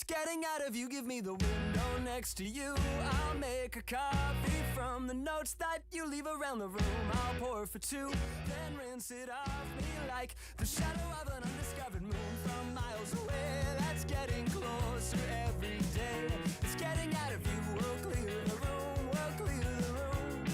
It's getting out of you, give me the window next to you. I'll make a copy from the notes that you leave around the room. I'll pour for two, then rinse it off me like the shadow of an undiscovered moon from miles away. That's getting closer every day. It's getting out of you, we'll clear the room, we'll clear the room.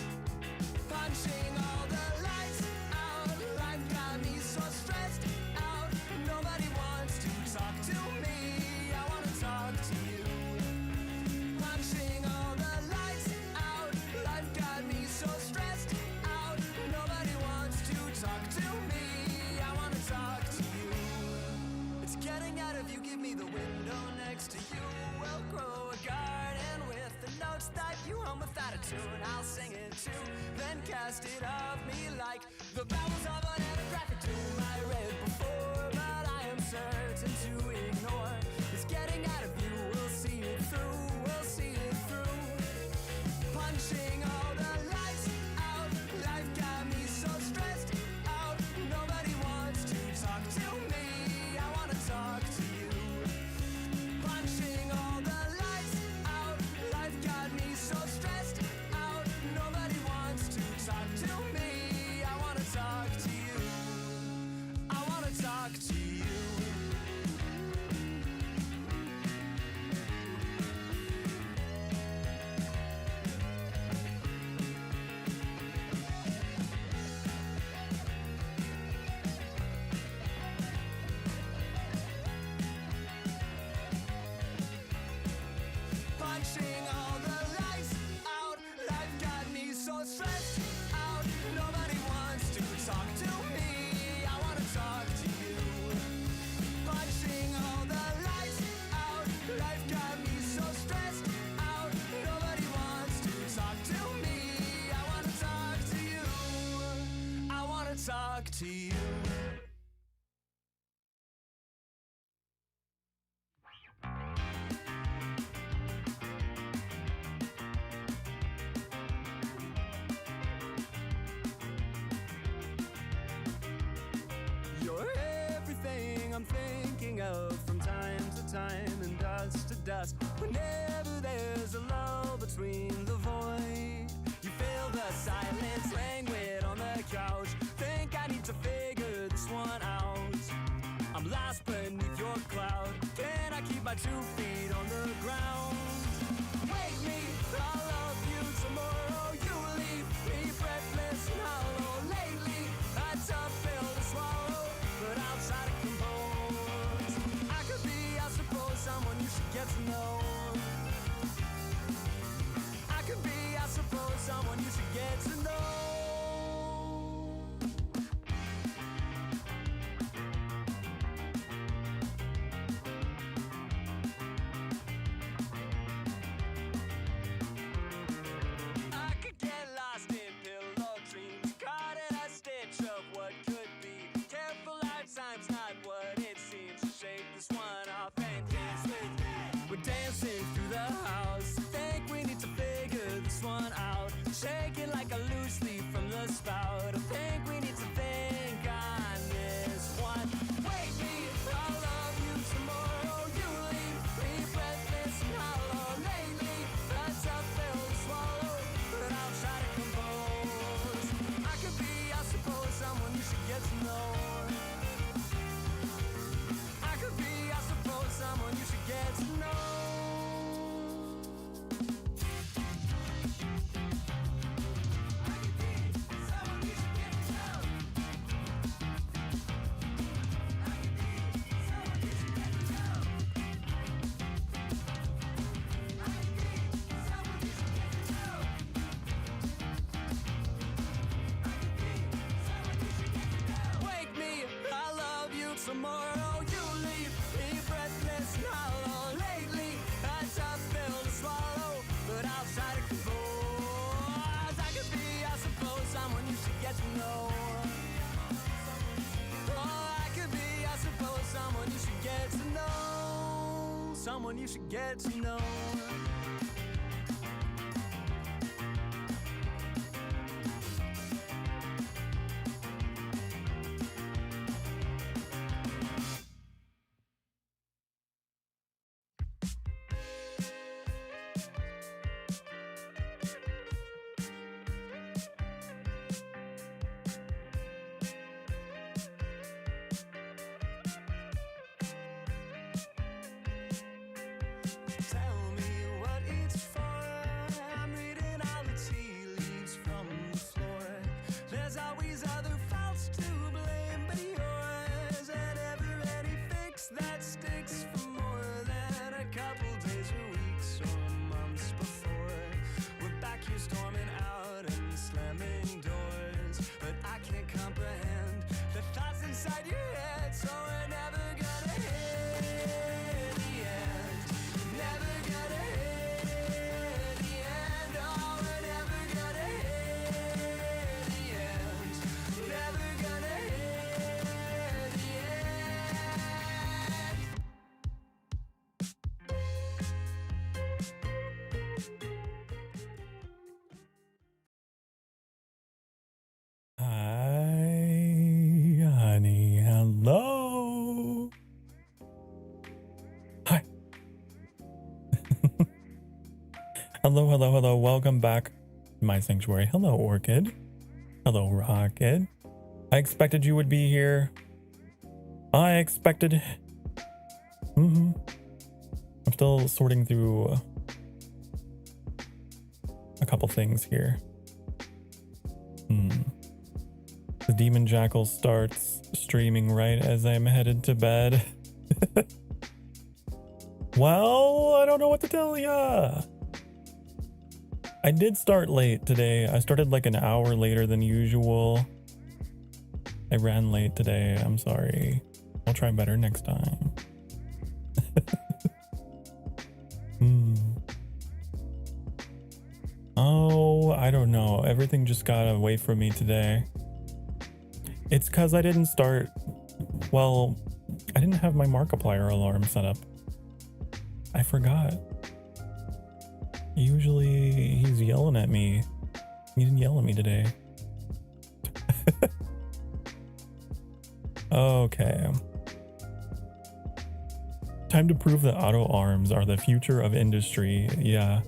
Punching all the lights out, life got me so stressed out. Nobody wants to talk to me, I wanna talk to you. Punching all the lights out, life got me so stressed out. Nobody wants to talk to me, I wanna talk to you. It's getting out of you, give me the window next to you. We'll grow a garden with the notes that you hum without a tune. I'll sing it too, then cast it off me like the bowels of an ethnographic tomb. I read before, but I am certain to ignore. It's getting out of you, we'll see it through, we'll see it through. Punching all the lights out, life got me so stressed out. Nobody wants to talk to me, I wanna talk to you. Punching all the lights out, life got me so stressed out. Nobody wants to talk to me, I wanna talk to you. I wanna talk to you. Punching all the lights out, life got me so stressed out. Nobody wants to talk to me, I wanna talk to you. Punching all the lights out, life got me so stressed out. Nobody wants to talk to me, I wanna talk to you. I wanna talk to you. You're everything I'm thinking of from time to time and dust to dust. Whenever there's a lull between the void, you feel the silence, languid on the couch. Think I need to figure this one out. I'm lost beneath your cloud. Can I keep my 2 feet on the ground? Wake me, I'll love you tomorrow. You leave me breathless and hollow. Lately, a tough pill to swallow, but I'll try to compose. I could be, I suppose, someone you should get to know. I could be, I suppose, someone you should get to know. I could get lost in pillow dreams, caught in a stitch of what could be. Careful, lifetime's not what it seems. Shake this one off and dance with me. We're dancing through the house. Think we need to figure this one out. Shaking like a loose leaf from the spout. I think we need to think on this one. Wake me, I'll love you tomorrow. You leave me breathless and hollow. Lately, a tough pill to swallow, but I'll try to compose. I could be, I suppose, someone you should get to know. I could be, I suppose, someone you should get to know. Wake me, I love you tomorrow. You leave me breathless and hollow. Lately, a tough pill to swallow, but I'll try to compose. I could be, I suppose, someone you should get to know. Oh, I could be, I suppose, someone you should get to know. Someone you should get to know. Hello, hello, hello. Welcome back to my sanctuary. Hello, Orchid. Hello, Rocket. I expected you would be here. I expected... I'm still sorting through a couple things here. The Demon Jackal starts streaming right as I'm headed to bed. Well, I don't know what to tell ya. I did start late today. I started like an hour later than usual. I ran late today. I'm sorry. I'll try better next time. Oh, I don't know. Everything just got away from me today. It's because I didn't start... Well, I didn't have my Markiplier alarm set up. I forgot. Usually he's yelling at me. He didn't yell at me today. Okay. Time to prove that auto arms are the future of industry. Yeah.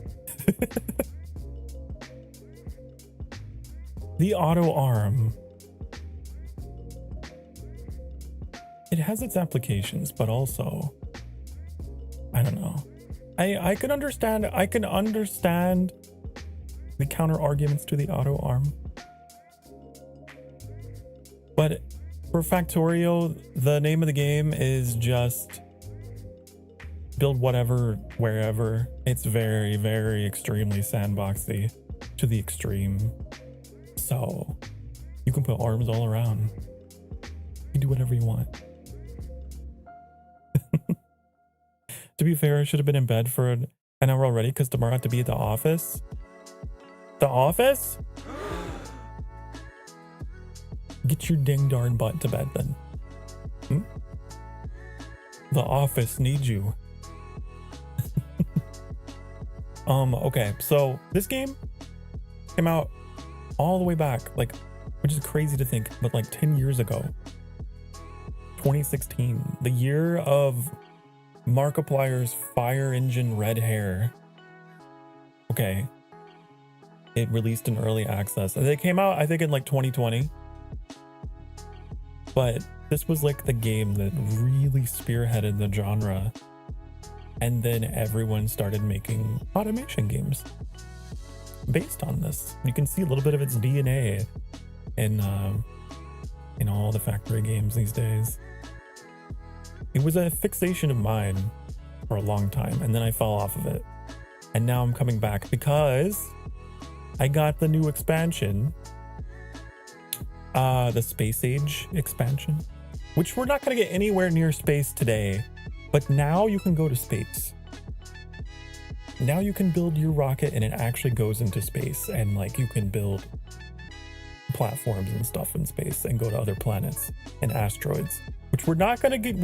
The auto arm. It has its applications, but also, I don't know. I can understand the counter arguments to the auto arm. But for Factorio, the name of the game is just build whatever, wherever. It's very, very extremely sandboxy to the extreme. So you can put arms all around. You can do whatever you want. To be fair, I should have been in bed for an hour already because tomorrow I have to be at the office. The office? Get your ding darn butt to bed then. The office needs you. Okay, so this game came out all the way back, like, which is crazy to think, but like 10 years ago. 2016, the year of Markiplier's fire engine red hair. Okay. It released in early access. And it came out, I think, in like 2020. But this was like the game that really spearheaded the genre. And then everyone started making automation games based on this. You can see a little bit of its DNA in all the factory games these days. It was a fixation of mine for a long time, and then I fell off of it. And now I'm coming back because I got the new expansion, the Space Age expansion, which we're not going to get anywhere near space today, but now you can go to space. Now you can build your rocket and it actually goes into space, and like you can build platforms and stuff in space and go to other planets and asteroids, which we're not gonna get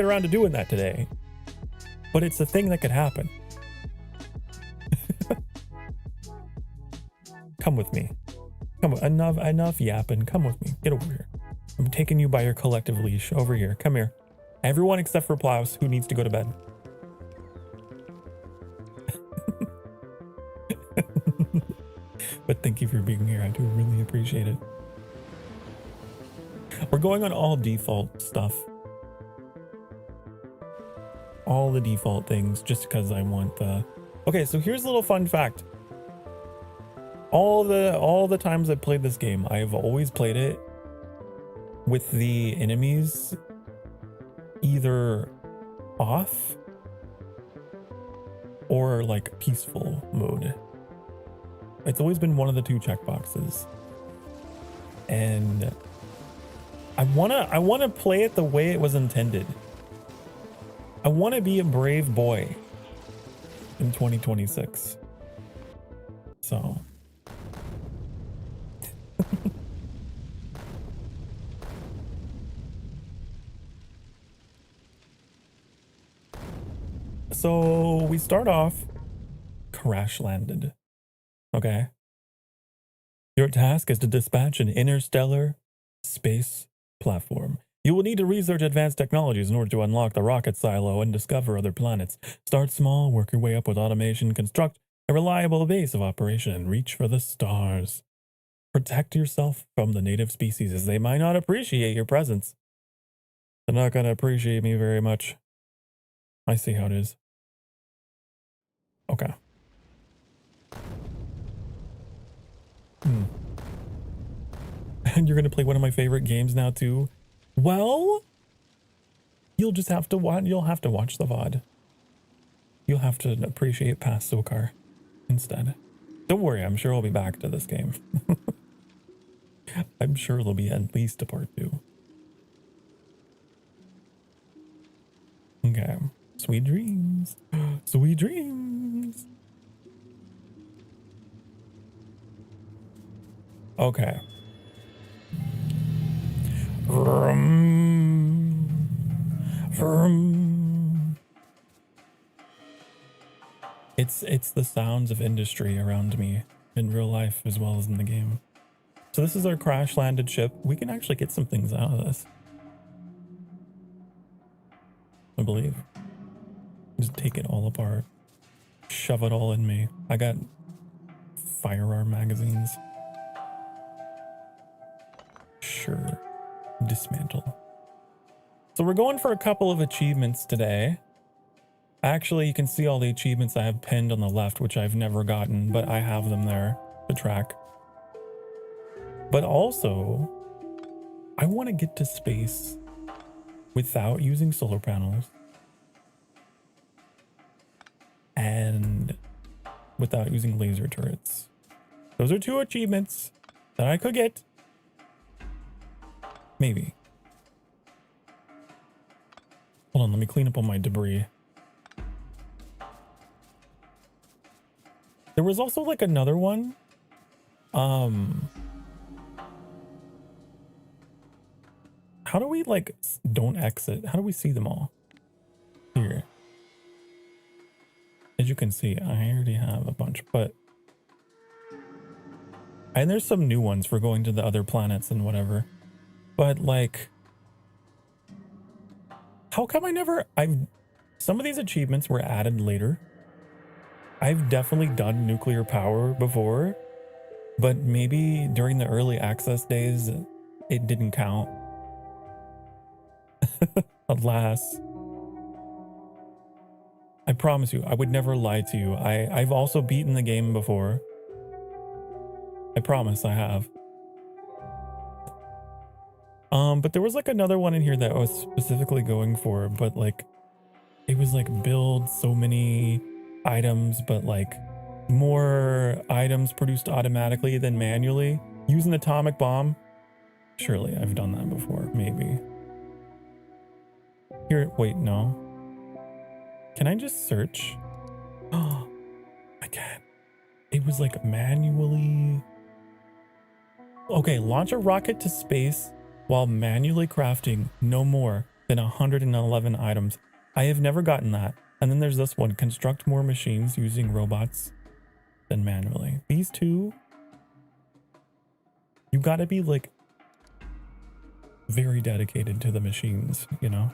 around to doing that today, but it's a thing that could happen. Come with me. Come on, enough yapping. Come with me. Get over here. I'm taking you by your collective leash. Over here. Come here. Everyone except for Plaus, who needs to go to bed. But thank you for being here. I do really appreciate it. We're going on all default stuff. All the default things, just because I want the... Okay, so here's a little fun fact. All the times I've played this game, I've always played it with the enemies either off or like peaceful mode. It's always been one of the two checkboxes. And I wanna play it the way it was intended. I wanna be a brave boy in 2026. So so we start off crash landed. Okay. Your task is to dispatch an interstellar space platform. You will need to research advanced technologies in order to unlock the rocket silo and discover other planets. Start small, work your way up with automation, construct a reliable base of operation, and reach for the stars. Protect yourself from the native species, as they might not appreciate your presence. They're not going to appreciate me very much. I see how it is. Okay. And you're going to play one of my favorite games now too? Well, you'll just have to watch. You'll have to watch the VOD. You'll have to appreciate past Sokar instead. Don't worry, I'm sure I'll be back to this game. I'm sure there'll be at least a part 2. Okay. Sweet dreams. Sweet dreams. Okay. It's the sounds of industry around me in real life as well as in the game. So this is our crash landed ship. We can actually get some things out of this, I believe. Just take it all apart. Shove it all in me. I got firearm magazines. Sure. Dismantle. So we're going for a couple of achievements today. Actually, you can see all the achievements I have pinned on the left, which I've never gotten, but I have them there to track. But also, I want to get to space without using solar panels and without using laser turrets. Those are 2 achievements that I could get. Maybe. Hold on, let me clean up all my debris. There was also like another one. How do we like don't exit? How do we see them all? Here. As you can see, I already have a bunch, but and there's some new ones for going to the other planets and whatever. But like, how come some of these achievements were added later. I've definitely done nuclear power before, but maybe during the early access days, it didn't count. Alas. I promise you, I would never lie to you. I've also beaten the game before. I promise I have. But there was like another one in here that I was specifically going for, but like, it was like build so many items, but like more items produced automatically than manually. Use an atomic bomb. Surely I've done that before, maybe. Here, wait, no. Can I just search? Oh, I can't. It was like manually. Okay, launch a rocket to space while manually crafting no more than 111 items. I have never gotten that. And then there's this one, construct more machines using robots than manually. These 2, you gotta be like very dedicated to the machines, you know?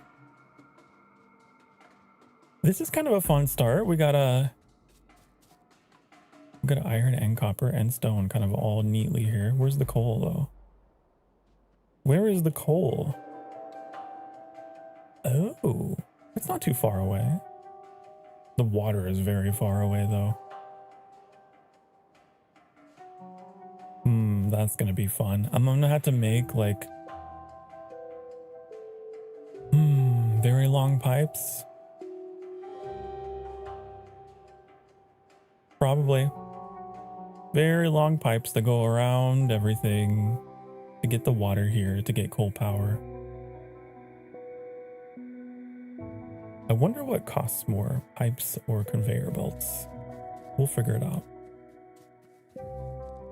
This is kind of a fun start. We got iron and copper and stone kind of all neatly here. Where's the coal though? Where is the coal? Oh, it's not too far away. The water is very far away though. That's gonna be fun. I'm gonna have to make like very long pipes. Probably. Very long pipes that go around everything to get the water here, to get coal power. I wonder what costs more, pipes or conveyor belts. We'll figure it out.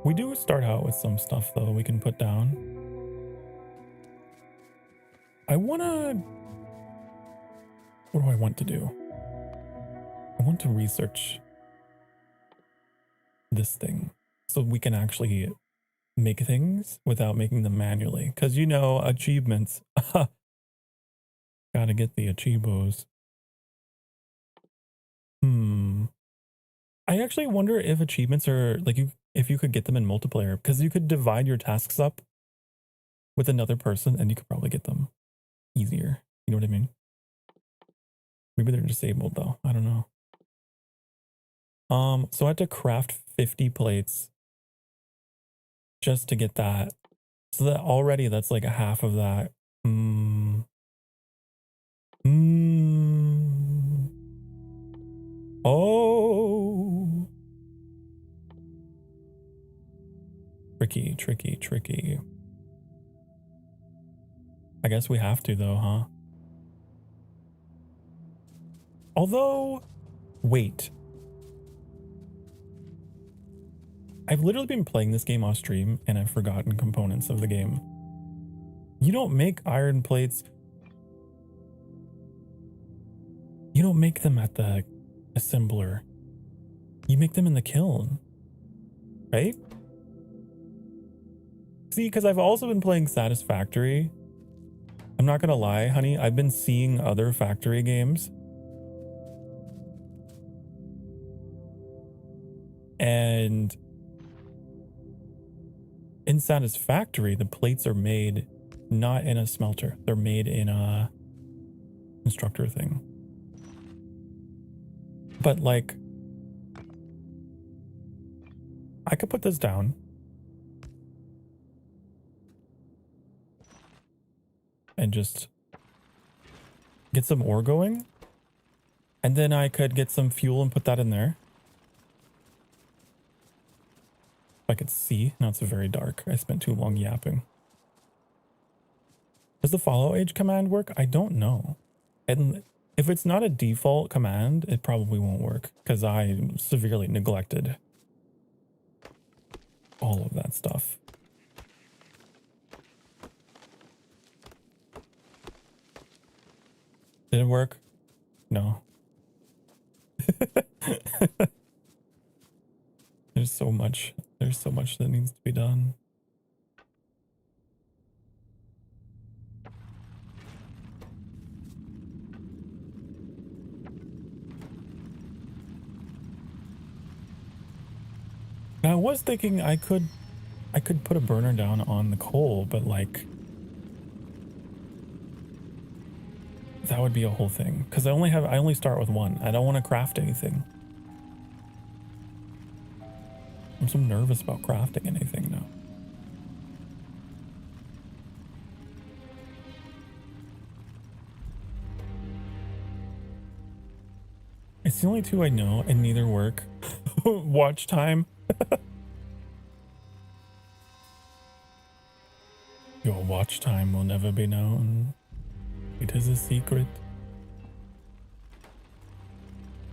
We do start out with some stuff though we can put down. What do I want to do? I want to research this thing so we can actually make things without making them manually. Because you know, achievements, Gotta get the achievos. I actually wonder if achievements are like if you could get them in multiplayer, because you could divide your tasks up with another person and you could probably get them easier. You know what I mean? Maybe they're disabled though. I don't know. So I had to craft 50 plates just to get that. So that already that's like a half of that. Oh. Tricky, tricky, tricky. I guess we have to though, huh? Although, wait. I've literally been playing this game off stream and I've forgotten components of the game. You don't make iron plates. You don't make them at the assembler. You make them in the kiln, right? See, because I've also been playing Satisfactory. I'm not gonna lie, honey, I've been seeing other factory games. And in Satisfactory, the plates are made not in a smelter. They're made in a constructor thing. But like, I could put this down. And just get some ore going. And then I could get some fuel and put that in there. If I could see. Now it's very dark. I spent too long yapping. Does the follow age command work? I don't know. And if it's not a default command, it probably won't work because I severely neglected all of that stuff. Did it work? No. There's so much that needs to be done. Now, I was thinking I could put a burner down on the coal, but like that would be a whole thing because I only start with one. I don't want to craft anything. I'm so nervous about crafting anything now. It's the only two I know and neither work. Watch time. Your watch time will never be known. It is a secret.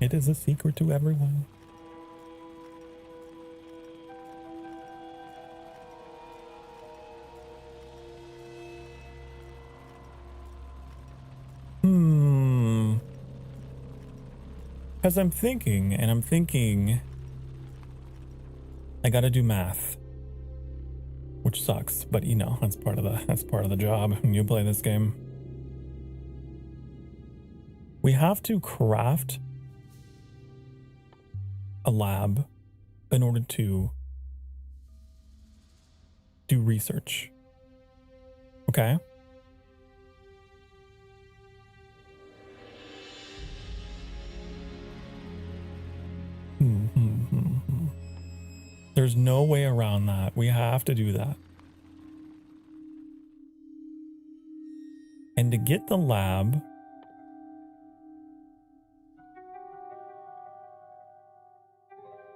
It is a secret to everyone. Because I'm thinking, I gotta do math, which sucks, but you know, that's part of the job when you play this game. We have to craft a lab in order to do research. Okay? There's no way around that. We have to do that. And to get the lab,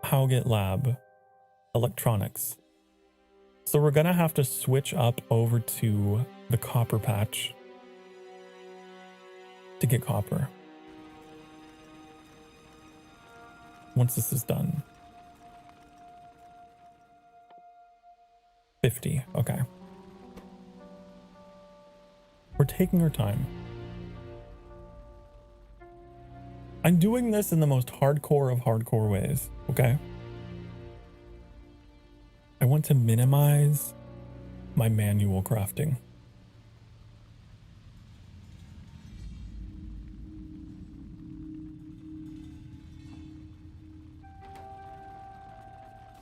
how get lab? Electronics. So we're gonna have to switch up over to the copper patch to get copper. Once this is done. 50, okay. We're taking our time. I'm doing this in the most hardcore of hardcore ways, okay? I want to minimize my manual crafting.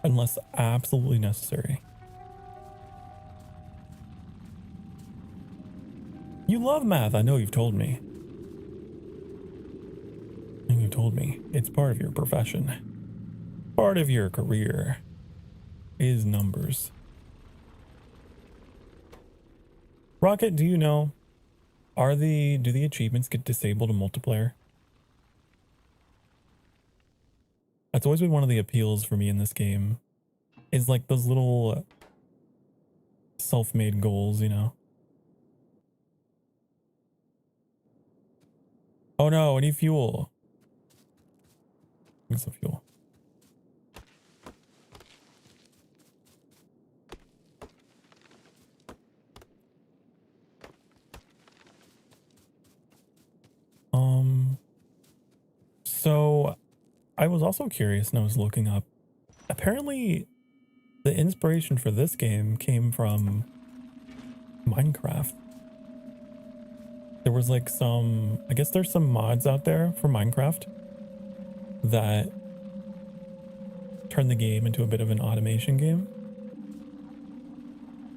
unless absolutely necessary. You love math, I know you've told me. You told me it's part of your profession. Part of your career is numbers. Rocket, do you know, do the achievements get disabled in multiplayer? That's always been one of the appeals for me in this game, is like those little self-made goals, you know? Oh no, I need fuel. Need some fuel. So I was also curious and I was looking up. Apparently the inspiration for this game came from Minecraft. There was like I guess there's some mods out there for Minecraft that turn the game into a bit of an automation game.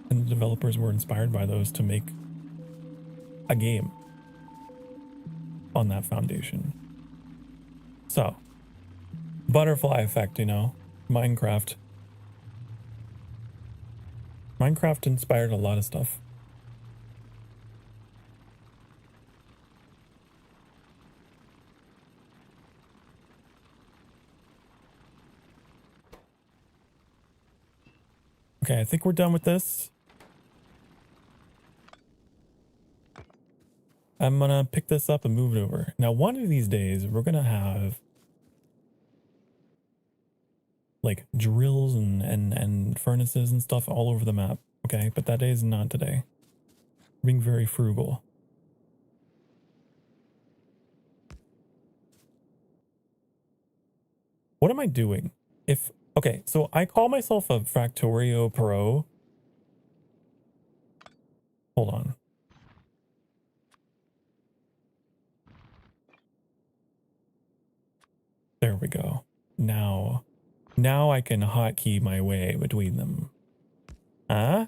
And the developers were inspired by those to make a game on that foundation. So, butterfly effect, you know, Minecraft. Minecraft inspired a lot of stuff. Okay, I think we're done with this. I'm gonna pick this up and move it over. Now, one of these days, we're gonna have like drills and furnaces and stuff all over the map, okay? But that day is not today. Being very frugal. What am I doing? Okay, so I call myself a Factorio Pro. Hold on. There we go. Now I can hotkey my way between them. Huh?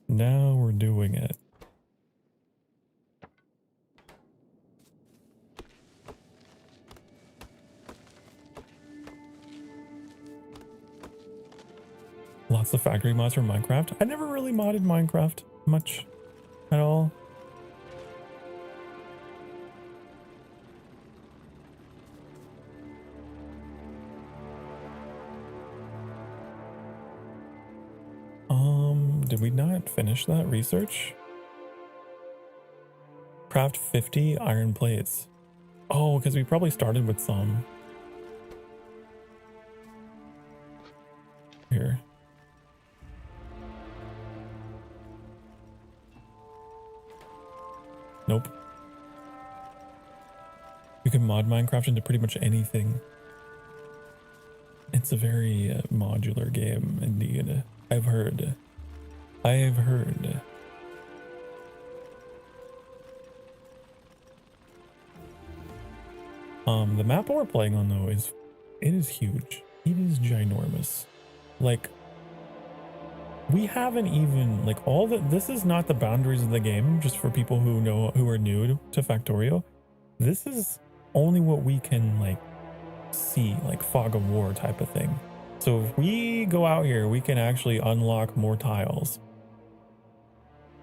Now we're doing it. Lots of factory mods for Minecraft. I never really modded Minecraft much at all. Did we not finish that research? Craft 50 iron plates. Oh, because we probably started with some. Here. Nope. You can mod Minecraft into pretty much anything. It's a very modular game indeed. I've heard. The map we're playing on though it is huge. It is ginormous. Like, we haven't even like this is not the boundaries of the game, just for people who are new to Factorio. This is only what we can like see, like fog of war type of thing. So if we go out here, we can actually unlock more tiles.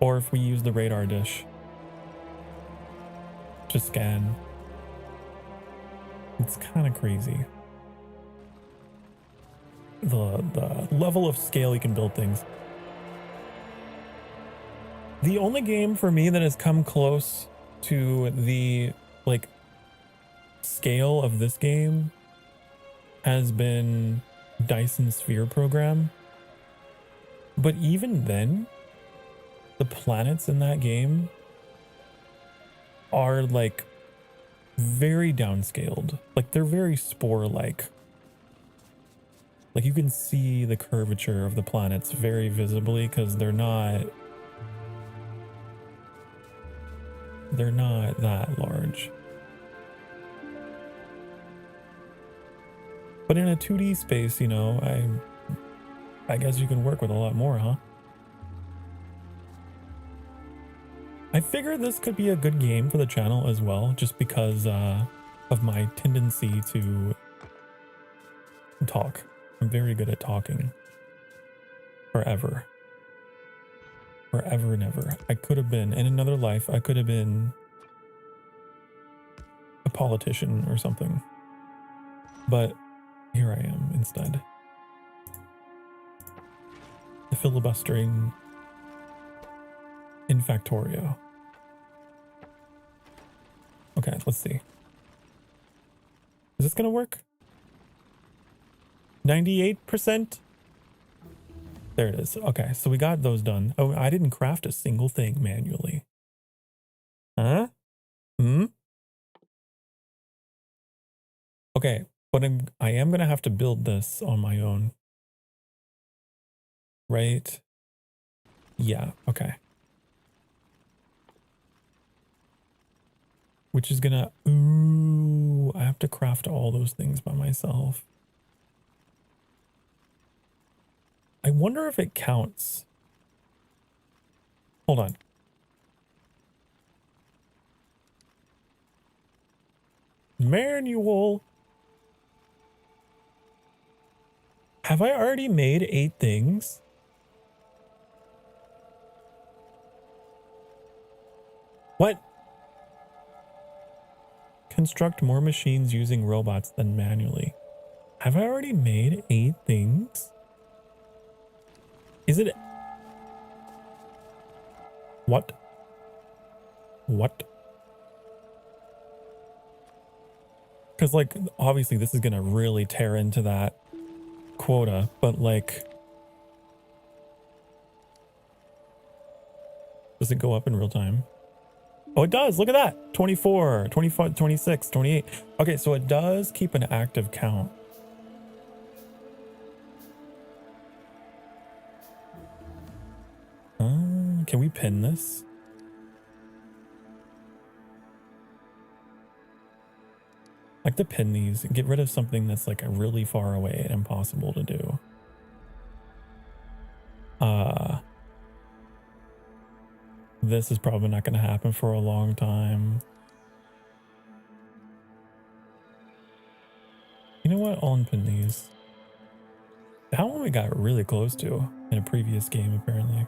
Or if we use the radar dish to scan. It's kind of crazy. The level of scale you can build things. The only game for me that has come close to the like scale of this game has been Dyson Sphere Program. But even then, the planets in that game are like very downscaled. Like they're very spore-like. Like you can see the curvature of the planets very visibly because they're not that large. But in a 2D space, you know, I guess you can work with a lot more, huh? I figure this could be a good game for the channel as well, just because of my tendency to talk. I'm very good at talking. Forever. Forever and ever. I could have been, in another life, I could have been a politician or something. But here I am instead. The filibustering in Factorio. Okay, let's see. Is this gonna work? 98%? There it is. Okay, so we got those done. Oh, I didn't craft a single thing manually. Huh? Hmm? Okay, but I am gonna have to build this on my own. Right? Yeah, okay. Which is gonna... Ooh, I have to craft all those things by myself. I wonder if it counts. Hold on. Manual. Have I already made 8 things? What? Construct more machines using robots than manually. Have I already made 8 things? Is it... What? What? Because, like, obviously this is going to really tear into that quota, but, like... Does it go up in real time? Oh, it does. Look at that. 24, 25, 26, 28. Okay, so it does keep an active count. Can we pin this? I like to pin these and get rid of something that's like really far away and impossible to do. This is probably not going to happen for a long time. You know what? I'll unpin these. That one we got really close to in a previous game, apparently.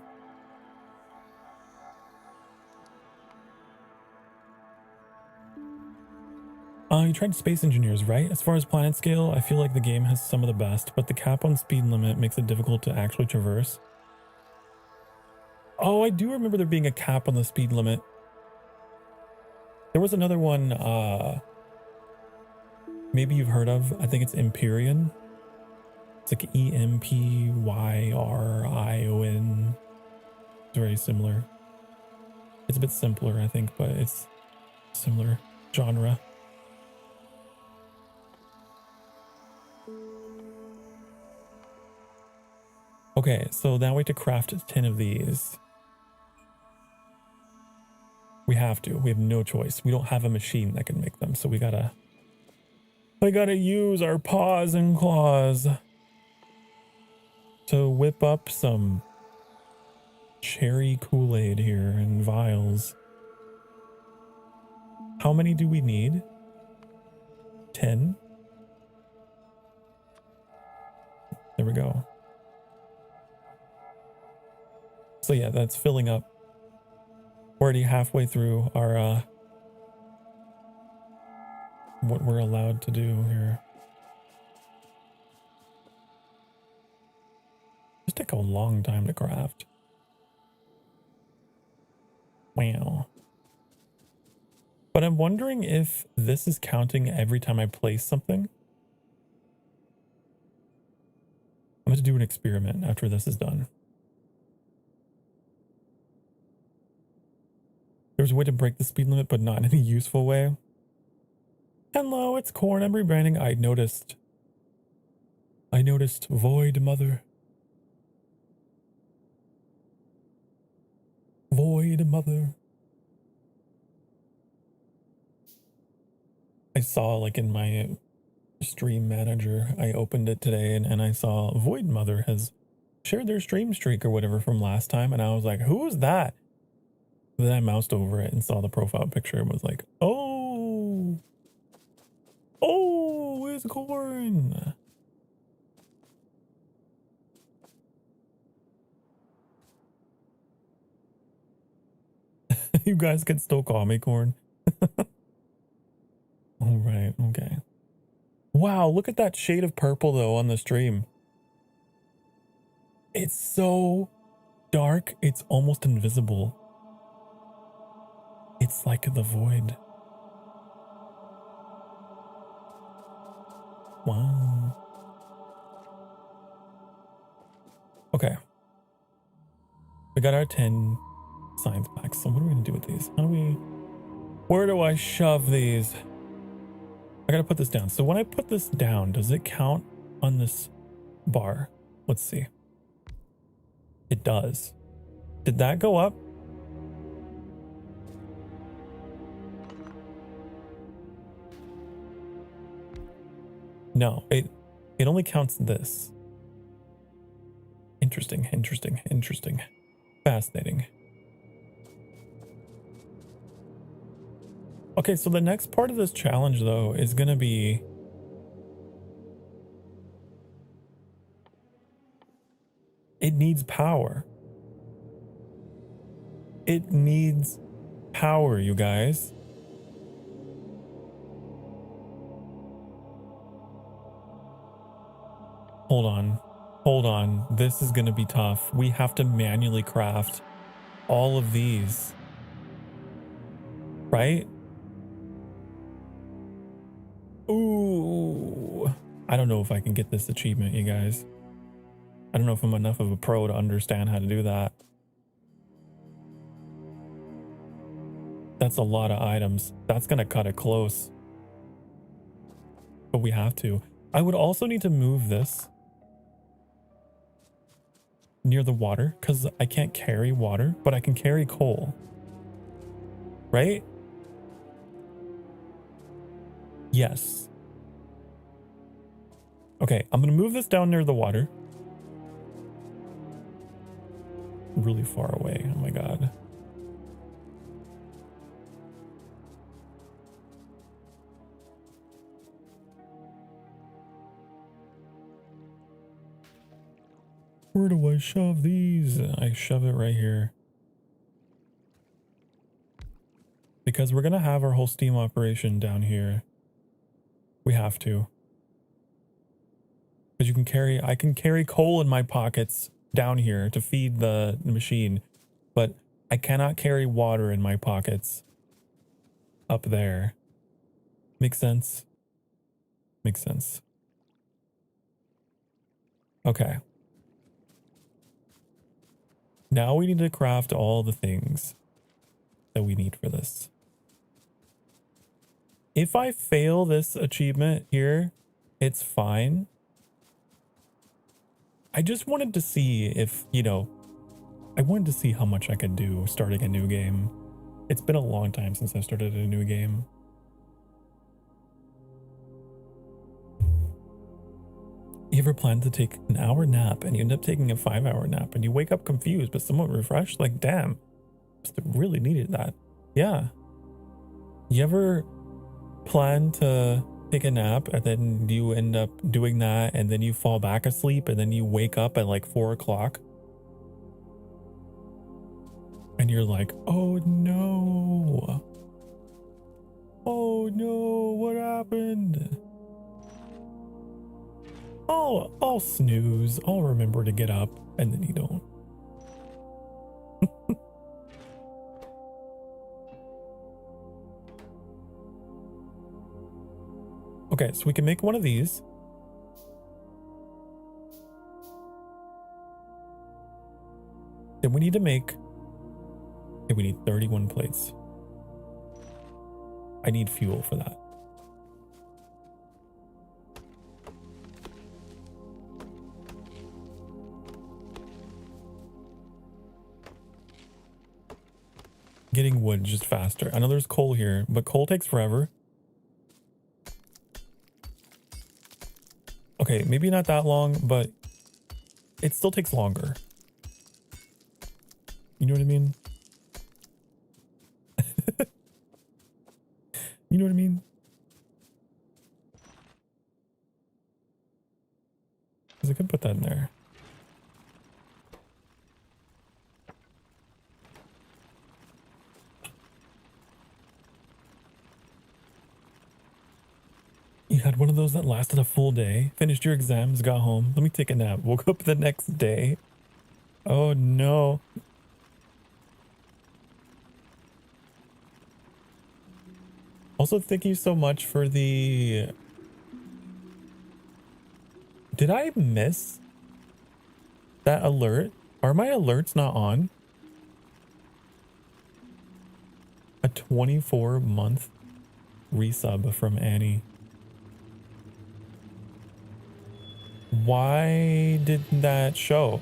You tried Space Engineers, right? As far as planet scale, I feel like the game has some of the best, but the cap on speed limit makes it difficult to actually traverse. Oh, I do remember there being a cap on the speed limit. There was another one, maybe you've heard of. I think it's Empyrean. It's like EMPYRION. It's very similar. It's a bit simpler, I think, but it's similar genre. Okay, so now we have to craft 10 of these. We have to. We have no choice. We don't have a machine that can make them, so we gotta use our paws and claws to whip up some cherry Kool-Aid here in vials. How many do we need? 10? There we go. So yeah, that's filling up. We're already halfway through our what we're allowed to do here. This take a long time to craft. Wow. But I'm wondering if this is counting every time I place something. I'm going to do an experiment after this is done. There's a way to break the speed limit, but not in any useful way. Hello, it's Corn. I'm rebranding. I noticed Void Mother. Void Mother. I saw like in my stream manager. I opened it today and I saw Void Mother has shared their stream streak or whatever from last time. And I was like, who is that? Then I moused over it and saw the profile picture and was like, oh, it's Corn. You guys can still call me Corn. All right, okay. Wow, look at that shade of purple though on the stream. It's so dark, it's almost invisible. It's like the void. Wow. Okay. We got our 10 science packs. So what are we gonna do with these? Where do I shove these? I gotta put this down. So when I put this down, does it count on this bar? Let's see. It does. Did that go up? No, it only counts this. Interesting. Fascinating. Okay, so the next part of this challenge though is gonna be it needs power. It needs power, you guys. Hold on. This is gonna be tough. We have to manually craft all of these. Right? Ooh. I don't know if I can get this achievement, you guys. I don't know if I'm enough of a pro to understand how to do that. That's a lot of items. That's gonna cut it close. But we have to. I would also need to move this near the water because I can't carry water, but I can carry coal. Right? Yes. Okay, I'm gonna move this down near the water. Really far away. Oh my god. Where do I shove these? I shove it right here. Because we're gonna have our whole steam operation down here. We have to. Because you can carry, I can carry coal in my pockets down here to feed the machine, but I cannot carry water in my pockets up there. Makes sense? Makes sense. Okay. Now we need to craft all the things that we need for this. If I fail this achievement here, it's fine. I just wanted to see if, you know, I wanted to see how much I could do starting a new game. It's been a long time since I started a new game. You ever plan to take an hour nap and you end up taking a 5-hour nap and you wake up confused but somewhat refreshed? Like, damn, must have really needed that. Yeah. You ever plan to take a nap and then you end up doing that and then you fall back asleep and then you wake up at like 4 o'clock? And you're like, oh no. Oh no, what happened? I'll snooze. I'll remember to get up, and then you don't. Okay, so we can make one of these. Then we need to make... Okay, we need 31 plates. I need fuel for that. Getting wood just faster. I know there's coal here, but coal takes forever. Okay, maybe not that long, but it still takes longer. You know what I mean? You know what I mean? Because I could put that in there. You had one of those that lasted a full day, finished your exams, got home. Let me take a nap. Woke up the next day. Oh no. Also, thank you so much for the... Did I miss that alert? Are my alerts not on? A 24-month resub from Annie. Why didn't that show?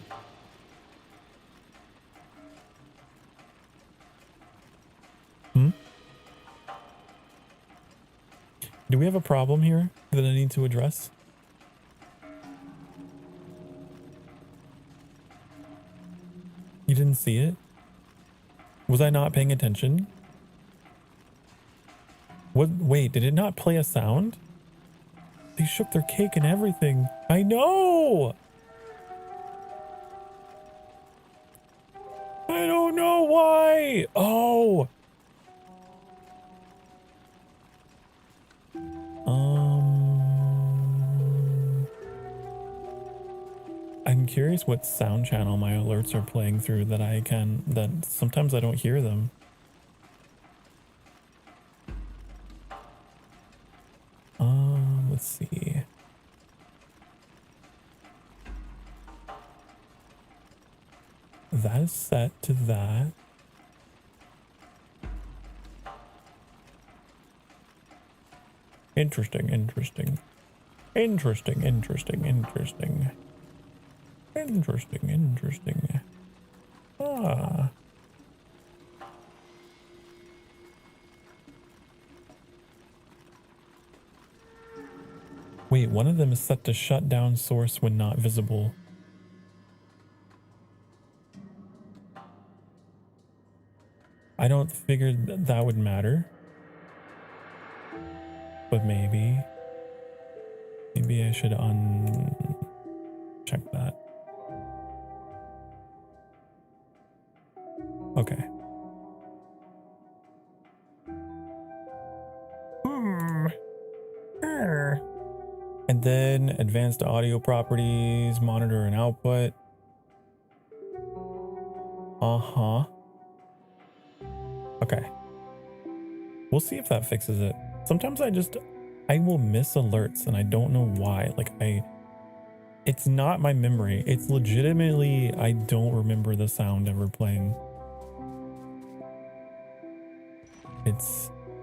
Do we have a problem here that I need to address? You didn't see it? Was I not paying attention? What? Wait, did it not play a sound? They shook their cake and everything. I know! I don't know why! Oh! I'm curious what sound channel my alerts are playing through that sometimes I don't hear them. Let's see. That is set to that. Interesting. Interesting. Ah. Wait, one of them is set to shut down source when not visible. I don't figure that would matter. But maybe I should uncheck that. Okay. And then advanced audio properties, monitor and output. Okay. We'll see if that fixes it. Sometimes I will miss alerts and I don't know why. Like it's not my memory. It's legitimately, I don't remember the sound ever playing.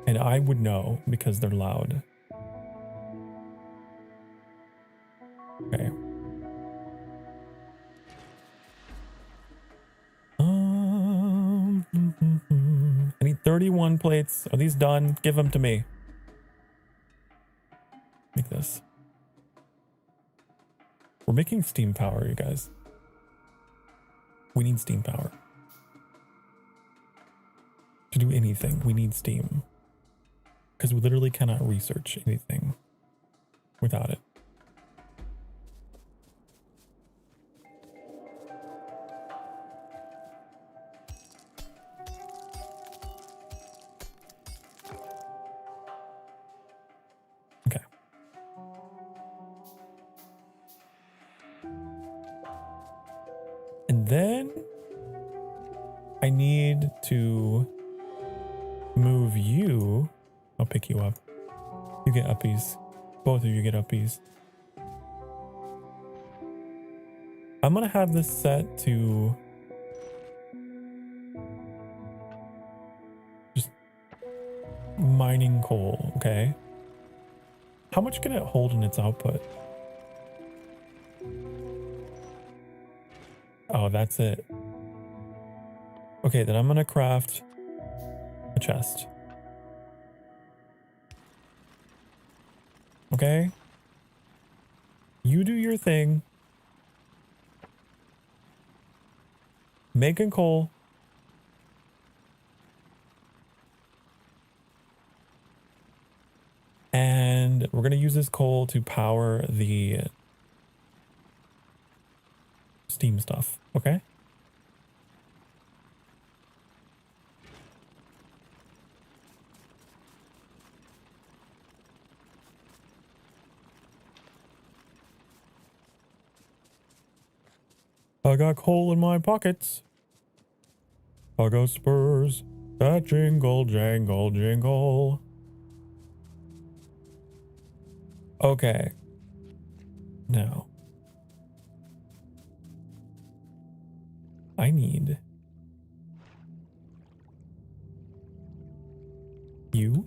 And I would know because they're loud. Okay. I need 31 plates. Are these done? Give them to me. Like this. We're making steam power, you guys. We need steam power. To do anything, we need steam. Because we literally cannot research anything without it. Okay. And then I need to move you. I'll pick you up. You get uppies. Both of you get uppies. I'm gonna have this set to just mining coal, okay? How much can it hold in its output? Oh, that's it. Okay, then I'm gonna craft a chest. Okay? You do your thing. Making coal. And we're going to use this coal to power the steam stuff, okay? I got coal in my pockets. I got spurs that jingle, jangle, jingle. Okay. Now, I need you.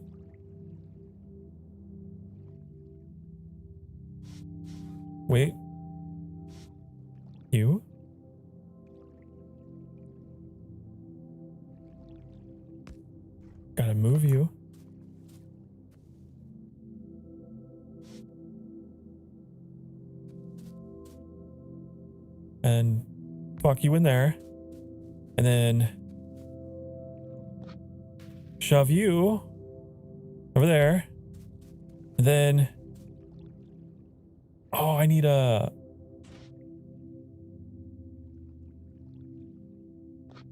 Wait. You? Gotta move you. And fuck you in there. And then shove you over there. And then, oh, I need a,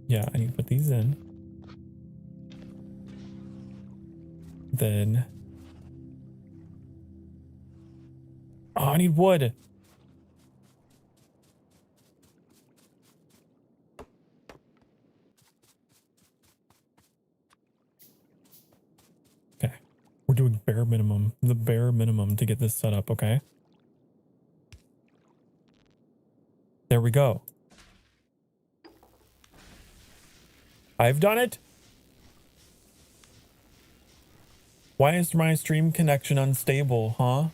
yeah, I need to put these in. Then, oh, I need wood. Okay, we're doing bare minimum, the bare minimum to get this set up, okay? There we go. I've done it. Why is my stream connection unstable, huh?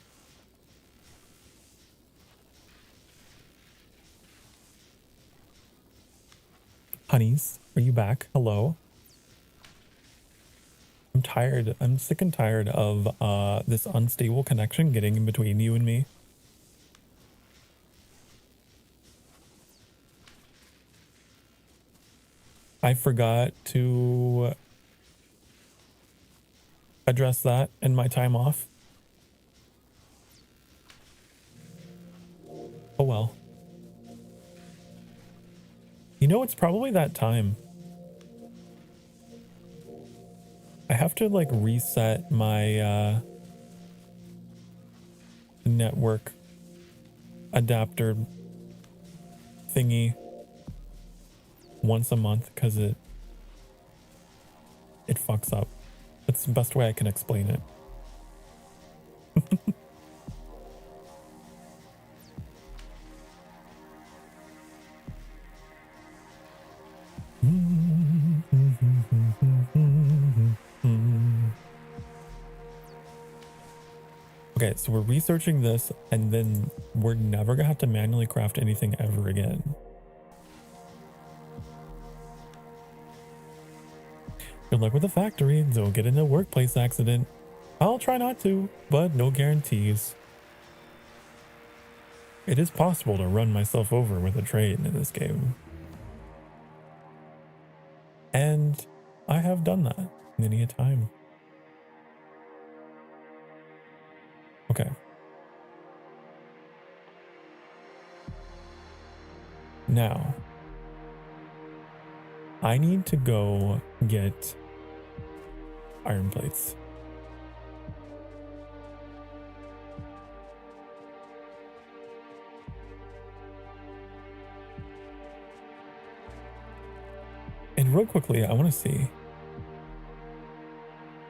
Honeys, are you back? Hello. I'm tired. I'm sick and tired of this unstable connection getting in between you and me. I forgot to address that in my time off. Oh well. You know, it's probably that time. I have to like reset my network adapter thingy once a month because it fucks up. That's the best way I can explain it. Okay, so we're researching this and then we're never gonna have to manually craft anything ever again. Good luck with the factory. Don't get in a workplace accident. I'll try not to, but no guarantees. It is possible to run myself over with a train in this game. And I have done that many a time. Okay. Now, I need to go get iron plates. And real quickly, I want to see.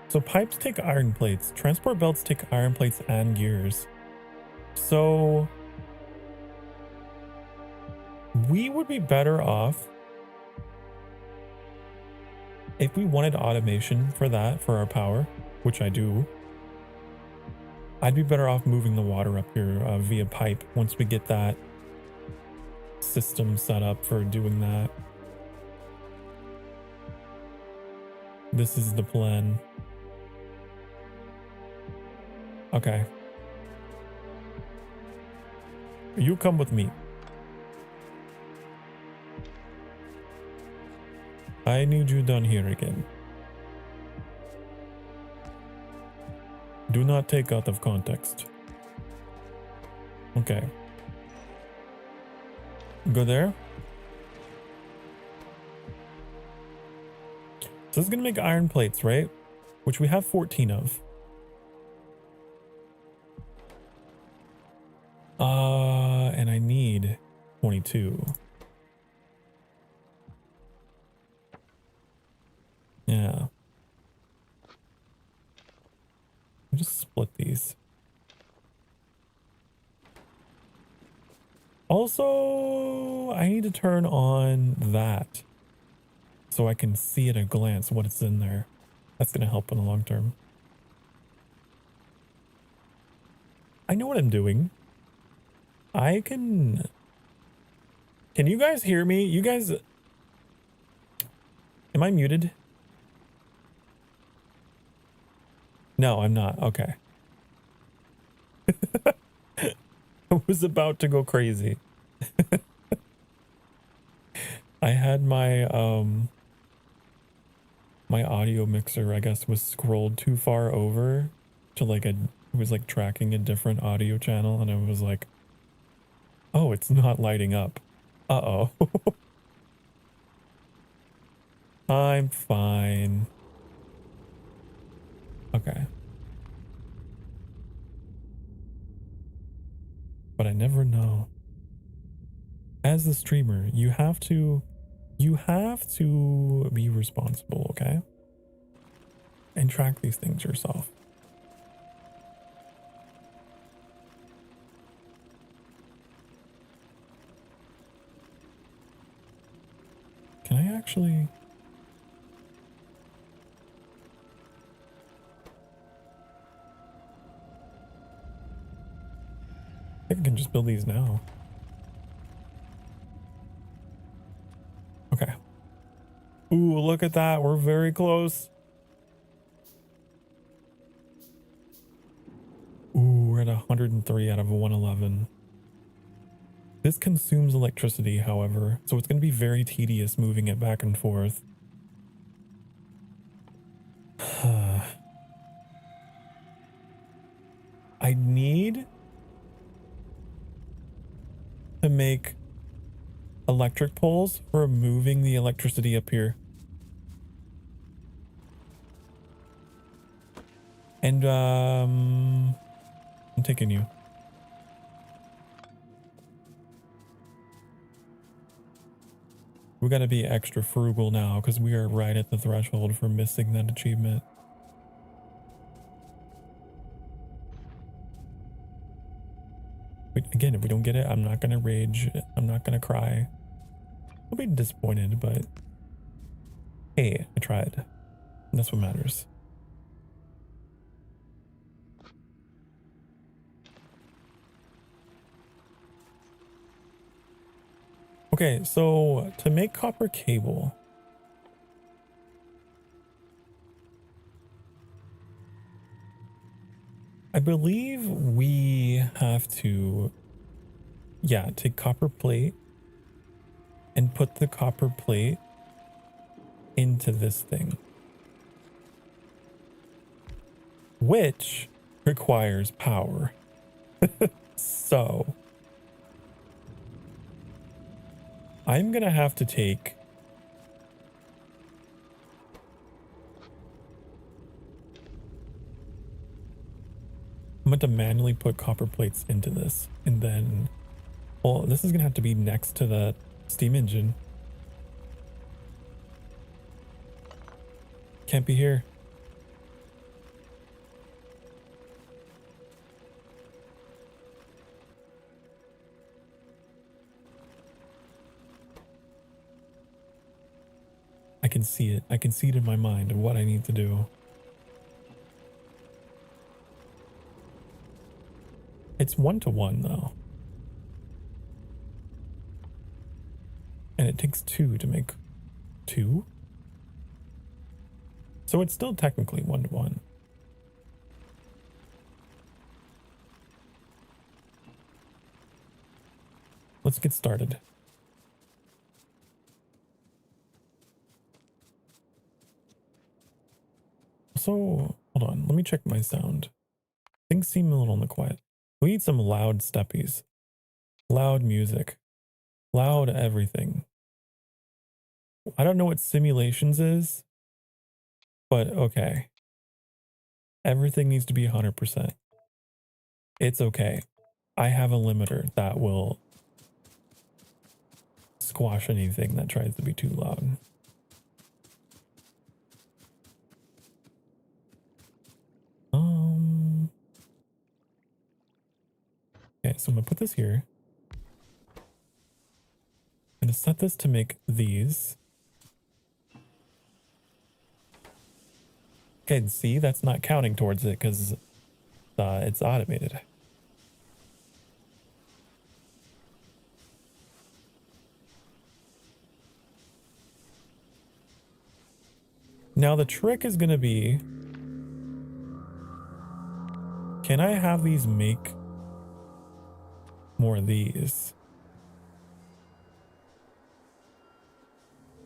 So pipes take iron plates, transport belts take iron plates and gears. So we would be better off if we wanted automation for that, for our power, which I do. I'd be better off moving the water up here via pipe once we get that system set up for doing that. This is the plan. Okay. You come with me. I need you down here again. Do not take out of context. Okay. Go there. So this is gonna make iron plates, right? Which we have 14 of. And I need 22. Yeah. I'll just split these. Also, I need to turn on that so I can see at a glance what it's in there. That's going to help in the long term. I know what I'm doing. I can you guys hear me? You guys, am I muted? No, I'm not. Okay. I was about to go crazy. I had my my audio mixer, I guess, was scrolled too far over to like it was like tracking a different audio channel, and I was like, oh, it's not lighting up. Uh-oh. I'm fine. Okay. But I never know. As the streamer, you have to be responsible, okay? And track these things yourself. Can I actually... I think I can just build these now. Okay. Ooh, look at that. We're very close. Ooh, we're at 103 out of 111. This consumes electricity, however, so it's going to be very tedious moving it back and forth. I need to make electric poles for moving the electricity up here. And I'm taking you. We gotta be extra frugal now because we are right at the threshold for missing that achievement. Again, if we don't get it, I'm not gonna rage. I'm not gonna cry. I'll be disappointed, but hey, I tried. And that's what matters. Okay, so to make copper cable, I believe we have to, yeah, take copper plate and put the copper plate into this thing, which requires power. So I'm gonna have to take I'm going to manually put copper plates into this, and then, well, this is gonna have to be next to the steam engine. Can't be here. I can see it. I can see it in my mind of what I need to do. It's 1-to-1 though. And it takes 2 to make 2. So it's still technically 1-to-1. let's get started. So, hold on, let me check my sound. Things seem a little on the quiet. We need some loud steppies. Loud music. Loud everything. I don't know what simulations is, but okay. Everything needs to be 100%. It's okay. I have a limiter that will squash anything that tries to be too loud. Okay, so I'm gonna put this here. I'm gonna set this to make these. Okay, see, that's not counting towards it because it's automated. Now the trick is gonna be, can I have these make more of these?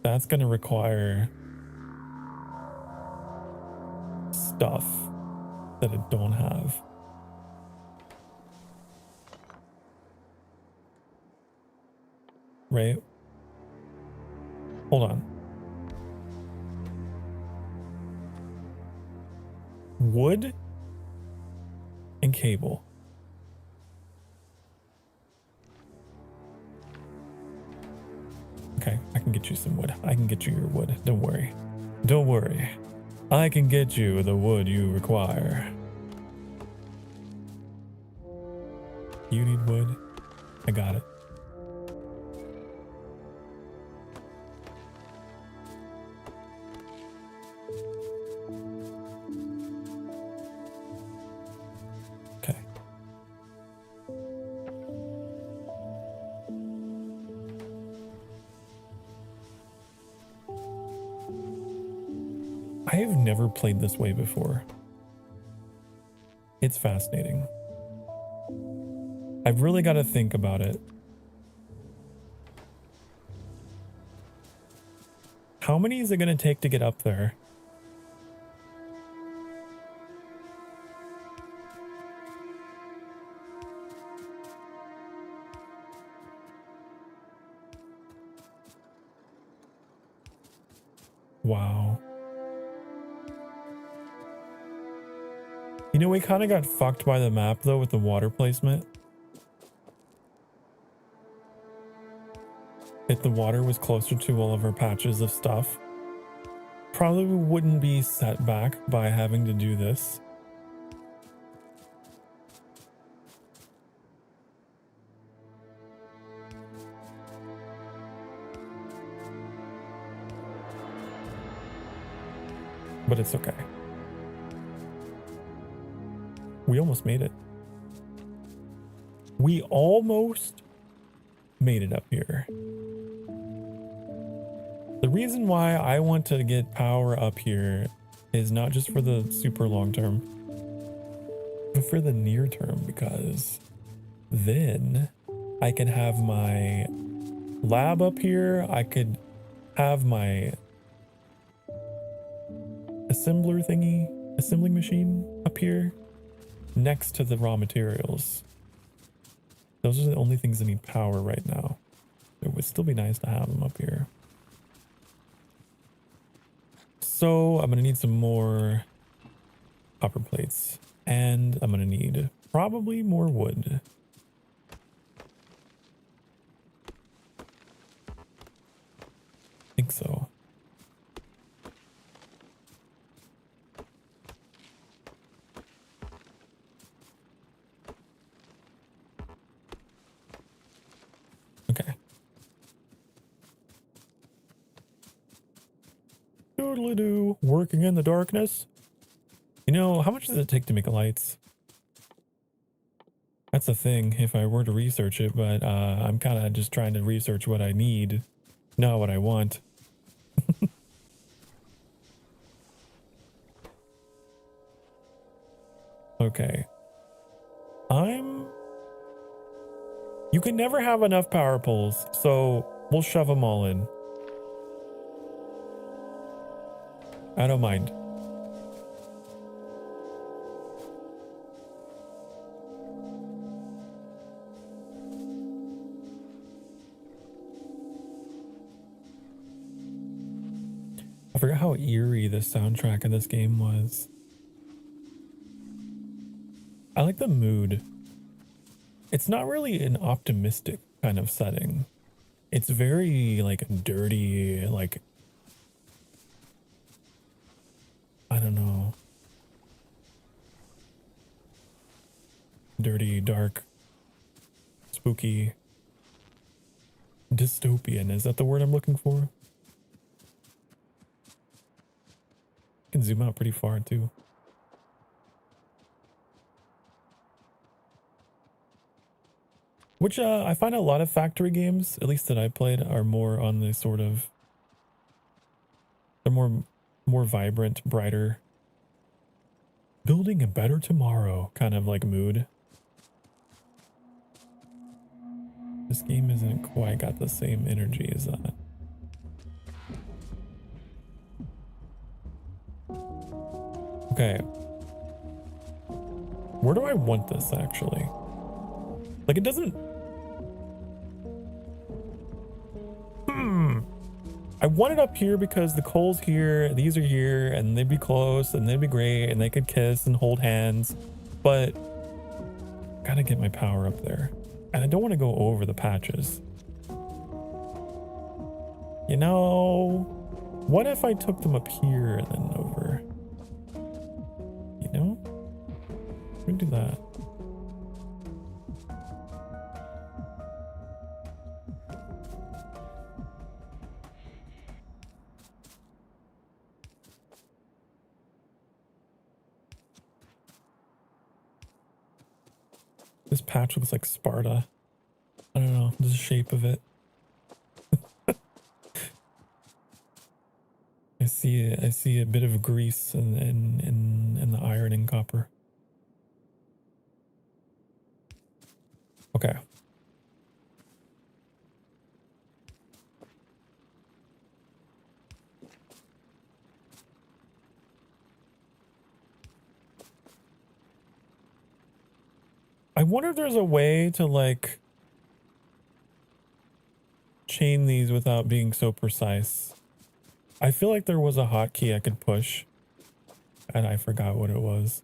That's gonna require stuff that I don't have. Right? Hold on. Wood and cable. Okay, I can get you some wood. I can get you your wood. Don't worry. Don't worry. I can get you the wood you require. You need wood? I got it. Okay. I have never played this way before. It's fascinating. I've really got to think about it. How many is it going to take to get up there? Wow. You know, we kind of got fucked by the map though with the water placement. If the water was closer to all of our patches of stuff, probably wouldn't be set back by having to do this. But it's okay. We almost made it. We almost made it up here. The reason why I want to get power up here is not just for the super long term, but for the near term, because then I can have my lab up here. I could have my assembling machine up here next to the raw materials. Those are the only things that need power right now. It would still be nice to have them up here. So I'm gonna need some more copper plates, and I'm gonna need probably more wood. I think so. Okay. Doodly-doo, working in the darkness. You know, how much does it take to make lights? That's a thing if I were to research it, but I'm kind of just trying to research what I need, not what I want. Okay. You can never have enough power poles, so we'll shove them all in. I don't mind. I forgot how eerie the soundtrack of this game was. I like the mood. It's not really an optimistic kind of setting. It's very like dirty, like, I don't know. Dirty, dark, spooky, dystopian. Is that the word I'm looking for? I can zoom out pretty far too. Which I find a lot of factory games, at least that I played, are more on the sort of, they're more vibrant, brighter, building a better tomorrow kind of like mood. This game isn't quite got the same energy as that. Okay. Where do I want this actually? Like it doesn't... I want it up here because the coal's here, these are here, and they'd be close, and they'd be great, and they could kiss and hold hands, but gotta get my power up there. And I don't want to go over the patches. You know, what if I took them up here and then over? You know? We can do that. This patch looks like Sparta. I don't know, the shape of it. I see a bit of grease in the ironing copper. Okay. I wonder if there's a way to like chain these without being so precise. I feel like there was a hotkey I could push and I forgot what it was.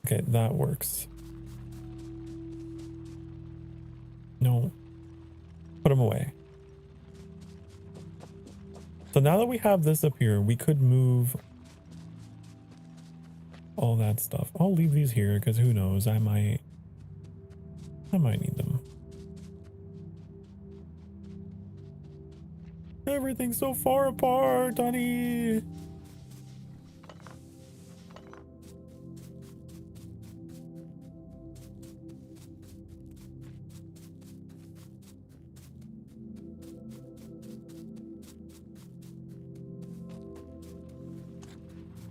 Okay, that works. No, put them away. So now that we have this up here, we could move all that stuff. I'll leave these here because who knows, I might need them. Everything's so far apart, honey.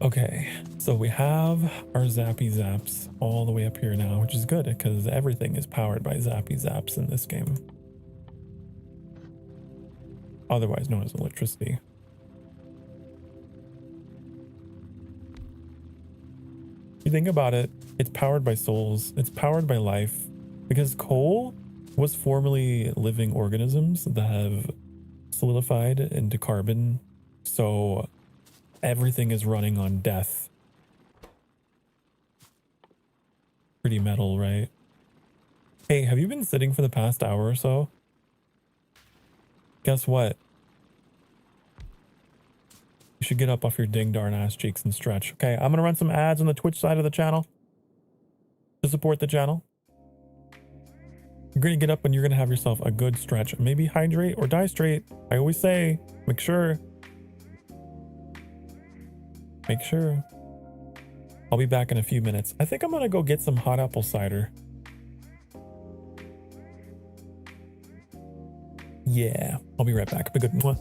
Okay, so we have our zappy zaps all the way up here now, which is good because everything is powered by zappy zaps in this game. Otherwise known as electricity. You think about it, it's powered by souls, it's powered by life, because coal was formerly living organisms that have solidified into carbon, so everything is running on death. Pretty metal, right? Hey, have you been sitting for the past hour or so? Guess what? You should get up off your ding darn ass cheeks and stretch. Okay, I'm gonna run some ads on the Twitch side of the channel to support the channel. You're gonna get up and you're gonna have yourself a good stretch. Maybe hydrate or die straight. I always say, make sure. Make sure. I'll be back in a few minutes. I think I'm gonna go get some hot apple cider. Yeah, I'll be right back. Have a good one.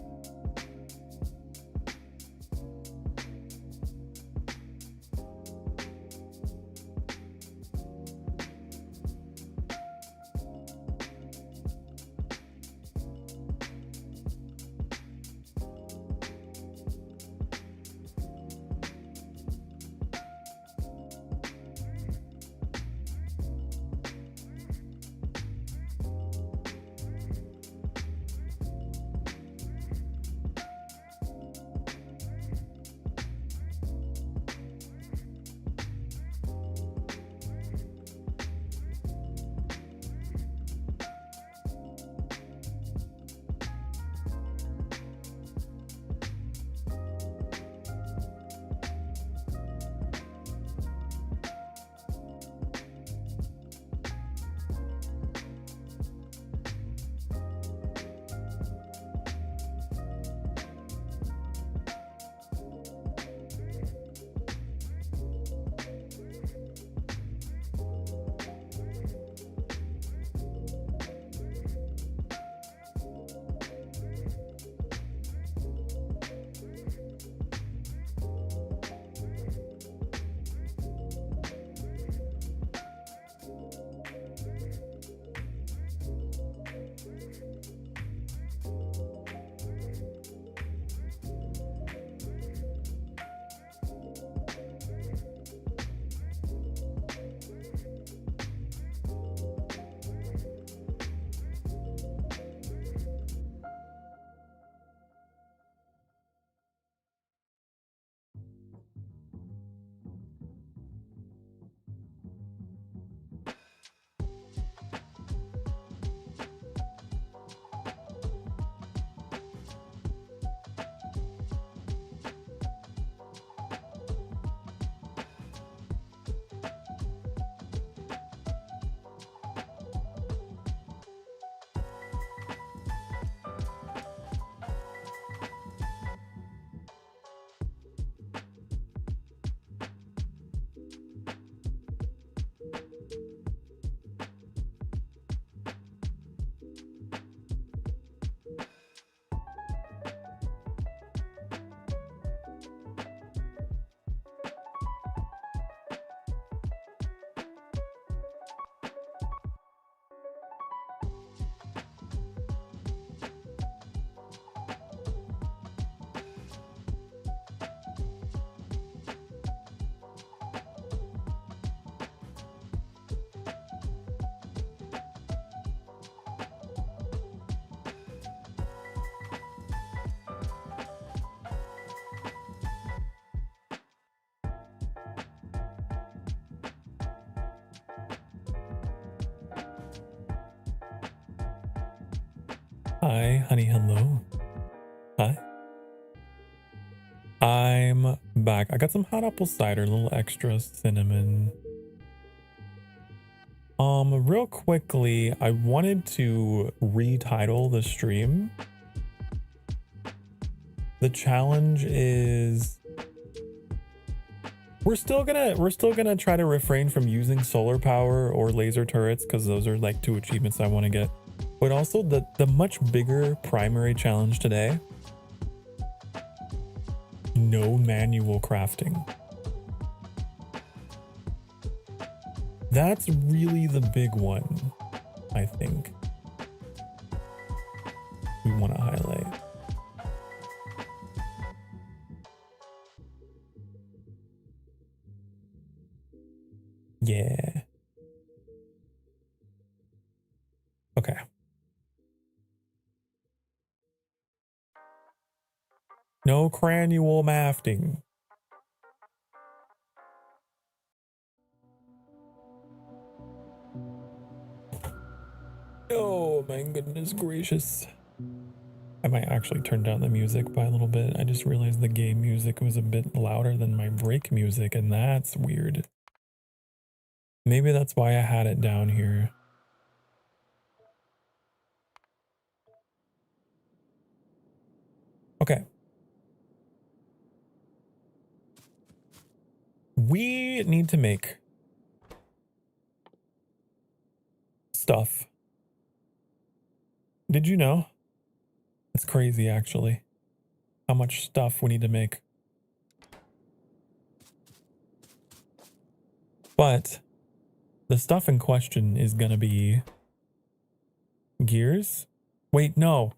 Hi, honey, hello. Hi. I'm back. I got some hot apple cider, a little extra cinnamon. Real quickly, I wanted to retitle the stream. The challenge is we're still gonna try to refrain from using solar power or laser turrets because those are like 2 achievements I want to get. But also the much bigger primary challenge today. No manual crafting. That's really the big one, I think. We want to highlight. Yeah. Okay. No cranial mafting. Oh my goodness gracious. I might actually turn down the music by a little bit. I just realized the game music was a bit louder than my break music, and that's weird. Maybe that's why I had it down here. Okay. We need to make stuff. Did you know? It's crazy, actually, how much stuff we need to make. But the stuff in question is gonna be gears. Wait, no.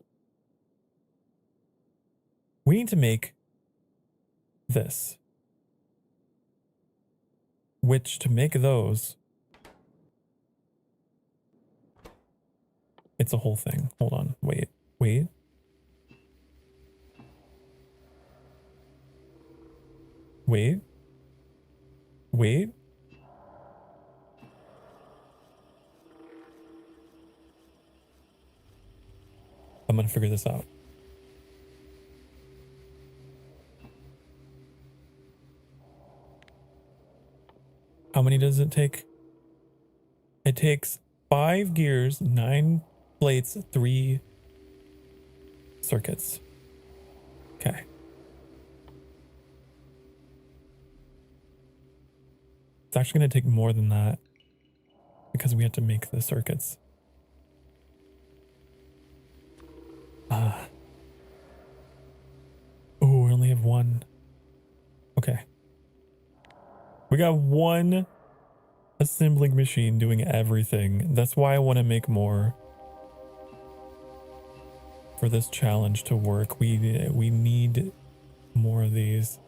We need to make this. Which, to make those, it's a whole thing. Hold on. Wait. Wait. Wait. Wait. I'm gonna figure this out. How many does it take? It takes 5 gears, 9 plates, 3 circuits. Okay. It's actually going to take more than that because we have to make the circuits. Oh, we only have 1. Okay. We got 1 assembling machine doing everything. That's why I want to make more. For this challenge to work, we need more of these.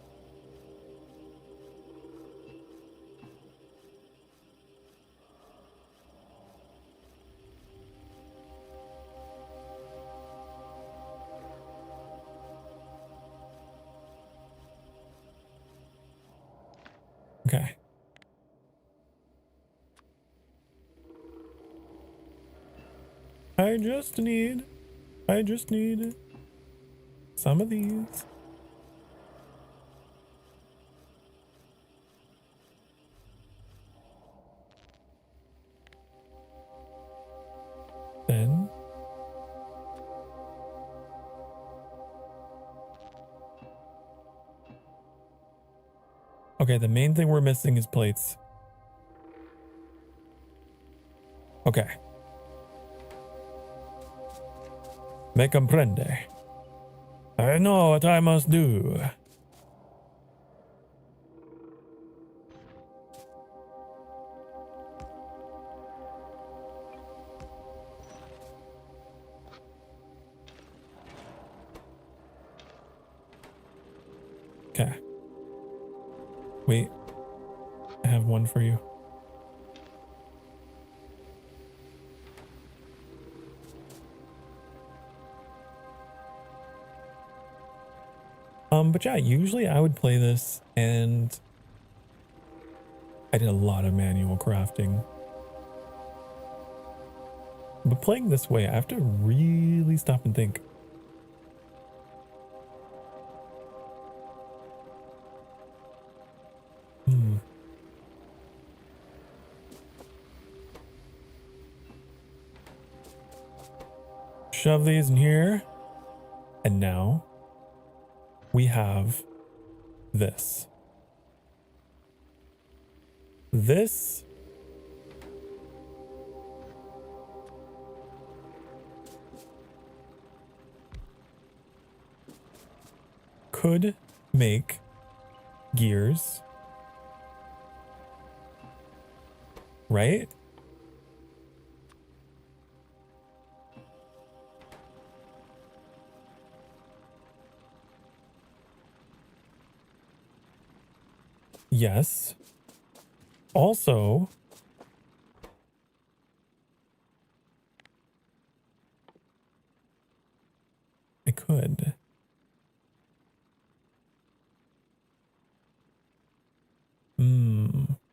Okay. I just need some of these. Then okay, the main thing we're missing is plates. Okay. Me comprende. I know what I must do. Okay. Wait. I have one for you. But yeah, usually I would play this and I did a lot of manual crafting. But playing this way, I have to really stop and think. Shove these in here. And now we have this. This could make gears, right? Yes. Also, I could.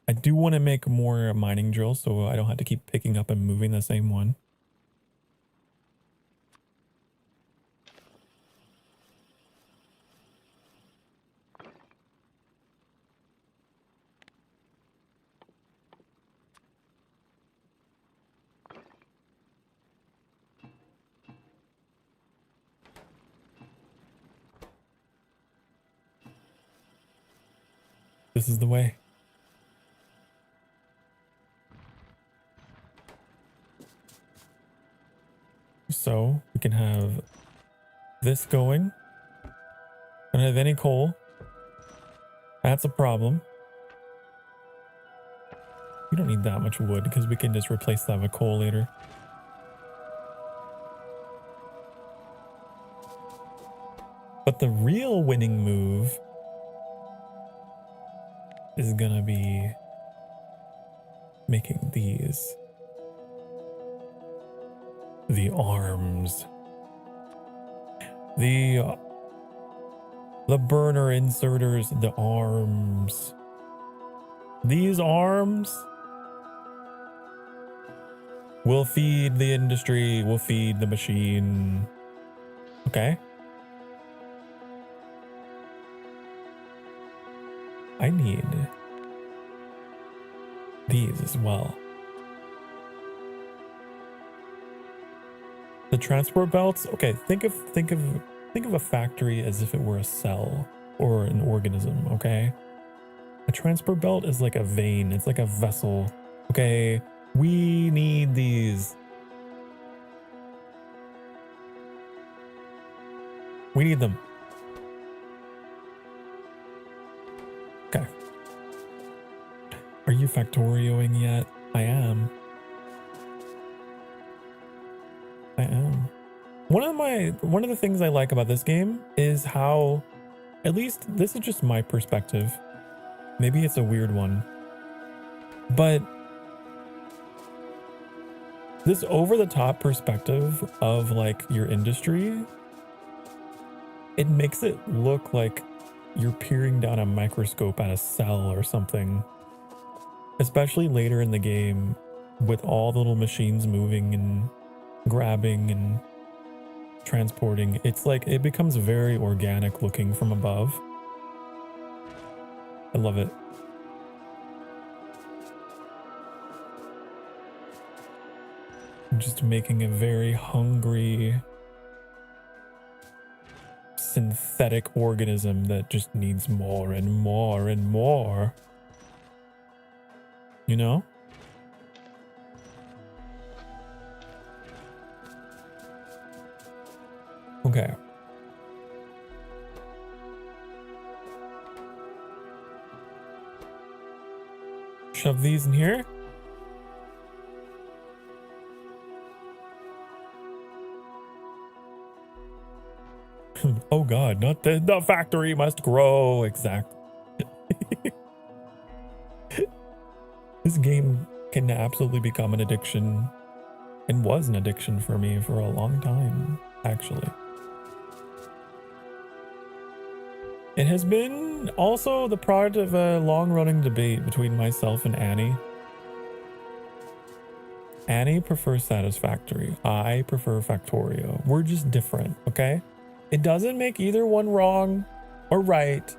I do want to make more mining drills so I don't have to keep picking up and moving the same one. This is the way. So we can have this going. I don't have any coal. That's a problem. We don't need that much wood because we can just replace that with coal later. But the real winning move is gonna be making these. The arms. The burner inserters, the arms. These arms will feed the industry, will feed the machine. Okay? I need these as well. The transport belts. Okay, think of a factory as if it were a cell or an organism, okay? A transport belt is like a vein, it's like a vessel. Okay, we need these. We need them. Okay. Are you factorioing yet? I am. I am. One of the things I like about this game is how, at least this is just my perspective. Maybe it's a weird one, but this over-the-top perspective of like your industry, it makes it look like you're peering down a microscope at a cell or something. Especially later in the game with all the little machines moving and grabbing and transporting. It's like it becomes very organic looking from above. I love it. I'm just making a very hungry synthetic organism that just needs more and more and more. You know? Okay. Shove these in here. Oh God, not the factory must grow. Exactly. This game can absolutely become an addiction, and was an addiction for me for a long time, actually. It has been also the product of a long-running debate between myself and Annie Annie prefers Satisfactory. I prefer Factorio. We're just different, okay? It doesn't make either one wrong or right.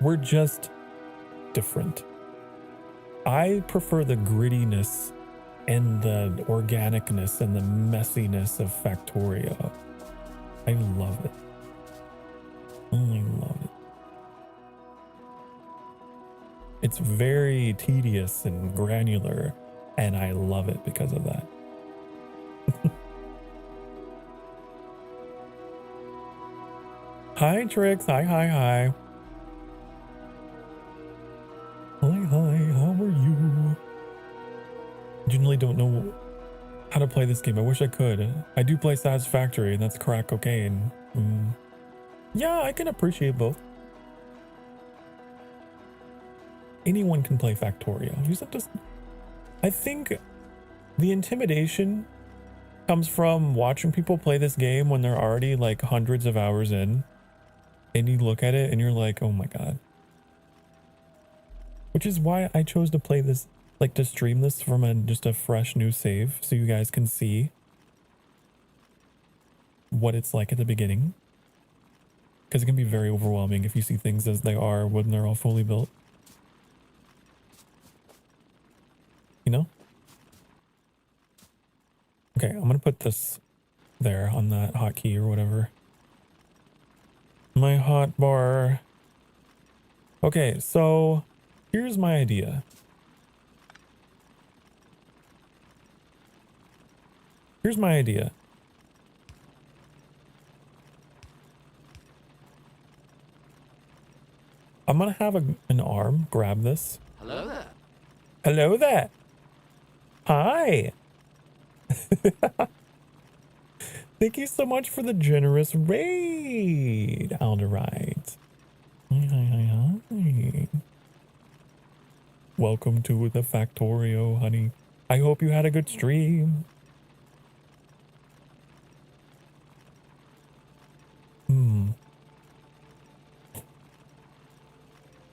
We're just different. I prefer the grittiness and the organicness and the messiness of Factorio. I love it. I love it. It's very tedious and granular, and I love it because of that. Hi, Trix. Hi, hi, hi. Hi, hi. How are you? Generally don't know how to play this game. I wish I could. I do play Satisfactory, and that's crack cocaine. Yeah, I can appreciate both. Anyone can play Factorio. I think the intimidation comes from watching people play this game when they're already like hundreds of hours in, and you look at it and you're like, oh my god. Which is why I chose to play this, like to stream this from just a fresh new save, so you guys can see what it's like at the beginning. Because it can be very overwhelming if you see things as they are when they're all fully built. You know? Okay, I'm gonna put this there on that hotkey or whatever. My hot bar. Okay, so here's my idea. Here's my idea. I'm gonna have an arm grab this. Hello there. Hello there. Hi. Thank you so much for the generous raid, Alderite. Hi, hi, hi, hi. Welcome to the Factorio, honey. I hope you had a good stream.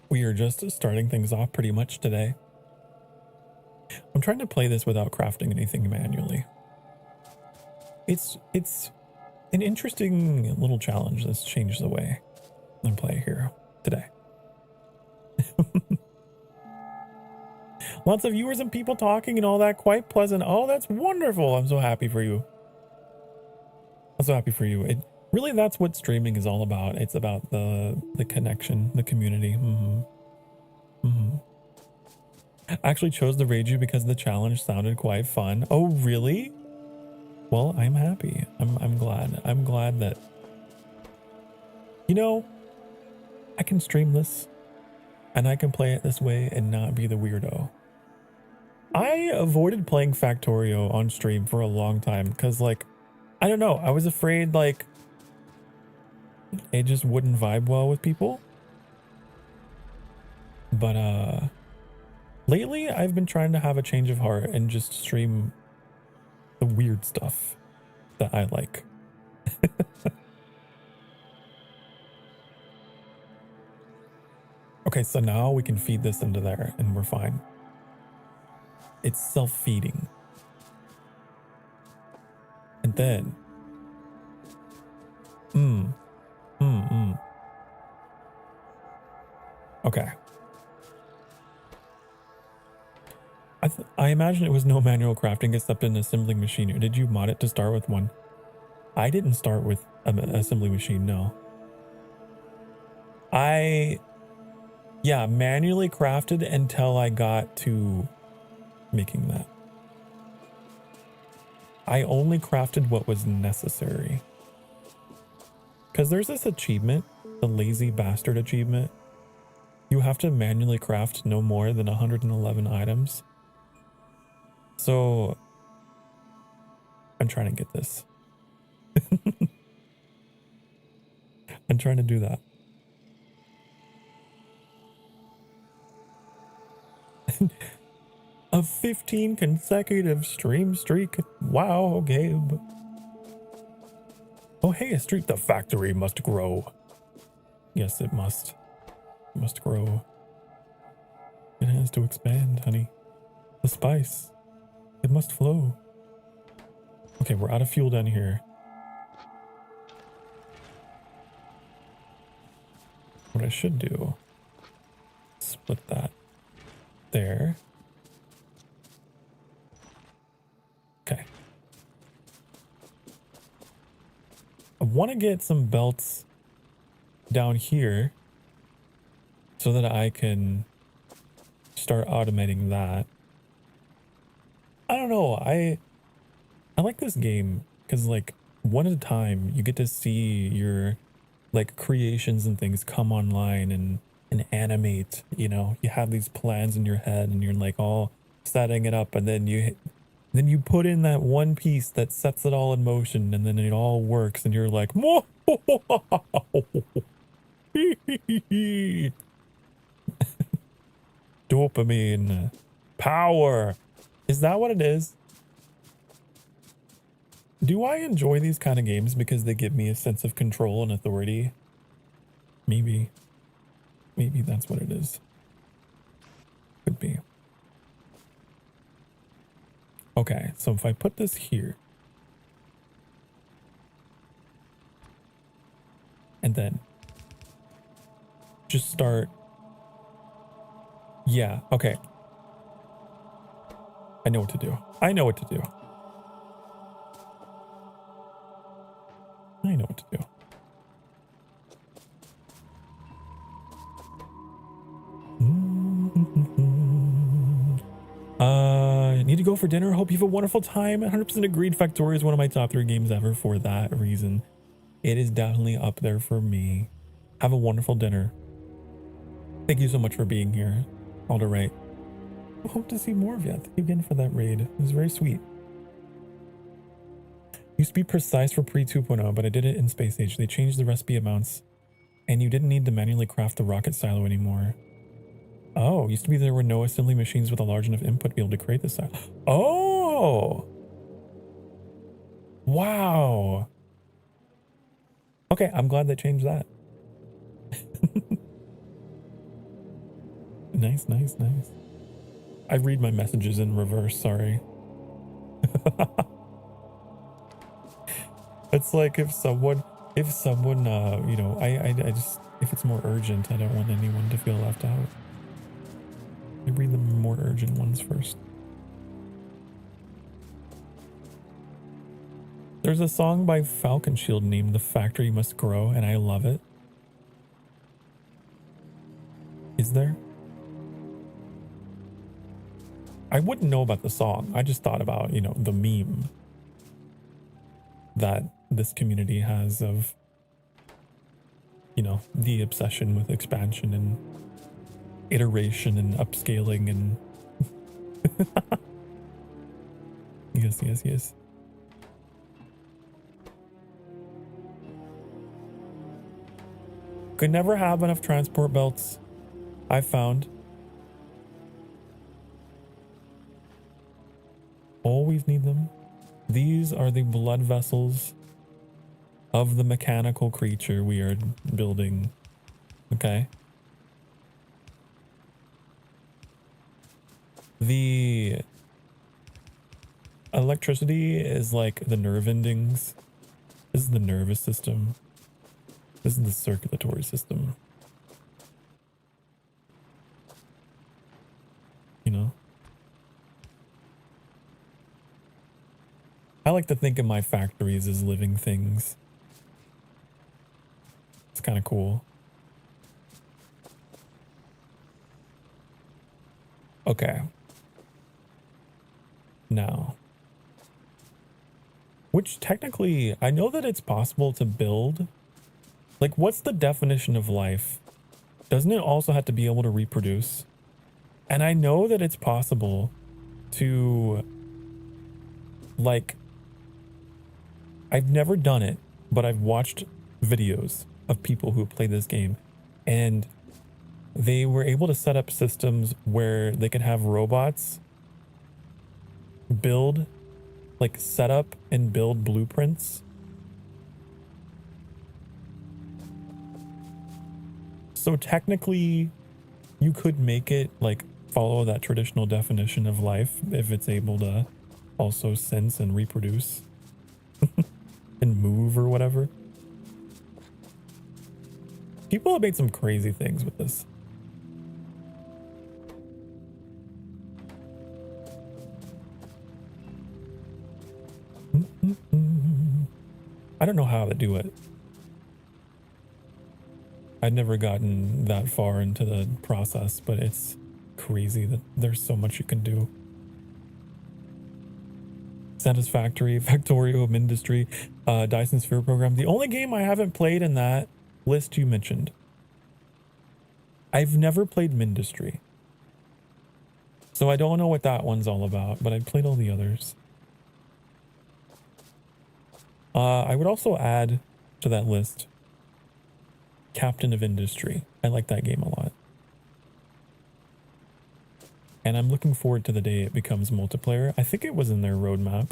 We are just starting things off pretty much today. I'm trying to play this without crafting anything manually. It's an interesting little challenge that's changed the way I play here today. Lots of viewers and people talking and all that, quite pleasant. Oh, that's wonderful. I'm so happy for you. I'm so happy for you. Really, that's what streaming is all about. It's about the connection, the community. I actually chose to raid you because the challenge sounded quite fun. Oh, really? Well, I'm happy. I'm glad. I'm glad that, you know, I can stream this and I can play it this way and not be the weirdo. I avoided playing Factorio on stream for a long time because, like, I don't know. I was afraid, like, it just wouldn't vibe well with people. But, lately I've been trying to have a change of heart and just stream the weird stuff that I like. Okay, so now we can feed this into there and we're fine. It's self-feeding. And then okay. I imagine it was no manual crafting except an assembling machine. Or did you mod it to start with one? I didn't start with an assembly machine, no. Yeah, manually crafted until I got to making that. I only crafted what was necessary. Because there's this achievement, the lazy bastard achievement. You have to manually craft no more than 111 items. So I'm trying to get this. I'm trying to do that. A 15 consecutive stream streak. Wow, okay. Oh, hey, a streak. The factory must grow. Yes, it must. It must grow. It has to expand, honey. The spice. It must flow. Okay, we're out of fuel down here. What I should do, split that there. Okay. I want to get some belts down here so that I can start automating that. I don't know. I like this game because, like, one at a time you get to see your like creations and things come online and animate. You know, you have these plans in your head and you're like all setting it up, and then you put in that one piece that sets it all in motion, and then it all works, and you're like, whoa. Dopamine power. Is that what it is? Do I enjoy these kind of games because they give me a sense of control and authority? Maybe. Maybe that's what it is. Could be. Okay, so if I put this here. And then just start. Yeah, okay. I know what to do. I know what to do. I know what to do. Need to go for dinner. Hope you have a wonderful time. 100% agreed. Factorio is one of my top 3 games ever for that reason. It is definitely up there for me. Have a wonderful dinner. Thank you so much for being here. All the right. Hope to see more of you. Thank you again for that raid. It was very sweet. Used to be precise for pre 2.0, but I did it in Space Age. They changed the recipe amounts, and you didn't need to manually craft the rocket silo anymore. Oh, used to be there were no assembly machines with a large enough input to be able to create the silo. Oh! Wow. Okay, I'm glad they changed that. Nice, nice, nice. I read my messages in reverse, sorry. It's like if someone, you know, I just, if it's more urgent, I don't want anyone to feel left out. I read the more urgent ones first. There's a song by Falcon Shield named The Factory Must Grow, and I love it. Is there? I wouldn't know about the song. I just thought about, you know, the meme that this community has of, you know, the obsession with expansion and iteration and upscaling and yes, yes, yes. Could never have enough transport belts, I've found. Always need them. These are the blood vessels of the mechanical creature we are building. Okay. The electricity is like the nerve endings. This is the nervous system. This is the circulatory system. You know? I like to think of my factories as living things. It's kind of cool. Okay. Now, which technically, I know that it's possible to build. Like, what's the definition of life? Doesn't it also have to be able to reproduce? And I know that it's possible to, like, I've never done it, but I've watched videos of people who play this game, and they were able to set up systems where they could have robots build, like, set up and build blueprints. So technically, you could make it, like, follow that traditional definition of life if it's able to also sense and reproduce and move or whatever. People have made some crazy things with this. I don't know how to do it. I'd never gotten that far into the process, but it's crazy that there's so much you can do. Satisfactory, Factorio, Mindustry, Dyson Sphere Program. The only game I haven't played in that list you mentioned. I've never played Mindustry. So I don't know what that one's all about, but I played all the others. I would also add to that list Captain of Industry. I like that game a lot. And I'm looking forward to the day it becomes multiplayer. I think it was in their roadmap.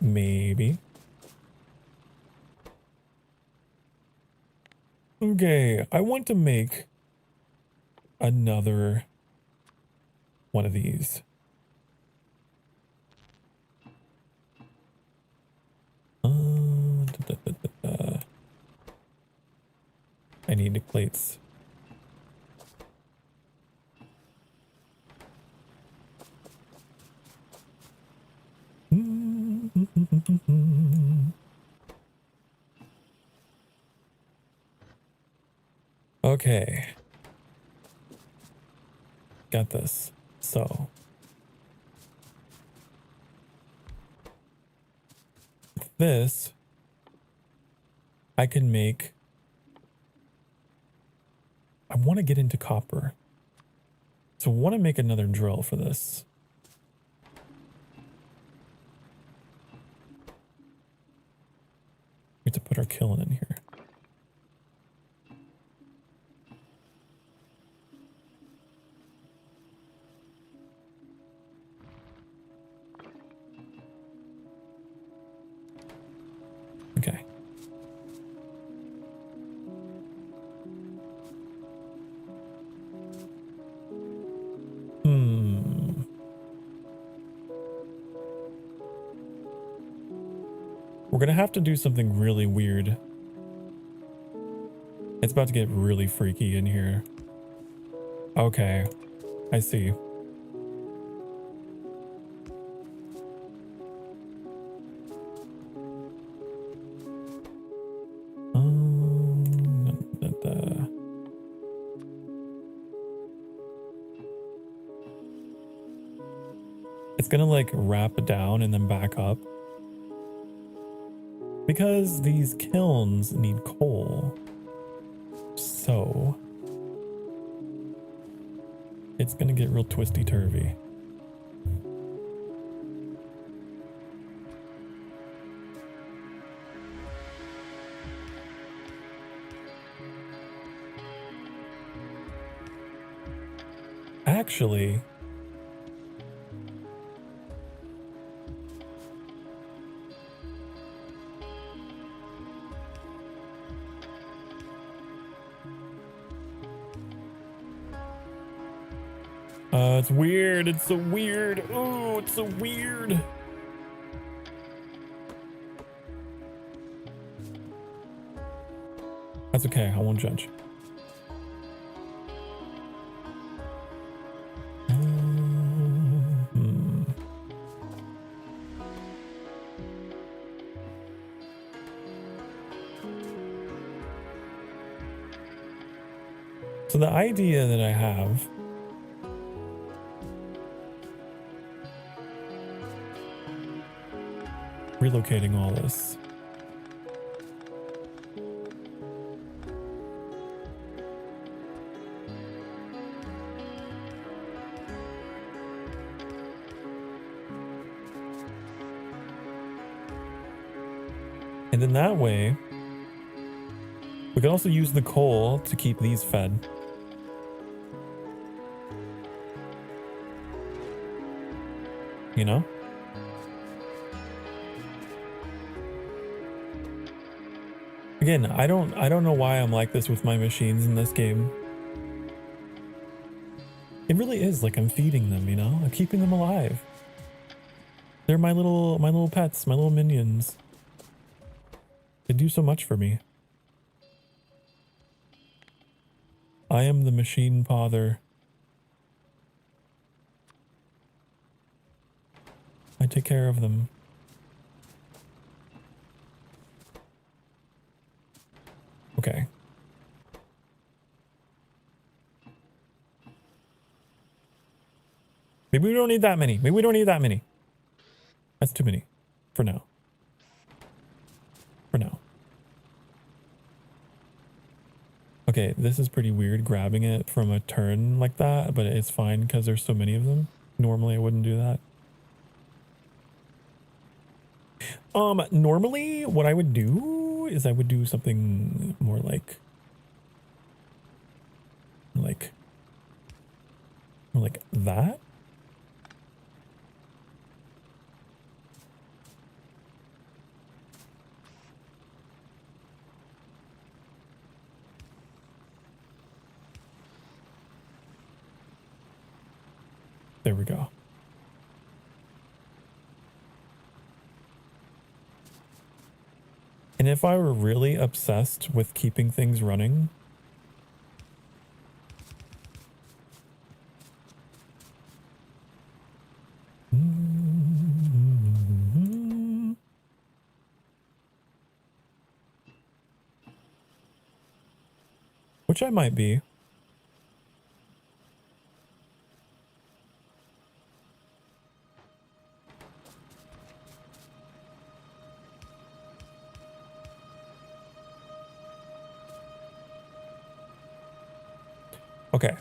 Maybe. Okay, I want to make another one of these. I need plates. Okay. Got this. So. This. I can make. I want to get into copper. So I want to make another drill for this. We have to put our kiln in here. Okay. We're gonna have to do something really weird. It's about to get really freaky in here. Okay, I see. It's gonna like wrap down and then back up. Because these kilns need coal. So it's gonna get real twisty-turvy. Actually, it's weird. It's so weird. Oh, it's so weird. That's okay. I won't judge. So the idea that I have relocating all this. And then that way, we can also use the coal to keep these fed. You know? Again, I don't know why I'm like this with my machines in this game. It really is like I'm feeding them, you know? I'm keeping them alive. They're my little pets, my little minions. They do so much for me. I am the machine father. I take care of them. Okay. Maybe we don't need that many. Maybe we don't need that many. That's too many. For now. For now. Okay, this is pretty weird grabbing it from a turn like that, but it's fine because there's so many of them. Normally I wouldn't do that. Normally what I would do is I would do something more like that. There we go. And if I were really obsessed with keeping things running, which I might be. Okay.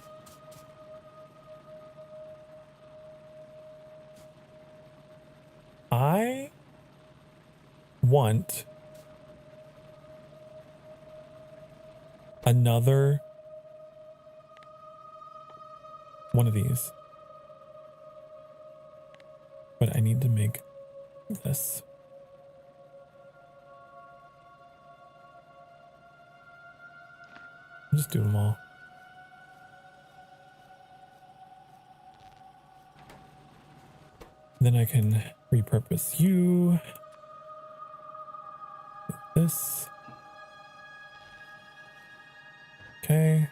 I want another one of these. But I need to make this. I'll just do them all. Then I can repurpose you. This. Okay.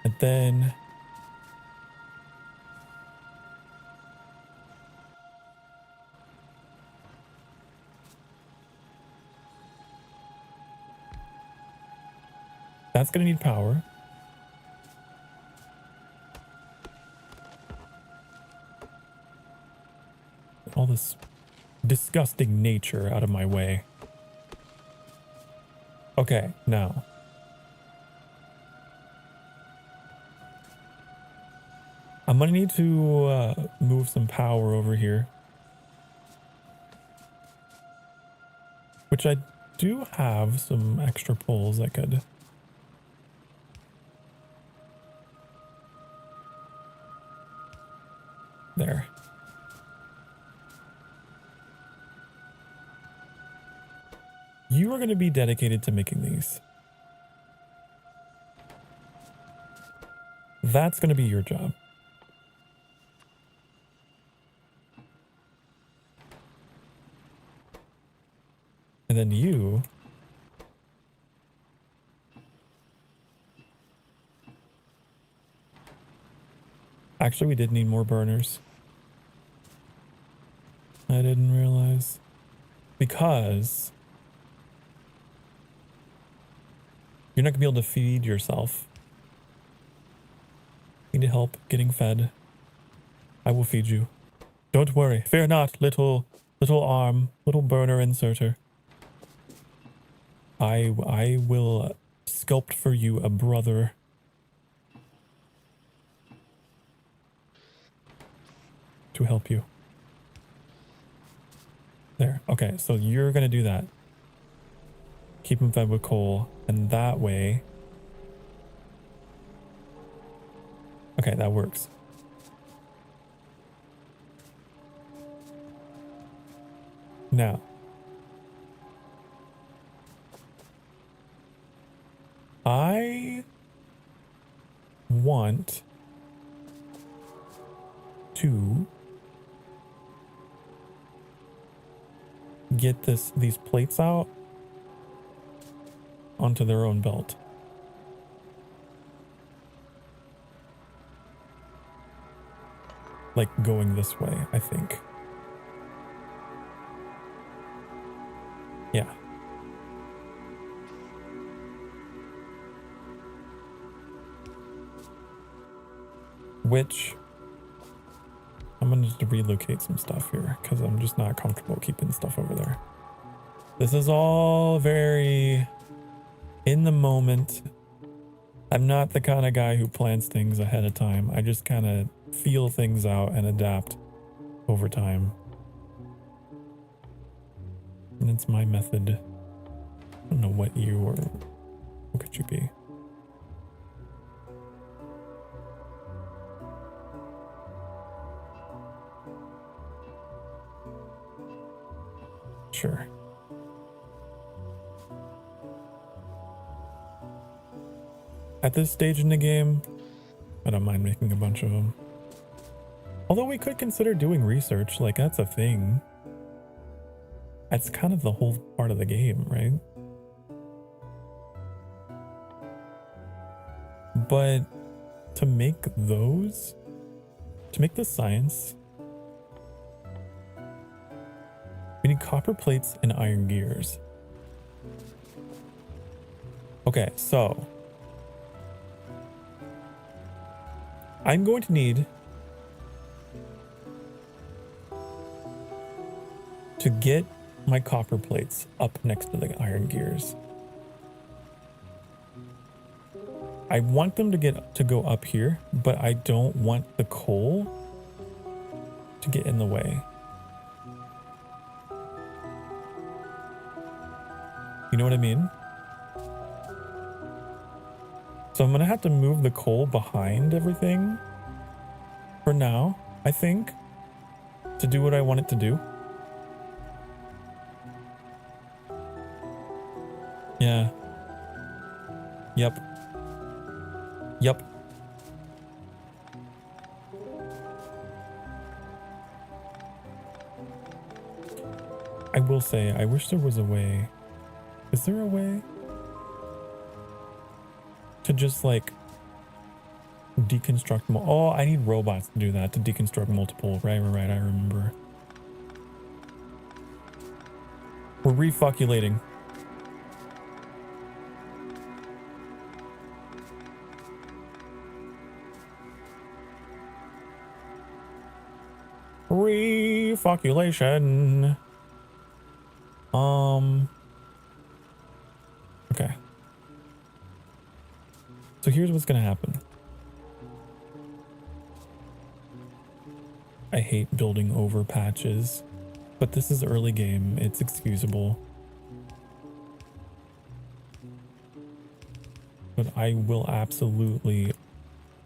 And then that's going to need power. All this disgusting nature out of my way. Okay, now. I'm going to need to move some power over here. Which I do have some extra poles I could... There. You are going to be dedicated to making these. That's going to be your job. And then you... Actually, we did need more burners. I didn't realize. Because... You're not going to be able to feed yourself. Need help getting fed. I will feed you. Don't worry. Fear not, little arm, little burner inserter. I will sculpt for you a brother. To help you. There. Okay, so you're going to do that. Keep him fed with coal. And that way... Okay, that works. Now. I want to get these plates out onto their own belt. Like going this way, I think. Yeah. Which I'm gonna just relocate some stuff here because I'm just not comfortable keeping stuff over there. This is all very in the moment. I'm not the kind of guy who plans things ahead of time. I just kind of feel things out and adapt over time. And it's my method. I don't know what could you be? Sure. At this stage in the game, I don't mind making a bunch of them. Although we could consider doing research, like that's a thing. That's kind of the whole part of the game, right? But to make those, to make the science, we need copper plates and iron gears. Okay, so I'm going to need to get my copper plates up next to the iron gears. I want them to go up here, but I don't want the coal to get in the way. You know what I mean? So I'm gonna have to move the coal behind everything for now, I think, to do what I want it to do. Yeah. Yep. Yep. I will say, I wish there was a way. Is there a way to just like deconstruct? Oh, I need robots to do that, to deconstruct multiple. Right, I remember. We're refuculating. Refuculation. Okay. So here's what's gonna happen. I hate building over patches, but this is early game. It's excusable. But I will absolutely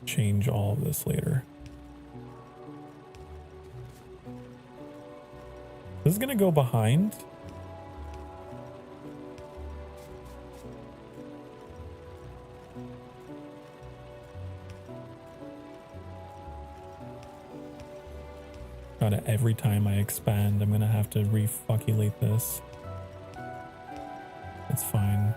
change all of this later. This is gonna go behind. Gotta, every time I expand, I'm gonna have to refuculate this. It's fine.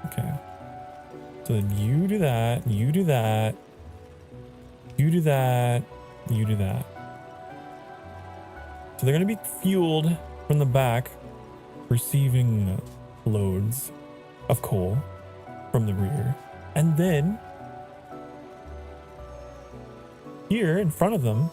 Okay. So then you do that, you do that, you do that, you do that. So they're gonna be fueled from the back, receiving loads of coal from the rear. And then here in front of them,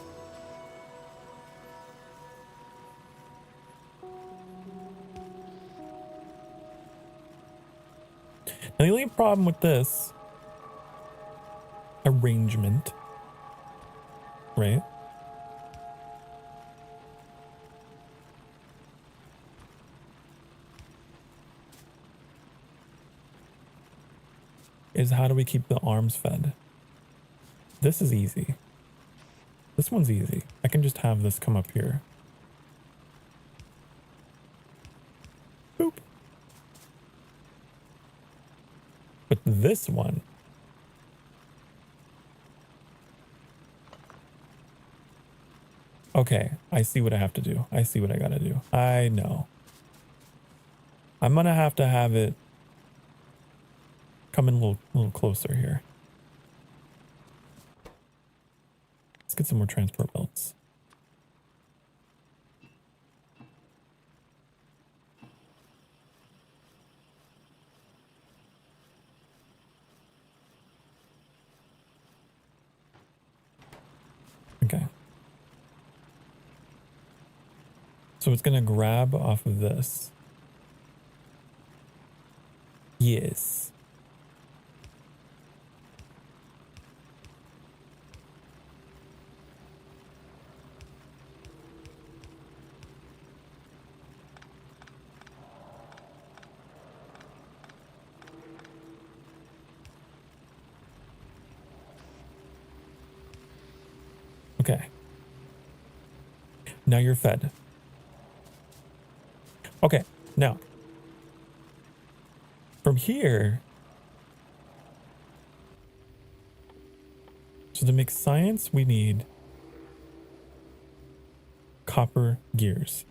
now the only problem with this arrangement, right, is how do we keep the arms fed? This is easy. This one's easy. I can just have this come up here. Boop. this one. Okay, I see what I have to do. I see what I gotta do. I know. I'm gonna have to have it come in a little closer here. Let's get some more transport belts. Okay. So it's gonna grab off of this. Yes. Okay. Now you're fed. Okay, now. From here. So to make science, we need copper gears.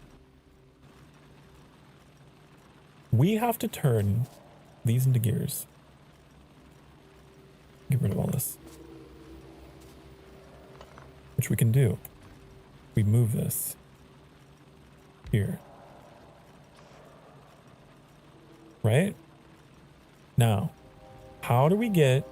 We have to turn these into gears. Get rid of all this. Which we can do. We move this here. Right? Now, how do we get...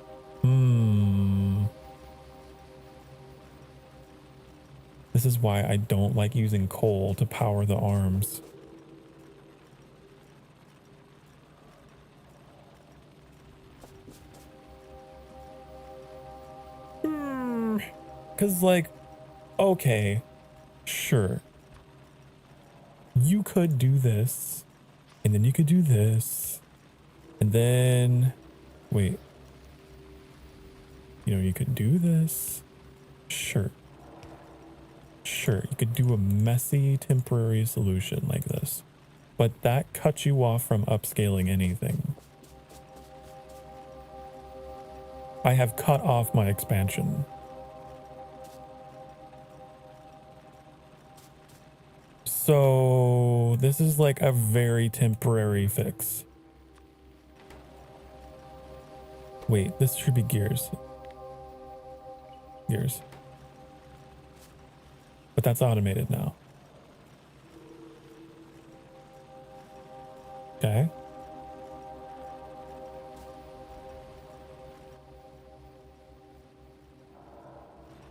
This is why I don't like using coal to power the arms. Because, like, okay, sure. You could do this, and then you could do this, and then, wait. You know, you could do this. Sure. Sure, you could do a messy temporary solution like this, but that cuts you off from upscaling anything. I have cut off my expansion. So this is like a very temporary fix. Wait, this should be gears. Gears. But that's automated now. Okay.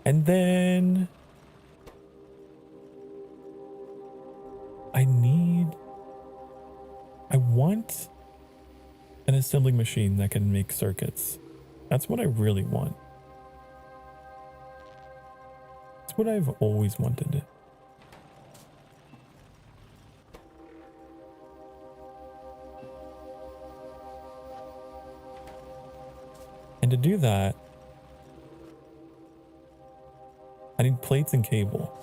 And then I want an assembling machine that can make circuits. That's what I really want. That's what I've always wanted. And to do that, I need plates and cable.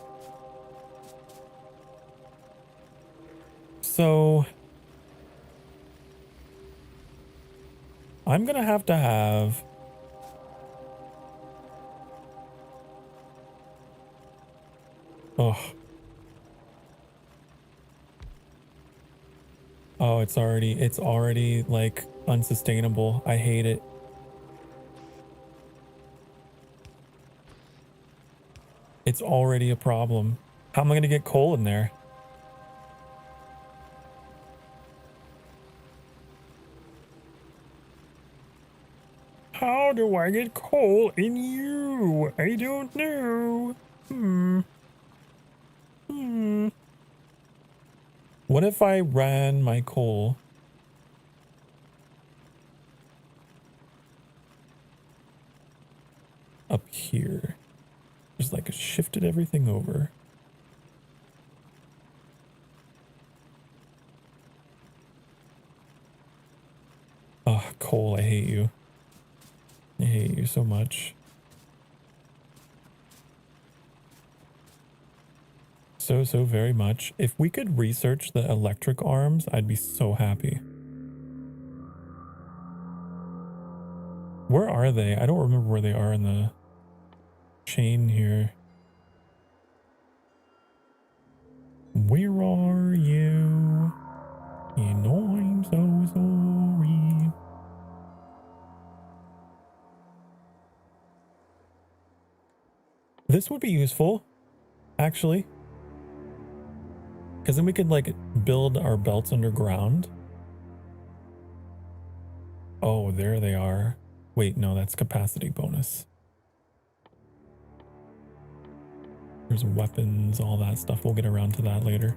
So I'm gonna have to have oh, it's already like unsustainable. I hate it. It's already a problem. How am I gonna get coal in there? How do I get coal in you? I don't know. What if I ran my coal up here? Just like shifted everything over. Oh, coal, I hate you. I hate you so much. So very much. If we could research the electric arms, I'd be so happy. are they? I don't remember where they are in the chain here. Where are you? You know I'm so sorry. This would be useful, actually. Because then we could, like, build our belts underground. Oh, there they are. Wait, no, that's capacity bonus. There's weapons, all that stuff. We'll get around to that later.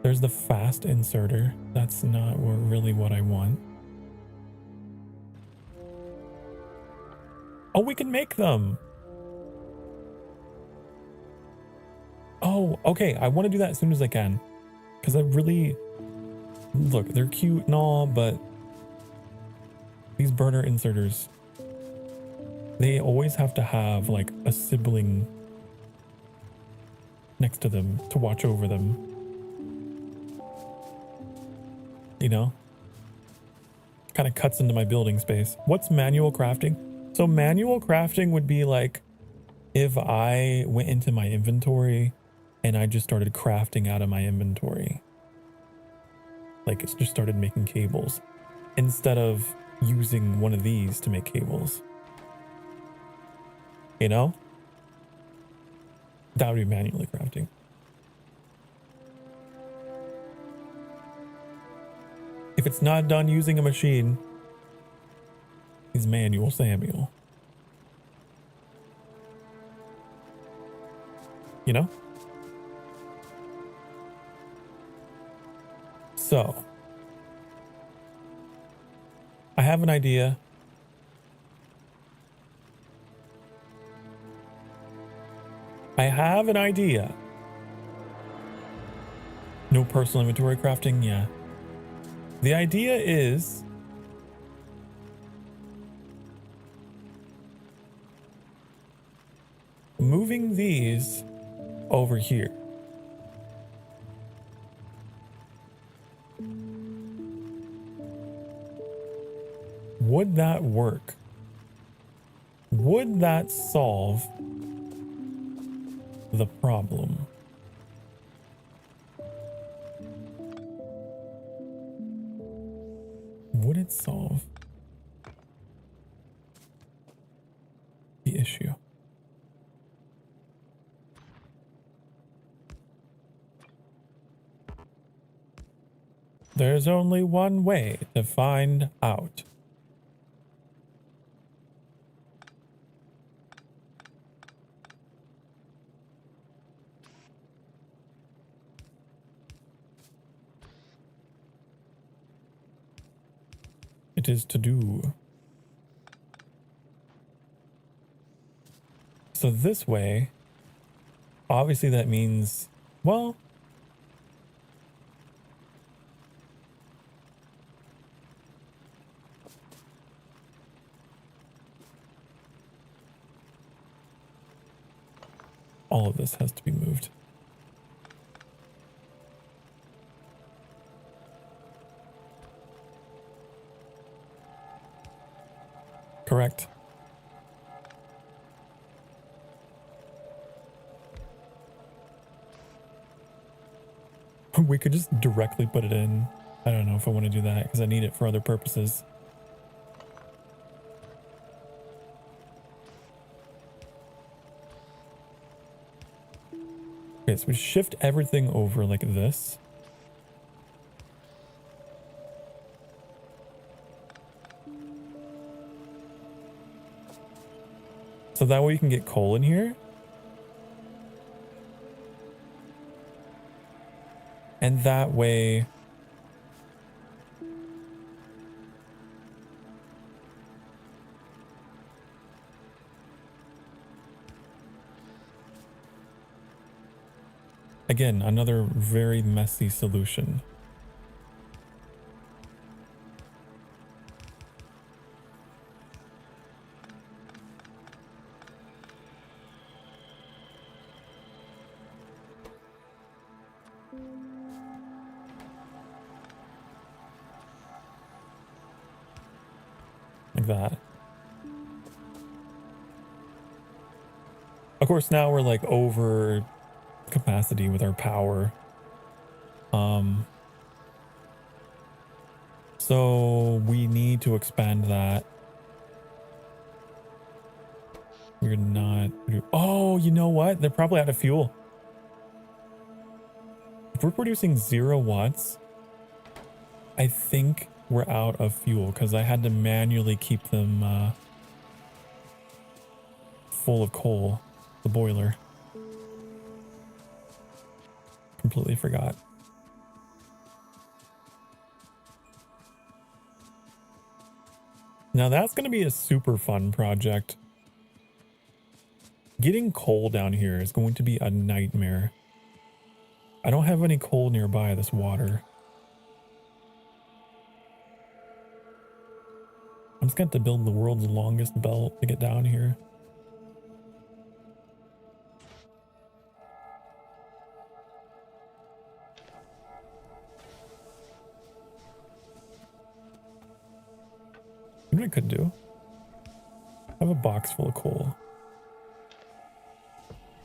There's the fast inserter. That's not really what I want. Oh, we can make them. Oh, okay. I want to do that as soon as I can. Because I really... Look, they're cute and all, but... These burner inserters... They always have to have, like, a sibling next to them to watch over them. You know? Kind of cuts into my building space. What's manual crafting? So manual crafting would be like if I went into my inventory and I just started crafting out of my inventory. Like it's just started making cables instead of using one of these to make cables. You know? That would be manually crafting. If it's not done using a machine, he's manual Samuel. You know? So, I have an idea. No personal inventory crafting, yeah. The idea is moving these over here. Would that work? Would that solve the problem? Would it solve the issue? There's only one way to find out. It is to do. So this way, obviously that means, well, all of this has to be moved. Correct. We could just directly put it in. I don't know if I want to do that because I need it for other purposes. Okay, so we shift everything over like this. So that way you can get coal in here. And that way again, another very messy solution. like that. Of course, now we're like over capacity with our power. So we need to expand that. We're not. Oh, you know what? They're probably out of fuel. If we're producing 0 watts, I think we're out of fuel because I had to manually keep them full of coal, the boiler. Completely forgot. Now that's going to be a super fun project. Getting coal down here is going to be a nightmare. I don't have any coal nearby this water. I'm just going to have to build the world's longest belt to get down here. You know what I could do? I have a box full of coal.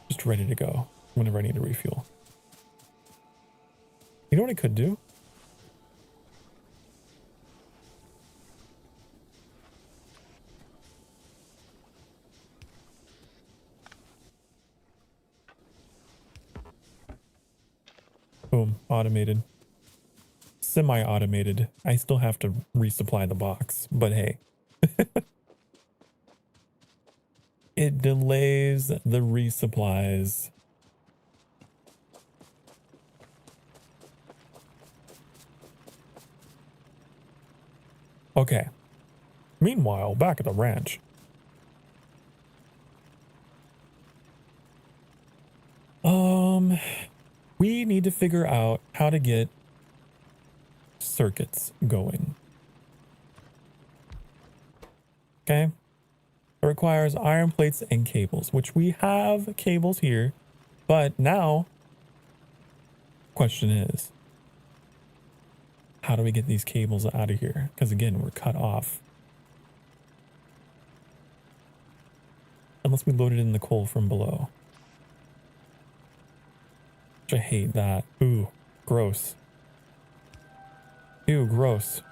Just ready to go whenever I need to refuel. You know what I could do? Boom, automated. Semi-automated. I still have to resupply the box, but hey. It delays the resupplies. Okay. Meanwhile, back at the ranch. We need to figure out how to get circuits going. Okay. It requires iron plates and cables, which we have cables here, but now question is, how do we get these cables out of here? Because again, we're cut off. Unless we loaded in the coal from below. Which I hate that. Ooh, gross. Ew, gross.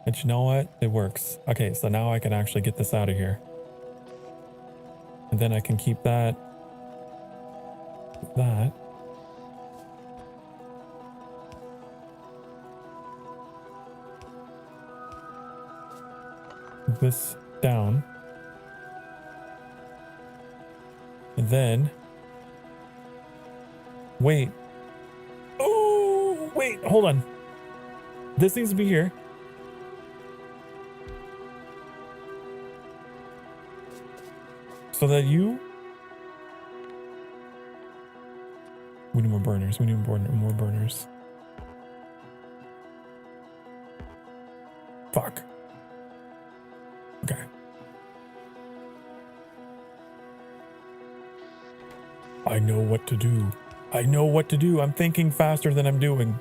But you know what? It works. Okay, so now I can actually get this out of here. And then I can keep that. This down. And then. Wait. Oh, wait, hold on. This needs to be here. So that you... We need more burners. We need more burners. Fuck. Okay. I know what to do. I know what to do. I'm thinking faster than I'm doing.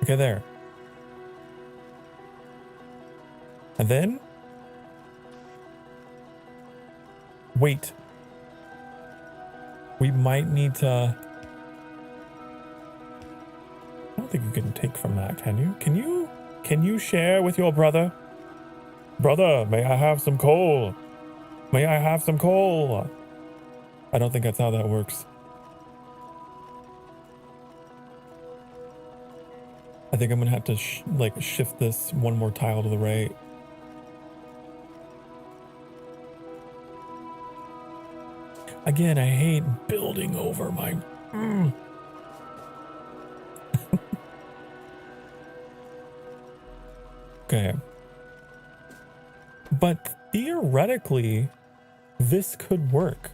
Okay, there. And then, wait. We might need to. I don't think you can take from that, can you? Can you share with your brother? Brother, may I have some coal? May I have some coal? I don't think that's how that works. I think I'm gonna have to shift this one more tile to the right. Again, I hate building over my... Okay. But theoretically, this could work.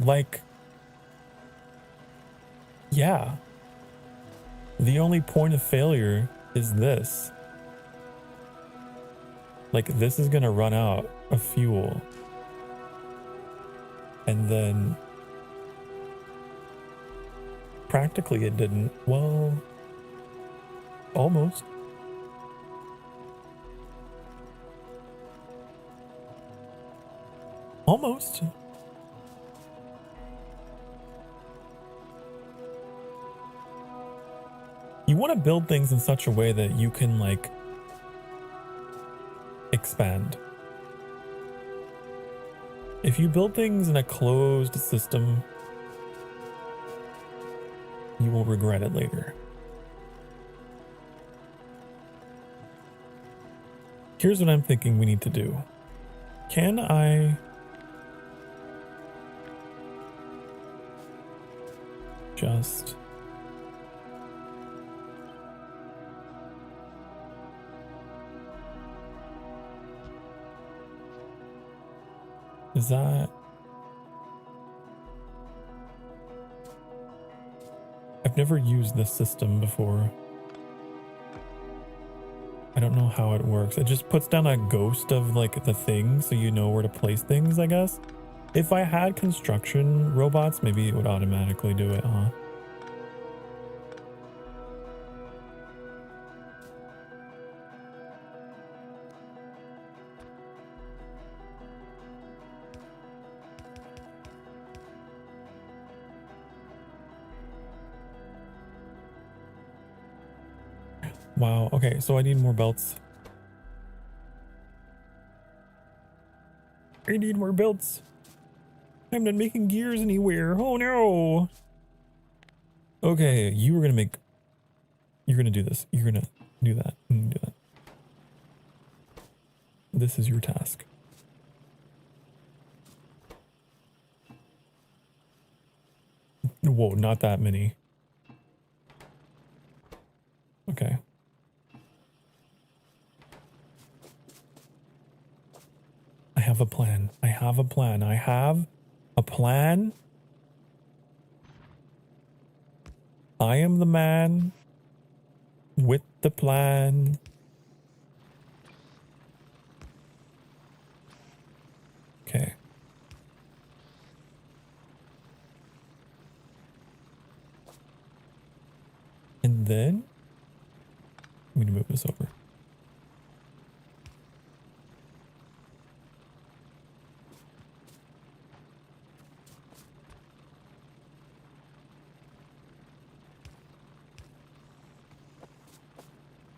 Like, yeah. The only point of failure is this. Like, this is gonna run out of fuel. And then practically it didn't. Well, almost. Almost. You want to build things in such a way that you can, like, expand. If you build things in a closed system, you will regret it later. Here's what I'm thinking we need to do. Can I just... Is that... I've never used this system before. I don't know how it works. It just puts down a ghost of, like, the thing so you know where to place things, I guess. If I had construction robots, maybe it would automatically do it, huh? Wow, okay, so I need more belts. I need more belts. I'm not making gears anywhere. Oh no. Okay, you're gonna do this. You're gonna do that. Do that. This is your task. Whoa, not that many. Okay. I have a plan. I have a plan. I have a plan. I am the man with the plan. Okay. And then I'm gonna move this over.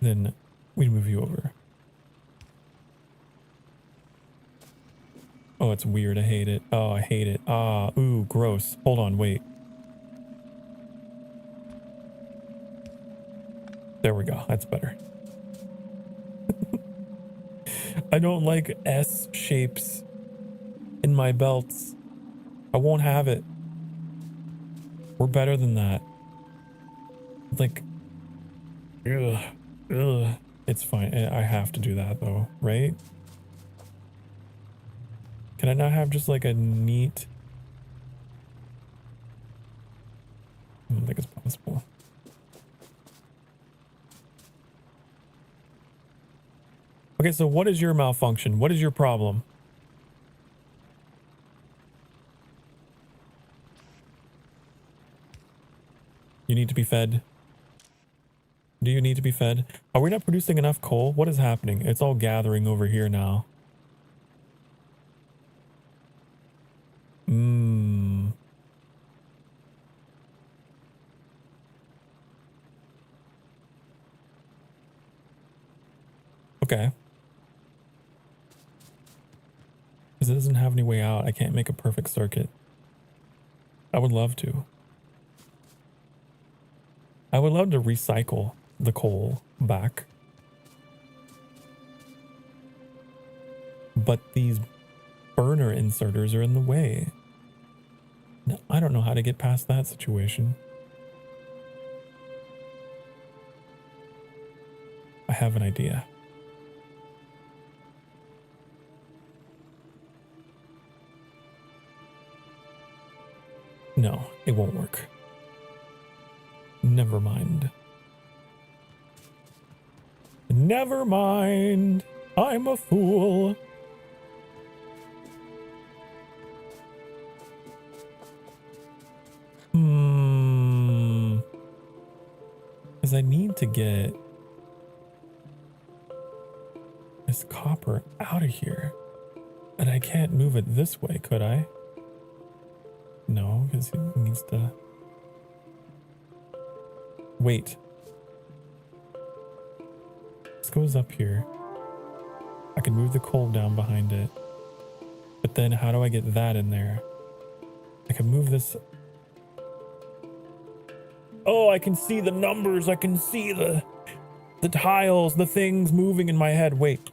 Then we move you over. Oh, it's weird. I hate it. Oh, I hate it. Ah, ooh, gross. Hold on, wait. There we go. That's better. I don't like S shapes in my belts. I won't have it. We're better than that. Like, ugh. Ugh. It's fine. I have to do that though, right? Can I not have just like a neat... I don't think it's possible. Okay, so what is your malfunction? What is your problem? You need to be fed. Do you need to be fed? Are we not producing enough coal? What is happening? It's all gathering over here now. Okay. Because it doesn't have any way out. I can't make a perfect circuit. I would love to. I would love to recycle the coal back. But these burner inserters are in the way. No, I don't know how to get past that situation. I have an idea. No, it won't work. Never mind. Never mind. I'm a fool. Because I need to get this copper out of here. And I can't move it this way, could I? No, because it needs to... Wait. This goes up here. I can move the coal down behind it. But then how do I get that in there? I can move this... Oh, I can see the numbers. I can see the tiles, the things moving in my head. Wait.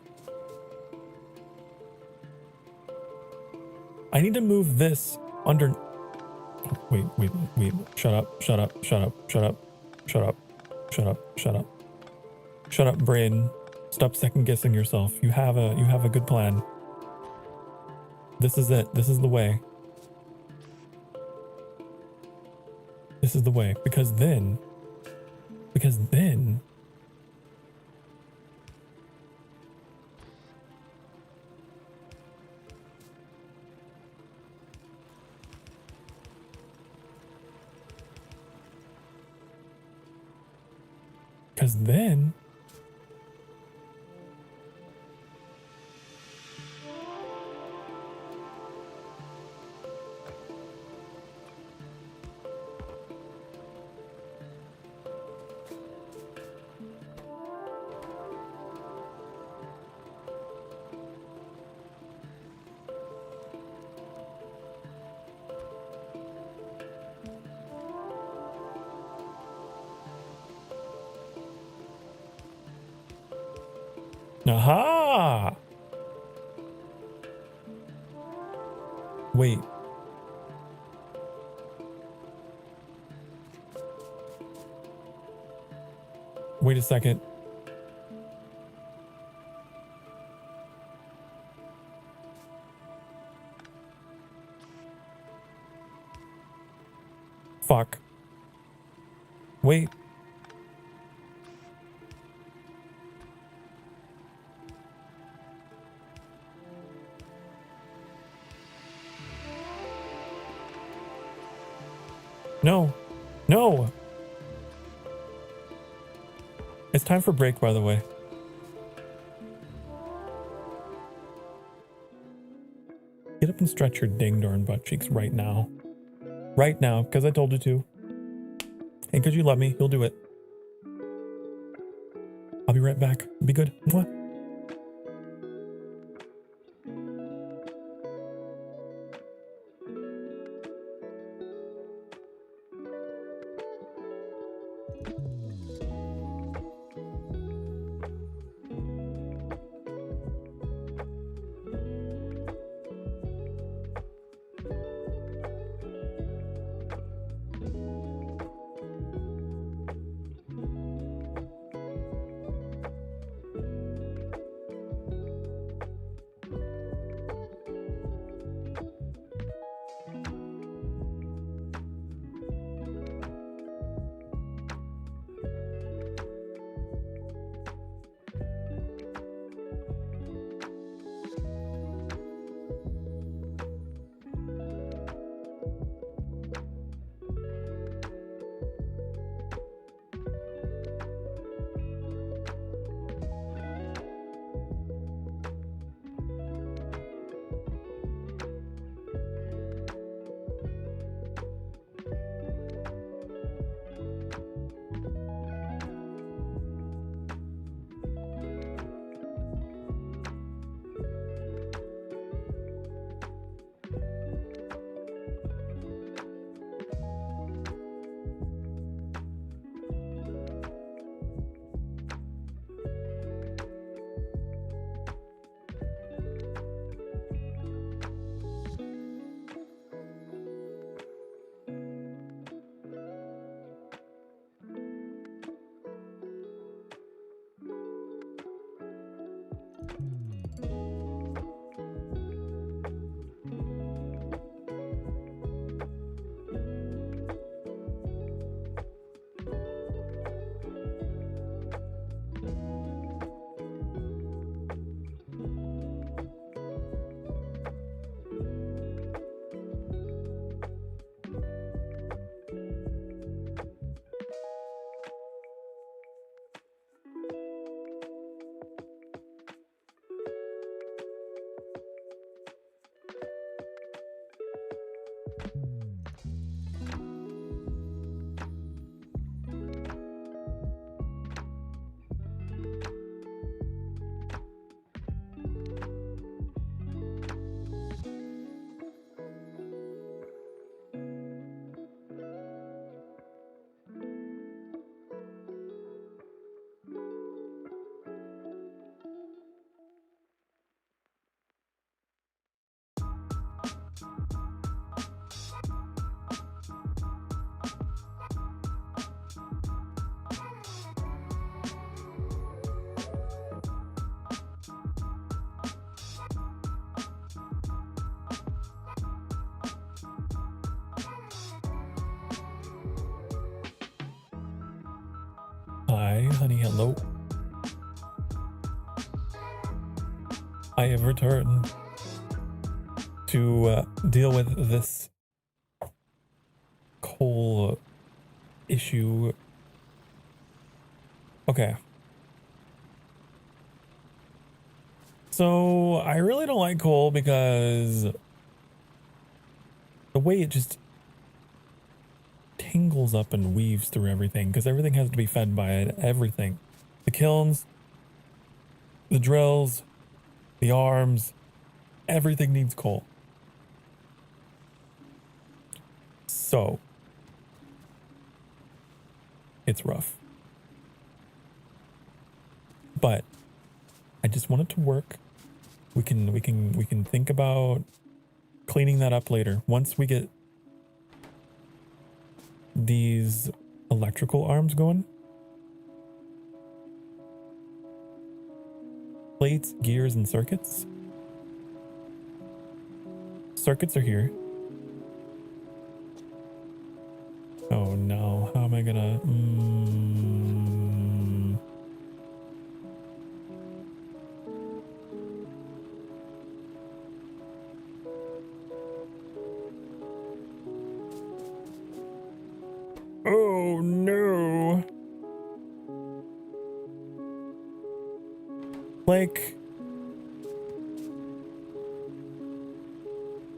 I need to move this under... Wait. Shut up, brain. Stop second guessing yourself. You have a good plan. This is it. This is the way. This is the way. Because then... Because then aha! Wait. Wait a second. Fuck. Wait. No. No. It's time for break, by the way. Get up and stretch your ding darn butt cheeks right now. Right now, because I told you to. And because you love me, you'll do it. I'll be right back. Be good. Mwah. Hi, honey, hello. I have returned to deal with this coal issue. Okay. So I really don't like coal because the way it just tingles up and weaves through everything, because everything has to be fed by it. Everything. The kilns, the drills, the arms, everything needs coal. So it's rough. But I just want it to work. We can think about cleaning that up later. Once we get these electrical arms going. Plates, gears, and circuits. Circuits are here. Oh no, how am I gonna... Oh no. Like...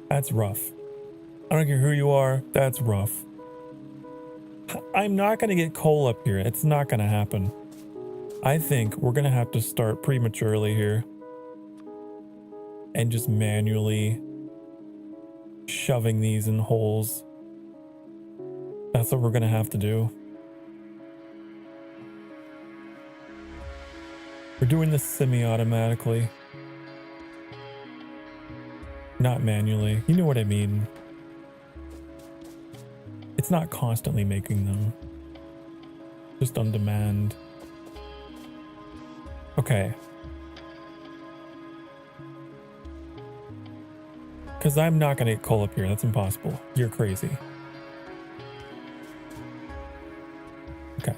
That's rough. I don't care who you are, that's rough. I'm not gonna get coal up here. It's not gonna happen. I think we're gonna have to start prematurely here. And just manually shoving these in holes. That's what we're gonna have to do. We're doing this semi-automatically. Not manually. You know what I mean. It's not constantly making them. Just on demand. Okay. Because I'm not going to get coal up here. That's impossible. You're crazy. Okay.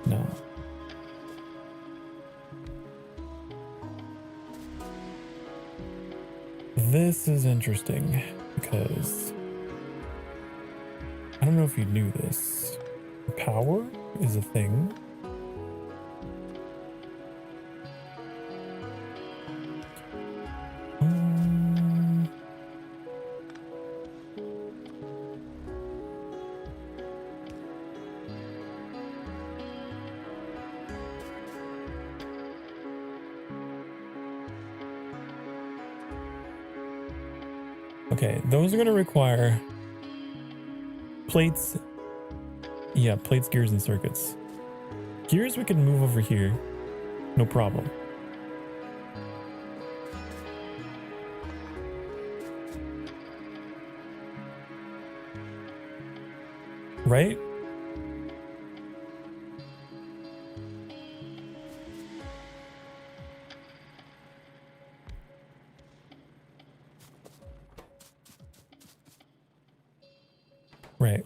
No. This is interesting because I don't know if you knew this. Power is a thing. Okay, those are going to require plates. Yeah, plates, gears, and circuits. Gears we can move over here. No problem. Right? Right.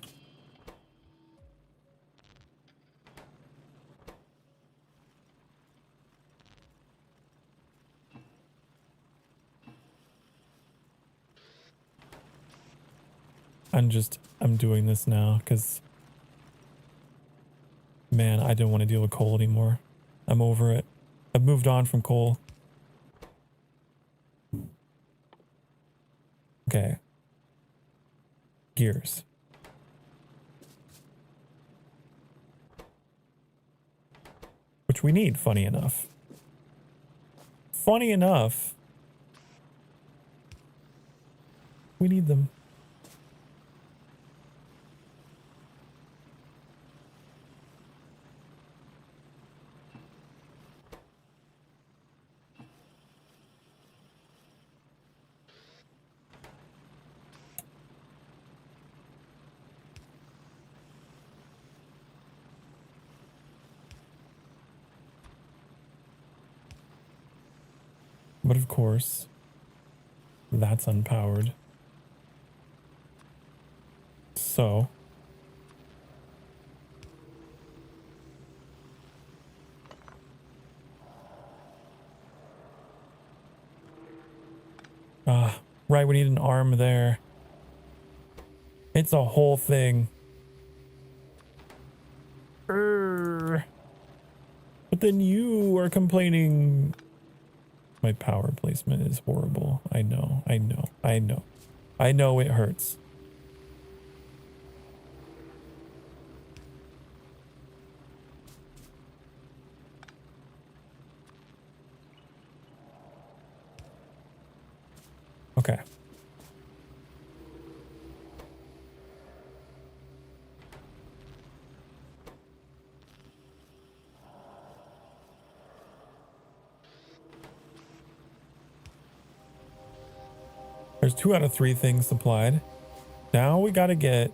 I'm doing this now because, man, I don't want to deal with coal anymore. I'm over it. I've moved on from coal. Okay. Gears. Which we need, funny enough. Funny enough, we need them. But of course, That's unpowered. So right, we need an arm there. It's a whole thing. But then you are complaining. My power placement is horrible. I know, I know, I know. I know it hurts. Okay. There's 2 out of 3 things supplied. Now we gotta get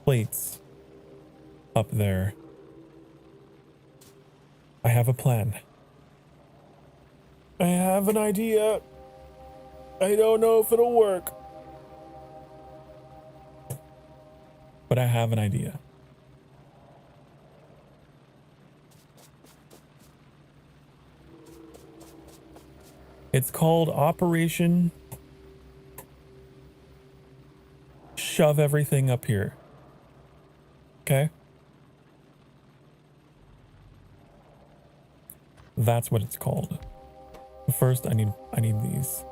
plates up there. I have a plan. I have an idea. I don't know if it'll work, but I have an idea. It's called Operation Shove Everything Up Here. Okay? That's what it's called. First, I need these.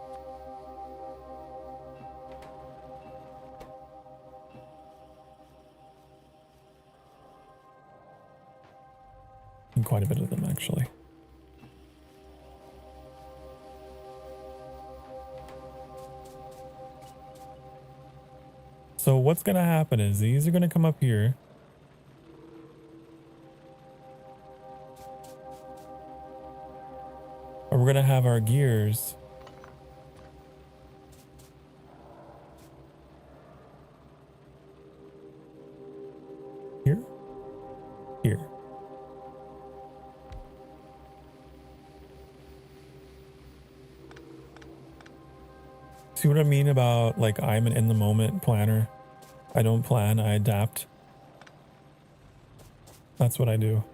And quite a bit of them, actually. So what's going to happen is these are going to come up here. And we're going to have our gears here, here. See what I mean about, like, I'm an in the moment planner? I don't plan, I adapt. That's what I do.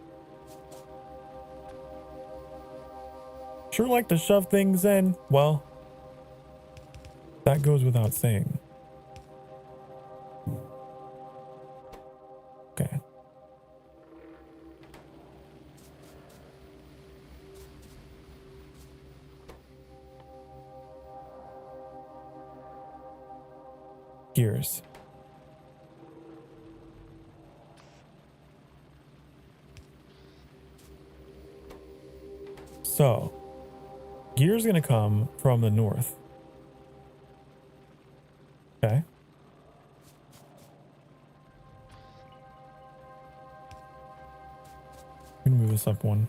Sure like to shove things in. Well, that goes without saying. Okay. Gears. So, gears gonna come from the north. Okay. I'm gonna move this up one.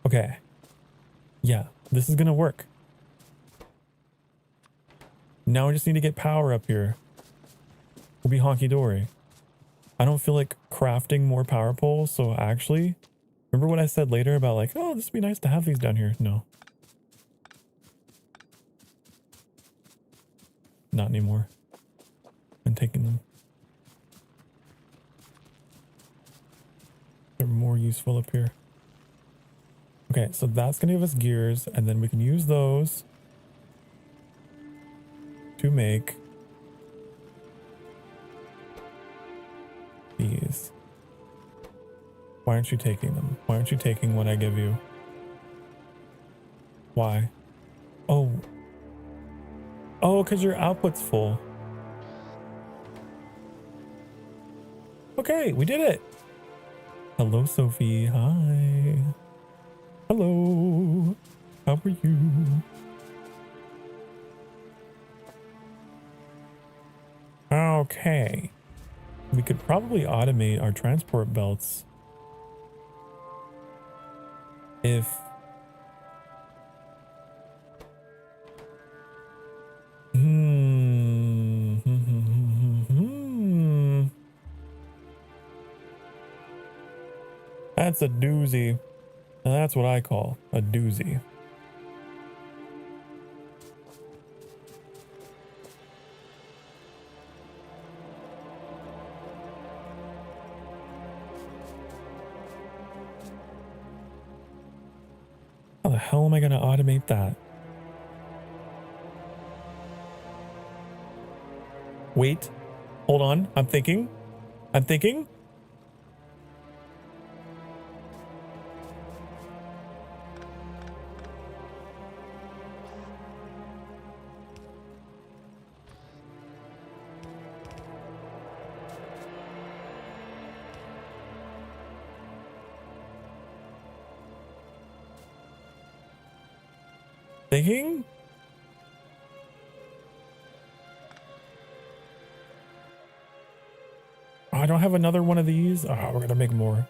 Okay. Yeah, this is gonna work. Now we just need to get power up here. We'll be honky-dory. I don't feel like crafting more power poles, so actually, remember what I said later about like, oh, this would be nice to have these down here? No. Not anymore. I'm taking them. They're more useful up here. Okay, so that's going to give us gears, and then we can use those to make these. Why aren't you taking them? Why aren't you taking what I give you? Why? Oh. Oh, because your output's full. Okay, we did it. Hello, Sophie. Hi. Hello. How are you? Okay. We could probably automate our transport belts if That's a doozy. Now that's what I call a doozy. How the hell am I going to automate that? Wait, hold on. I'm thinking. Thinking? Oh, I don't have another one of these. Oh, we're going to make more.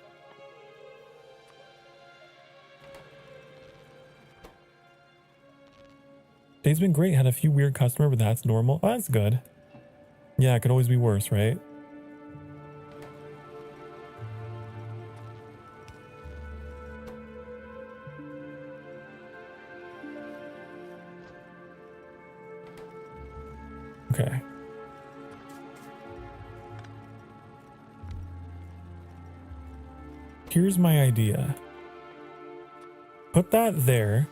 Day's been great. Had a few weird customers, but that's normal. Oh, that's good. Yeah, it could always be worse, right? Okay. Here's my idea. Put that there.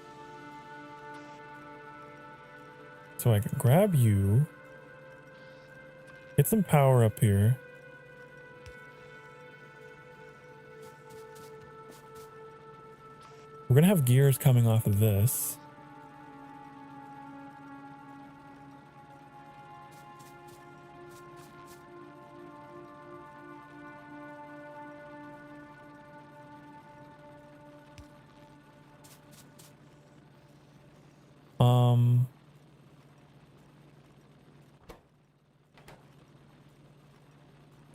So I can grab you. Get some power up here. We're gonna have gears coming off of this.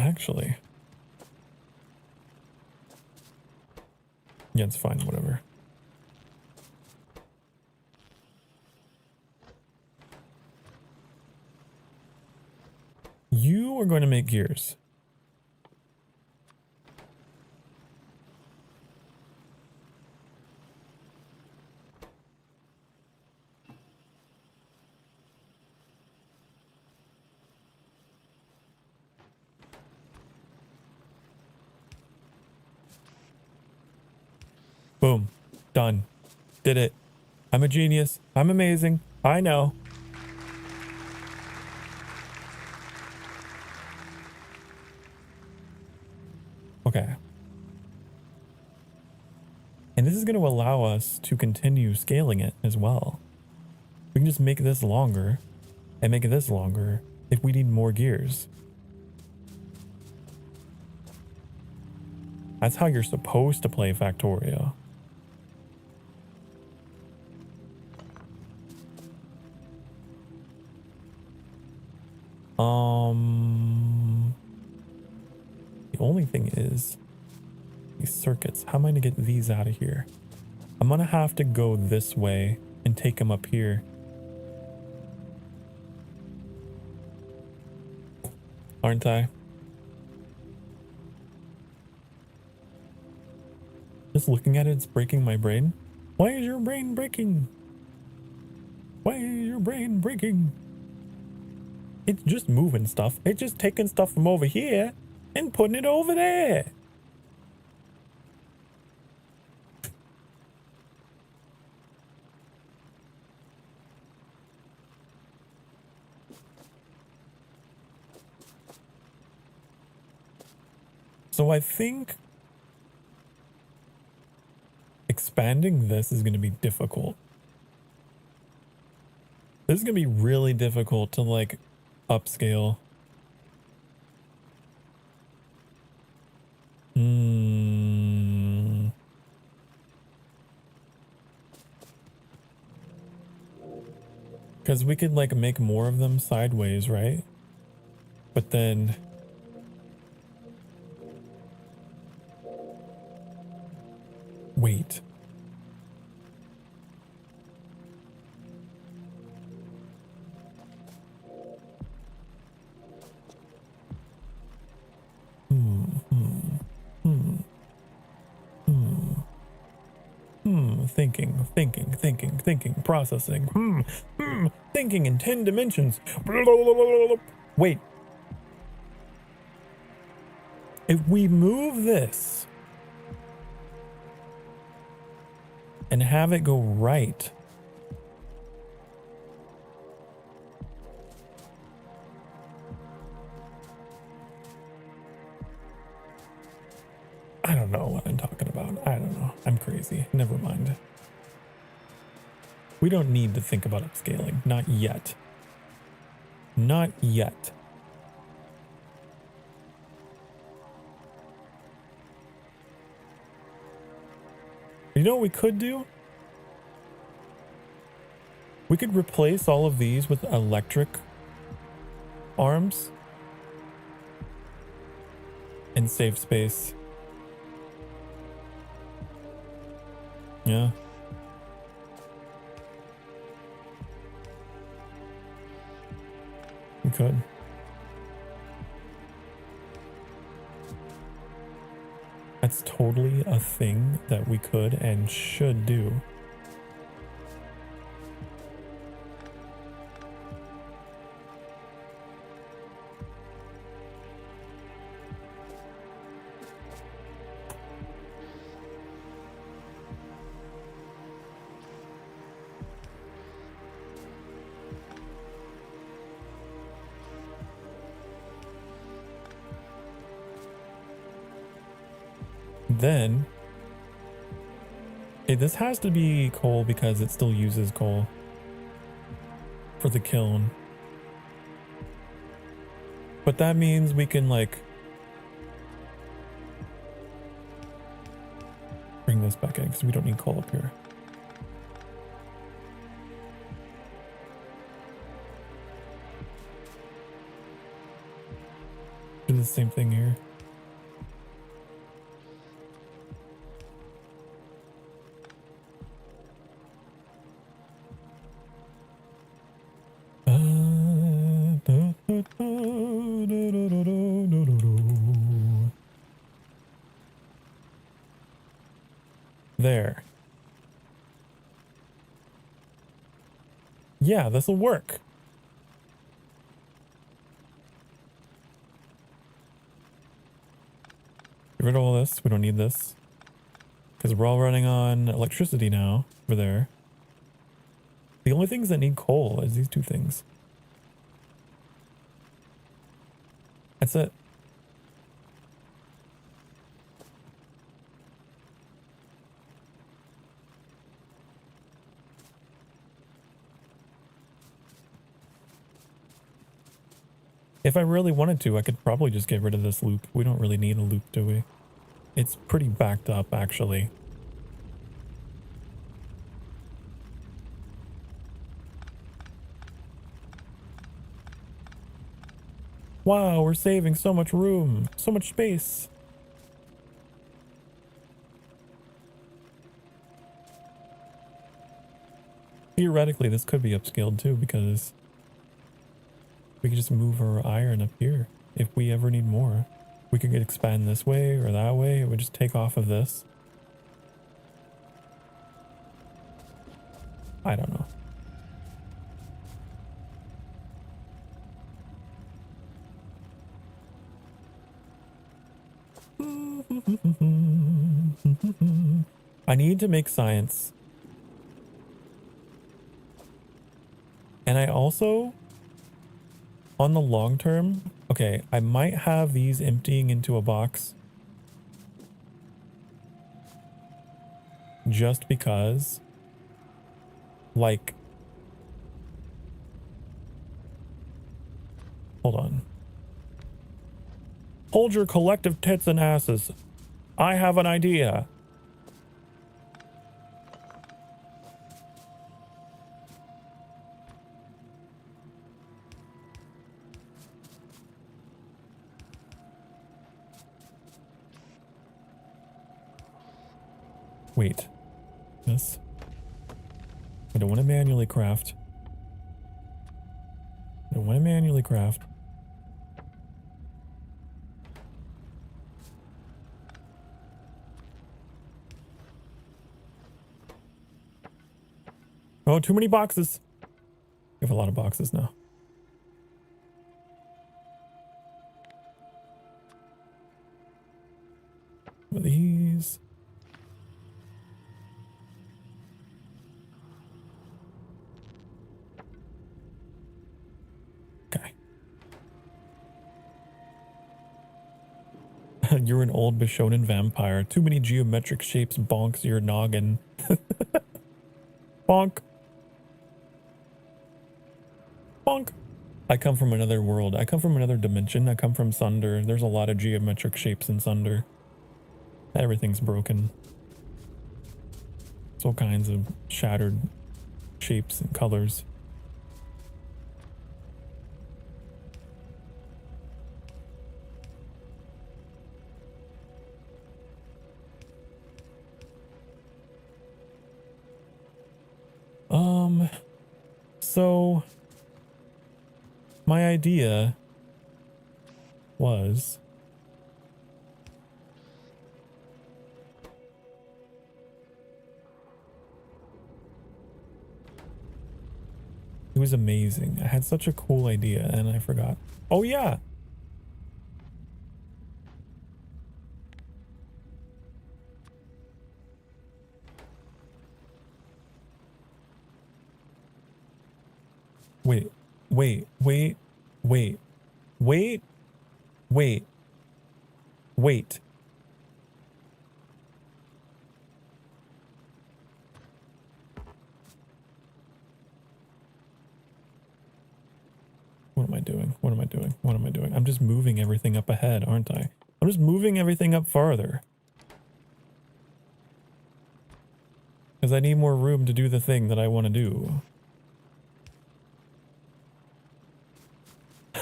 Actually. Yeah, it's fine, whatever. You are going to make gears. Boom. Done. Did it. I'm a genius. I'm amazing. I know. Okay. And this is going to allow us to continue scaling it as well. We can just make this longer and make this longer if we need more gears. That's how you're supposed to play Factorio. The only thing is these circuits. How am I gonna get these out of here? I'm gonna have to go this way and take them up here. Aren't I? Just looking at it, it's breaking my brain. Why is your brain breaking? Why is your brain breaking? It's just moving stuff. It's just taking stuff from over here and putting it over there. So I think expanding this is going to be difficult. This is going to be really difficult to like upscale. Because we could like make more of them sideways, right? But then wait. Thinking, processing, thinking in 10 dimensions. Wait. If we move this and have it go right, I don't know what I'm talking about. I don't know. I'm crazy. Never mind. We don't need to think about upscaling. Not yet. Not yet. You know what we could do? We could replace all of these with electric arms and save space. Yeah. We could. That's totally a thing that we could and should do. Then, hey, this has to be coal because it still uses coal for the kiln. But that means we can like bring this back in because we don't need coal up here. Do the same thing here. There. Yeah, this will work. Get rid of all this. We don't need this. Because we're all running on electricity now over there. The only things that need coal is these two things. That's it. If I really wanted to, I could probably just get rid of this loop. We don't really need a loop, do we? It's pretty backed up, actually. Wow, we're saving so much room, so much space. Theoretically, this could be upscaled too, because we could just move our iron up here if we ever need more. We could expand this way or that way. It would just take off of this. I don't know. I need to make science. And I also, on the long term, okay, I might have these emptying into a box. Just because, like, hold on. Hold your collective tits and asses. I have an idea. Wait. This. I don't want to manually craft. I don't want to manually craft. Oh, too many boxes. We have a lot of boxes now. Some of these. Okay. You're an old Bishonen vampire. Too many geometric shapes bonks your noggin. Bonk. Bonk. I come from another world. I come from another dimension. I come from Sunder. There's a lot of geometric shapes in Sunder. Everything's broken. It's all kinds of shattered shapes and colors. So my idea was it was amazing. I had such a cool idea and I forgot. Oh yeah. Wait. What am I doing? I'm just moving everything up ahead, aren't I? I'm just moving everything up farther. Because I need more room to do the thing that I want to do.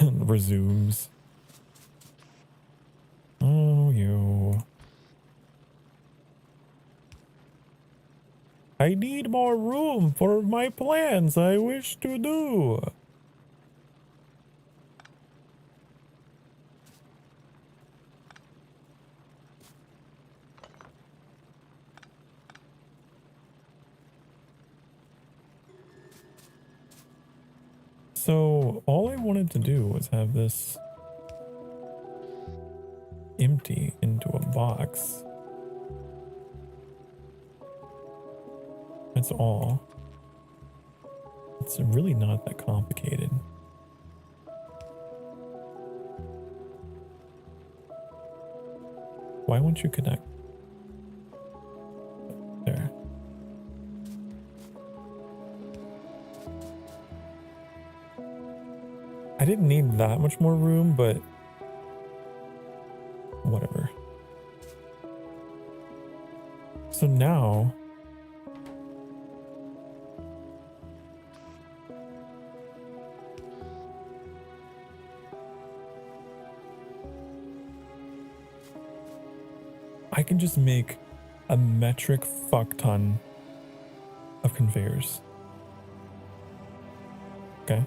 Resumes. Oh, you. I need more room for my plans I wish to do. So all I wanted to do was have this empty into a box. That's all. It's really not that complicated. Why won't you connect? There. I didn't need that much more room, but whatever. So now I can just make a metric fuck ton of conveyors. Okay.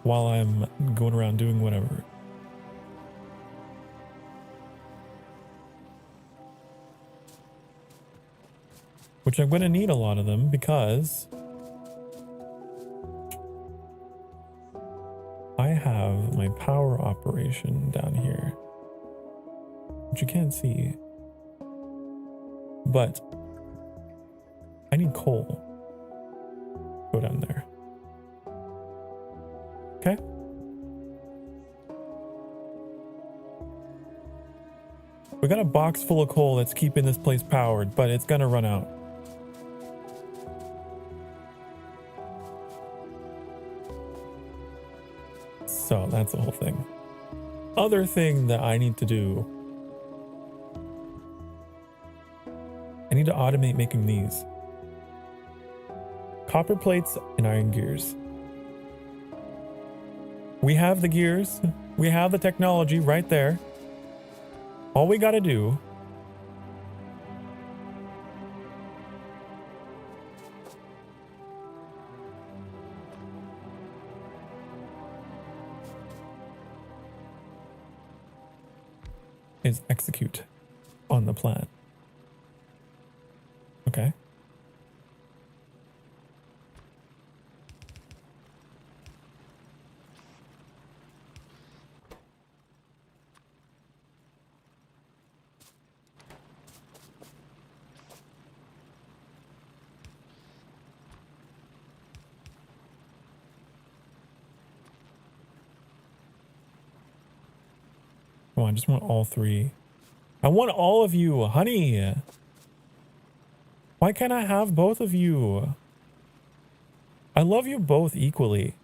While I'm going around doing whatever. Which I'm going to need a lot of them because I have my power operation down here, which you can't see, but I need coal. Go down there. Okay. We got a box full of coal that's keeping this place powered, but it's gonna run out. So that's the whole thing. Other thing that I need to do, I need to automate making these. Copper plates and iron gears. We have the gears. We have the technology right there. All we gotta do is execute on the plan. Okay. Come on, I just want all three. I want all of you, honey. Why can't I have both of you? I love you both equally.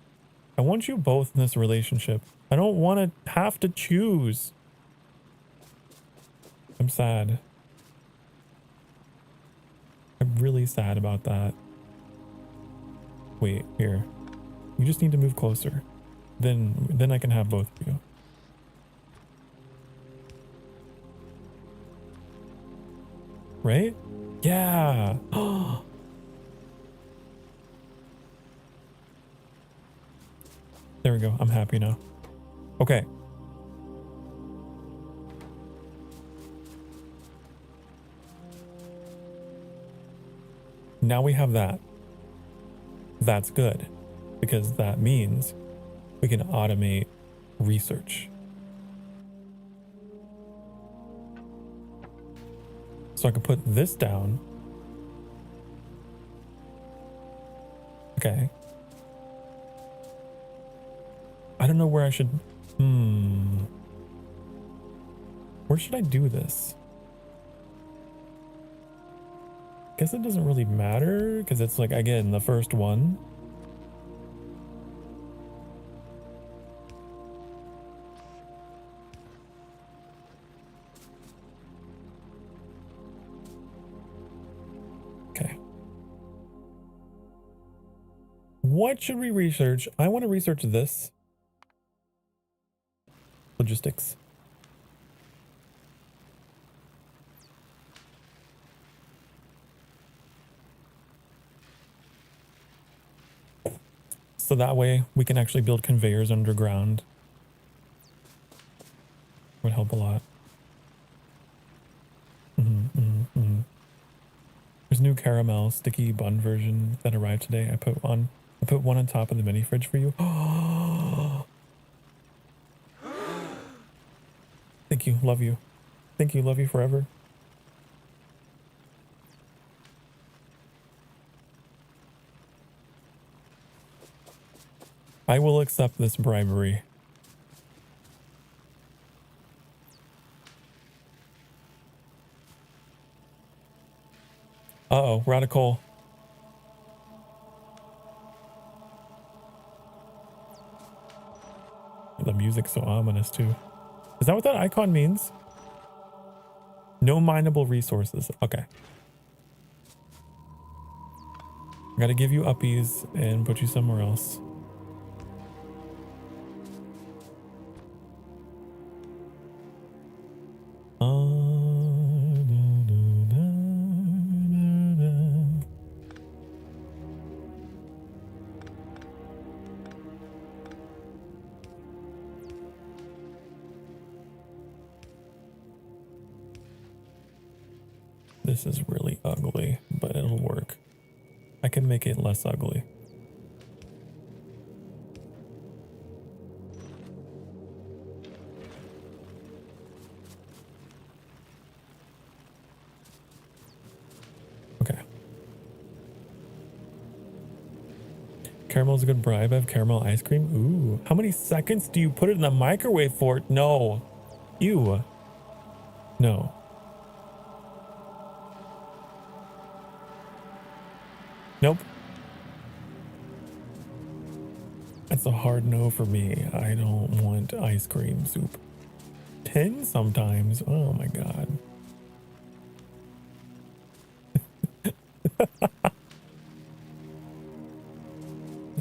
I want you both in this relationship. I don't want to have to choose. I'm sad. I'm really sad about that. Wait, here. You just need to move closer. Then I can have both of you. Right? Yeah. There we go. I'm happy now. Okay. Now we have that. That's good, because that means we can automate research. So I can put this down. Okay. I don't know where I should... Where should I do this? Guess it doesn't really matter, because it's like, again, the first one. Okay. What should we research? I want to research this. Logistics. So that way we can actually build conveyors underground. Would help a lot. There's new caramel sticky bun version that arrived today. I put one on top of the mini fridge for you. Thank you. Love you. Thank you. Love you forever. I will accept this bribery. Uh-oh, radical. The music's so ominous too. Is that what that icon means? No mineable resources. Okay. I gotta give you uppies and put you somewhere else. This is really ugly, but it'll work. I can make it less ugly. Okay. Caramel's a good bribe. I have caramel ice cream. Ooh. How many seconds do you put it in the microwave for? No. Ew. No. Nope. That's a hard no for me. I don't want ice cream soup. 10 sometimes. Oh my god.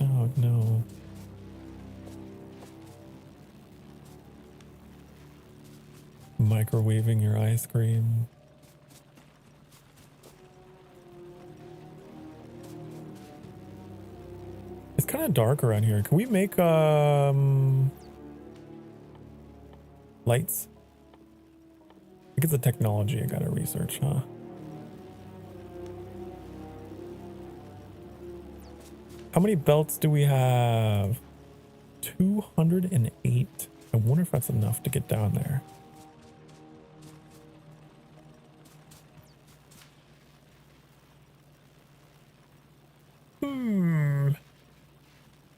Oh no. Microwaving your ice cream. It's kind of dark around here. Can we make lights? I think it's a technology I gotta research, huh? How many belts do we have? 208. I wonder if that's enough to get down there.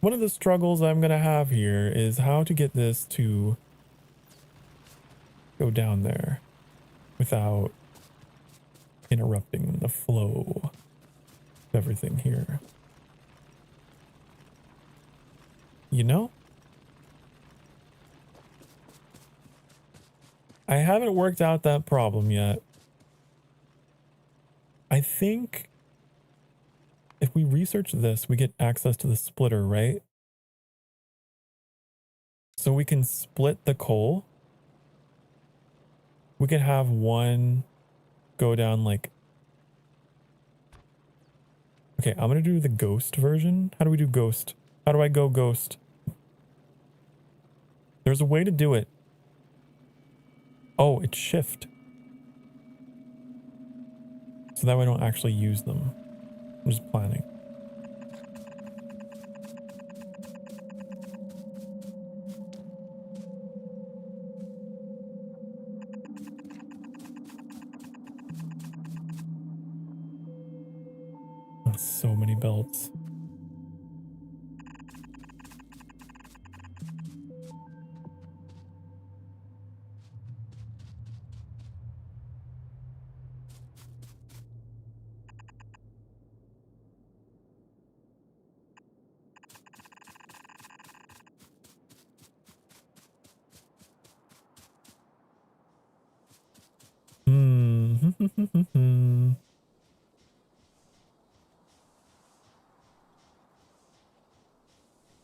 One of the struggles I'm going to have here is how to get this to go down there without interrupting the flow of everything here. You know? I haven't worked out that problem yet. I think if we research this, we get access to the splitter, right? So we can split the coal. We can have one go down like... Okay, I'm going to do the ghost version. How do we do ghost? How do I go ghost? There's a way to do it. Oh, it's shift. So that way I don't actually use them. I'm just planning. That's so many belts.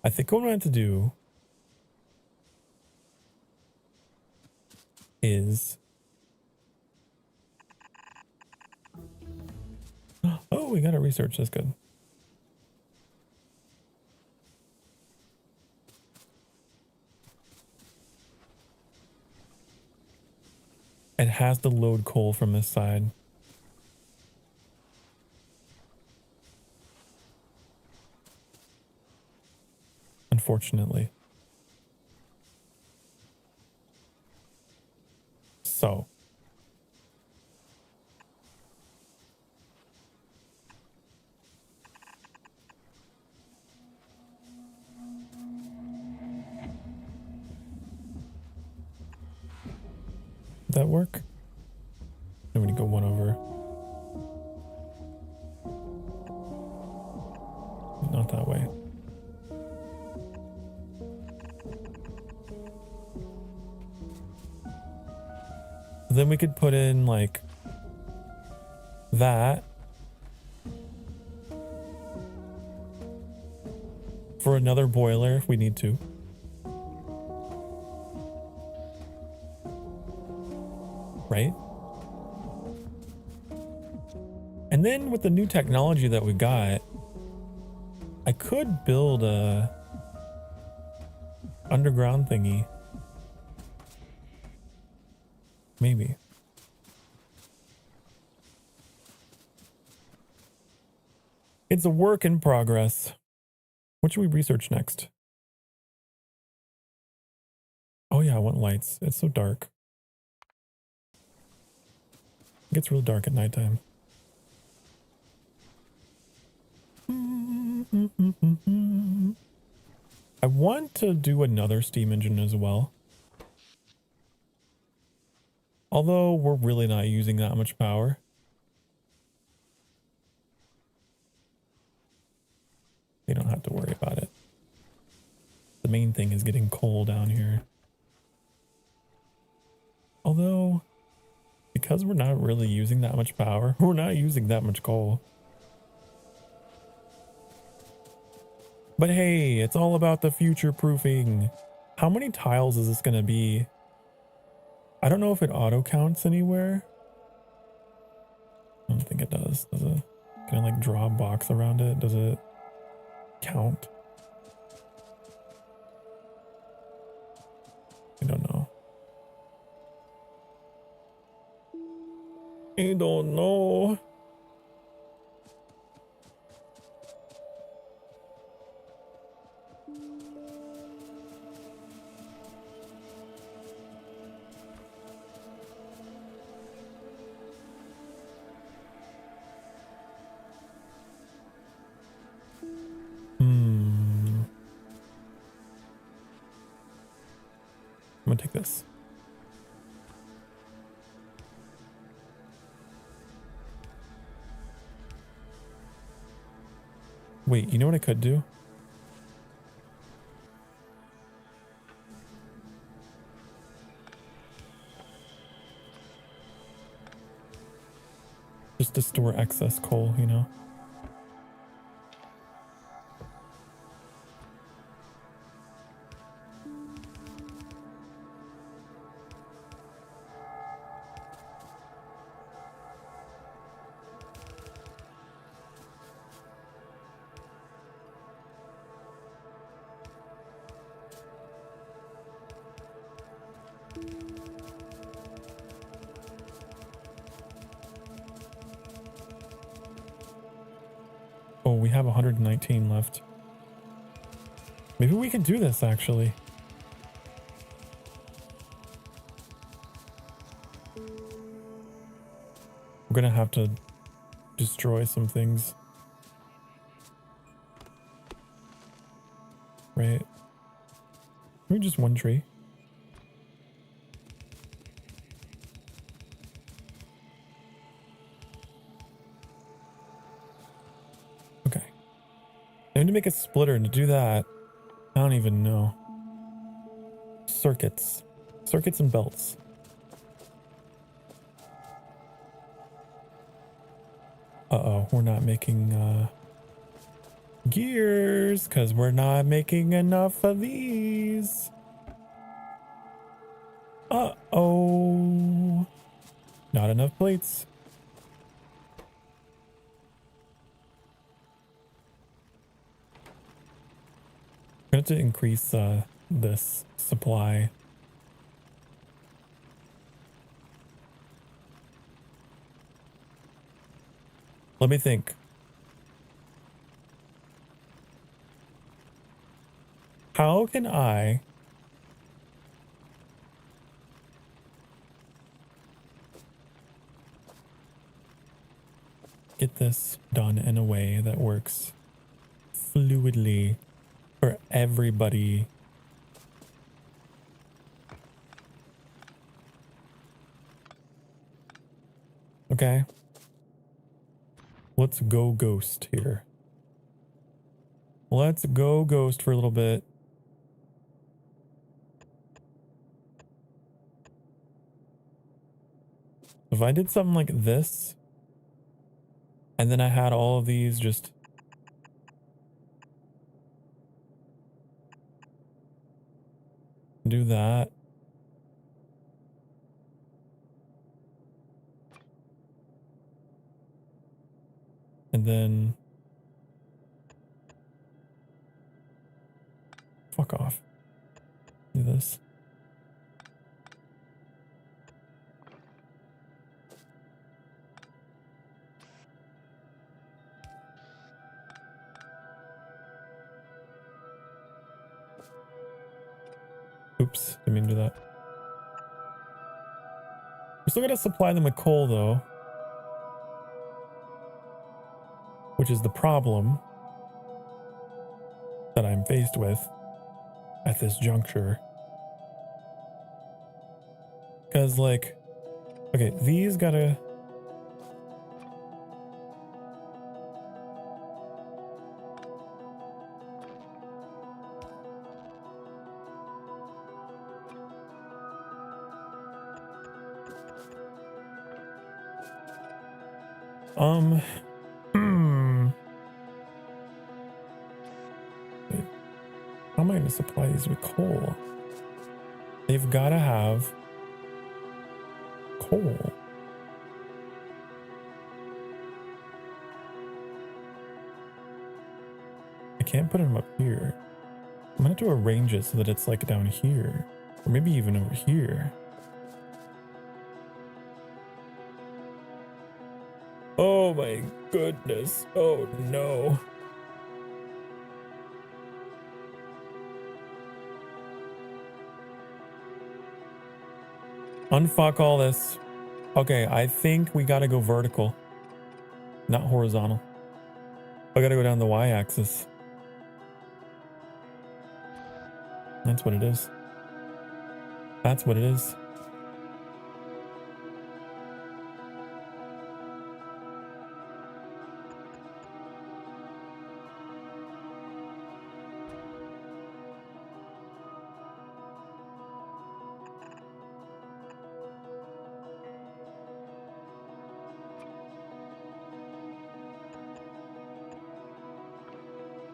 I think what I'm going to do is... Oh, we got to research. That's good. It has to load coal from this side. Unfortunately. So. Did that work? I'm going to go one over. Not that way. Then we could put in like that for another boiler if we need to. Right? And then with the new technology that we got, I could build a underground thingy. Maybe. It's a work in progress. What should we research next? Oh yeah, I want lights. It's so dark. It gets real dark at nighttime. I want to do another steam engine as well. Although we're really not using that much power. They don't have to worry about it. The main thing is getting coal down here. Although, because we're not really using that much power, we're not using that much coal. But hey, it's all about the future proofing. How many tiles is this going to be? I don't know if it auto counts anywhere. I don't think it does. Does it? Can I like draw a box around it? Does it count? I don't know. I don't know. want to take this. Wait, you know what I could do? Just to store excess coal, you know? Oh, we have 119 left. Maybe we can do this, actually. We're gonna have to destroy some things. Right? Maybe just one tree. Okay. I need to make a splitter, and to do that, I don't even know. Circuits. Circuits and belts. Uh-oh, we're not making gears because we're not making enough of these. Uh-oh. Not enough plates. We're going to have to increase this supply. Let me think. How can I get this done in a way that works fluidly for everybody? Okay. Let's go ghost here. Let's go ghost for a little bit. If I did something like this, and then I had all of these just do that. And then fuck off. Do this. Oops, didn't mean to do that. We're still gonna supply them with coal though, which is the problem that I'm faced with at this juncture. Because, like, okay, these gotta... Wait, how am I going to supply these with coal? They've got to have coal. I can't put them up here. I'm going to have to arrange it so that it's like down here, or maybe even over here. Oh my goodness. Oh no. Unfuck all this. Okay, I think we gotta go vertical, not horizontal. I gotta go down the y-axis. That's what it is. That's what it is.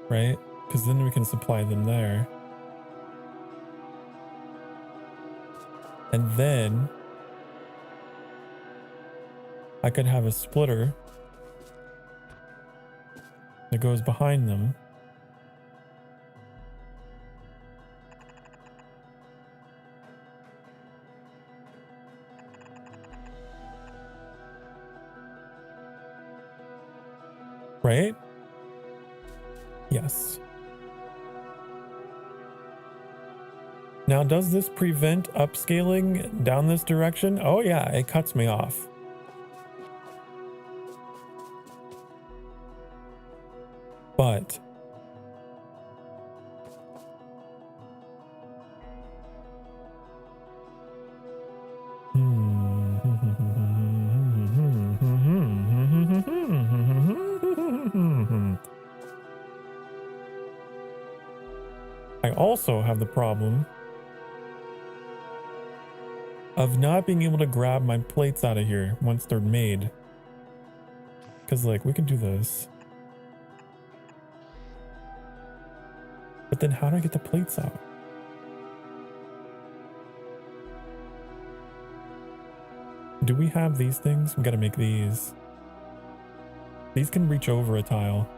Right? Because then we can supply them there. And then I could have a splitter that goes behind them. Right? Yes. Now, does this prevent upscaling down this direction? Oh yeah, it cuts me off. But I also have the problem of not being able to grab my plates out of here once they're made. Because, like, we can do this. But then how do I get the plates out? Do we have these things? We gotta make these. These can reach over a tile.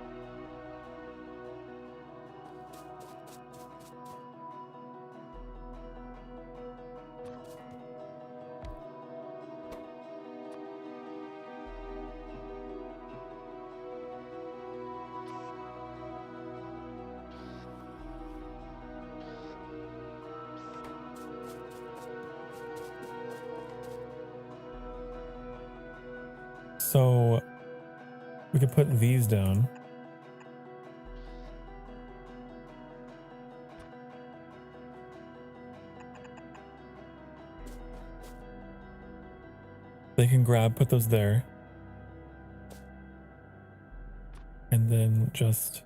So we could put these down. They can grab, put those there. And then just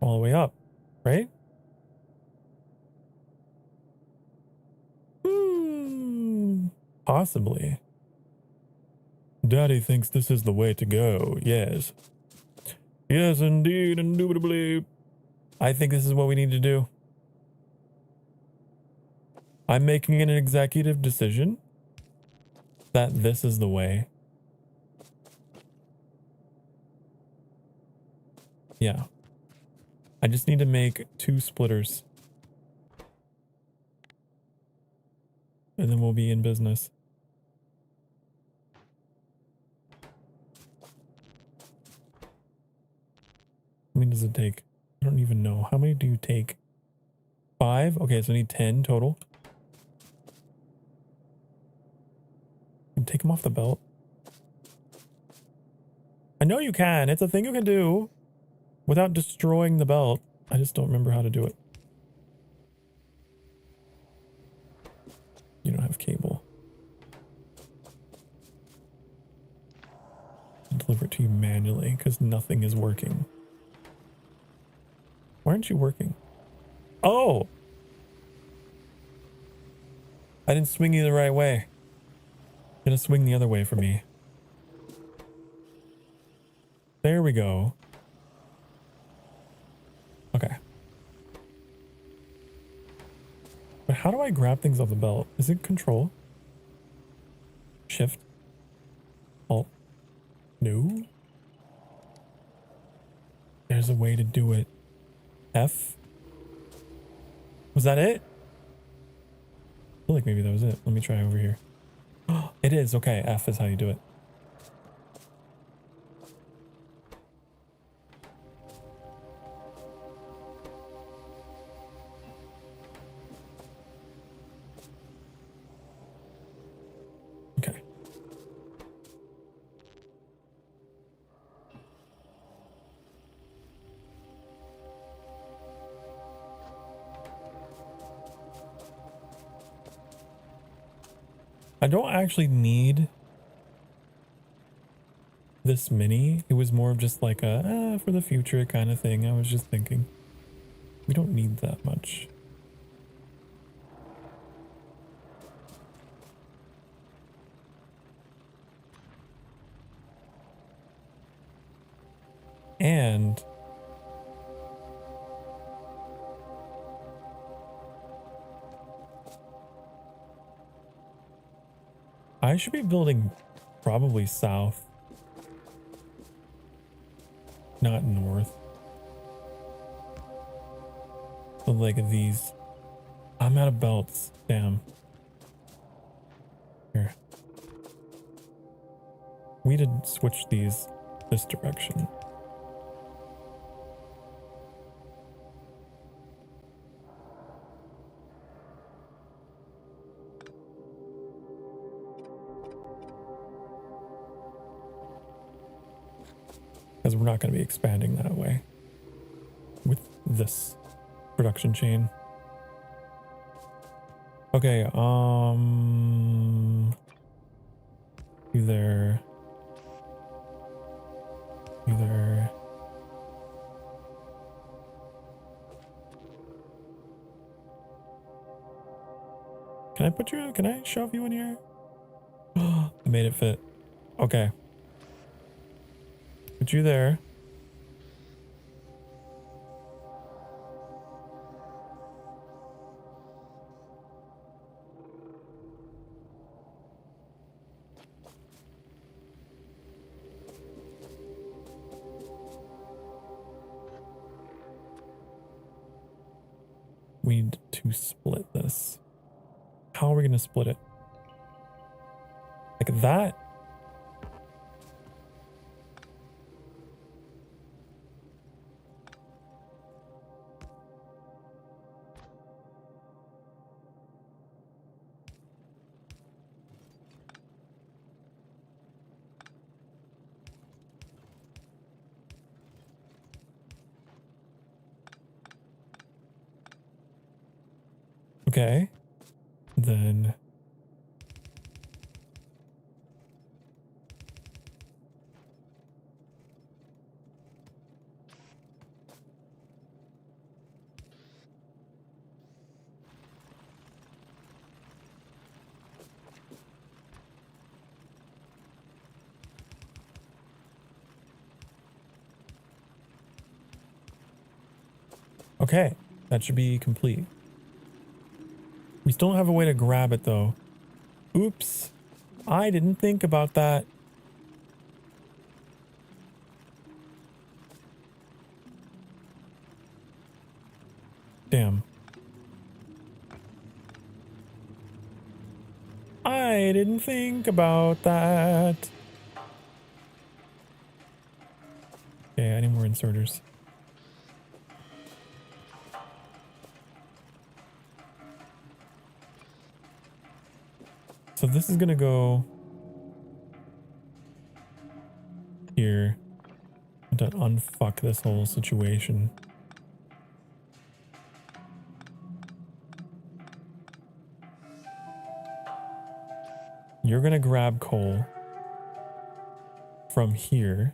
all the way up, right? Possibly. Daddy thinks this is the way to go. Yes. Yes, indeed, indubitably. I think this is what we need to do. I'm making an executive decision that this is the way. Yeah. I just need to make 2 splitters. And then we'll be in business. How many does it take? I don't even know. How many do you take? 5? Okay, so I need 10 total. Take them off the belt. I know you can. It's a thing you can do without destroying the belt. I just don't remember how to do it. You don't have cable. I'll deliver it to you manually because nothing is working. Why aren't you working? Oh! I didn't swing you the right way. Gonna swing the other way for me. There we go. Okay. But how do I grab things off the belt? Is it control? Shift? Alt? No? There's a way to do it. F? Was that it? I feel like maybe that was it. Let me try over here. It is. Okay, F is how you do it. Okay. I don't actually need this many. It was more of just like a for the future kind of thing. I was just thinking we don't need that much. And I should be building probably south, not north. So like these. I'm out of belts. Damn. Here. We did switch these this direction. Because we're not going to be expanding that way with this production chain. Okay, either can I shove you in here? I made it fit. Okay. Put you there. We need to split this. How are we going to split it? Like that? Okay. Then okay, that should be complete. We still don't have a way to grab it though. Oops. I didn't think about that. Damn. I didn't think about that. Okay, I need more inserters. So this is gonna go here to unfuck this whole situation. You're gonna grab coal from here.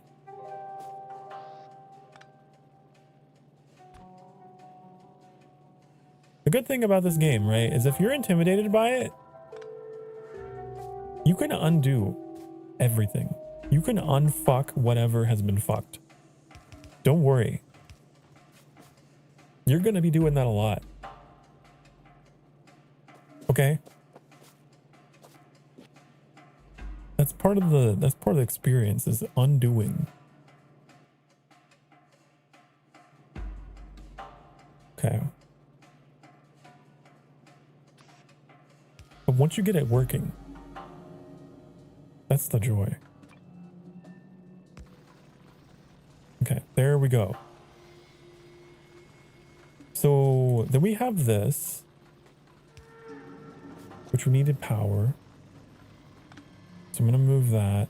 The good thing about this game, right, is if you're intimidated by it, you can undo everything. You can unfuck whatever has been fucked. Don't worry. You're gonna be doing that a lot. Okay? That's part of the experience, is undoing. Okay. But once you get it working, that's the joy. Okay, there we go. So then we have this, which we needed power. So I'm gonna move that.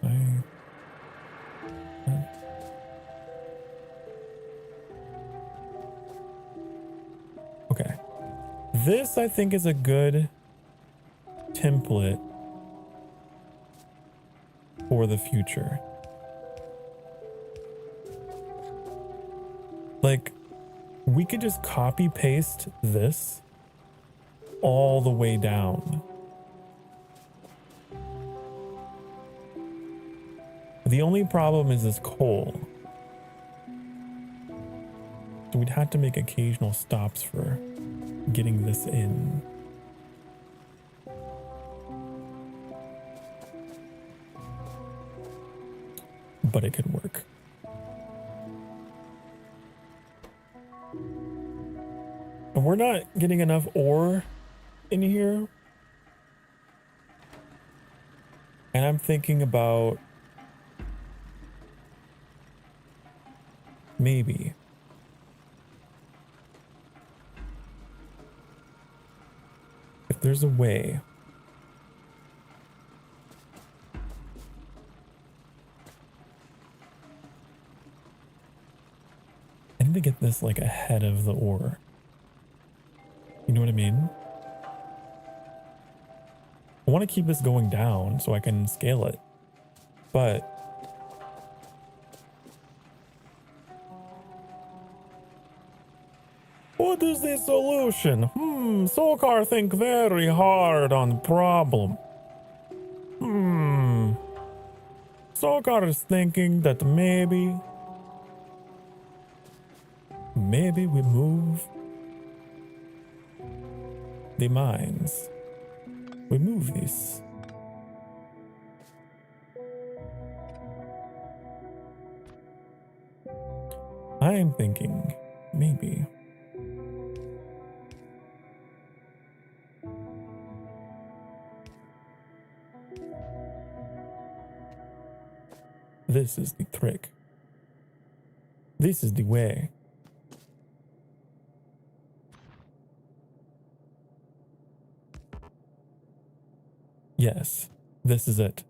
Can I? This, I think, is a good template for the future. Like, we could just copy paste this all the way down. The only problem is this coal. So we'd have to make occasional stops for getting this in. But it could work. And we're not getting enough ore in here. And I'm thinking about maybe if there's a way I need to get this like ahead of the ore. You know what I mean? I want to keep this going down so I can scale it. But what is the solution? Sokar think very hard on problem. Sokar is thinking that maybe we move the mines. We move this. I am thinking maybe. This is the trick. This is the way. Yes, this is it.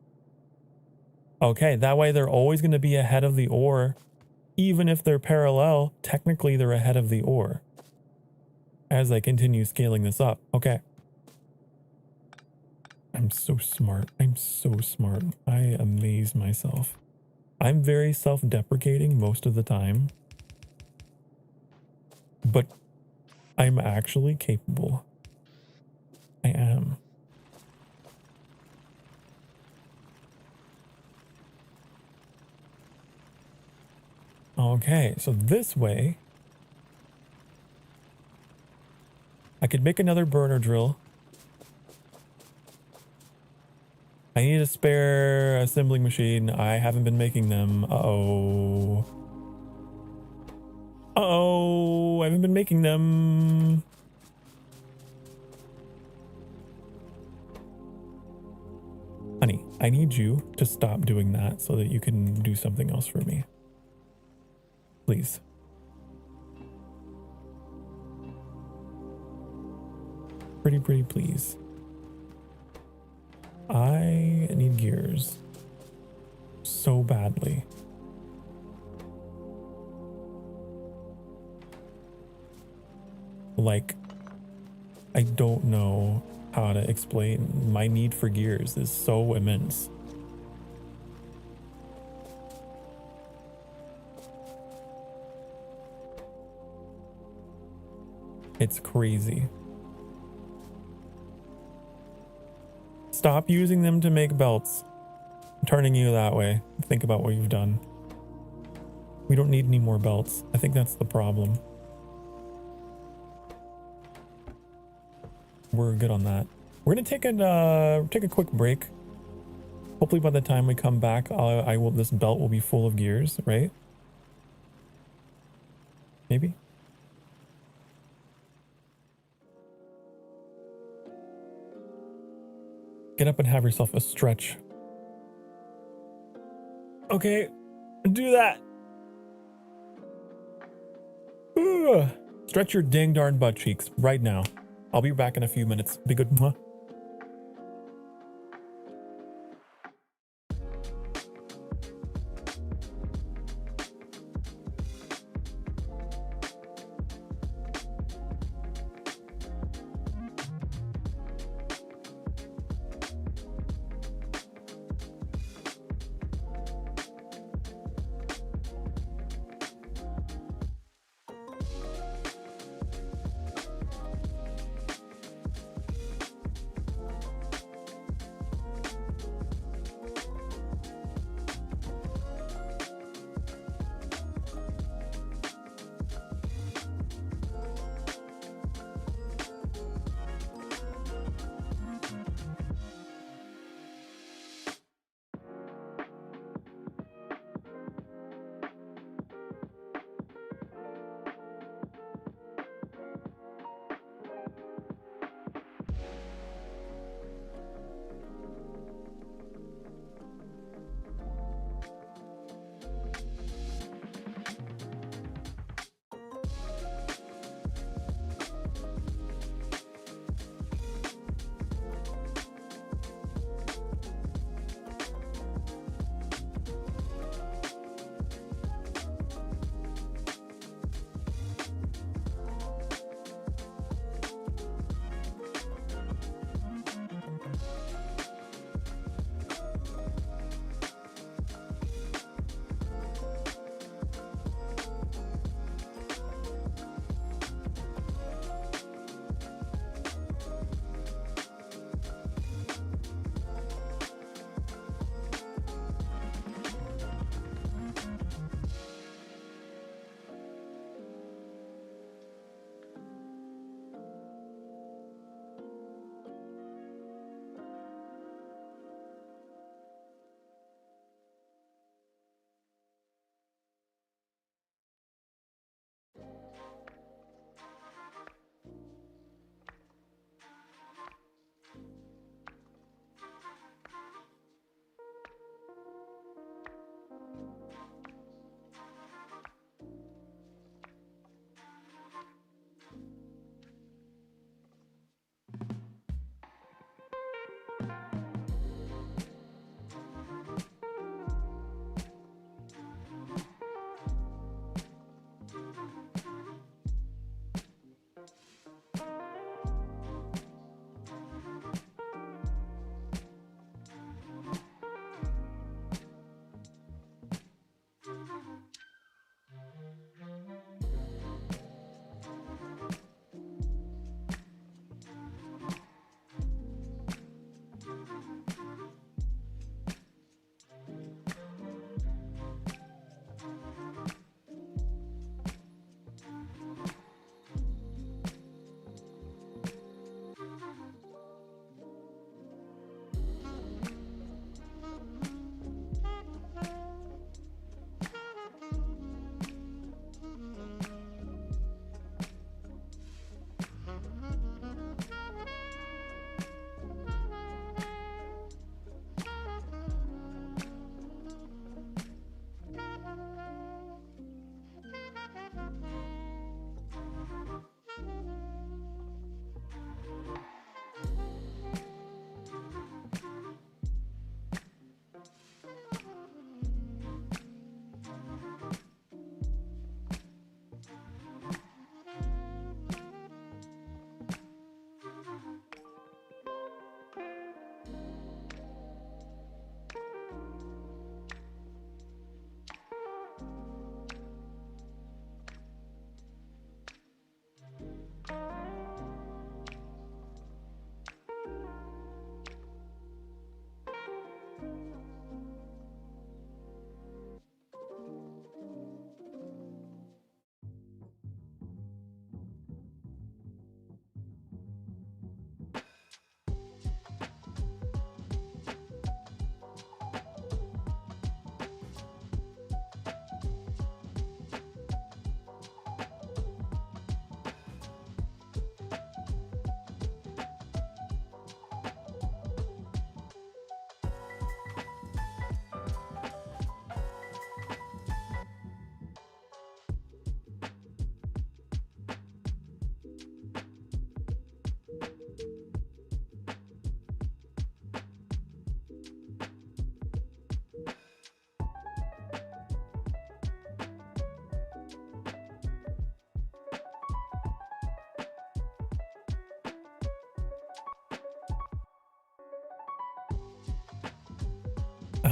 Okay, that way they're always going to be ahead of the ore. Even if they're parallel, technically they're ahead of the ore. As I continue scaling this up. Okay. I'm so smart. I'm so smart. I amaze myself. I'm very self-deprecating most of the time. But I'm actually capable. I am. Okay, so this way, I could make another burner drill. I need a spare assembling machine. I haven't been making them. Uh-oh. Uh-oh, I haven't been making them. Honey, I need you to stop doing that so that you can do something else for me. Please. Pretty please. I need gears so badly. Like, I don't know how to explain. My need for gears is so immense. It's crazy. Stop using them to make belts. I'm turning you that way. Think about what you've done. We don't need any more belts. I think that's the problem. We're good on that. We're gonna take a quick break. Hopefully by the time we come back, this belt will be full of gears, right? Maybe. Get up and have yourself a stretch. Okay, do that. Ugh. Stretch your dang darn butt cheeks right now. I'll be back in a few minutes. Be good. Mwah.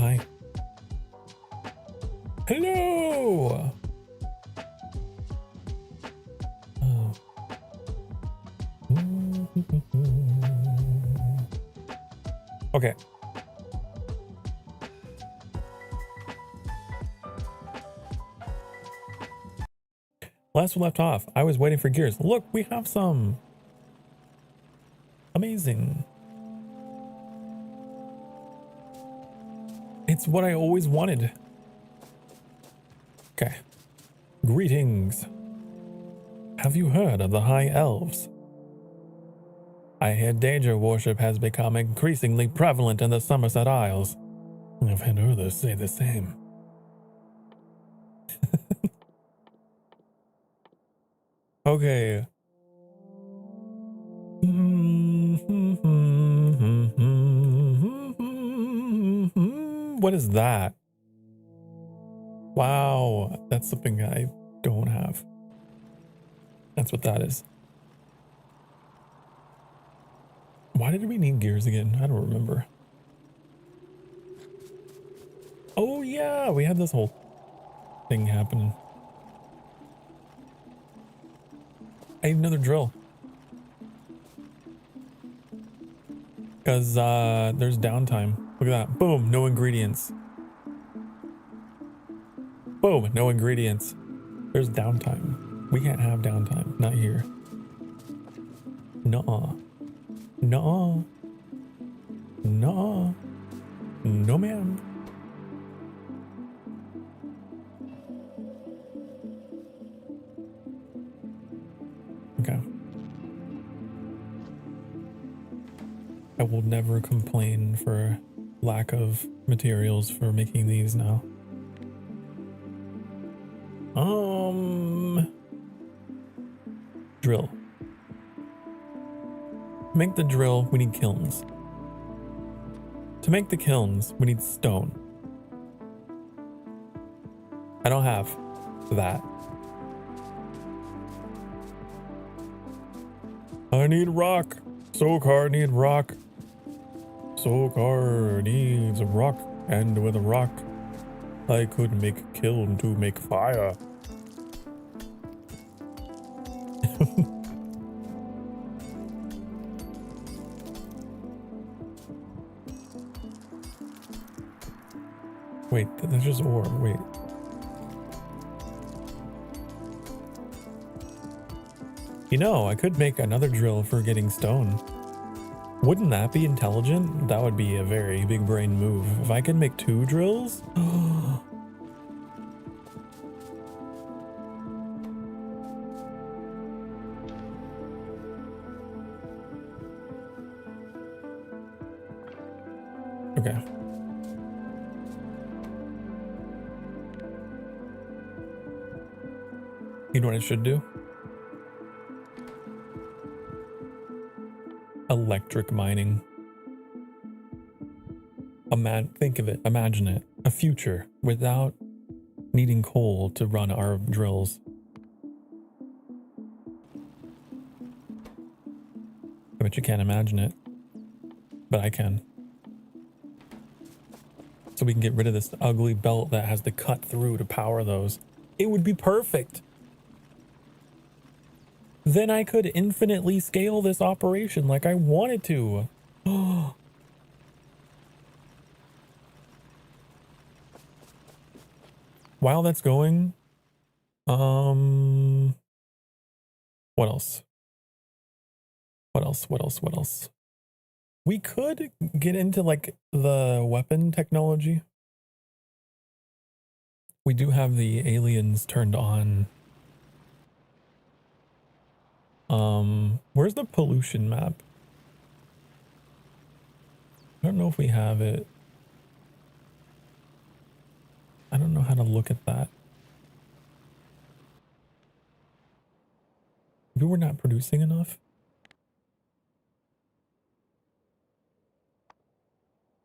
hi. Hello! Oh. Okay. Last we left off, I was waiting for gears. Look, we have some. Amazing. It's what I always wanted. Okay. Greetings. Have you heard of the High Elves? I hear danger worship has become increasingly prevalent in the Somerset Isles. I've had others say the same. Okay. What is that? Wow, that's something I don't have. That's what that is. Why did we need gears again? I don't remember. Oh yeah, we had this whole thing happening. I need another drill. Because there's downtime. Look at that. Boom, no ingredients. Boom, no ingredients. There's downtime. We can't have downtime. Not here. Nuh-uh. Nuh-uh. Nuh-uh. No ma'am. Okay. I will never complain for lack of materials for making these now. Drill. To make the drill, we need kilns. To make the kilns, we need stone. I don't have that. I need rock. Sokar need rock. Sokar needs a rock, and with a rock, I could make kiln to make fire. Wait, that's just ore. Wait. You know, I could make another drill for getting stone. Wouldn't that be intelligent? That would be a very big brain move. If I could make 2 drills? Okay. You know what I should do? Electric mining. Think of it, imagine it. A future without needing coal to run our drills. I bet you can't imagine it, but I can. So we can get rid of this ugly belt that has to cut through to power those. It would be perfect. Then I could infinitely scale this operation like I wanted to. While that's going, what else? What else? We could get into like the weapon technology. We do have the aliens turned on. Where's the pollution map? I don't know if we have it. I don't know how to look at that. Maybe we're not producing enough.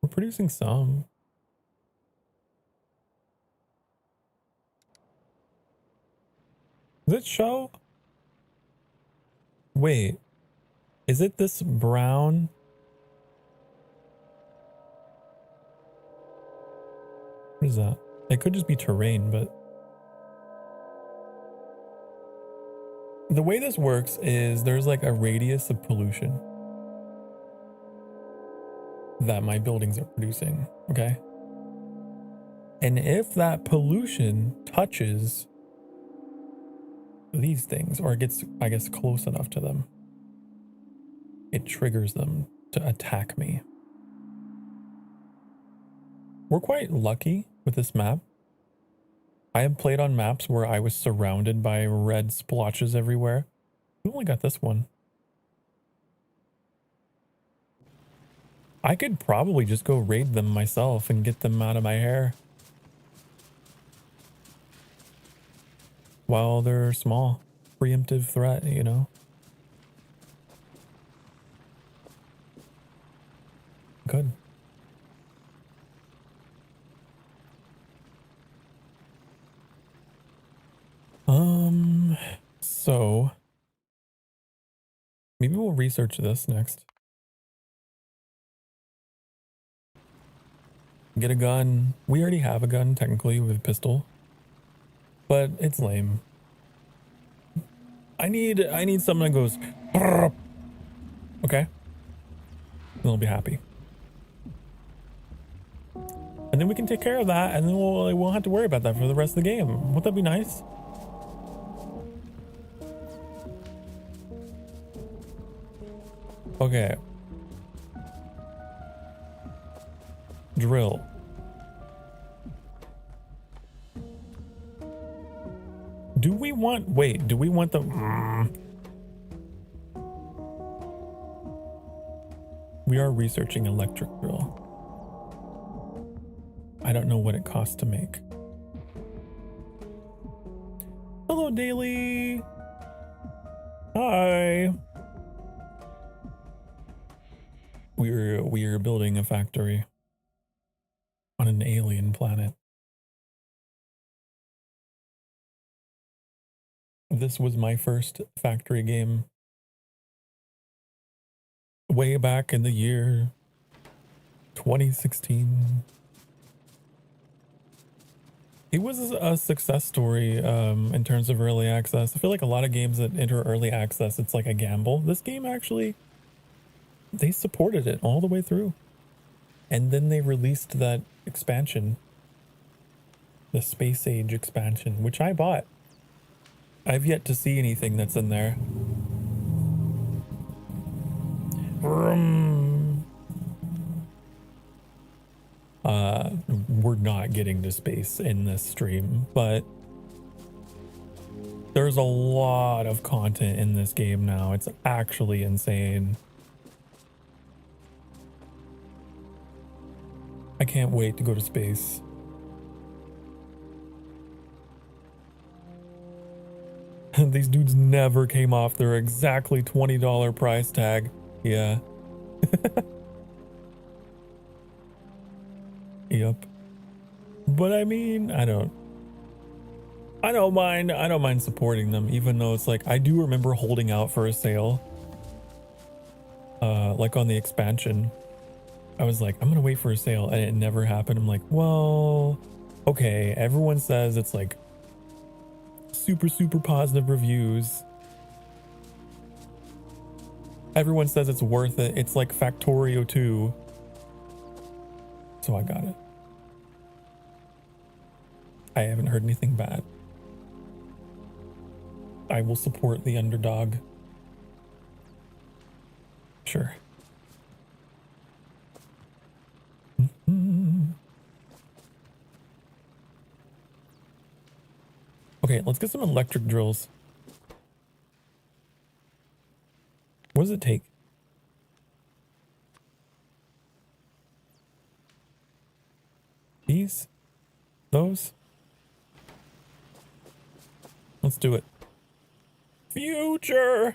We're producing some. Does it show? Wait, is it this brown? What is that? It could just be terrain, but the way this works is there's like a radius of pollution that my buildings are producing, okay? And if that pollution touches these things, or it gets, I guess, close enough to them, it triggers them to attack me. We're quite lucky with this map. I have played on maps where I was surrounded by red splotches everywhere. We only got this one. I could probably just go raid them myself and get them out of my hair. While they're small. Preemptive threat, you know? Good. So maybe we'll research this next. Get a gun. We already have a gun, technically, with a pistol. But it's lame. I need something that goes, brrr. Okay? Then I'll be happy. And then we can take care of that, and then we won't have to worry about that for the rest of the game. Won't that be nice? Okay. Drill. Do we want, wait, do we want the... We are researching electric drill. I don't know what it costs to make. Hello, Daily. Hi. We are building a factory on an alien planet. This was my first factory game way back in the year 2016. It was a success story in terms of early access. I feel like a lot of games that enter early access, it's like a gamble. This game actually, they supported it all the way through. And then they released that expansion, the Space Age expansion, which I bought. I've yet to see anything that's in there. We're not getting to space in this stream, but there's a lot of content in this game now. It's actually insane. I can't wait to go to space. These dudes never came off their exactly $20 price tag. Yeah. Yep. But I mean, I don't mind supporting them, even though it's like, I do remember holding out for a sale. Like on the expansion. I was like, I'm gonna wait for a sale, and it never happened. I'm like, well, okay, everyone says it's like super positive reviews. Everyone says it's worth it. It's like Factorio 2. So I got it. I haven't heard anything bad. I will support the underdog. Sure. Okay, let's get some electric drills. What does it take? These? Those? Let's do it. Future!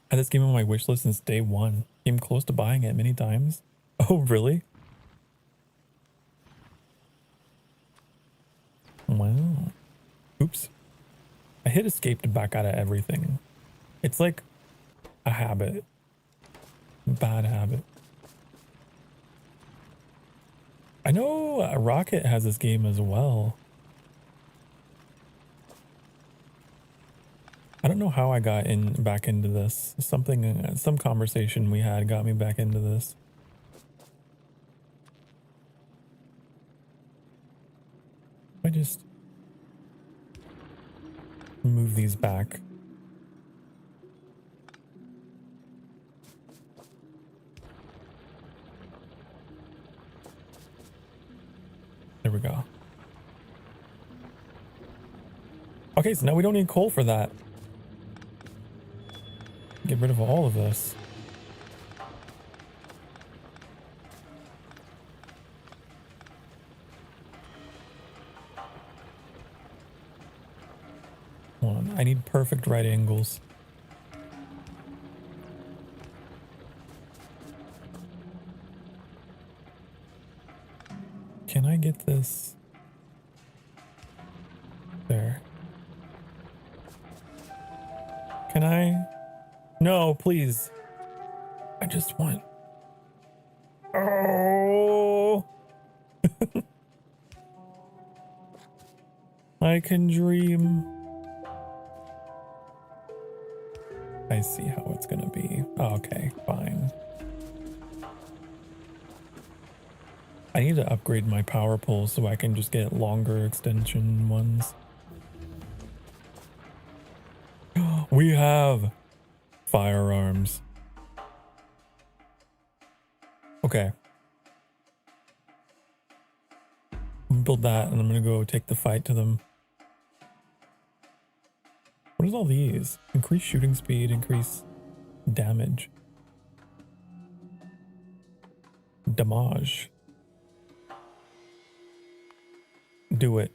I had this game on my wish list since day one. Came close to buying it many times. Oh, really? Wow. Oops. I hit escape to back out of everything. It's like a habit. Bad habit. I know Rocket has this game as well. I don't know how I got back into this. Something, some conversation we had got me back into this. I just move these back. There we go. Okay, so now we don't need coal for that. Get rid of all of this. Hold on, I need perfect right angles. Can I get this? There. Can I? No, please. I just want... Oh! I can dream. I see how it's gonna be. Okay, fine. I need to upgrade my power poles so I can just get longer extension ones. We have firearms. Okay. Build that and I'm gonna go take the fight to them. What is all these? Increase shooting speed, increase damage. Damage. Do it.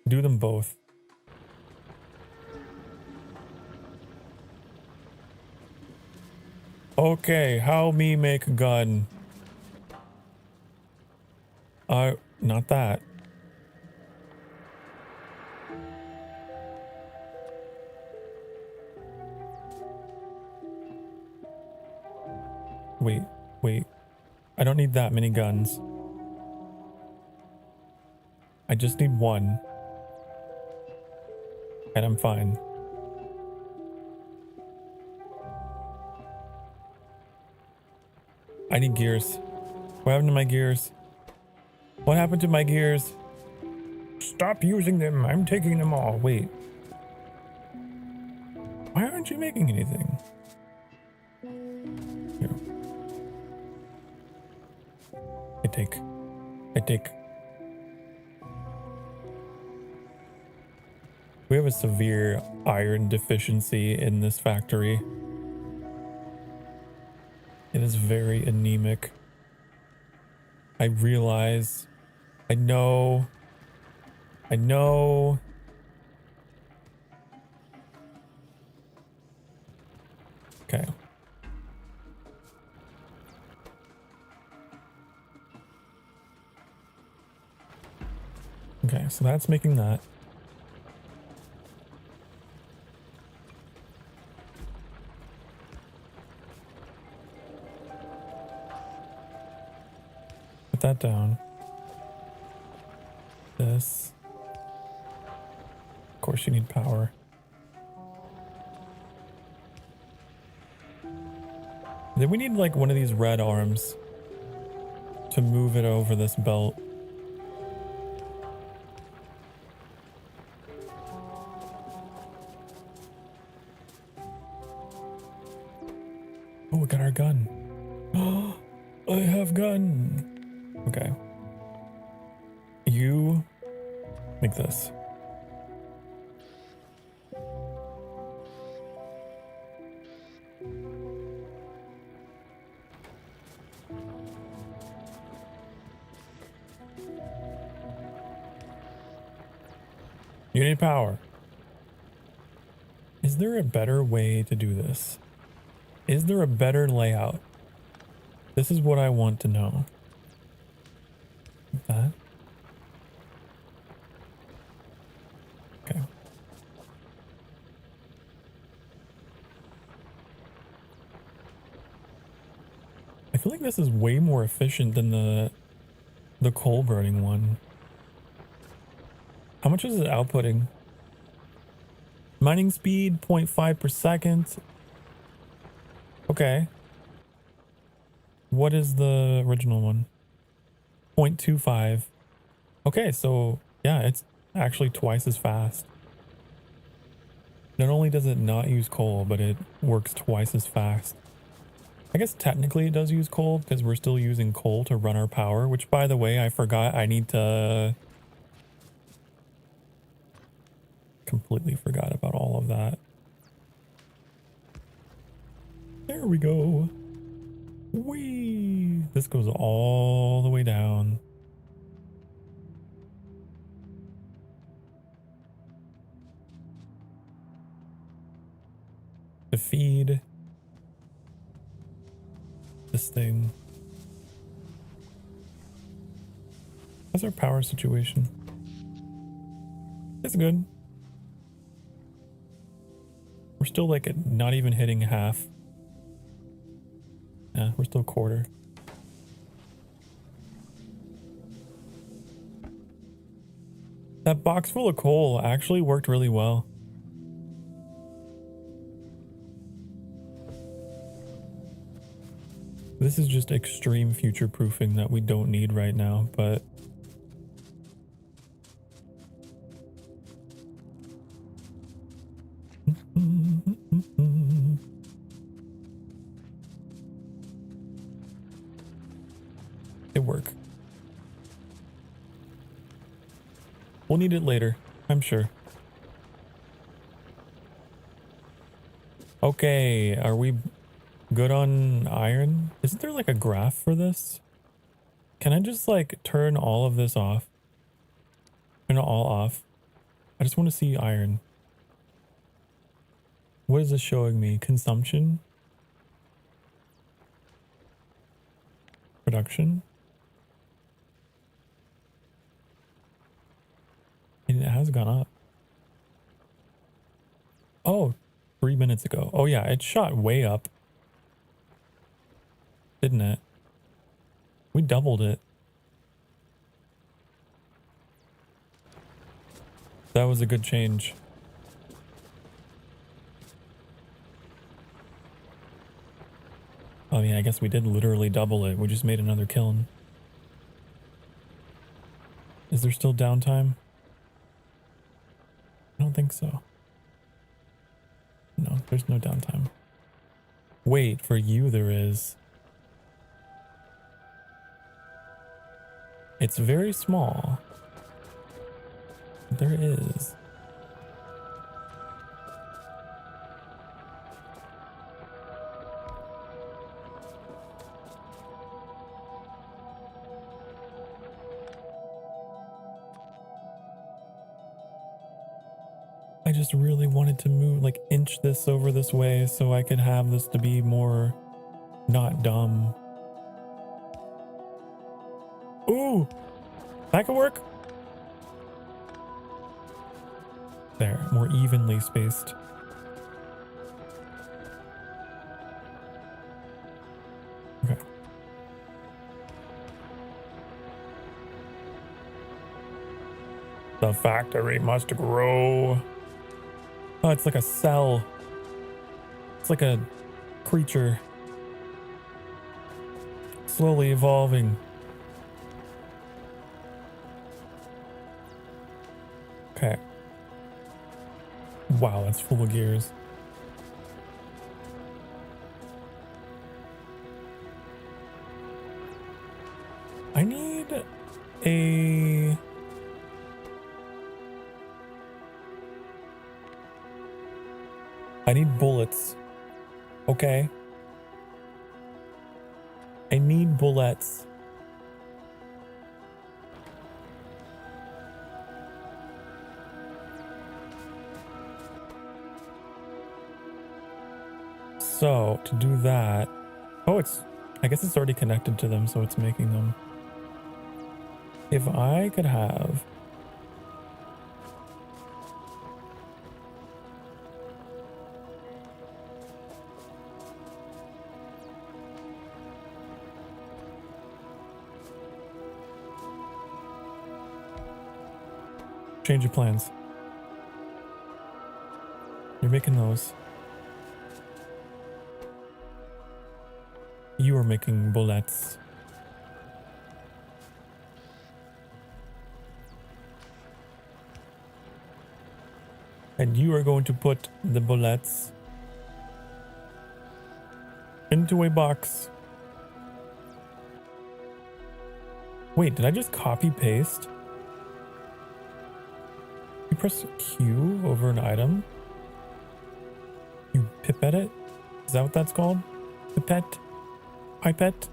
Do them both. Okay, how me make a gun? Not that. Wait. I don't need that many guns. I just need one. And I'm fine. I need gears. What happened to my gears? What happened to my gears? Stop using them. I'm taking them all. Wait. Why aren't you making anything? Here. I take. We have a severe iron deficiency in this factory. It is very anemic. I realize. I know. Okay. Okay, so that's making that. Put that down. This. Of course you need power. Then we need like one of these red arms to move it over this belt. Oh, we got our gun. Oh, I have gun. Okay. You make this. You need power. Is there a better way to do this? Is there a better layout? This is what I want to know. That. Okay. I feel like this is way more efficient than the the coal burning one. How much is it outputting? Mining speed 0.5 per second. Okay. What is the original one? 0.25. Okay, so yeah, it's actually twice as fast. Not only does it not use coal, but it works twice as fast. I guess technically it does use coal because we're still using coal to run our power, which by the way, I forgot I need to... Completely forgot about all of that. There we go. Whee! This goes all the way down. To feed this thing. How's our power situation? It's good. We're still like not even hitting half. Yeah, we're still quarter. That box full of coal actually worked really well. This is just extreme future proofing that we don't need right now, but it work. We'll need it later, I'm sure. Okay, are we good on iron? Isn't there like a graph for this? Can I just like turn all of this off? Turn it all off. I just want to see iron. What is this showing me? Consumption? Production? And it has gone up. Oh, 3 minutes ago. Oh yeah, it shot way up. Didn't it? We doubled it. That was a good change. Oh yeah, I guess we did literally double it. We just made another kiln. Is there still downtime? I don't think so. No, there's no downtime. Wait, for you there is. It's very small. There is. I just really wanted to move, like inch this over this way so I could have this to be more not dumb. Ooh, that could work. There, more evenly spaced. Okay. The factory must grow. Oh, it's like a cell. It's like a creature. Slowly evolving. Okay. Wow, that's full of gears. I need a... I need bullets. Okay. I need bullets. So, to do that... Oh, I guess it's already connected to them, so it's making them. If I could have... Change your plans. You're making those. You are making bullets. And you are going to put the bullets into a box. Wait, did I just copy paste? You press Q over an item? You pipette it? Is that what that's called? Pipette? Pipette?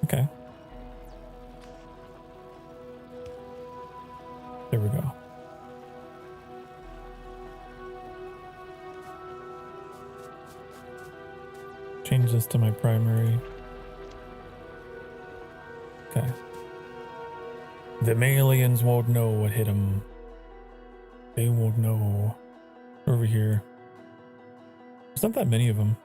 Okay. There we go. Change this to my primary. Okay. The aliens won't know what hit them. They won't know. Over here. There's not that many of them.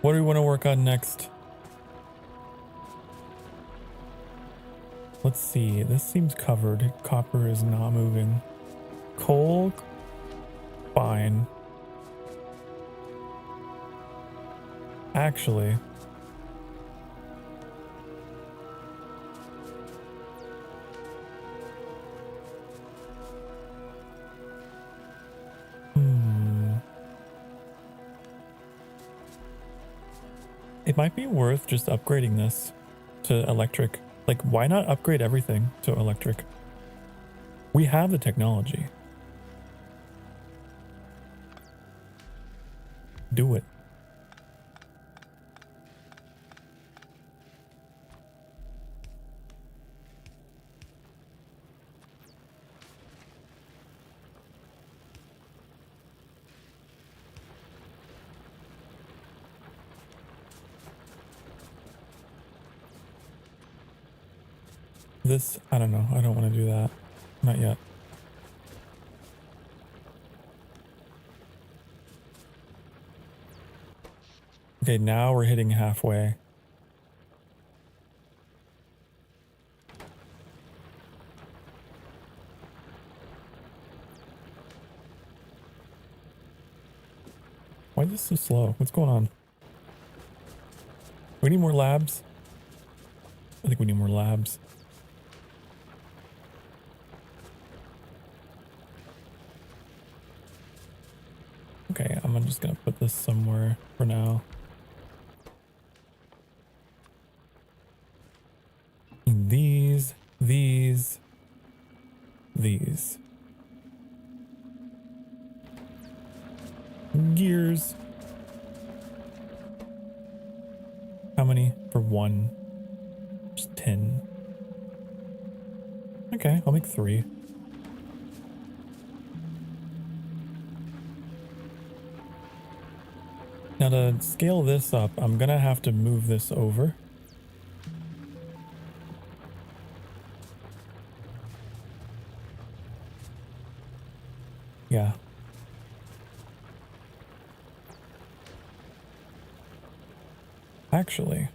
What do we want to work on next? Let's see. This seems covered. Copper is not moving. Coal? Fine. Actually. It might be worth just upgrading this to electric. Like, why not upgrade everything to electric? We have the technology. Do it. This, I don't know. I don't want to do that. Not yet. Okay, now we're hitting halfway. Why is this so slow? What's going on? We need more labs? I think we need more labs. Okay, I'm just gonna put this somewhere for now. These. Gears. How many for one? Just 10. Okay, I'll make 3. Now to scale this up, I'm gonna have to move this over. Yeah. Actually.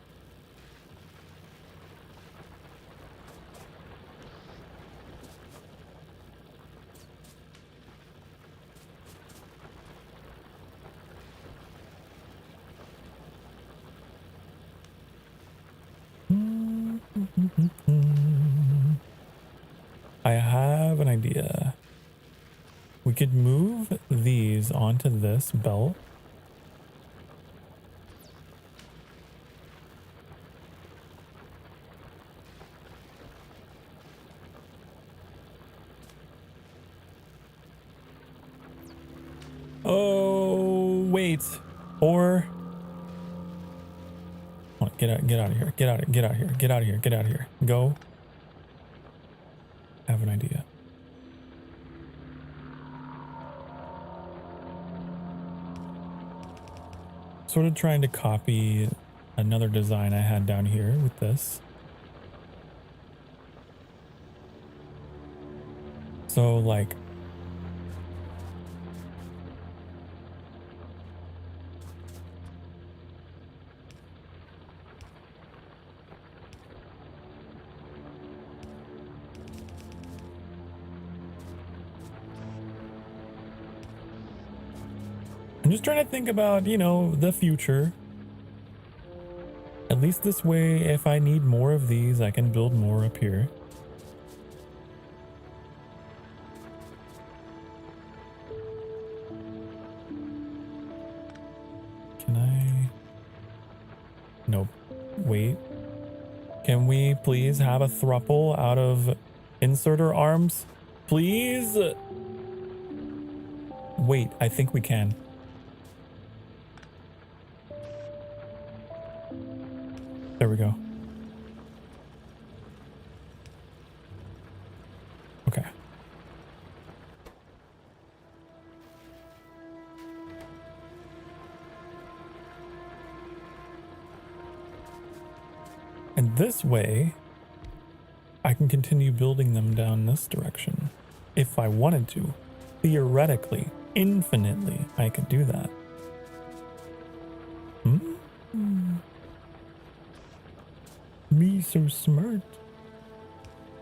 I have an idea. We could move these onto this belt. Oh, wait. Or get out of here. Get out of here. Go. I have an idea. Sort of trying to copy another design I had down here with this. So like, I'm just trying to think about, you know, the future. At least this way, if I need more of these, I can build more up here. Can I? Nope. Wait. Can we please have a thruple out of inserter arms? Please? Wait, I think we can. There we go. Okay. And this way, I can continue building them down this direction. If I wanted to. Theoretically, infinitely, I could do that. Me so smart.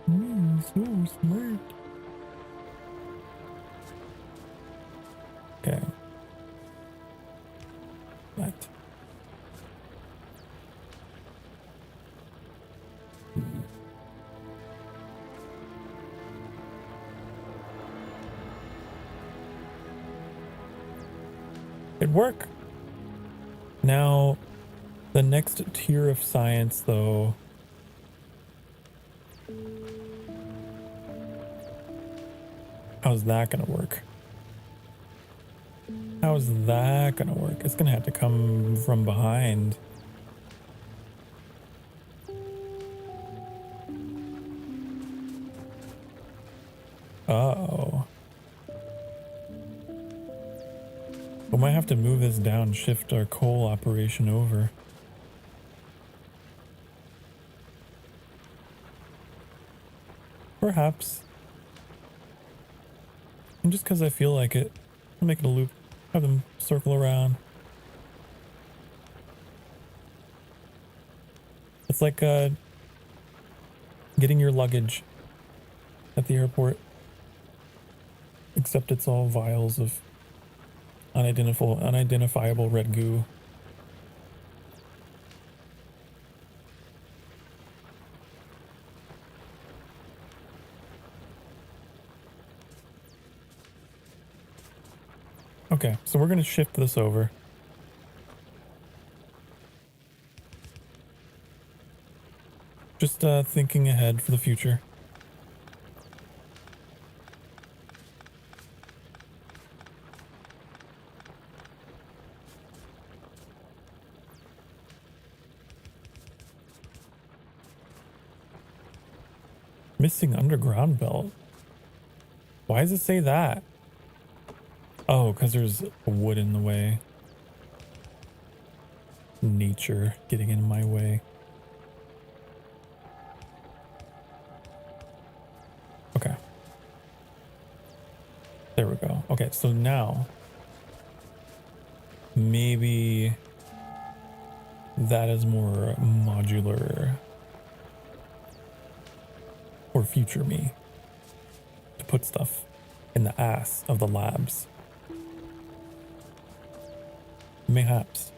Me so smart. Okay. What? It'd work. Now, the next tier of science, though. How's that gonna work? How's that gonna work? It's gonna have to come from behind. Uh-oh. We might have to move this down, shift our coal operation over. Perhaps. And just because I feel like it, I'll make it a loop. Have them circle around. It's like getting your luggage at the airport. Except it's all vials of unidentifiable red goo. Okay, so we're going to shift this over. Just thinking ahead for the future. Missing underground belt. Why does it say that? Oh, because there's wood in the way. Nature getting in my way. Okay. There we go. Okay, so now maybe that is more modular for future me to put stuff in the ass of the labs. Mayhaps.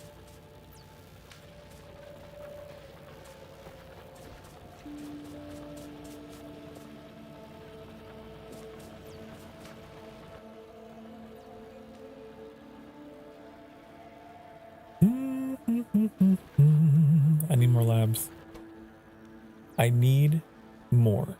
I need more labs. I need more.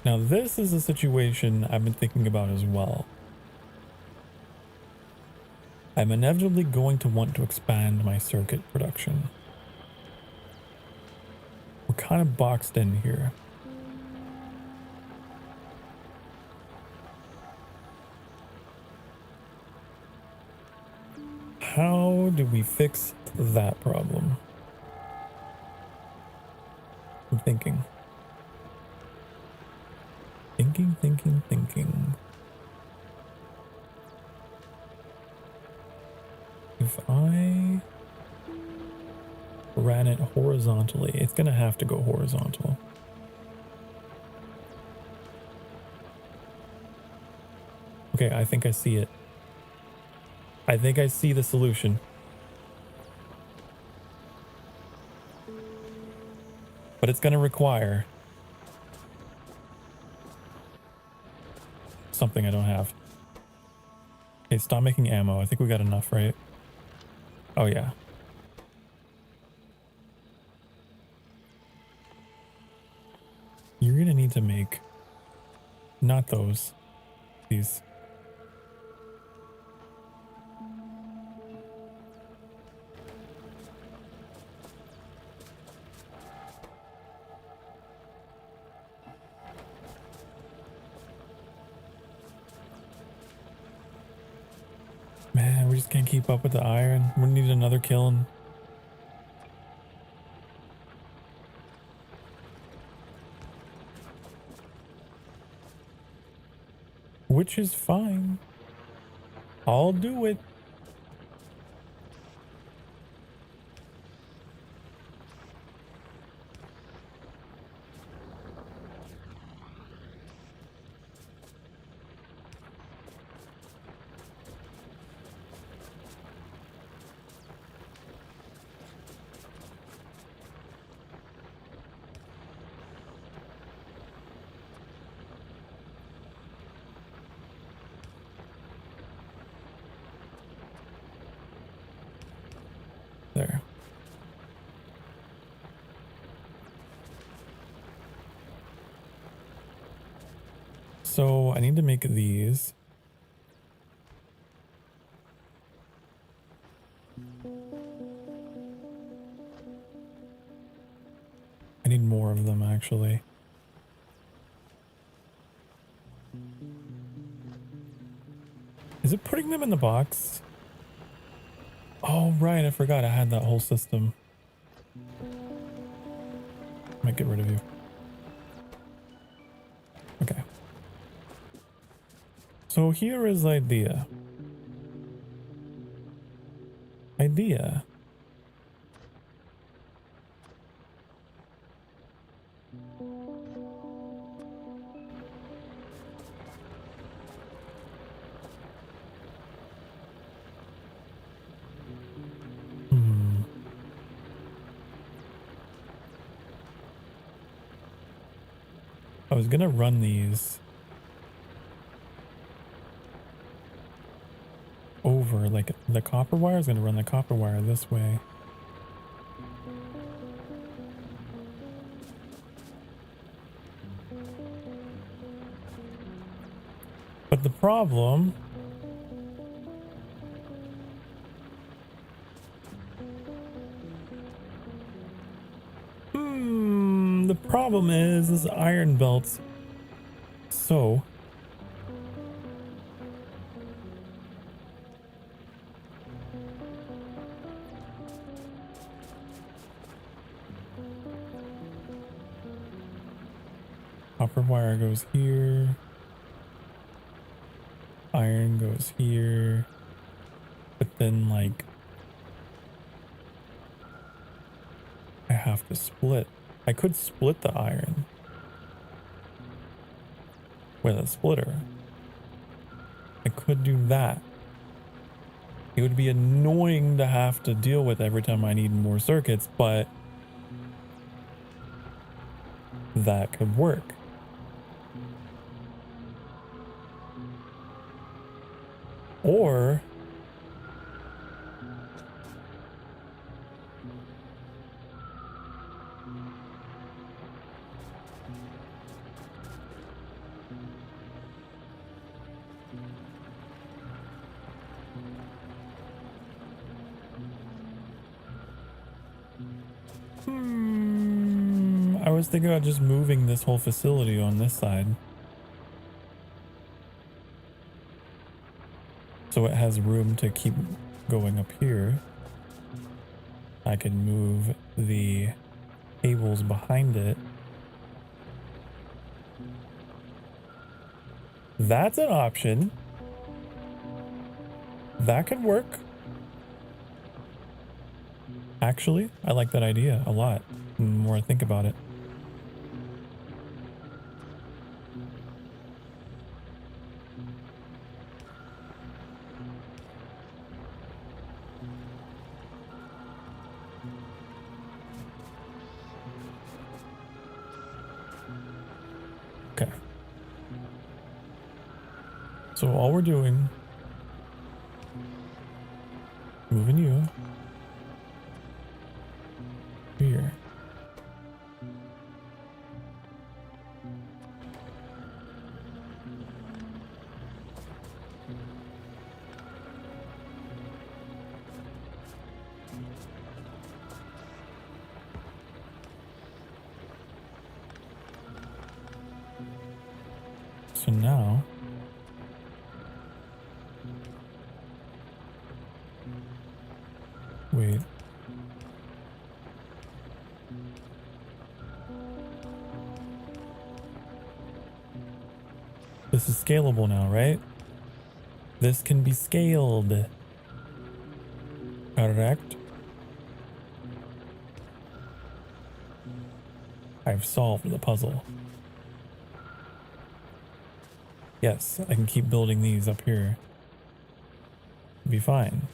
Now this is a situation I've been thinking about as well. I'm inevitably going to want to expand my circuit production. We're kind of boxed in here. How do we fix that problem. I'm thinking. Thinking. If I ran it horizontally, it's gonna have to go horizontal. Okay, I think I see it. I think I see the solution. But it's gonna require something I don't have. Okay, stop making ammo. I think we got enough, right? Oh yeah. You're gonna need to make not those, these. Man, we just can't keep up with the iron. We need another kiln. Which is fine. I'll do it. There. So I need to make these. I need more of them actually. Is it putting them in the box? Oh, right. I forgot I had that whole system. Might get rid of you. Okay. So here is idea. I was gonna run these over, like the copper wire. I was gonna run the copper wire this way. But the problem is this iron belts. So copper wire goes here, iron goes here, but then like I have to split. I could split the iron with a splitter. I could do that. It would be annoying to have to deal with every time I need more circuits, but that could work. Or I was thinking about just moving this whole facility on this side, so it has room to keep going up here. I could move the cables behind it. That's an option. That could work. Actually, I like that idea a lot. The more I think about it. Okay. So all we're doing, moving you here. So now wait. This is scalable now, right? This can be scaled. Correct. I've solved the puzzle. Yes, I can keep building these up here. Be fine.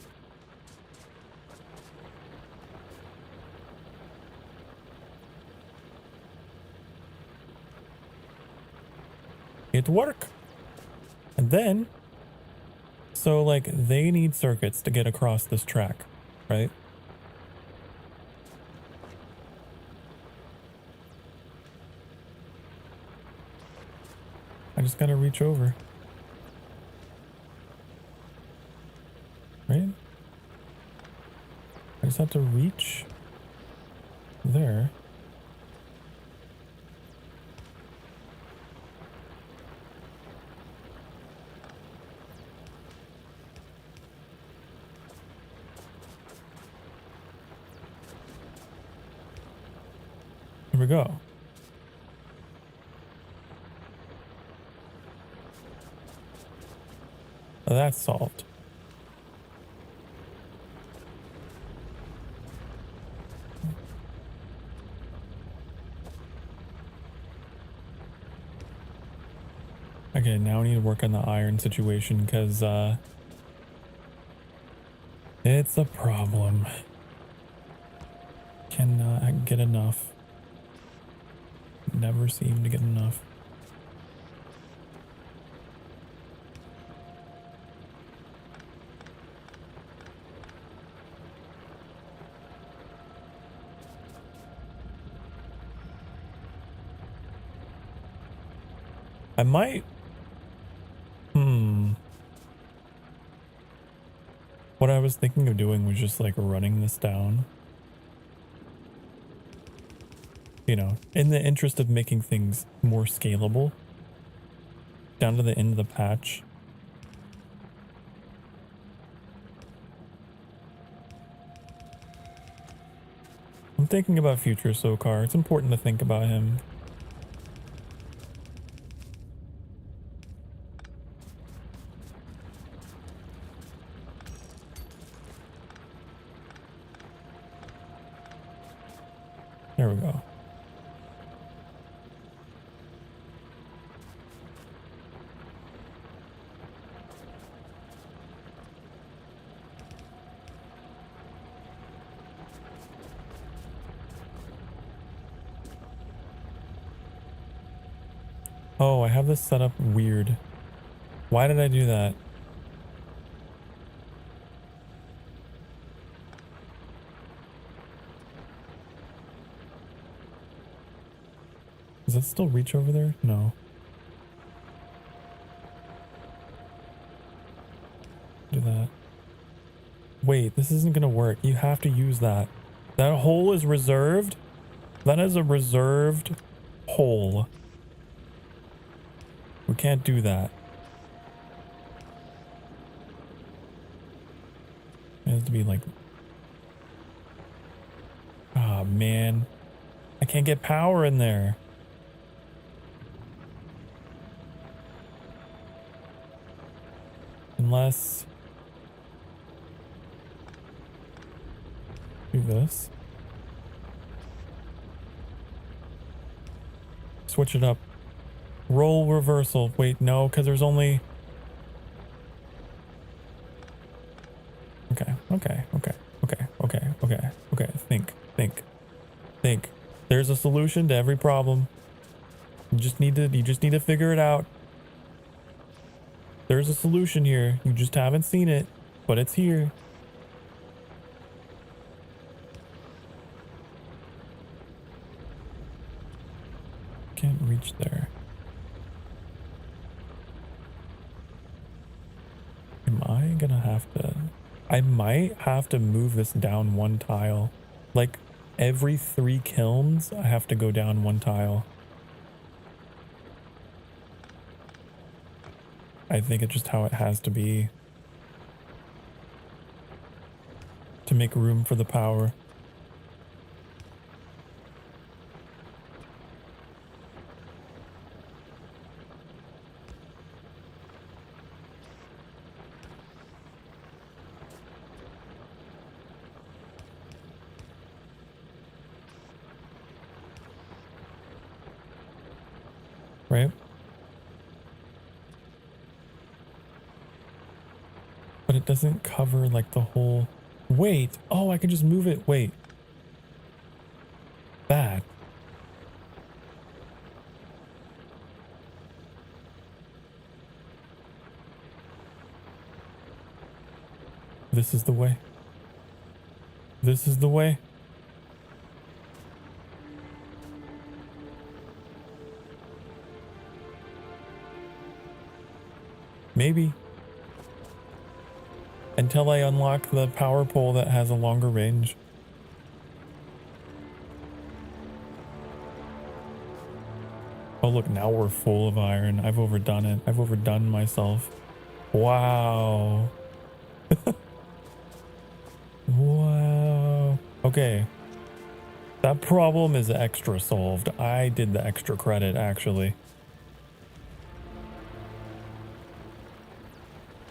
It work. And then, so like they need circuits to get across this track, right? I just gotta reach over. Right? I just have to reach there. Here we go. Oh, that's solved. Okay, now we need to work on the iron situation because it's a problem. Cannot get enough. Never seem to get enough. I might. What I was thinking of doing was just like running this down. You know, in the interest of making things more scalable. Down to the end of the patch. I'm thinking about future Sokar. It's important to think about him. There we go. Oh, I have this set up weird. Why did I do that? Does it still reach over there? No. Do that. Wait, this isn't gonna work. You have to use that. That hole is reserved? That is a reserved hole. We can't do that. It has to be like... Oh man, I can't get power in there. Unless do this. Switch it up. Roll reversal. Wait, no, because there's only... Okay. Think. There's a solution to every problem. You just need to figure it out. There's a solution here. You just haven't seen it, but it's here. Can't reach there. Am I gonna have to... I might have to move this down one tile. Like, every 3 kilns, I have to go down one tile. I think it's just how it has to be. To make room for the power. Right? But it doesn't cover like the whole... Wait! Oh, I can just move it. Wait. That. This is the way. This is the way. Maybe. Until I unlock the power pole that has a longer range. Oh look, now we're full of iron. I've overdone it. I've overdone myself. Wow. Wow. Okay. That problem is extra solved. I did the extra credit, actually.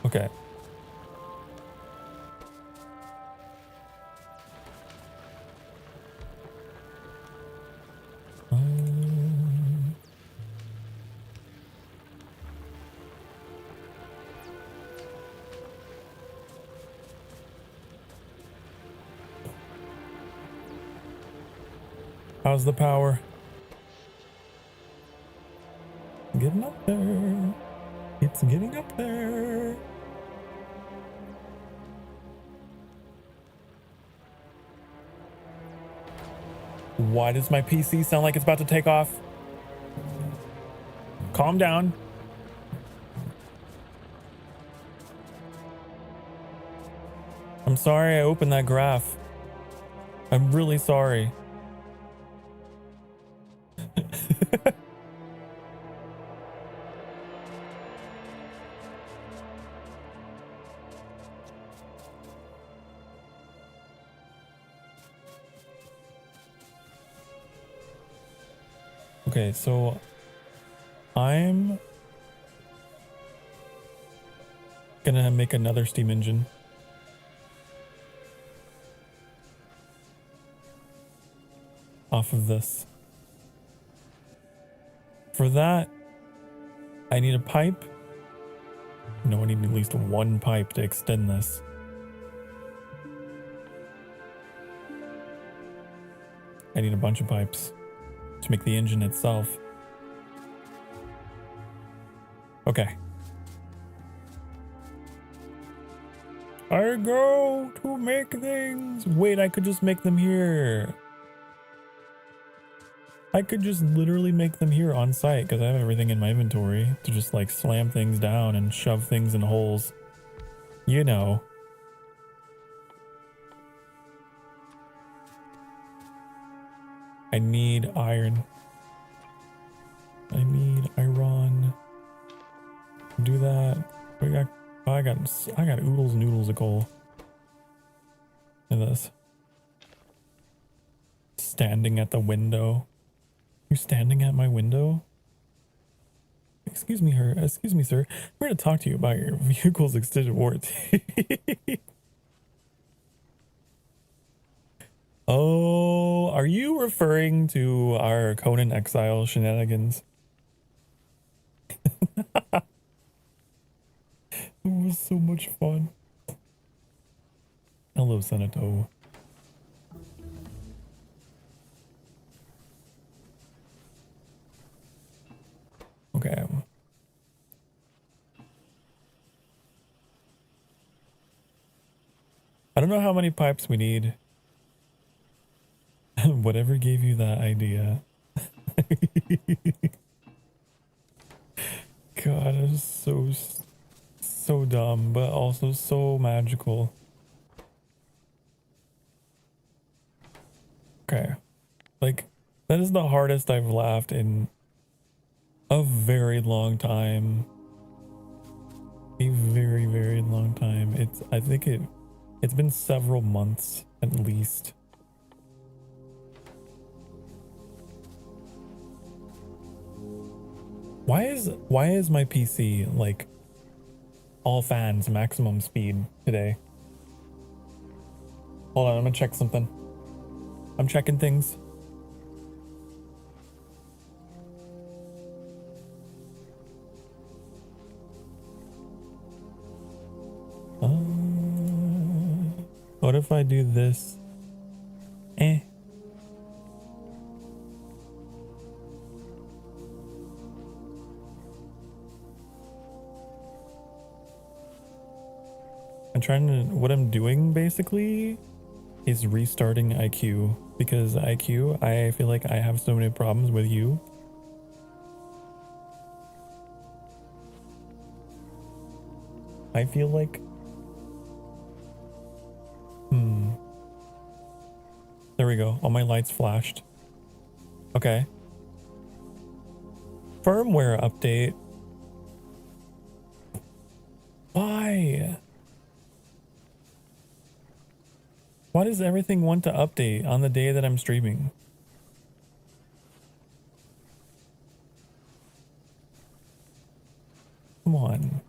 Okay. How's the power? Getting up there. It's getting up there. Why does my PC sound like it's about to take off? Calm down. I'm sorry I opened that graph. I'm really sorry. Okay, so I'm gonna make another steam engine. Off of this. For that, I need a pipe. No, I need at least one pipe to extend this. I need a bunch of pipes to make the engine itself. Okay. I go to make things. Wait, I could just make them here. I could just literally make them here on site because I have everything in my inventory to just like slam things down and shove things in holes. You know. I need iron. I need iron. Do that. I got oodles and noodles of coal. And this. standing at the window. You're standing at my window? Excuse me, sir. We're going to talk to you about your vehicle's extended warranty. Oh, are you referring to our Conan Exile shenanigans? It was so much fun. Hello, Senato. Okay. I don't know how many pipes we need. Whatever gave you that idea. God, it was so dumb, but also so magical. Okay. Like, that is the hardest I've laughed in a very long time. A very, very long time. I think it's been several months at least. Why is my PC like all fans maximum speed today? Hold on, I'm gonna check something. I'm checking things. What if I do this? What I'm doing basically is restarting IQ, because IQ, I feel like I have so many problems with you. I feel like there we go. All my lights flashed. Okay. Firmware update. Why? Why does everything want to update on the day that I'm streaming? Come on.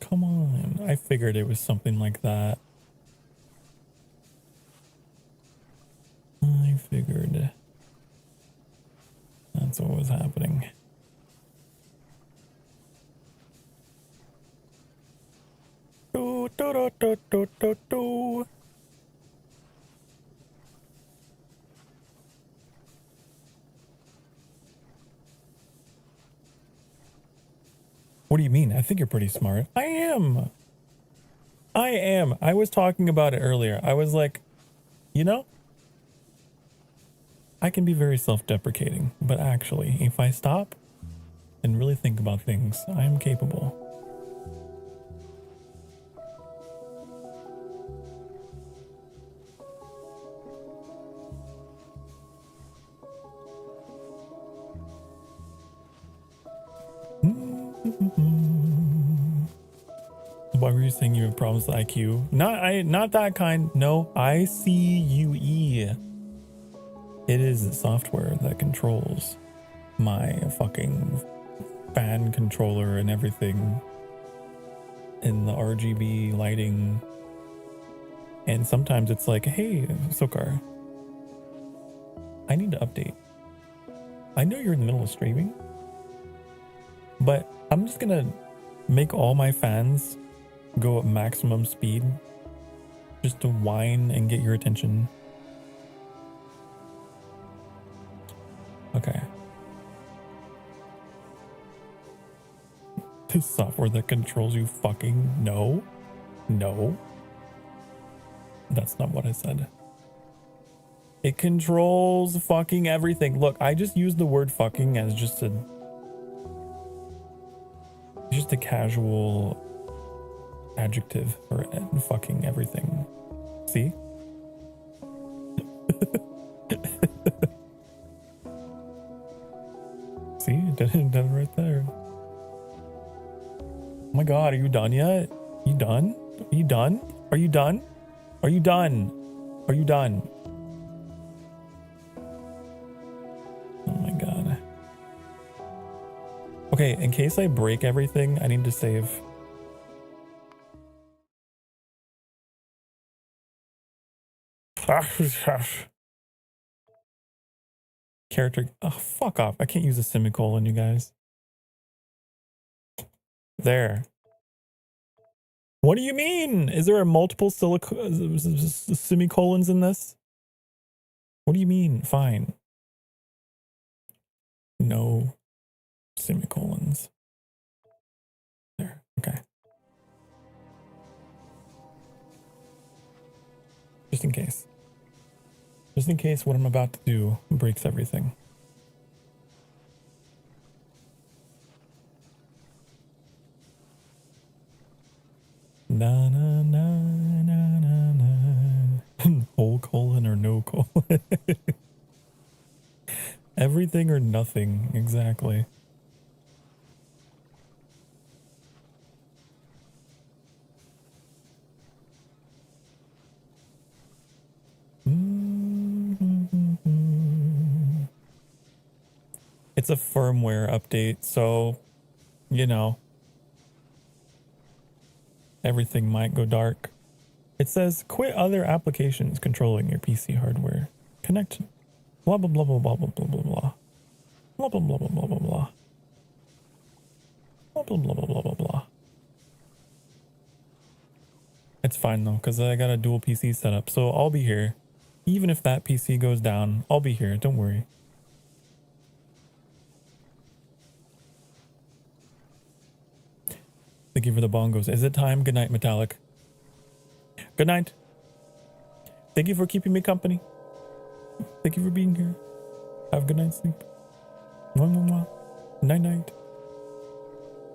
Come on. I figured it was something like that. I figured that's what was happening. Do, do, do, do, do, do, do. What do you mean? I think you're pretty smart. I am. I was talking about it earlier. I was like, you know, I can be very self-deprecating, but actually, if I stop and really think about things, I am capable. Why were you saying you have problems with IQ? Not that kind. No, ICUE. It is the software that controls my fucking fan controller and everything, and the RGB lighting. And sometimes it's like, hey, Sokar, I need to update. I know you're in the middle of streaming, but I'm just gonna make all my fans go at maximum speed just to whine and get your attention. Okay. The software that controls you fucking no. That's not what I said. It controls fucking everything. Look, I just used the word fucking as just a casual adjective for fucking everything. See? See, it did it right there. Oh my god, are you done yet? You done? Are you done? Are you done? Are you done? Are you done? Oh my god. Okay, in case I break everything, I need to save. Character. Oh, fuck off. I can't use a semicolon, you guys. There. What do you mean? Is there a multiple semicolons in this? What do you mean? Fine. No semicolons. There. Okay. Just in case. Just in case what I'm about to do breaks everything. Na na na na na na. Whole colon or no colon. Everything or nothing, exactly. It's a firmware update, so, you know, everything might go dark. It says, quit other applications controlling your PC hardware. Connect. Blah, blah, blah, blah, blah, blah, blah, blah, blah. Blah, blah, blah, blah, blah, blah, blah. Blah, blah, blah, blah, blah, blah, blah. It's fine, though, because I got a dual PC setup, so I'll be here. Even if that PC goes down, I'll be here. Don't worry. Thank you for the bongos. Is it time? Good night, Metallic. Good night. Thank you for keeping me company. Thank you for being here. Have a good night's sleep. Mwah, mwah, mwah. Night, night.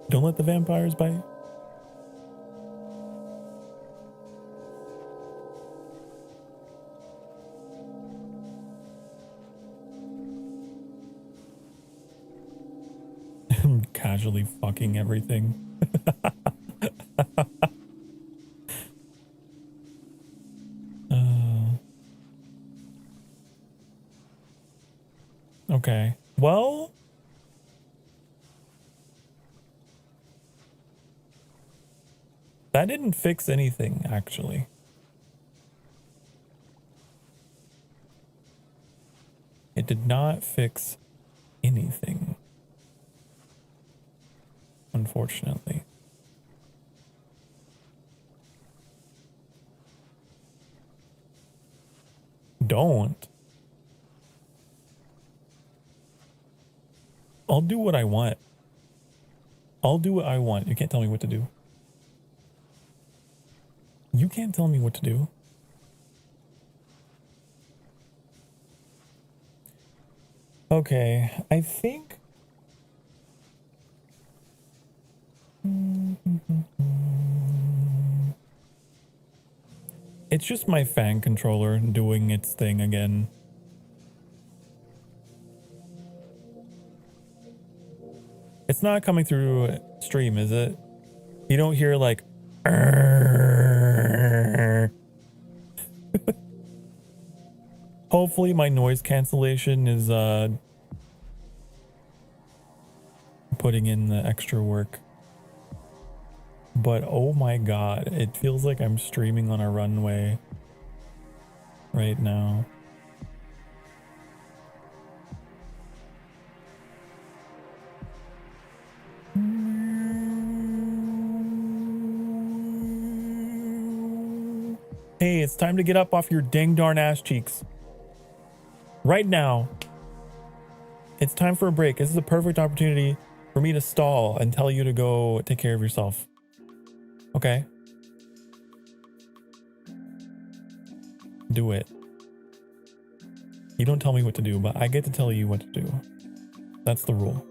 Don't let the vampires bite. Casually fucking everything. Okay. Well, that didn't fix anything, actually. It did not fix anything. Unfortunately. Don't. I'll do what I want. I'll do what I want. You can't tell me what to do. You can't tell me what to do. Okay, I think... It's just my fan controller doing its thing again. It's not coming through stream, is it? You don't hear like... Hopefully my noise cancellation is putting in the extra work. But oh my god, it feels like I'm streaming on a runway right now. Hey, it's time to get up off your dang darn ass cheeks. Right now. It's time for a break. This is a perfect opportunity for me to stall and tell you to go take care of yourself. Okay? Do it. You don't tell me what to do, but I get to tell you what to do. That's the rule.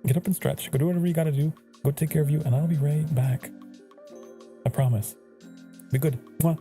Get up and stretch. Go do whatever you gotta do. Go take care of you, and I'll be right back. I promise. Be good. Mwah.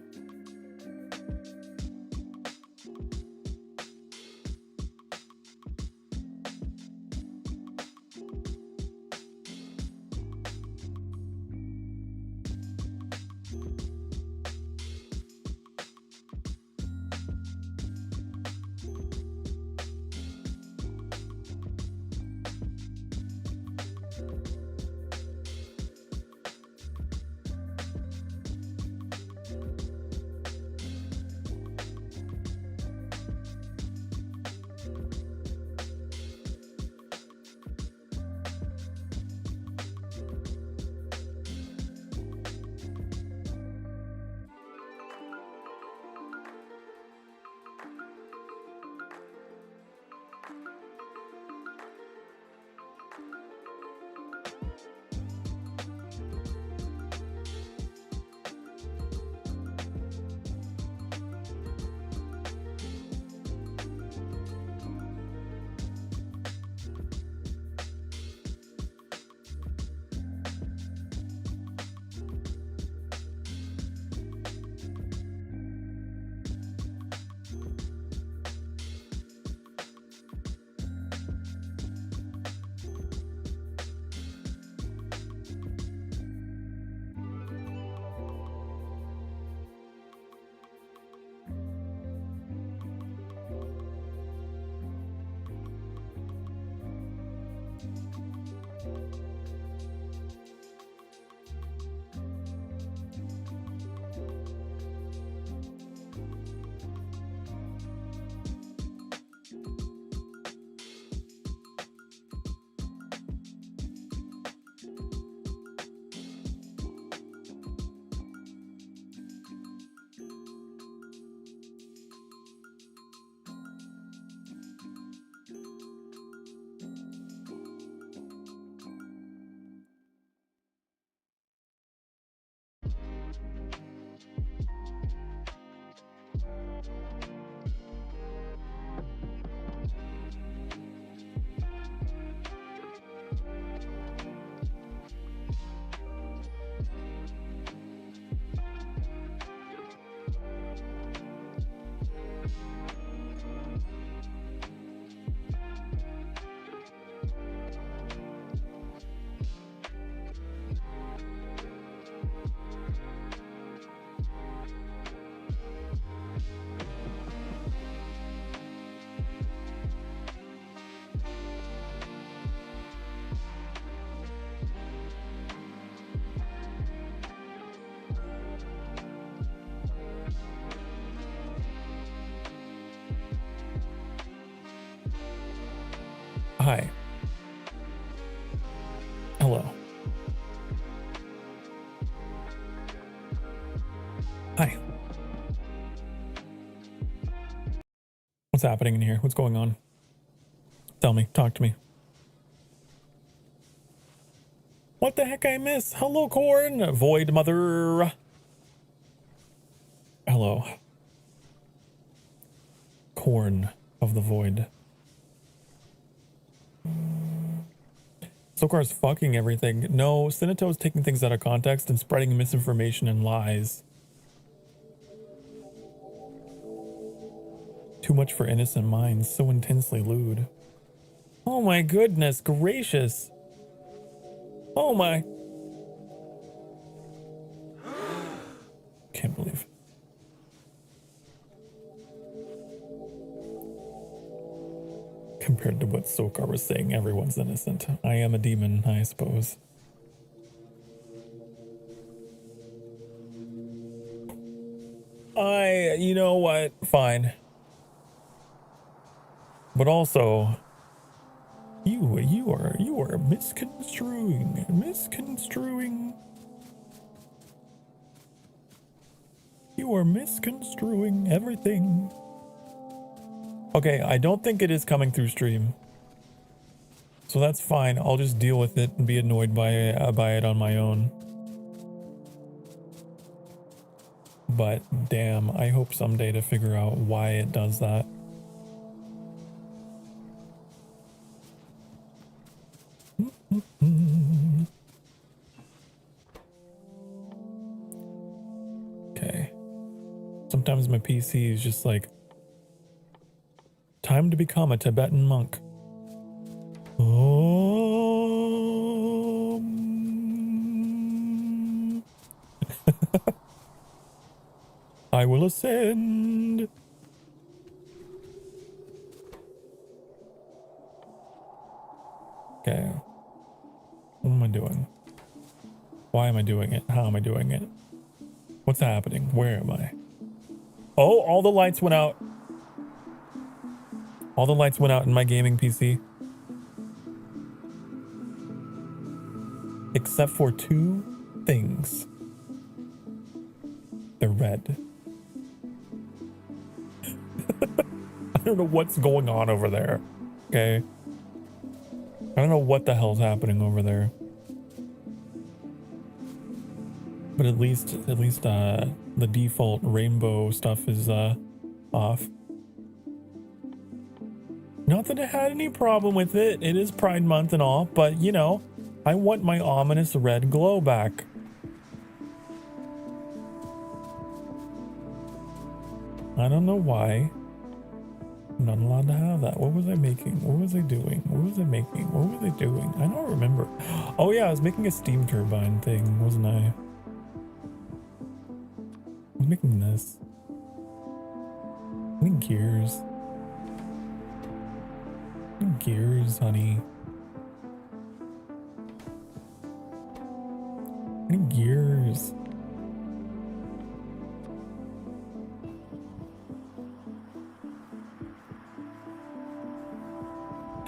Hi. Hello. Hi. What's happening in here? What's going on? Tell me. Talk to me. What the heck I miss? Hello, Corn. Void Mother. Hello. Corn of the Void. Sokar's fucking everything. No, Sinato's taking things out of context and spreading misinformation and lies. Too much for innocent minds, so intensely lewd. Oh my goodness gracious. Oh my. Can't believe. Compared to what Sokar was saying, everyone's innocent. I am a demon, I suppose. You know what? Fine. But also, you are misconstruing. You are misconstruing everything. Okay, I don't think it is coming through stream. So that's fine. I'll just deal with it and be annoyed by it on my own. But damn, I hope someday to figure out why it does that. Okay. Sometimes my PC is just like, time to become a Tibetan monk. I will ascend. Okay. What am I doing? Why am I doing it? How am I doing it? What's happening? Where am I? Oh, all the lights went out. All the lights went out in my gaming PC. Except for two things. They're red. I don't know what's going on over there. Okay. I don't know what the hell's happening over there. But at least the default rainbow stuff is off. Not that I had any problem with it. It is Pride Month and all, but you know, I want my ominous red glow back. I don't know why. I'm not allowed to have that. What was I making? What was I doing? What was I making? What was I doing? I don't remember. Oh yeah, I was making a steam turbine thing, wasn't I? I was making this. I need gears. I need gears, honey. I need gears.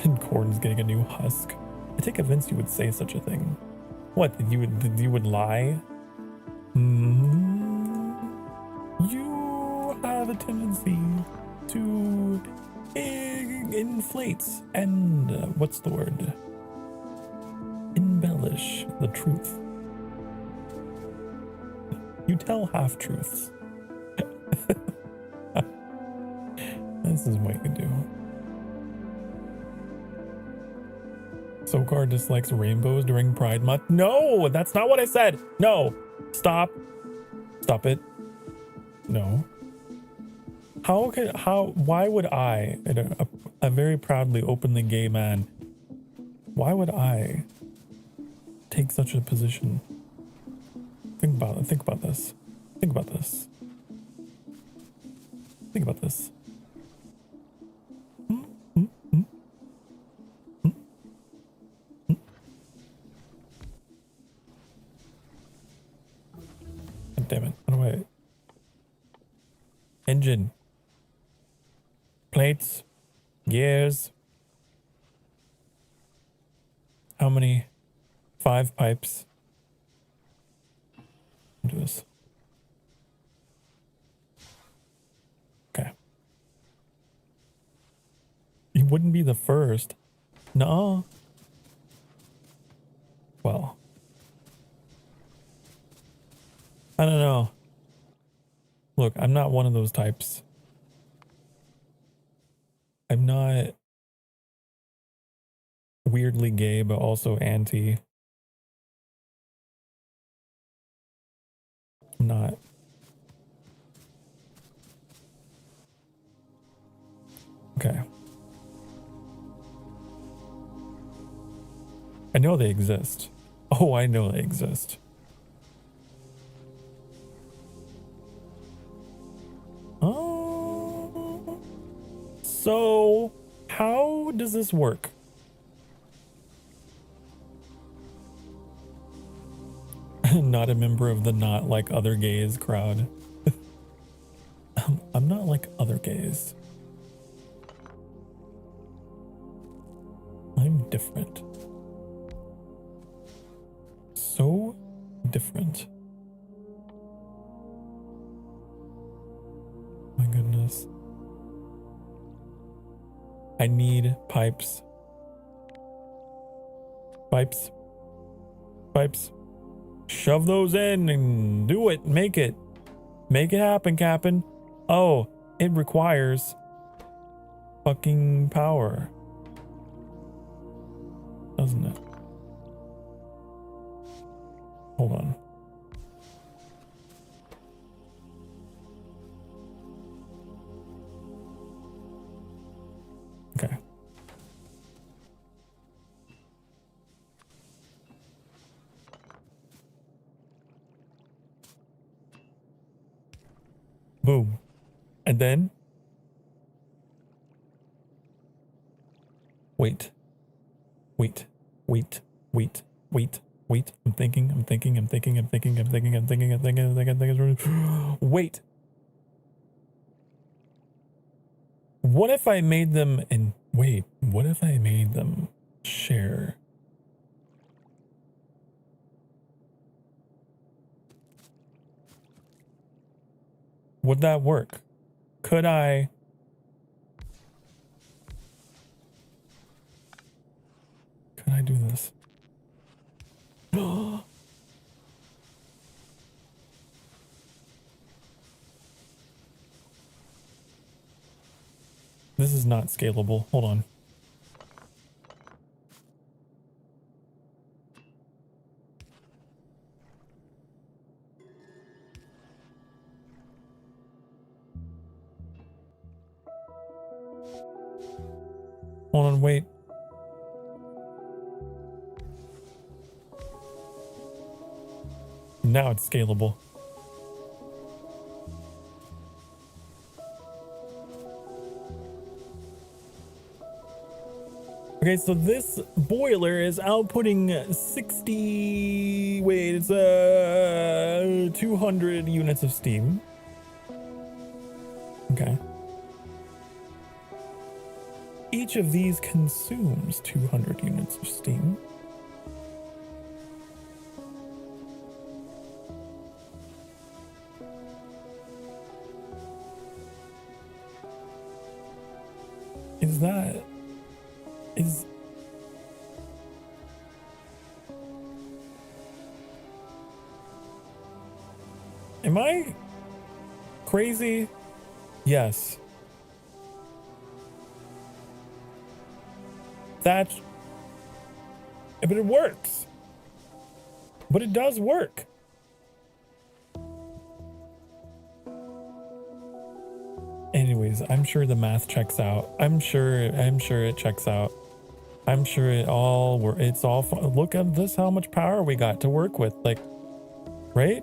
And Corn's getting a new husk. I take offense you would say such a thing. What, that you would lie? You have a tendency to inflate and what's the word? Embellish the truth. You tell half truths. This is what you do. Sokar dislikes rainbows during Pride Month. No, that's not what I said. No, stop. Stop it. No. Why would I, a very proudly, openly gay man, why would I take such a position? Think about it. Think about this. Think about this. Think about this. God damn it. How do I... Engine. Plates. Gears. How many? 5 pipes. Do this. Okay. You wouldn't be the first. No. Well. I don't know. Look, I'm not one of those types. I'm not weirdly gay, but also anti. I'm not. Okay. I know they exist. Oh, I know they exist. Oh. So, how does this work? Not a member of the not like other gays crowd. I'm not like other gays. I'm different. So different. My goodness. I need pipes. Pipes. Pipes. Shove those in and do it. Make it. Make it happen, Captain. Oh, it requires fucking power. Doesn't it? Hold on. Okay. Boom. And then wait. Wait. Wait. Wait. Wait. Wait. I'm thinking. Wait. What if I made them in... Wait, what if I made them share? Would that work? Could I... Could I do this? This is not scalable. Hold on. Hold on, wait. Now it's scalable. Okay, so this boiler is outputting 60, wait, it's 200 units of steam. Okay. Each of these consumes 200 units of steam. Is that... Is... Am I crazy? Yes. That's, but it works. But it does work. Anyways, I'm sure the math checks out. I'm sure it checks out. I'm sure it's all fun. Look at this, how much power we got to work with. Like, right?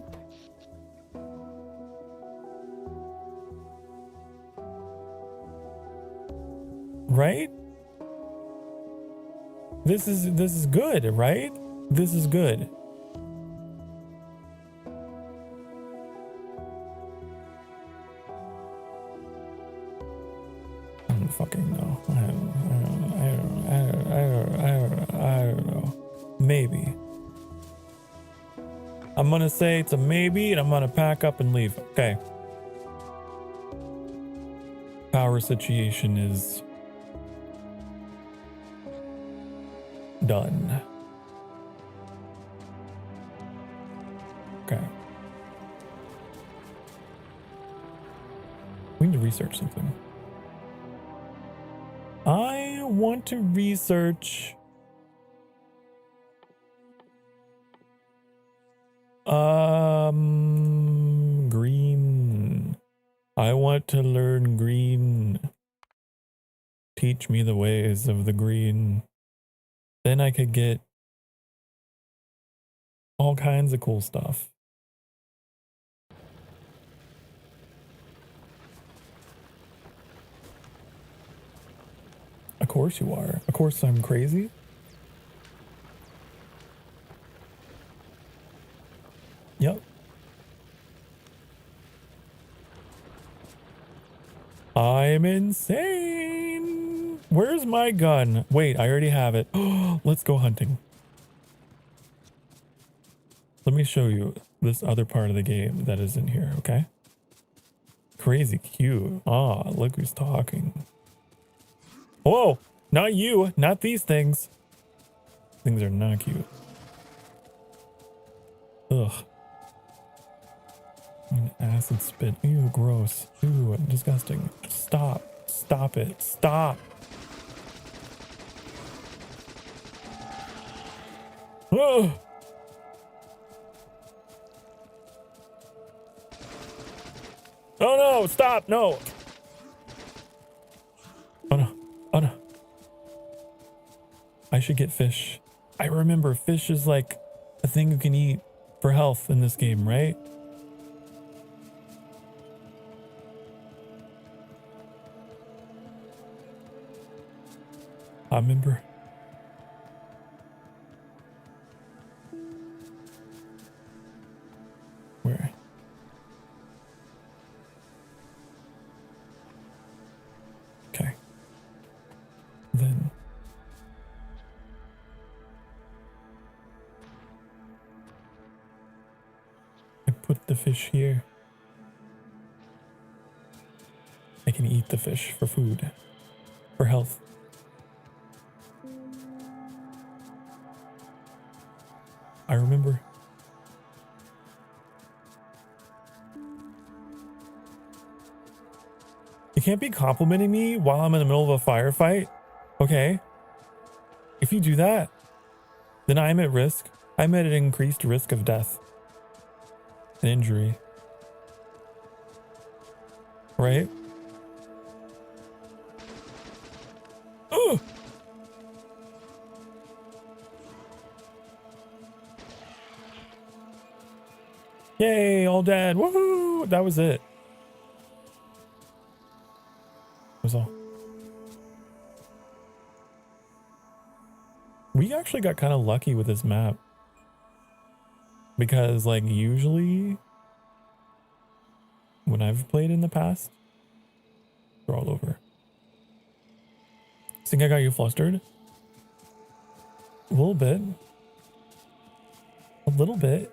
Right? This is good, right? This is good. I don't fucking know. I don't know. Maybe. I'm gonna say it's a maybe, and I'm gonna pack up and leave. Okay. Power situation is done. Okay. We need to research something. I want to research green. I want to learn green. Teach me the ways of the green. Then I could get all kinds of cool stuff. Of course you are. Of course I'm crazy. Yep. I'm insane. Where's my gun? Wait, I already have it. Let's go hunting. Let me show you this other part of the game that is in here, okay? Crazy cute. Ah, look who's talking. Whoa, not you, not these things. Things are not cute. Ugh. An acid spit. Ew, gross. Ew, disgusting. Stop. Stop it. Stop. Ugh. Oh no, stop, no. Oh no, oh no. I should get fish. I remember fish is like a thing you can eat for health in this game, right? I remember. Where? Okay. Then. I put the fish here. I can eat the fish for food, for health. I remember. You can't be complimenting me while I'm in the middle of a firefight. Okay. If you do that, then I'm at risk. I'm at an increased risk of death and injury. Right? Oh! Yay, all dead. Woohoo! That was it. That was all. We actually got kind of lucky with this map. Because, like, usually when I've played in the past, they're all over. Think I got you flustered? A little bit. A little bit.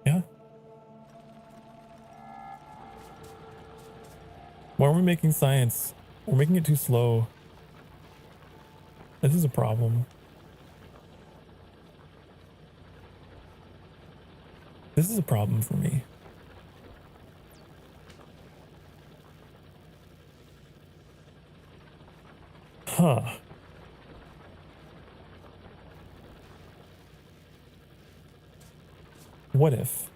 Yeah. Why are we making science? We're making it too slow. This is a problem. This is a problem for me. Huh. What if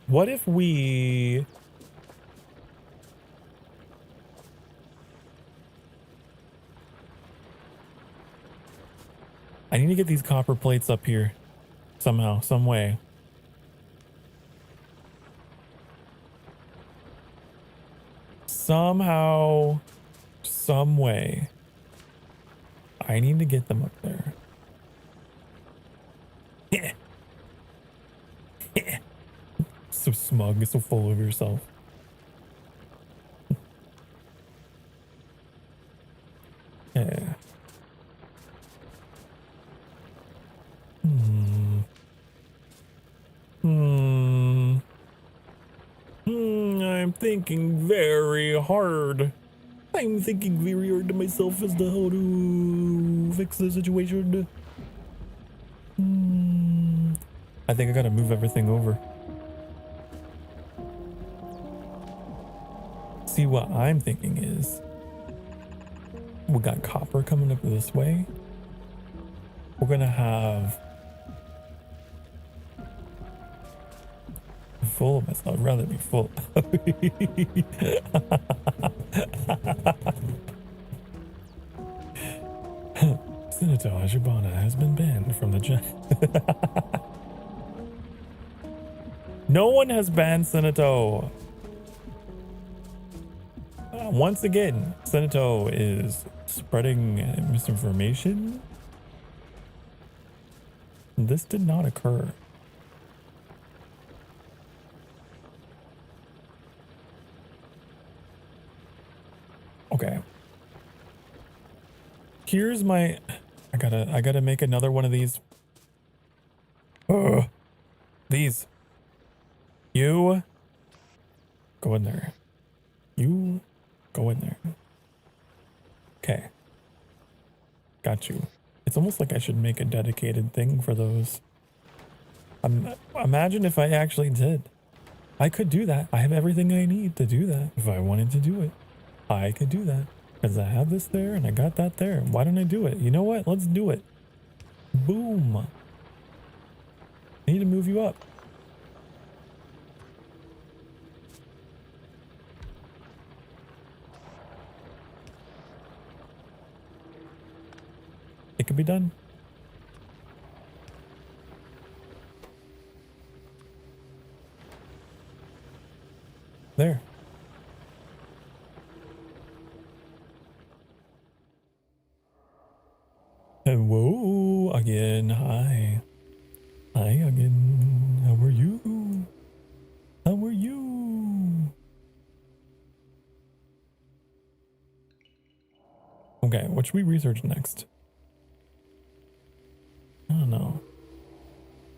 what if we I need to get these copper plates up here somehow, some way. Somehow, some way. I need to get them up there. So smug, so full of yourself. Yeah. I'm thinking very hard. I'm thinking very hard to myself as to how to fix the situation. I think I gotta move everything over. See, what I'm thinking is, we got copper coming up this way. We're gonna have full of myself. I'd rather be full. Senator Ajibana has been banned from the JUN. No one has banned Senator. Once again, Senator is spreading misinformation. This did not occur. Okay. Here's my I gotta make another one of these. These. You go in there. You go in there. Okay. Got you. It's almost like I should make a dedicated thing for those. Imagine if I actually did. I could do that. I have everything I need to do that. If I wanted to do it, I could do that. Because I have this there and I got that there. Why don't I do it? You know what? Let's do it. Boom. I need to move you up. It can be done. There. Hello again. Hi. Hi again. How are you? How are you? Okay, what should we research next? I don't know.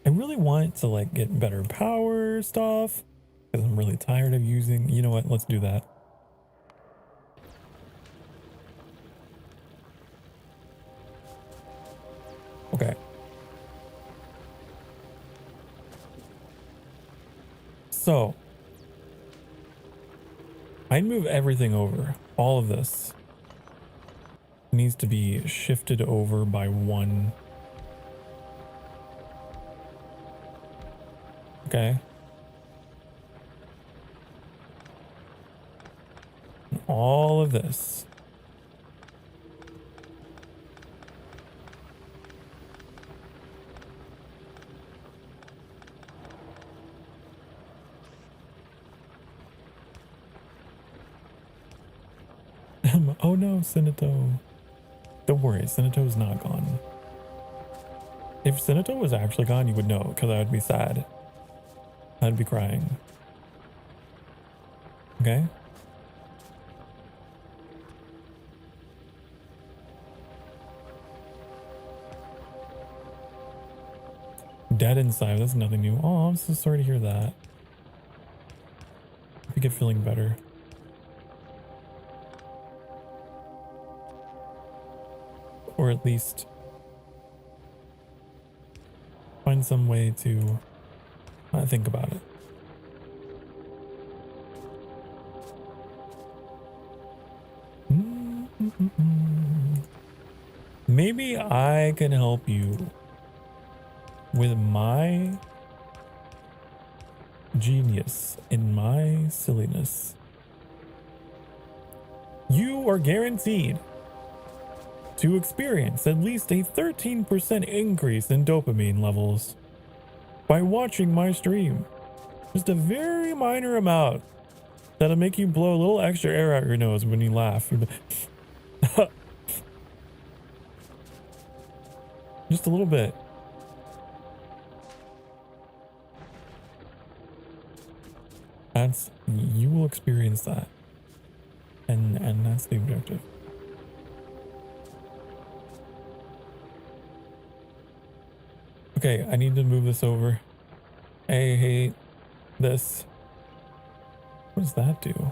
I really want to like get better power stuff because I'm really tired of using. You know what? Let's do that. Okay. So I'd move everything over. All of this needs to be shifted over by one. Okay. All of this. Oh no, Senato. Don't worry, Senato's not gone. If Senato was actually gone, you would know, because I would be sad. I'd be crying. Okay? Dead inside, that's nothing new. Oh, I'm so sorry to hear that. Hope you get feeling better. Or at least find some way to think about it. Maybe I can help you with my genius and my silliness. You are guaranteed to experience at least a 13% increase in dopamine levels by watching my stream. Just a very minor amount that'll make you blow a little extra air out your nose when you laugh. Just a little bit. You will experience that. And that's the objective. Okay, I need to move this over. I hate this. What does that do?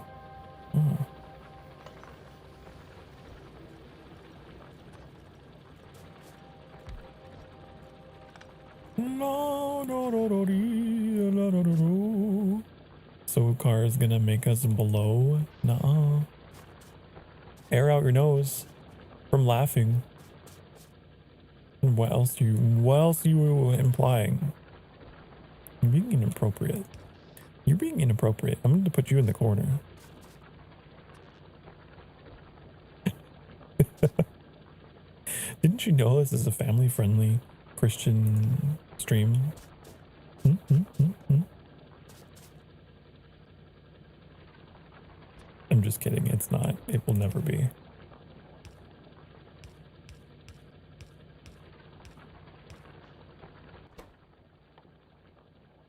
Oh. Sokar is gonna make us blow. Nuh-uh. Air out your nose from laughing. What else you implying? You're being inappropriate. You're being inappropriate. I'm going to put you in the corner. Didn't you know this is a family-friendly Christian stream? I'm just kidding. It's not. It will never be.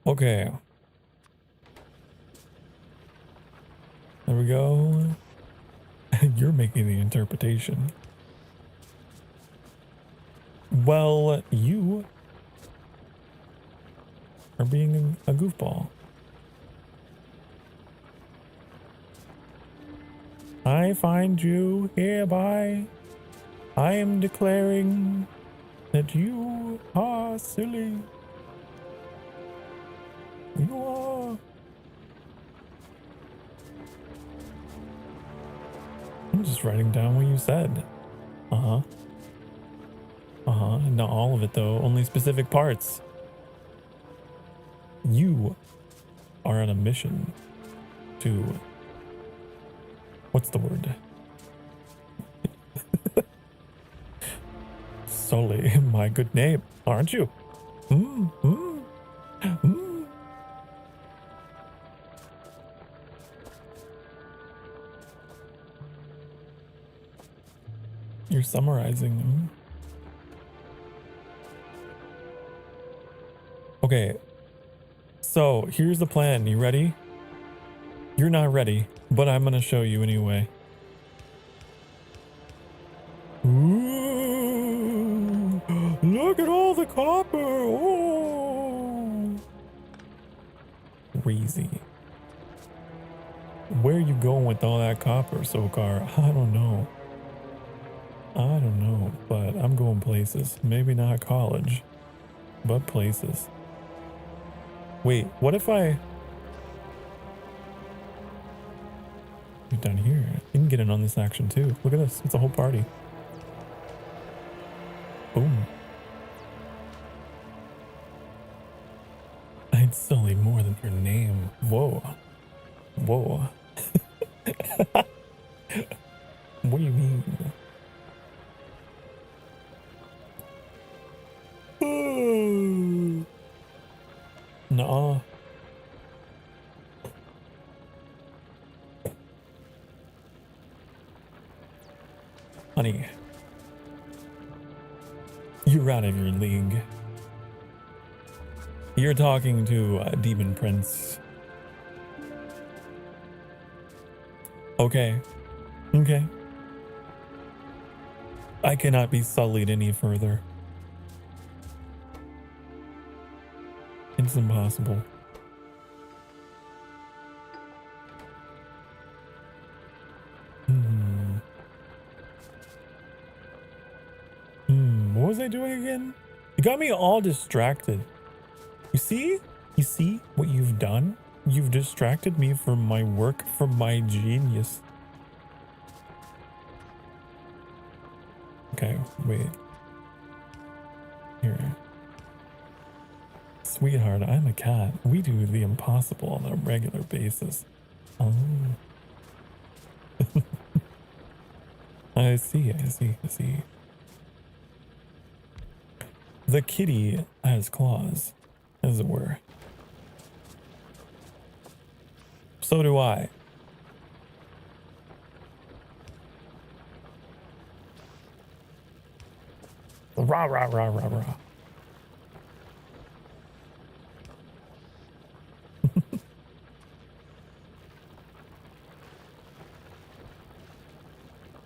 Okay. There we go. You're making the interpretation. Well, you are being a goofball. I find you hereby. I am declaring that you are silly. You are. I'm just writing down what you said. Not all of it though, only specific parts. You are on a mission to... What's the word? Sully my good name, aren't you? You're summarizing. Okay, so here's the plan. You ready? You're not ready, but I'm gonna show you anyway. Ooh, look at all the copper. Oh, crazy. Where are you going with all that copper, Sokar? I don't know. But I'm going places. Maybe not college, but places. Wait, what if I... You're down here. You can get in on this action too. Look at this. It's a whole party. Boom. I'd sully more than your name. Whoa. Whoa. What do you mean? Nuh-uh. Honey, you're out of your league. You're talking to a demon prince. Okay. Okay. I cannot be sullied any further. It's impossible. What was I doing again? You got me all distracted. You see? You see what you've done? You've distracted me from my work, from my genius. Okay, wait. Here. Sweetheart, I'm a cat. We do the impossible on a regular basis. Oh. I see. The kitty has claws, as it were. So do I. Rah, rah, rah, rah, rah.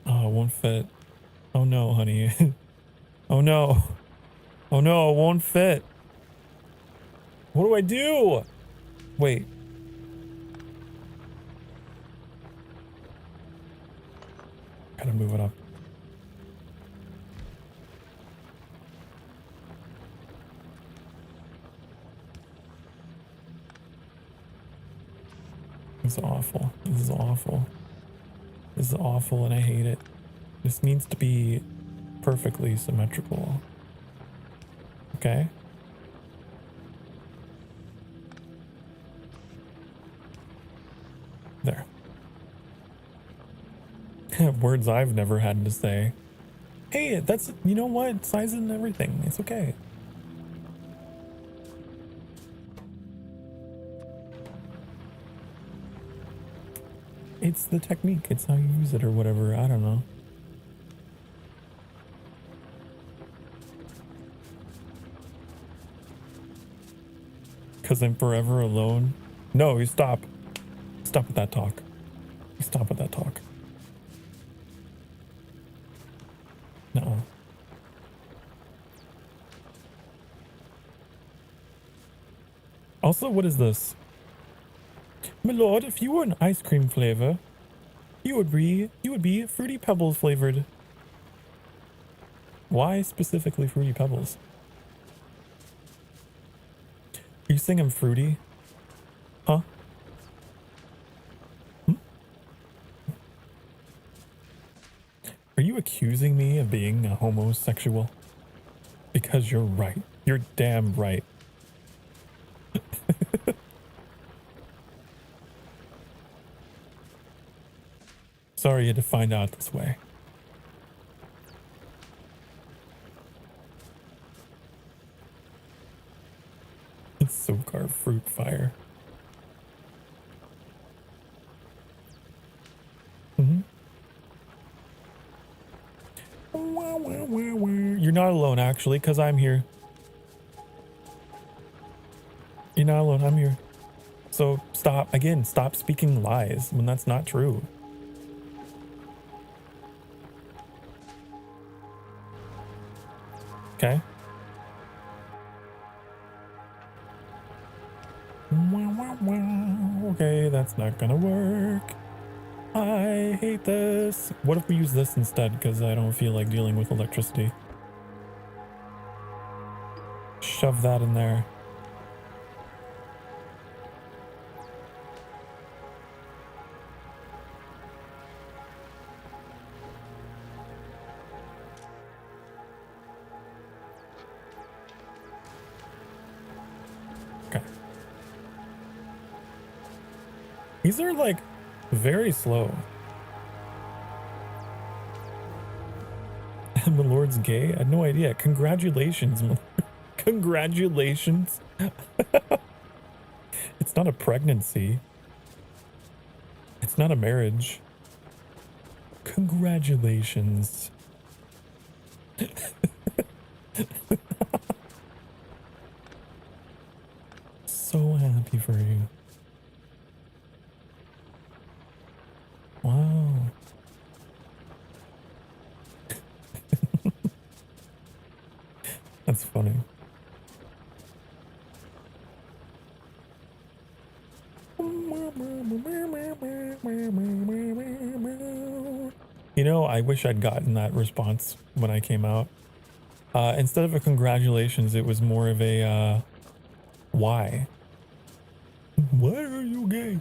Oh, it won't fit. Oh no, honey. Oh no. Oh no, it won't fit. What do I do? Wait. Gotta move it up. This is awful. This is awful. This is awful and I hate it. This needs to be perfectly symmetrical. Okay? There. Words I've never had to say. Hey, that's, you know what? Size and everything. It's okay. It's the technique. It's how you use it or whatever. I don't know. Because I'm forever alone. No, you stop. Stop with that talk. You stop with that talk. No. Also, what is this? My lord, if you were an ice cream flavor, you would be Fruity Pebbles flavored. Why specifically Fruity Pebbles? Are you saying I'm fruity? Huh? Hmm? Are you accusing me of being a homosexual? Because you're right. You're damn right. Sorry you had to find out this way. It's Sokar fruit fire. You're not alone, actually, because I'm here. You're not alone, I'm here. So stop, again, stop speaking lies when that's not true. Okay. Okay, that's not gonna work. I hate this. What if we use this instead? Because I don't feel like dealing with electricity. Shove that in there. These are like very slow. And my lord's gay? I had no idea. Congratulations, my lord. Congratulations. It's not a pregnancy. It's not a marriage. Congratulations. So happy for you. Wow. That's funny. You know, I wish I'd gotten that response when I came out. Instead of a congratulations, it was more of a, why? Why are you gay?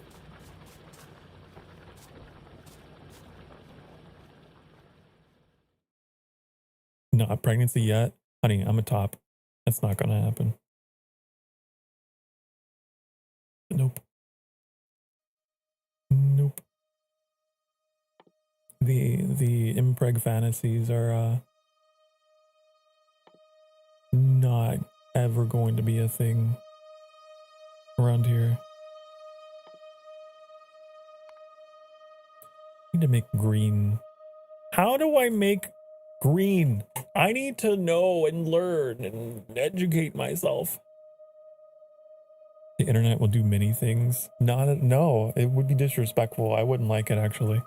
Not pregnancy yet? Honey, I'm a top. That's not gonna happen. Nope. Nope. The impreg fantasies are not ever going to be a thing around here. I need to make green. How do I make green? I need to know and learn and educate myself. The internet will do many things. No, it would be disrespectful. I wouldn't like it, actually.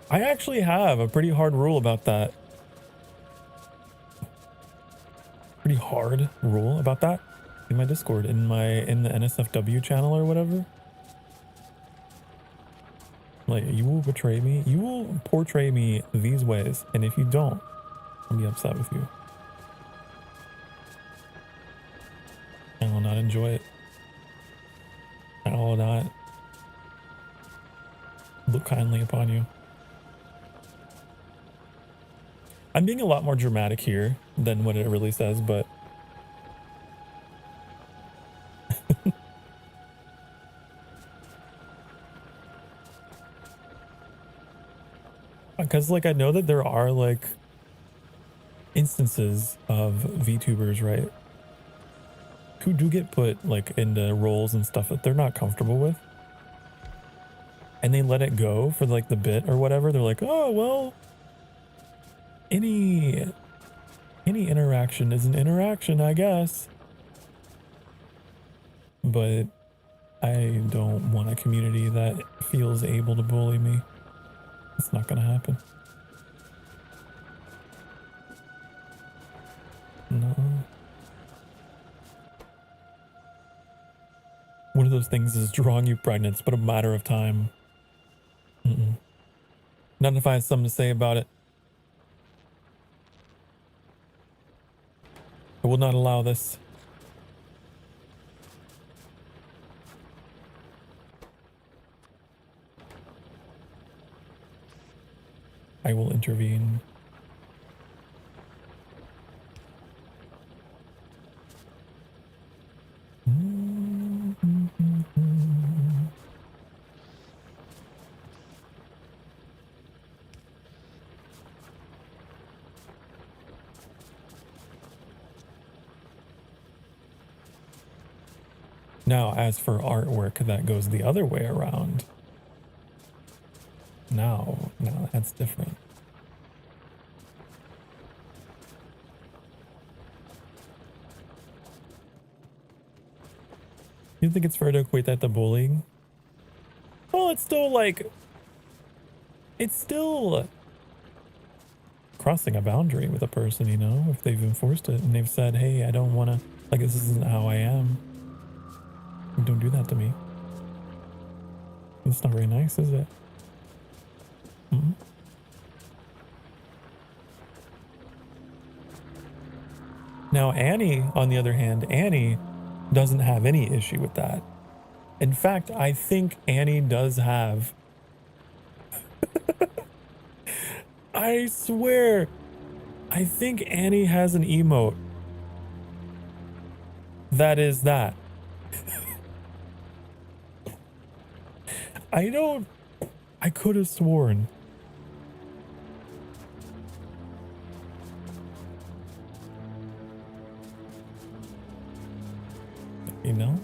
I actually have a pretty hard rule about that. Pretty hard rule about that in my Discord, in the NSFW channel or whatever. Like, you will betray me. You will portray me these ways, and if you don't, I'll be upset with you. I will not enjoy it. I will not look kindly upon you. I'm being a lot more dramatic here than what it really says, but because like I know that there are like instances of VTubers, right, who do get put like into roles and stuff that they're not comfortable with, and they let it go for like the bit or whatever. They're like, oh well, any interaction is an interaction, I guess. But I don't want a community that feels able to bully me. It's not gonna happen. No. One of those things is drawing you pregnant. It's but a matter of time. Not if I have something to say about it. I will not allow this. I will intervene. Now, as for artwork that goes the other way around, now that's different. You think it's fair to equate that to bullying? Well, it's still like, it's still crossing a boundary with a person, you know, if they've enforced it and they've said, hey, I don't want to, like, this isn't how I am. Don't do that to me. It's not very nice, is it? Now, Annie, on the other hand, Annie doesn't have any issue with that. In fact, I think Annie does have... I swear, I think Annie has an emote that is that. I could have sworn. You know?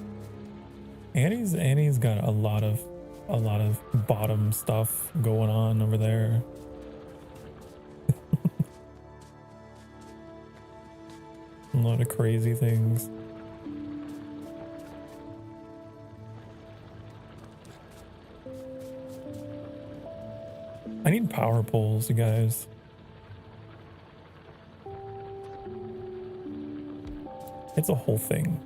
Annie's got a lot of bottom stuff going on over there. A lot of crazy things. I need power poles, you guys. It's a whole thing.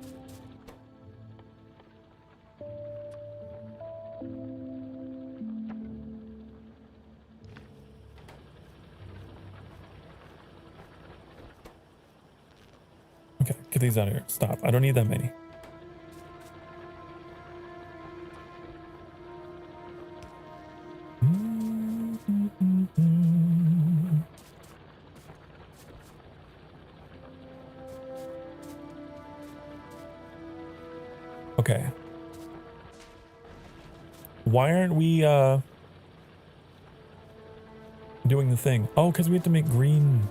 Get these out of here. Stop. I don't need that many. Okay. Why aren't we doing the thing? Oh, because we have to make green.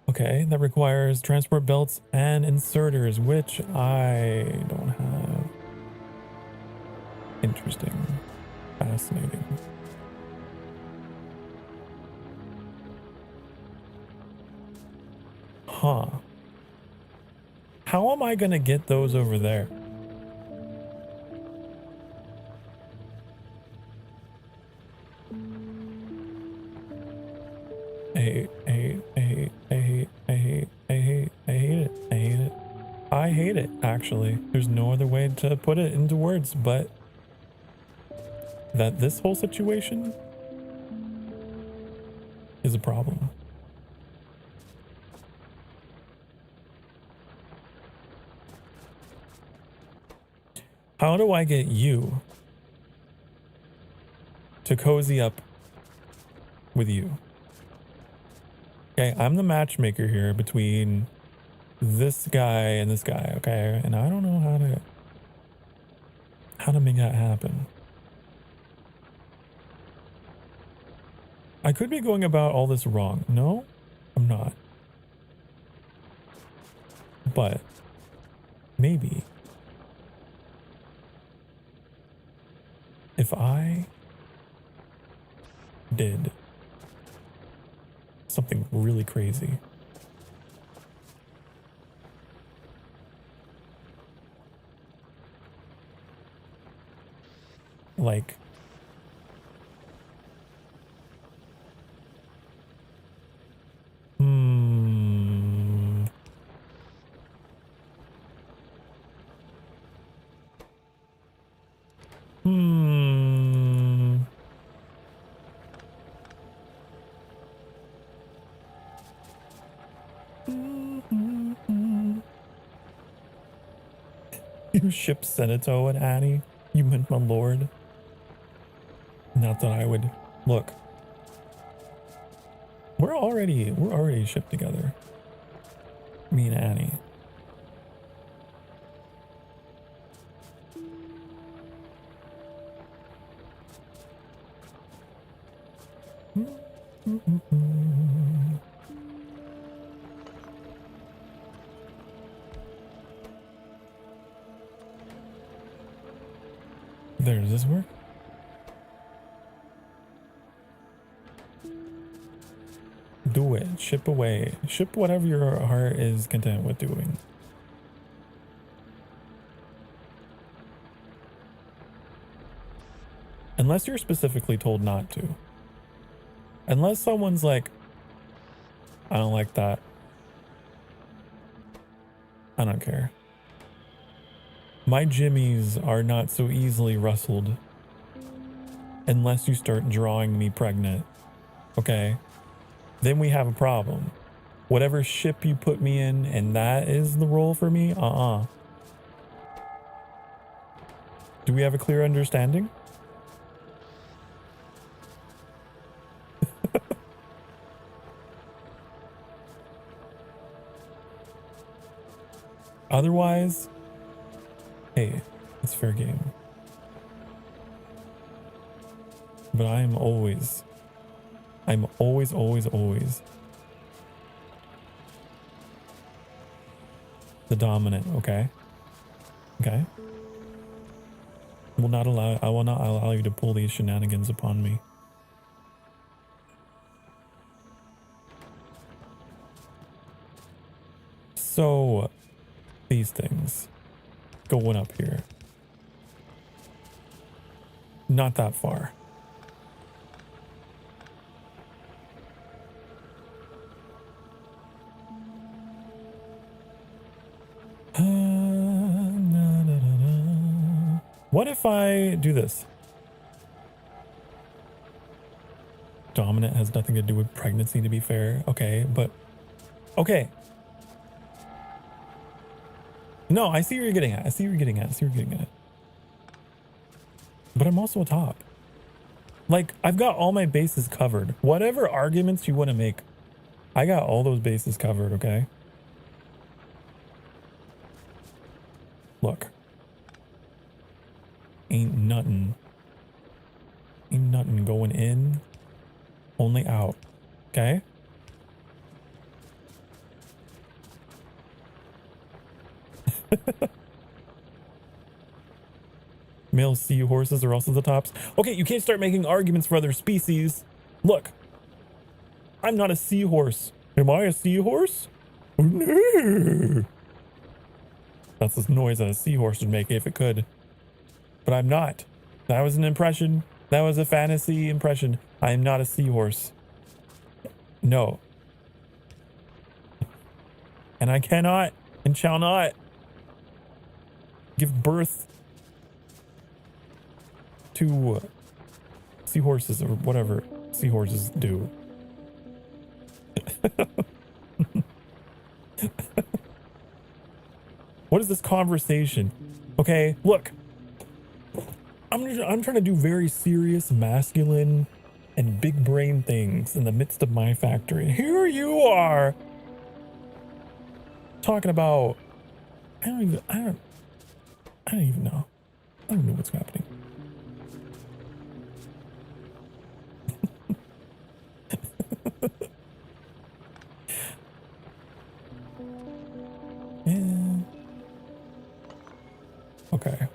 Okay, that requires transport belts and inserters, which I don't have. Interesting. Fascinating. Huh. How am I gonna get those over there? I hate it, actually. There's no other way to put it into words, but that this whole situation is a problem. How do I get you to cozy up with you? Okay, I'm the matchmaker here between this guy and this guy, okay? And I don't know how to make that happen. I could be going about all this wrong. No, I'm not. But maybe if I did something really crazy, like you ship Senato and Annie? You meant my lord? Not that I would. Look. We're already shipped together. Me and Annie. There, does this work? Do it. Ship away. Ship whatever your heart is content with doing. Unless you're specifically told not to. Unless someone's like, I don't like that. I don't care. My jimmies are not so easily rustled. Unless you start drawing me pregnant. Okay? Then we have a problem. Whatever ship you put me in and that is the role for me, Do we have a clear understanding? Otherwise, hey, it's fair game. But I'm always the dominant, okay? Okay? I will not allow you to pull these shenanigans upon me. So, these things going up here. Not that far. What if I do this? dominant has nothing to do with pregnancy, to be fair. Okay, but okay. No, I see where you're getting at. I see where you're getting at. I see where you're getting at. But I'm also a top. Like, I've got all my bases covered. Whatever arguments you want to make, I got all those bases covered, okay? Look. Ain't nothing going in, only out, okay? Male seahorses are also the tops. Okay, you can't start making arguments for other species. Look, I'm not a seahorse. Am I a seahorse? No. That's the noise that a seahorse would make if it could. But I'm not. That was an impression. That was a fantasy impression. I am not a seahorse. No. And I cannot and shall not give birth to seahorses or whatever seahorses do. What is this conversation? Okay, look. I'm trying to do very serious, masculine, and big brain things in the midst of my factory. Here you are talking about I don't even know. I don't know what's happening. Yeah. Okay.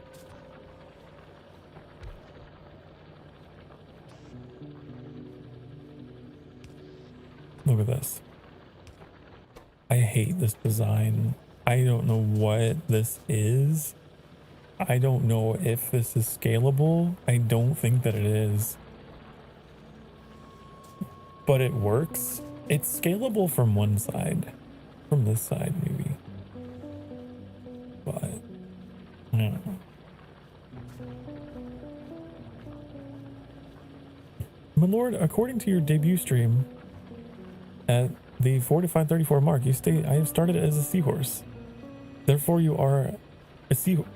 Look at this. I hate this design. I don't know what this is. I don't know if this is scalable. I don't think that it is. But it works. It's scalable from one side. From this side, maybe. But, I don't know. My lord, according to your debut stream, at the 4534 mark, I have started as a seahorse. Therefore, you are a seahorse.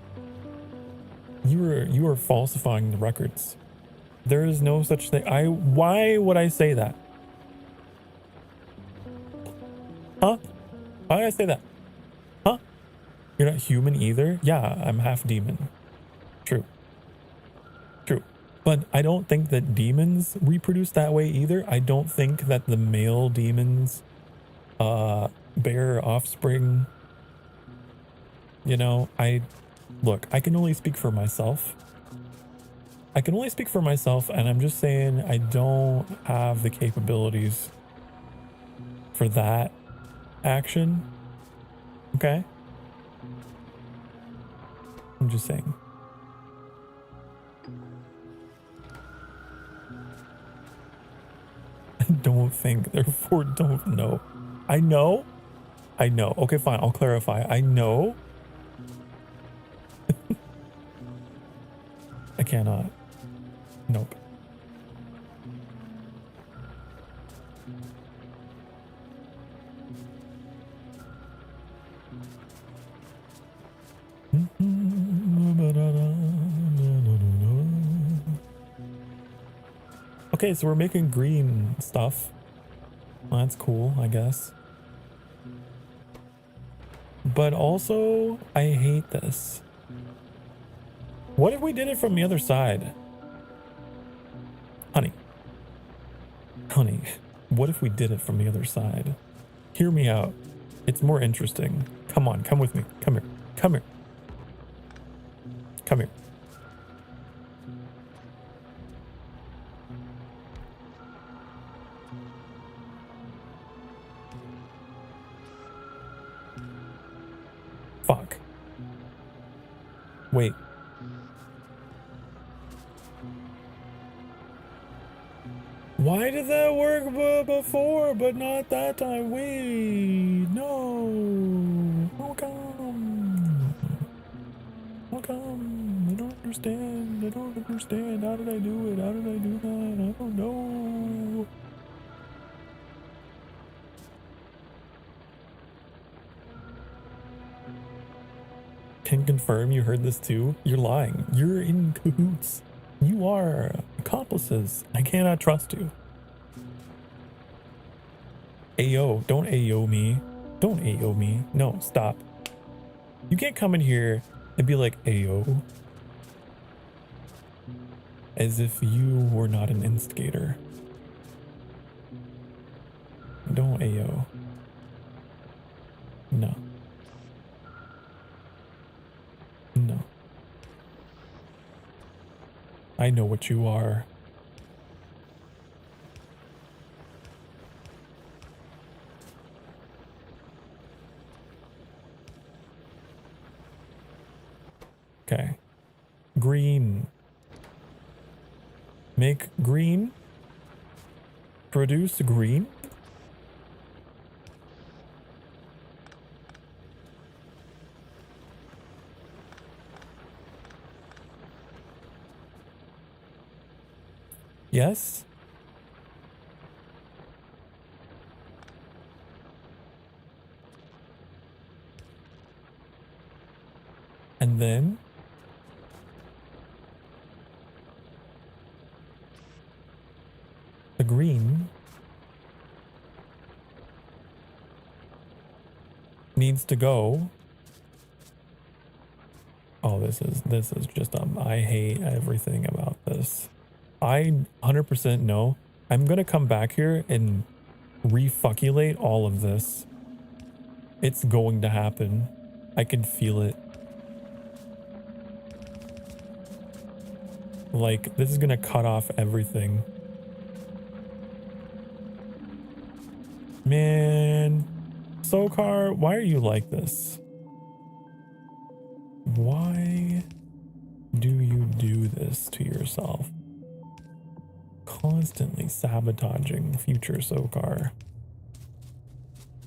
You are falsifying the records. There is no such thing. Why would I say that? Huh? Why did I say that? Huh? You're not human either? Yeah, I'm half demon. True. True. But I don't think that demons reproduce that way either. I don't think that the male demons bear offspring. You know, look, I can only speak for myself. And I'm just saying I don't have the capabilities for that action. Okay? I'm just saying. Don't think, therefore don't know. I know. Okay, fine. I'll clarify. I know. I cannot. Nope. Okay, so we're making green stuff. Well, that's cool, I guess. But also, I hate this. What if we did it from the other side? Honey, what if we did it from the other side? Hear me out. It's more interesting. Come on, come with me. Come here. Come here. Come here. Fuck. Wait. Why did that work before, but not that time? Wait, no. How come? How come? I don't understand. How did I do it? How did I do that? I don't know. can confirm you heard this too. You're lying. You're in cahoots. You are accomplices. I cannot trust you. Ayo, don't Ayo me. Don't Ayo me. No, stop. You can't come in here and be like, Ayo. As if you were not an instigator. Don't Ayo. No. No. I know what you are. Okay. Green. Make green. Produce green. Yes. And then the green needs to go. Oh, this is just I hate everything about this. I 100% know I'm gonna come back here and refuculate all of this. It's going to happen. I can feel it. Like, this is gonna cut off everything. Man, Sokar, why are you like this? Why do you do this to yourself? Constantly sabotaging future Sokar.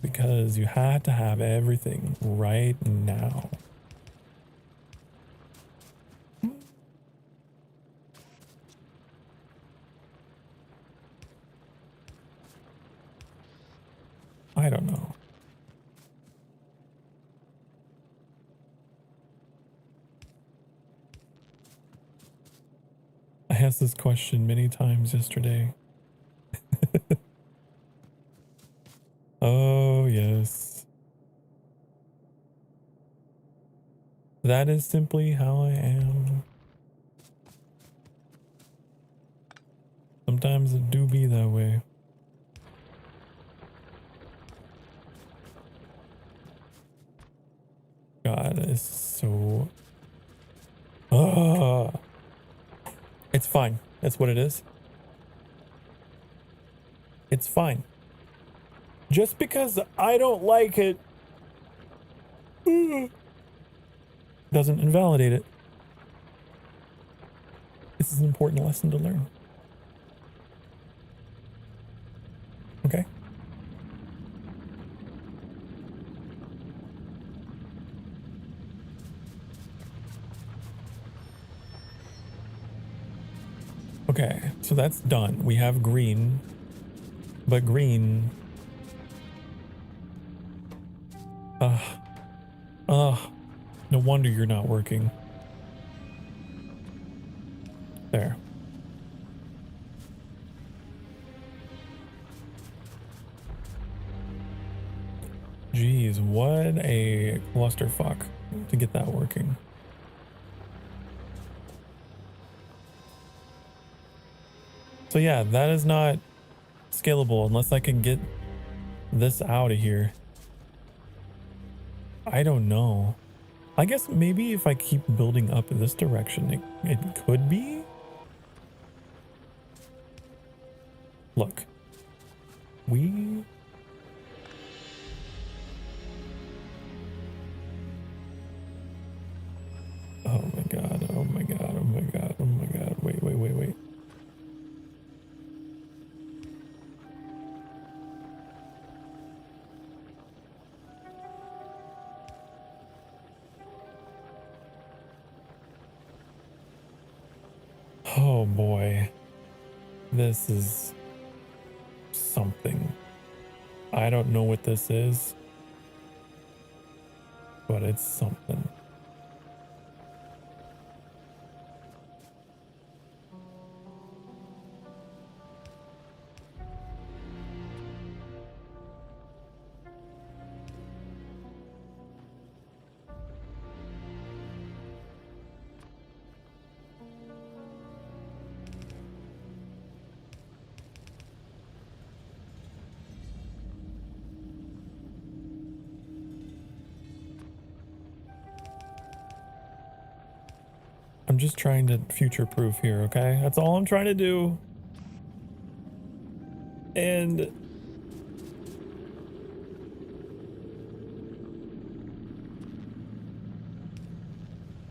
Because you had to have everything right now. I don't know. I asked this question many times yesterday. Oh, yes. That is simply how I am. Sometimes it do be that way. God, it's so... It's fine. That's what it is. It's fine. Just because I don't like it doesn't invalidate it. This is an important lesson to learn. Okay? Okay, so that's done. We have green, but green... no wonder you're not working. There. Jeez, what a clusterfuck to get that working. So yeah, that is not scalable unless I can get this out of here. I don't know. I guess maybe if I keep building up in this direction, it could be. Look. We... Oh my god, oh my god, oh my god, oh my god. Wait. Oh boy. This is something. I don't know what this is, but it's something. just trying to future proof here, okay? That's all I'm trying to do. And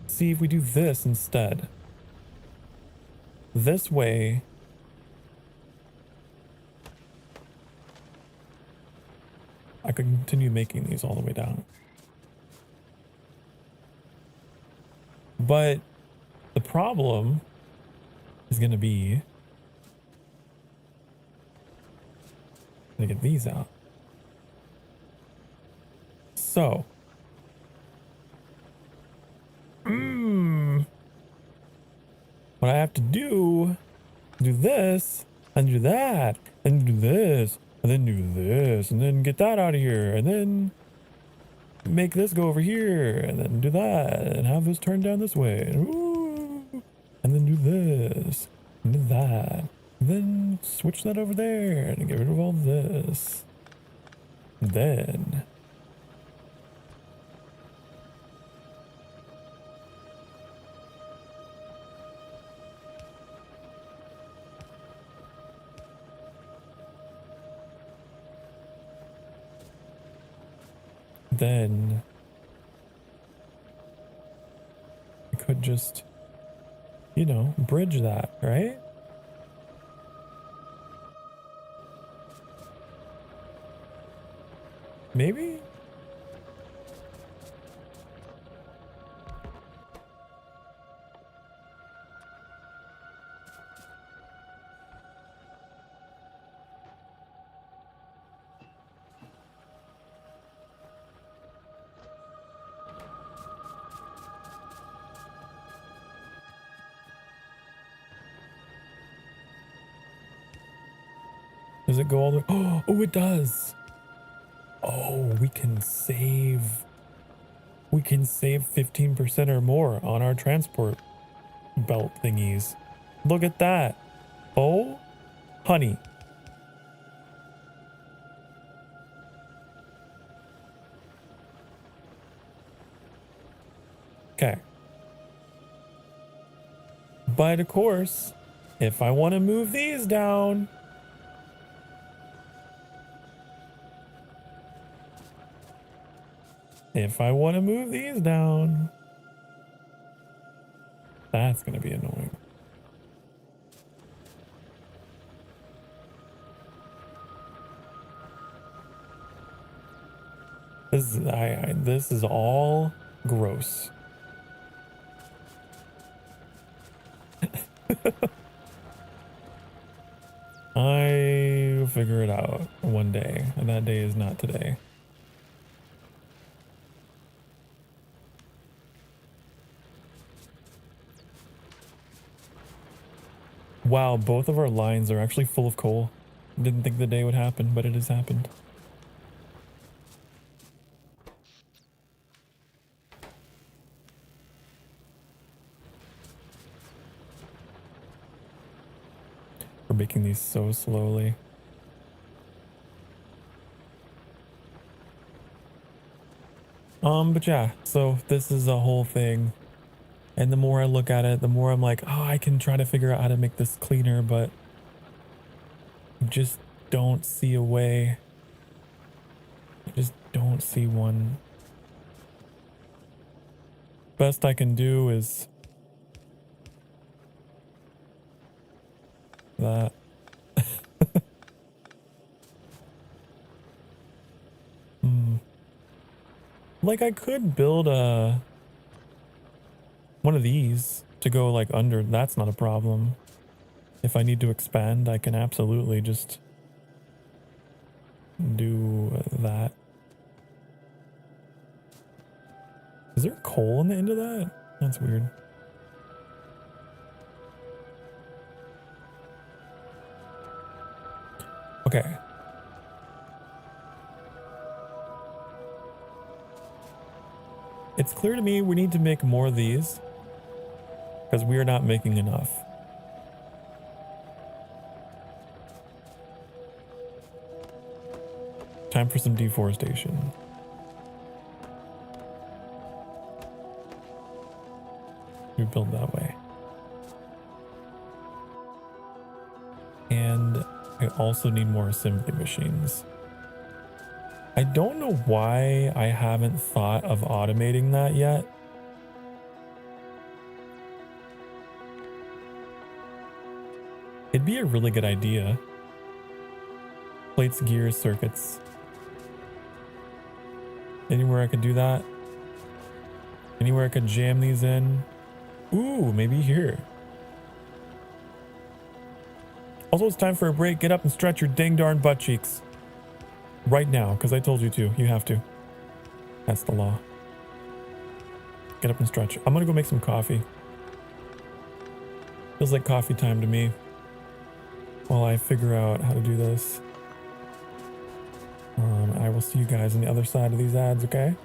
see if we do this instead. This way, I could continue making these all the way down. But the problem is going to be to get these out. So, what I have to do this, and do that, and do this, and then do this, and then get that out of here, and then make this go over here, and then do that, and have this turn down this way, and then do this, and do that, and then switch that over there, and get rid of all this. And then I could just, you know, bridge that, right? Maybe? Does it go all the way? Oh, it does. Oh, we can save 15% or more on our transport belt thingies. Look at that. Oh, honey. Okay. But of course, if I want to move these down, that's going to be annoying. This is all gross. I'll figure it out one day, and that day is not today. Wow, both of our lines are actually full of coal. Didn't think the day would happen, but it has happened. We're making these so slowly. But yeah, so this is a whole thing. And the more I look at it, the more I'm like, oh, I can try to figure out how to make this cleaner, but I just don't see a way. I just don't see one. Best I can do is that. Like I could build one of these to go like under. That's not a problem. If I need to expand, I can absolutely just do that. Is there coal on the end of that? That's weird. Okay. It's clear to me we need to make more of these because we are not making enough. Time for some deforestation. We build that way. And I also need more assembly machines. I don't know why I haven't thought of automating that yet. It'd be a really good idea. Plates, gears, circuits. Anywhere I could do that? Anywhere I could jam these in? Ooh, maybe here. Also, it's time for a break. Get up and stretch your dang darn butt cheeks. Right now, because I told you to. You have to. That's the law. Get up and stretch. I'm gonna go make some coffee. Feels like coffee time to me. While I figure out how to do this. I will see you guys on the other side of these ads, okay?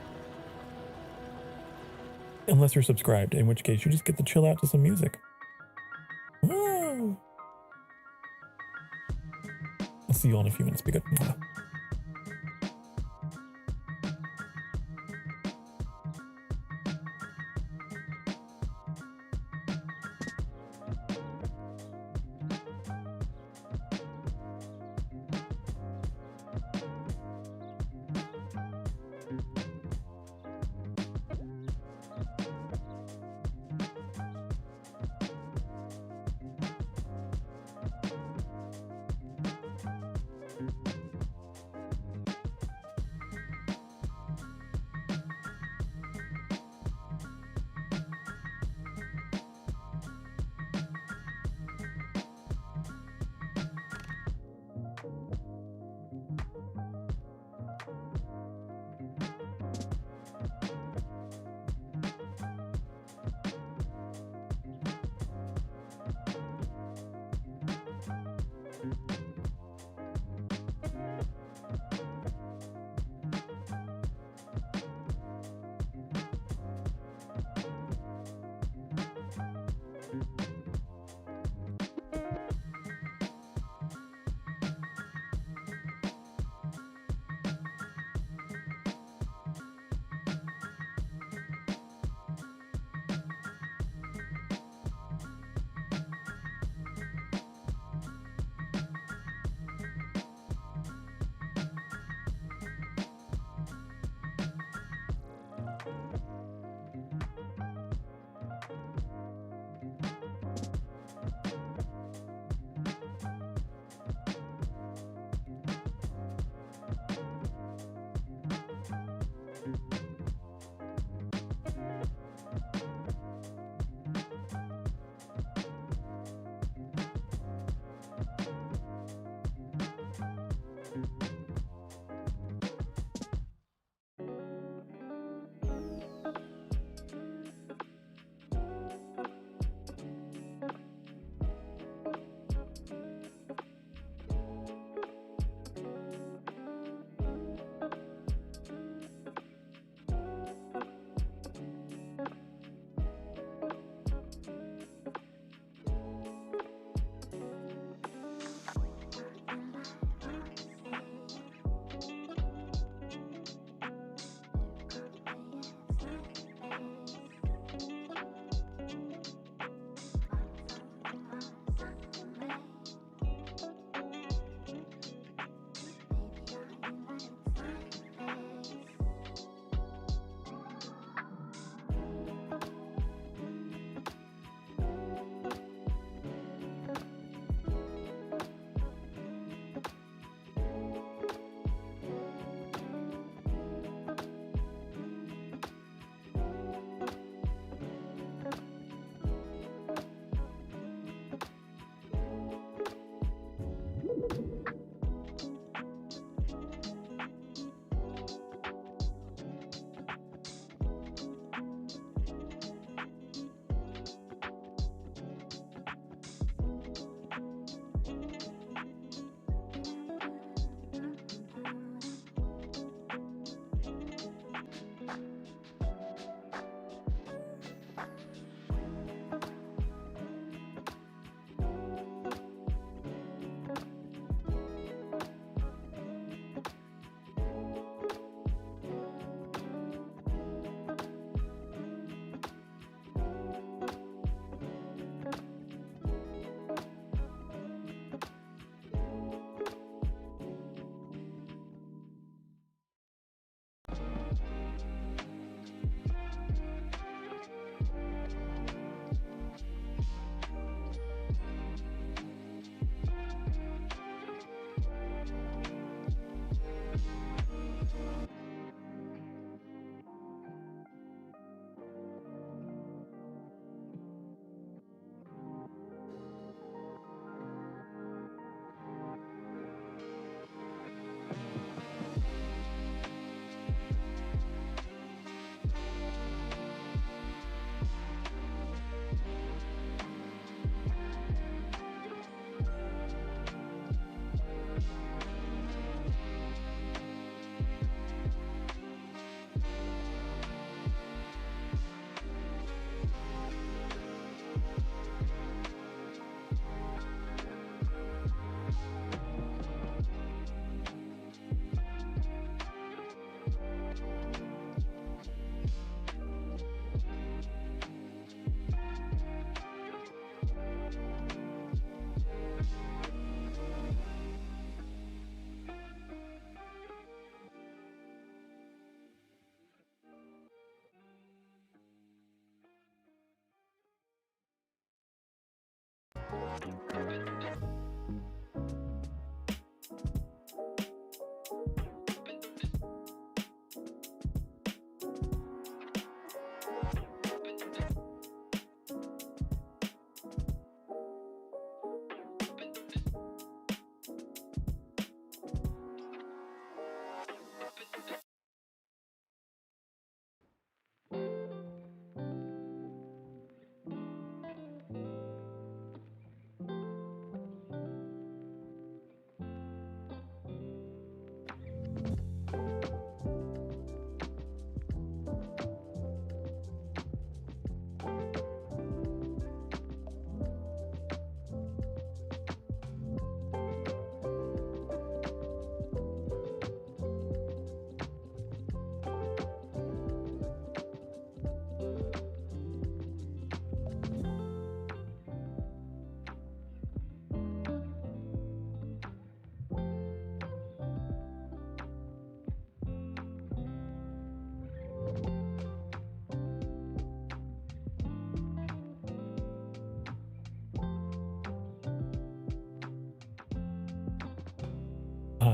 Unless you're subscribed, in which case you just get to chill out to some music. Woo! I'll see you all in a few minutes. Be good. Mwah.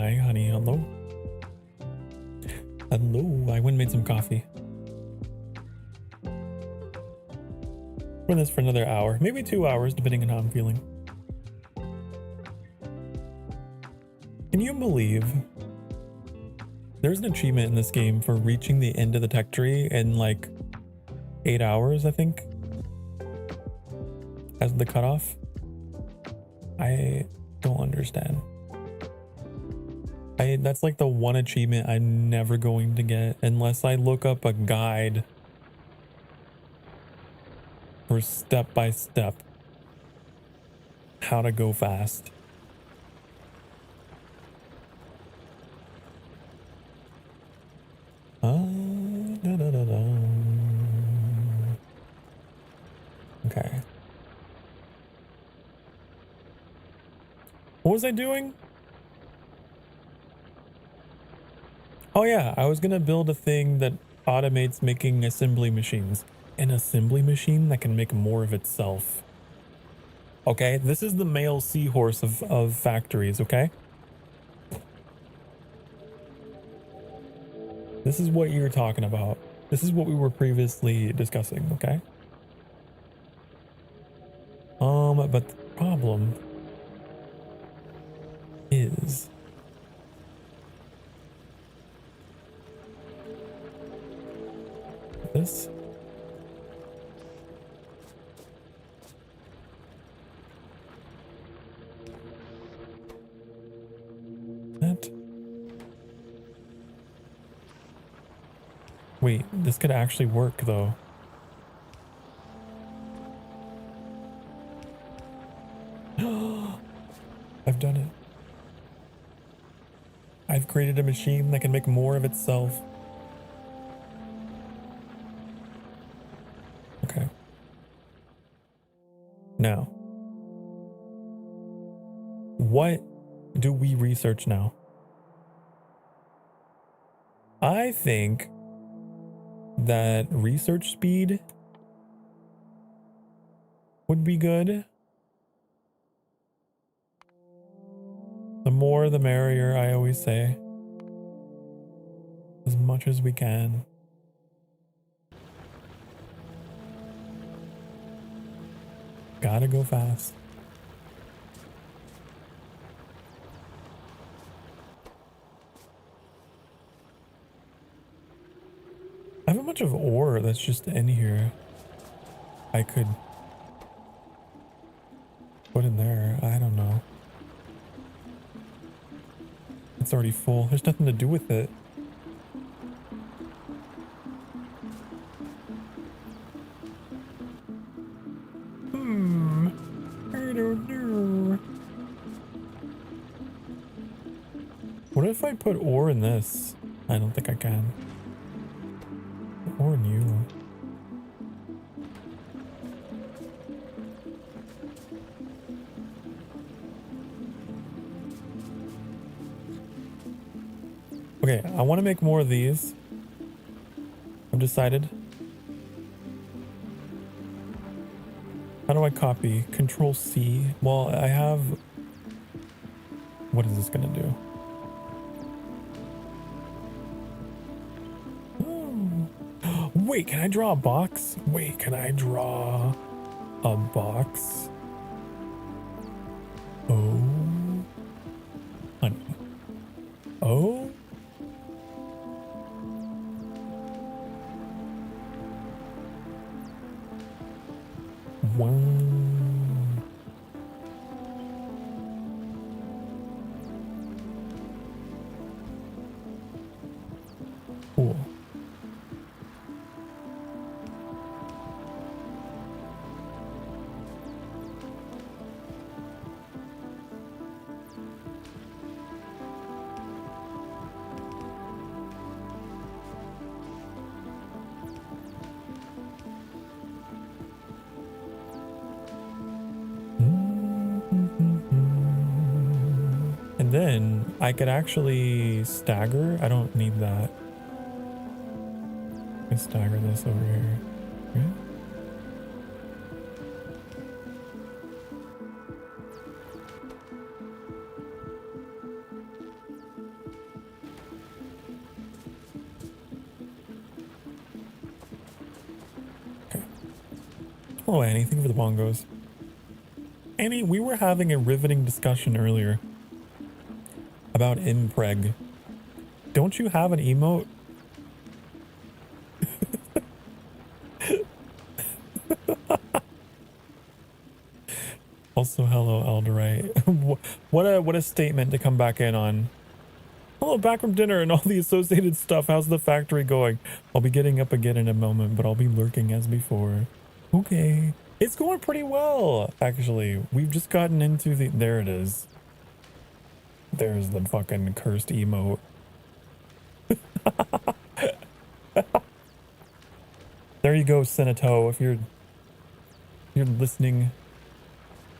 Hi, honey. Hello. Hello. I went and made some coffee. Run this for another hour, maybe 2 hours, depending on how I'm feeling. Can you believe there's an achievement in this game for reaching the end of the tech tree in like 8 hours, I think, as the cutoff? I don't understand. That's like the one achievement I'm never going to get unless I look up a guide for step by step how to go fast. Okay. What was I doing? Oh yeah, I was gonna build a thing that automates making assembly machines. An assembly machine that can make more of itself. Okay, this is the male seahorse of factories, okay? This is what you're talking about. This is what we were previously discussing, okay? But the problem is this. That. Wait, this could actually work though. I've done it. I've created a machine that can make more of itself. Okay. Now, what do we research now? I think that research speed would be good. The more the merrier, I always say. As much as we can. Gotta go fast. I have a bunch of ore that's just in here. I could put in there. I don't know. It's already full. There's nothing to do with it. I don't know. What if I put ore in this? I don't think I can. Ore in you. Okay, I want to make more of these. I've decided. How do I copy? Control C. Well, I have... What is this gonna do? Oh. Wait, can I draw a box? Wait, can I draw a box? Oh. Honey. Oh. Wow. Cool. And then I could actually stagger. I don't need that. I can stagger this over here. Yeah. Hello, Annie. Thank you for the bongos. Annie, we were having a riveting discussion earlier about impreg. Don't you have an emote? Also, hello, Elderite. What a statement to come back in on. Hello, back from dinner and all the associated stuff. How's the factory going? I'll be getting up again in a moment, but I'll be lurking as before. Okay. It's going pretty well, actually. We've just gotten into the... There it is. There's the fucking cursed emote. There you go, Senato. If you're listening,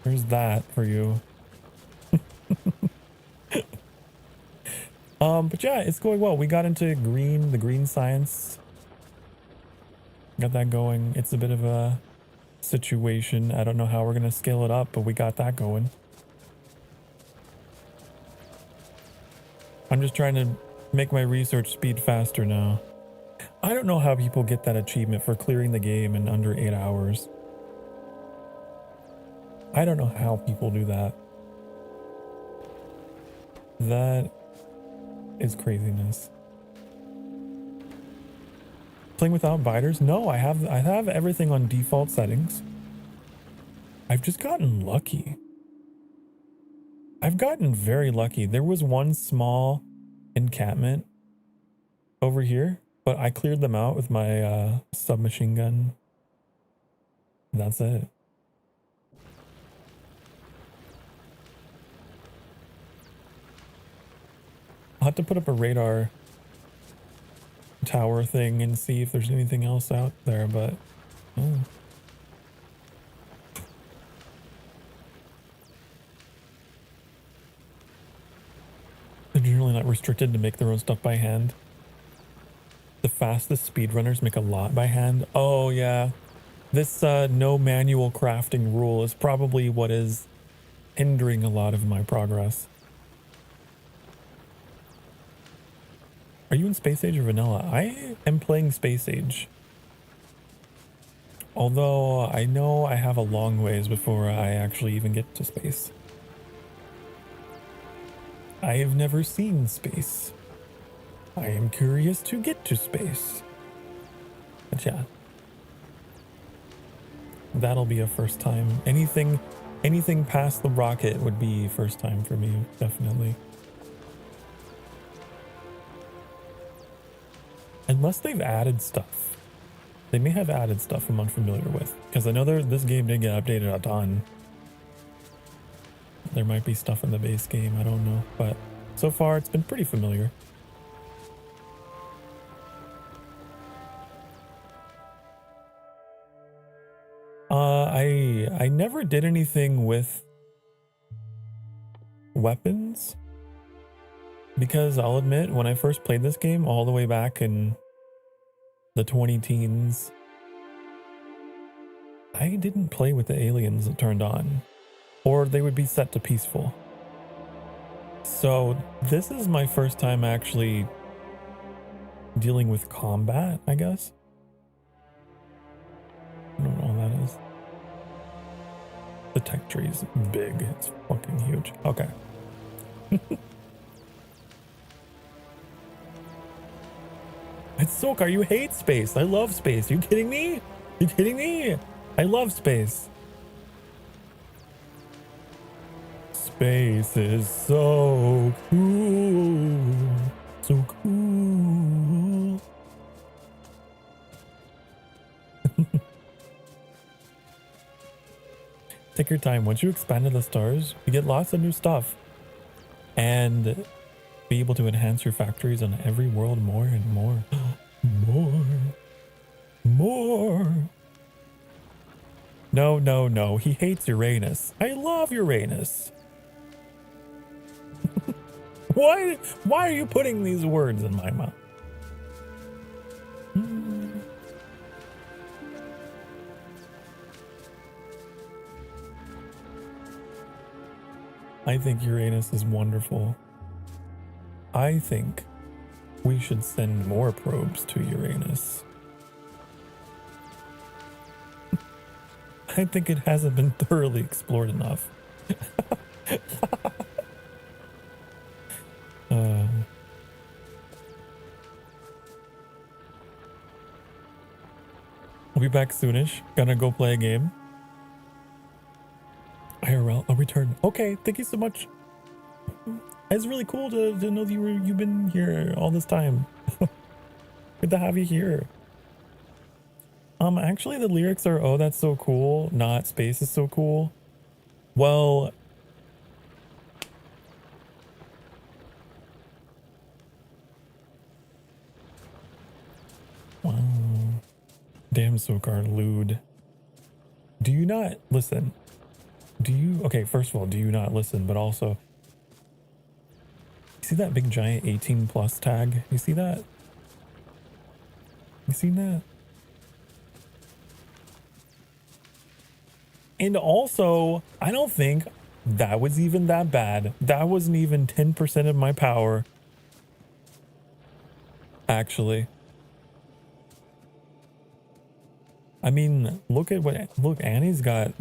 there's that for you. But yeah, it's going well. We got into the green science. Got that going. It's a bit of a situation. I don't know how we're gonna scale it up, but we got that going. I'm just trying to make my research speed faster now. I don't know how people get that achievement for clearing the game in under 8 hours. I don't know how people do that. That is craziness. Playing without biters? No, I have everything on default settings. I've just gotten lucky. I've gotten very lucky. There was one small encampment over here, but I cleared them out with my submachine gun. That's it. I'll have to put up a radar tower thing and see if there's anything else out there, but oh. They're generally not restricted to make their own stuff by hand. The fastest speedrunners make a lot by hand. Oh yeah, this no manual crafting rule is probably what is hindering a lot of my progress. Are you in Space Age or Vanilla? I am playing Space Age. Although I know I have a long ways before I actually even get to space. I have never seen space. I am curious to get to space. But yeah. That'll be a first time. Anything past the rocket would be first time for me, definitely. Unless they've added stuff. They may have added stuff I'm unfamiliar with. Because I know this game did get updated a ton. There might be stuff in the base game, I don't know. But so far it's been pretty familiar. I never did anything with weapons. Because I'll admit, when I first played this game all the way back in the 20-teens, I didn't play with the aliens turned on, or they would be set to peaceful. So this is my first time actually dealing with combat, I guess. I don't know what that is. The tech tree is big. It's fucking huge. Okay. It's Sokar, you hate space. I love space. You kidding me? You kidding me? I love space. Space is so cool. So cool. Take your time. Once you expand to the stars, you get lots of new stuff. And be able to enhance your factories on every world more and more. More. No. He hates Uranus. I love Uranus. Why are you putting these words in my mouth? I think Uranus is wonderful. I think we should send more probes to Uranus. I think it hasn't been thoroughly explored enough. uh, I'll be back soonish. Gonna go play a game. IRL, I'll return. Okay, thank you so much. It's really cool to know that you've been here all this time. Good to have you here. Actually the lyrics are, oh, that's so cool, not space is so cool. Well, wow. Damn Sokar, lewd. Do you not listen? Do you, okay, first of all, do you not listen, but also, you see that big giant 18 plus tag? You see that? You seen that? And also, I don't think that was even that bad. That wasn't even 10% of my power. Actually. I mean, look, Annie's got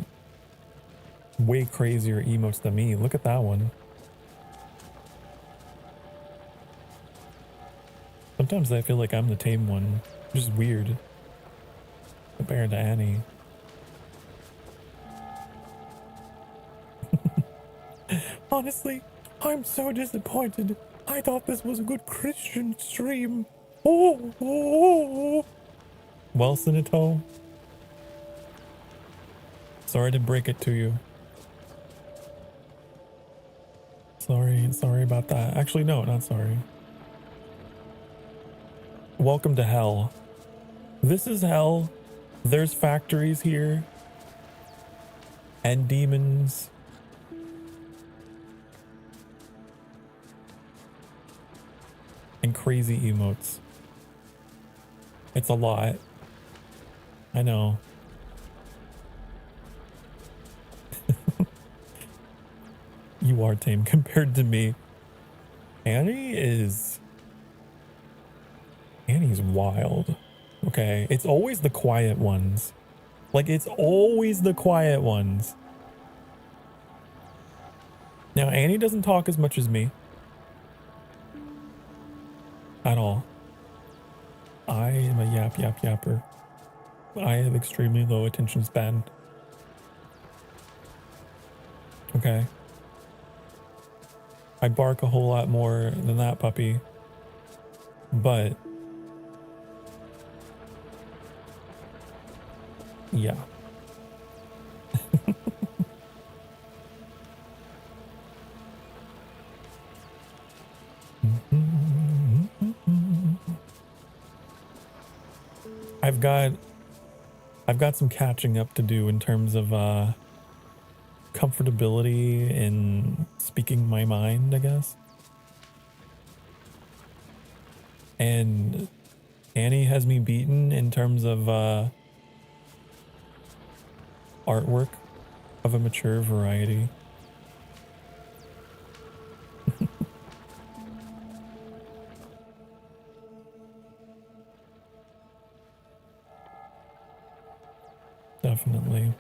way crazier emotes than me. Look at that one. Sometimes I feel like I'm the tame one, which is weird compared to Annie. Honestly, I'm so disappointed. I thought this was a good Christian stream. Oh. Well, Sinito, sorry to break it to you. Sorry about that. Actually, no, not sorry. Welcome to hell. This is hell. There's factories here. And demons. And crazy emotes. It's a lot. I know. You are tame compared to me. Annie's wild. Okay, it's always the quiet ones. Like, it's always the quiet ones. Now, Annie doesn't talk as much as me. At all. I am a yapper. I have extremely low attention span. Okay. I bark a whole lot more than that puppy. But yeah. I've got some catching up to do in terms of comfortability in speaking my mind, I guess. And Annie has me beaten in terms of artwork of a mature variety. Definitely.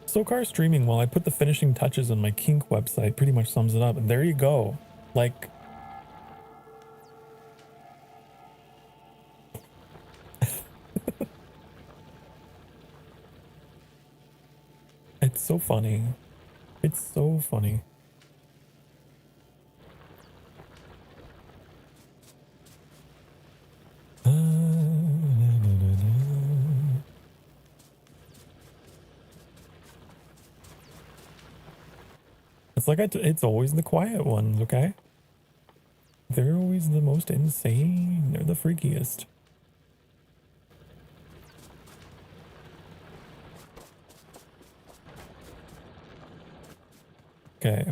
Sokar streaming while I put the finishing touches on my kink website pretty much sums it up. And there you go. Like, it's so funny. It's so funny. It's like it's always the quiet ones, okay? They're always the most insane. They're the freakiest. Okay.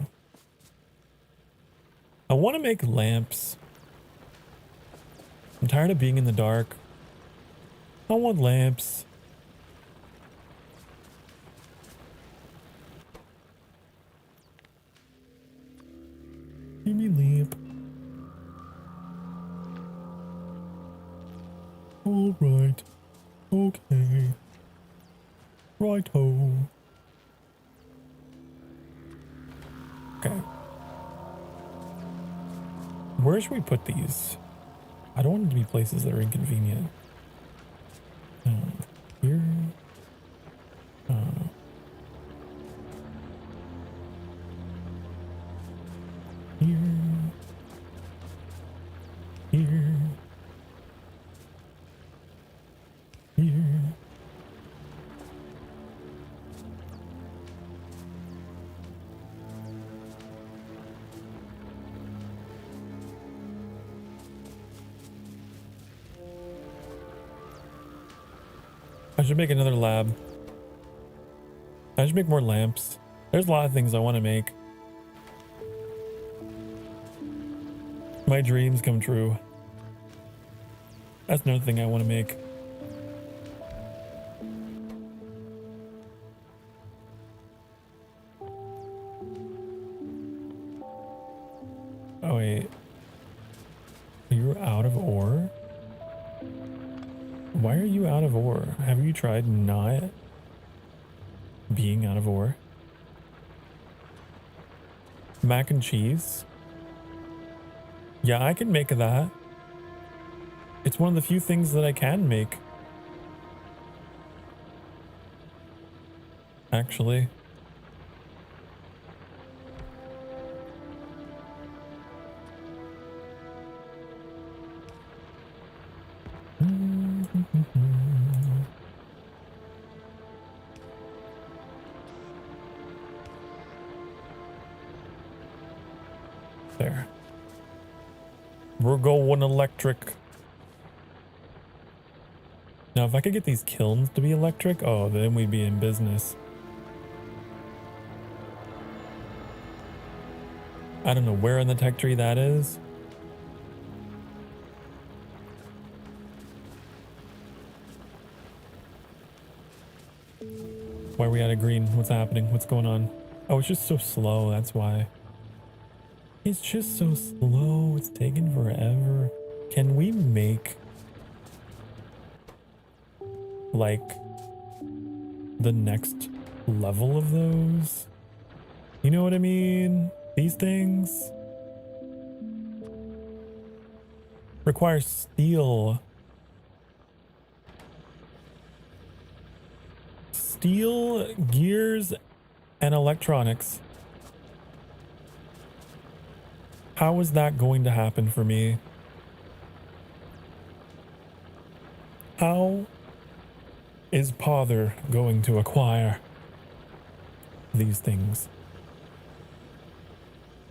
I want to make lamps. I'm tired of being in the dark. I want lamps. Give me lamp. All right. Okay. Righto. Okay. Where should we put these? I don't want them to be places that are inconvenient. Here. Here. Here. Here. I should make another lab. I should make more lamps. There's a lot of things I want to make. My dreams come true. That's another thing I want to make. Oh wait. You're out of ore? Why are you out of ore? Have you tried not being out of ore? Mac and cheese? Yeah, I can make that. It's one of the few things that I can make. Actually. There. We're going electric. Now, if I could get these kilns to be electric, oh, then we'd be in business. I don't know where in the tech tree that is. Why are we out of green? What's happening? What's going on? Oh, it's just so slow. That's why. It's just so slow. It's taking forever. Can we make like the next level of those? You know what I mean? These things require steel. Steel, gears, and electronics. How is that going to happen for me? How is Pother going to acquire these things?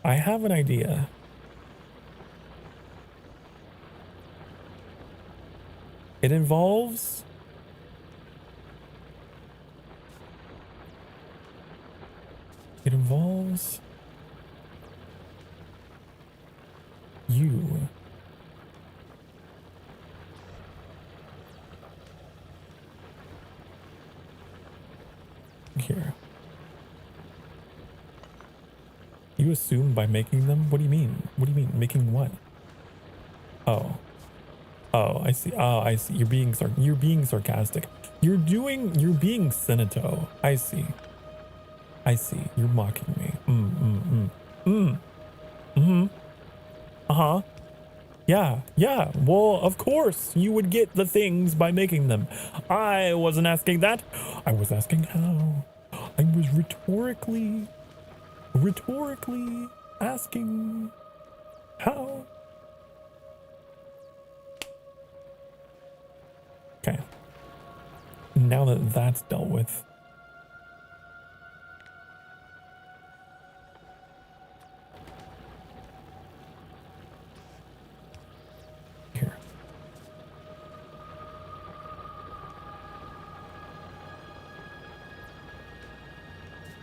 I have an idea. It involves you. Here. You assume by making them? What do you mean? What do you mean? Making what? Oh. Oh, I see. Oh, I see. You're being sarcastic. You're being Senato. I see. I see. You're mocking me. Uh-huh. Yeah. Well, of course you would get the things by making them. I wasn't asking that. I was asking how. I was rhetorically asking how. Okay. Now that that's dealt with. Here.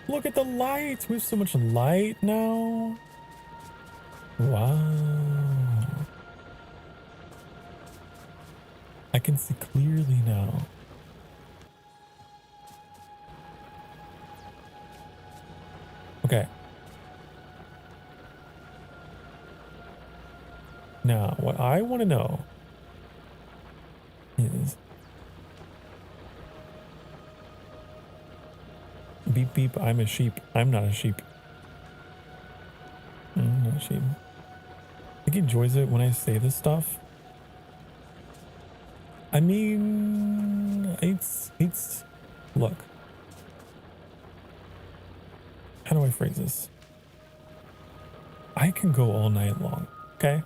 Look at the lights. We have so much light now. Wow. I can see clearly now. Okay. Now, what I want to know is beep beep, I'm a sheep. I'm not a sheep. I'm not a sheep. I think he enjoys it when I say this stuff. I mean, it's, look. How do I phrase this? I can go all night long, okay?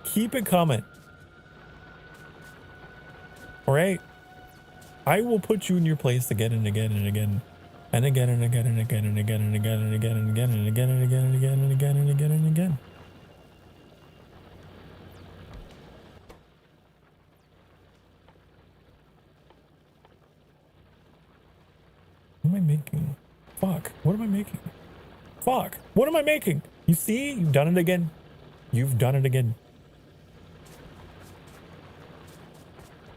Keep it coming. All right? I will put you in your place again and again and again. And again and again and again and again and again and again and again and again and again and again and again and again and again. What am I making? Fuck. What am I making? Fuck. What am I making? You see? You've done it again. You've done it again.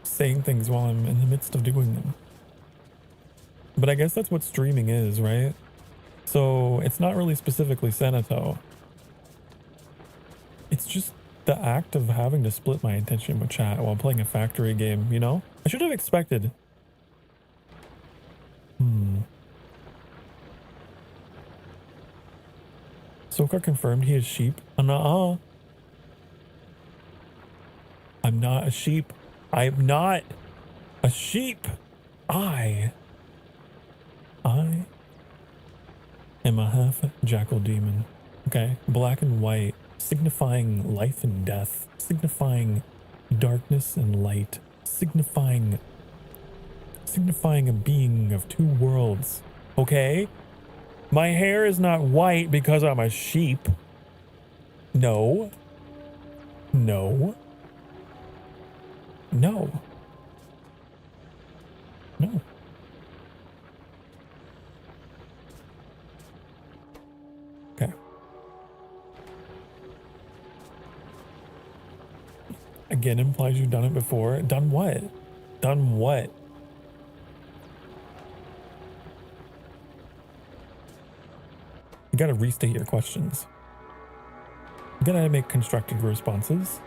Saying things while I'm in the midst of doing them. But I guess that's what streaming is, right? So it's not really specifically Senato. It's just the act of having to split my attention with chat while playing a factory game, you know? I should have expected. Sokar confirmed he is sheep. I'm not a sheep. I'm not a sheep. I am a half jackal demon. Okay? Black and white, signifying life and death, signifying darkness and light, signifying a being of two worlds. Okay? My hair is not white because I'm a sheep. No. No. No. No. Okay. Again implies you've done it before. Done what? Done what? You gotta restate your questions. You gotta make constructed responses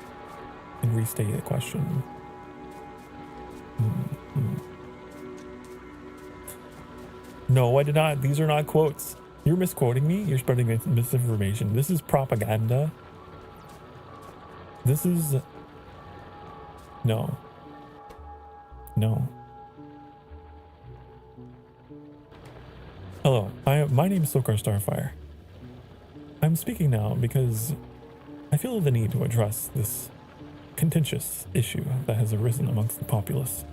and restate the question. No, I did not. These are not quotes. You're misquoting me. You're spreading misinformation. This is propaganda. This is... No. No. Hello, my name is Sokar Starfire. I'm speaking now because I feel the need to address this contentious issue that has arisen amongst the populace.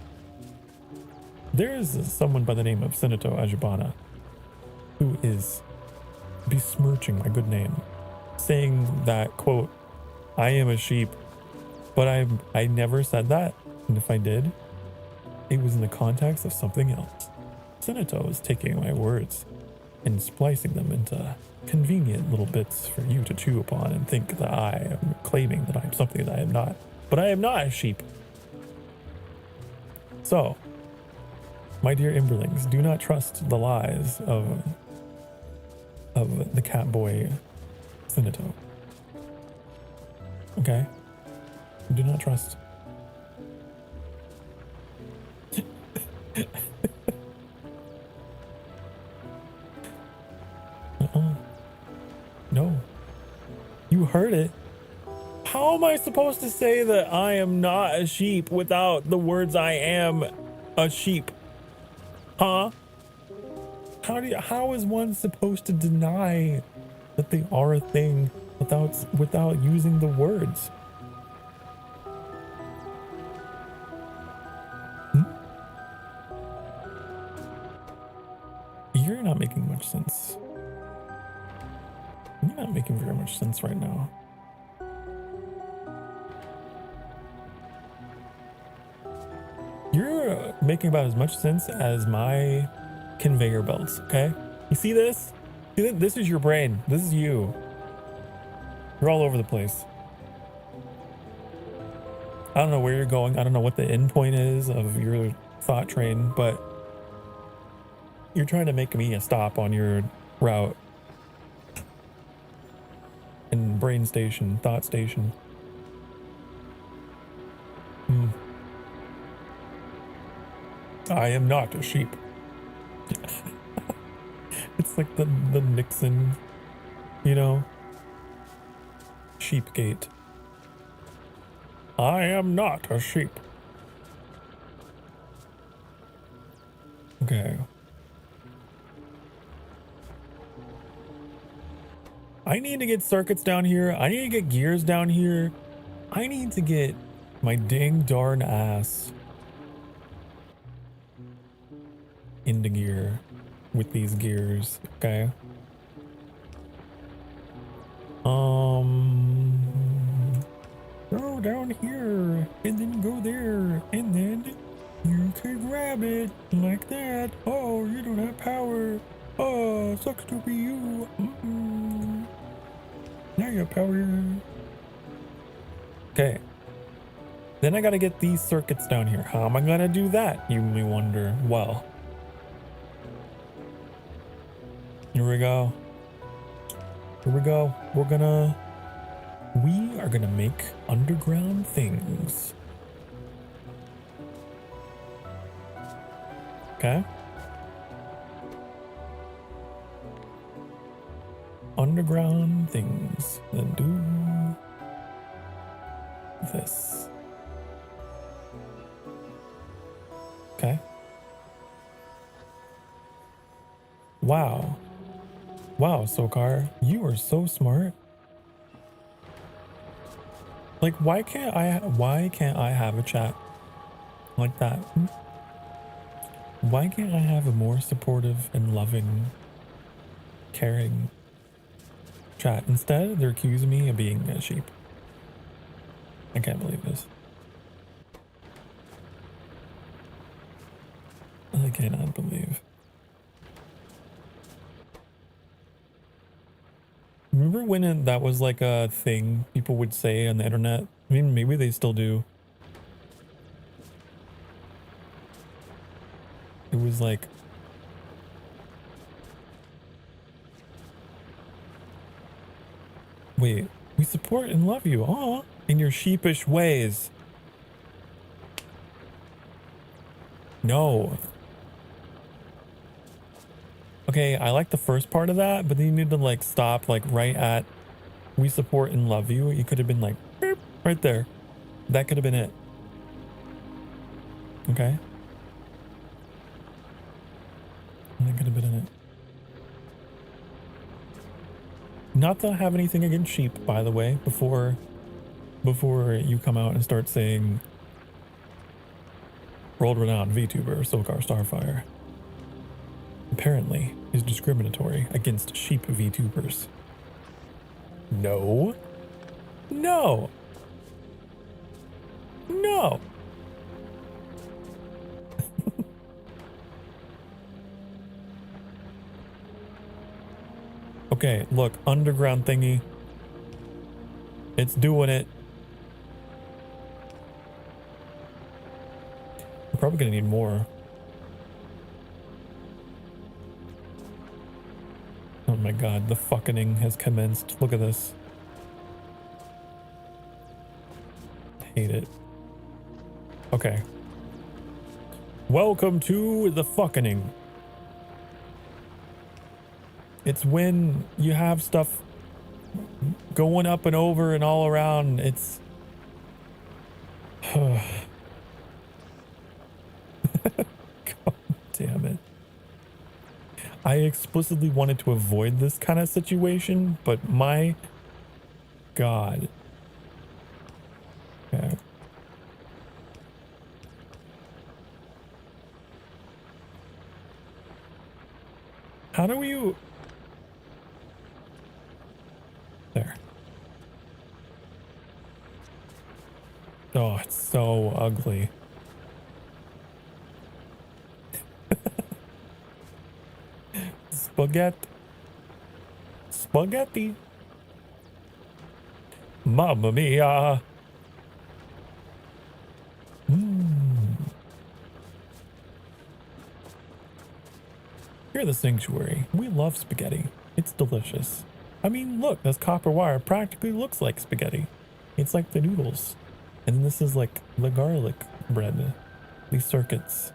There is someone by the name of Senato Ajibana who is besmirching my good name, saying that, quote, I am a sheep, but I never said that, and if I did, it was in the context of something else. Senato is taking my words and splicing them into convenient little bits for you to chew upon and think that I am claiming that I'm something that I am not. But I am not a sheep. So, my dear Imberlings, do not trust the lies of the cat boy Senato. Okay? Do not trust. No. You heard it. How am I supposed to say that I am not a sheep without the words I am a sheep? Huh? How is one supposed to deny that they are a thing without using the words? You're not making much sense. You're not making very much sense right now. You're making about as much sense as my conveyor belts, okay? You see this? This is your brain. This is you. You're all over the place. I don't know where you're going. I don't know what the end point is of your thought train, but you're trying to make me a stop on your route. And brain station, thought station. I am not a sheep. It's like the Nixon, you know, sheep gate. I am not a sheep. Okay. I need to get circuits down here. I need to get gears down here. I need to get my dang darn ass into gear with these gears, okay? Go down here and then go there and then you can grab it like that. Oh, you don't have power. Oh, sucks to be you. Now you have power. Okay. Then I gotta get these circuits down here. How am I gonna do that, you may wonder? Well, here we go. Here we go. We are gonna make underground things. Okay. Underground things. Then do this. Okay. Wow. Wow, Sokar, you are so smart. Like, why can't I have a chat like that? Why can't I have a more supportive and loving, caring chat? Instead, they're accusing me of being a sheep. I can't believe this. I cannot believe. Remember when that was like a thing people would say on the internet? I mean, maybe they still do. It was like, wait, we support and love you, in your sheepish ways. No. Okay, I like the first part of that, but then you need to like stop like right at we support and love you. You could have been like beep, right there. That could have been it. Okay. That could have been it. Not that I have anything against sheep, by the way, before you come out and start saying world renowned VTuber Sokar Starfire apparently is discriminatory against sheep VTubers. No. No. No. Okay, look, underground thingy. It's doing it. We're probably gonna need more. Oh my god, the fucking has commenced. Look at this. Hate it. Okay. Welcome to the fucking. It's when you have stuff going up and over and all around. It's God damn it. I explicitly wanted to avoid this kind of situation, but my God. Okay. How do you... There. Oh, it's so ugly. Spaghetti. Spaghetti. Mamma mia. Here at the sanctuary, we love spaghetti. It's delicious. I mean, look, this copper wire practically looks like spaghetti. It's like the noodles. And this is like the garlic bread. These circuits.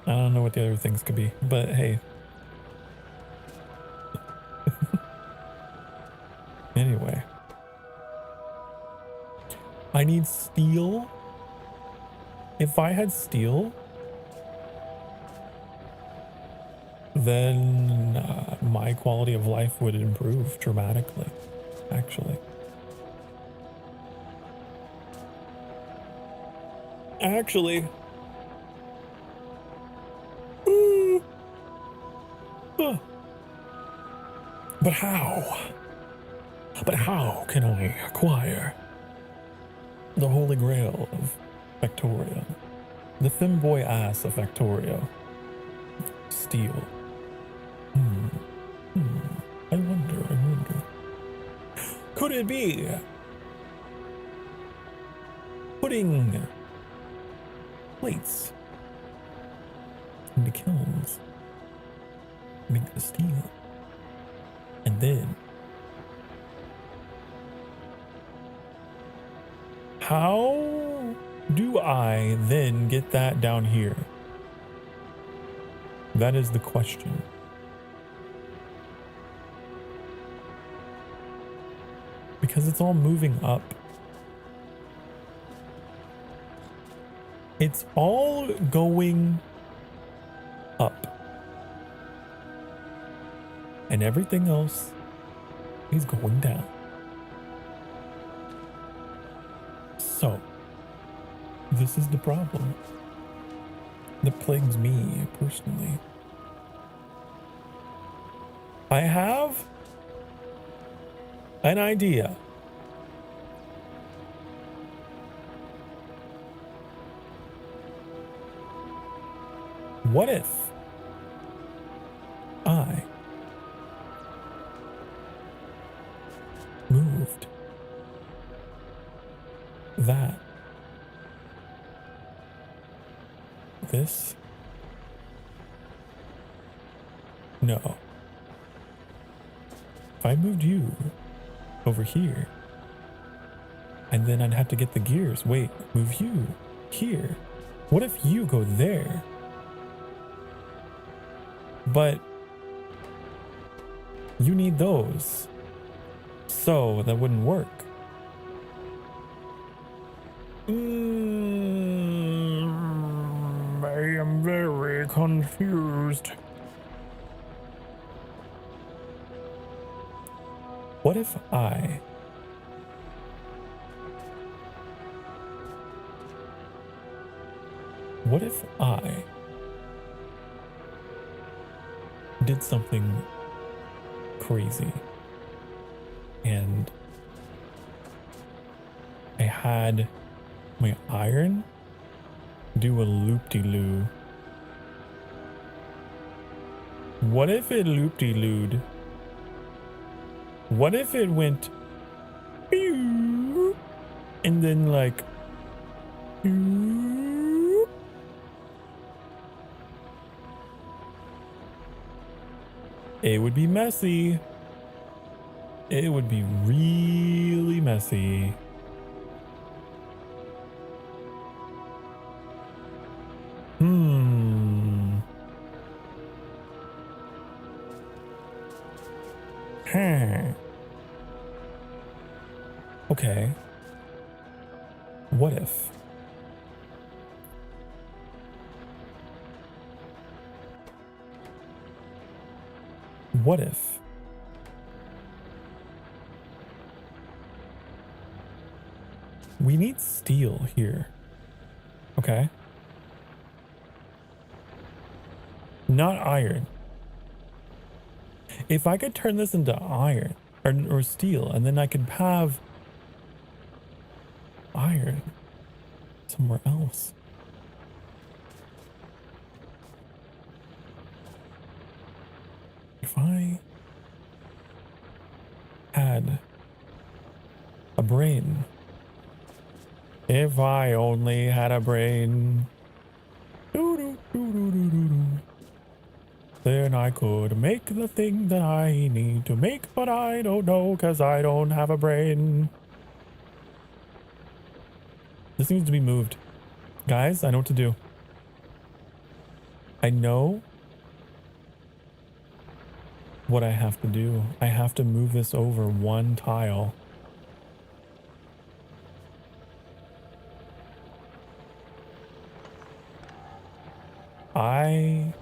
I don't know what the other things could be, but hey, Anyway. I need steel. If I had steel, then my quality of life would improve dramatically, actually. But how? But how can I acquire the holy grail of Factorio? The femboy ass of Factorio. Steel. I wonder. Could it be putting plates into kilns, make the steel, and then how do I then get that down here? That is the question. Because it's all moving up. It's all going up. And everything else is going down. So, this is the problem that plagues me personally. I have an idea. What if I moved that, this, no. If I moved you over here, and then I'd have to get the gears. Wait, move you here. What if you go there? But you need those, so that wouldn't work. I am very confused. What if I did something crazy and I had my iron do a loop-de-loo? What if it loop-de-looed? What if it went pew, and then like pew? It would be messy. It would be really messy. Okay. What if we need steel here? Okay. Not iron. If I could turn this into iron or steel, and then I could have iron somewhere else. If I had a brain, if I only had a brain, then I could make the thing that I need to make, but I don't know because I don't have a brain. This needs to be moved. Guys, I know what to do. I know what I have to do. I have to move this over one tile. I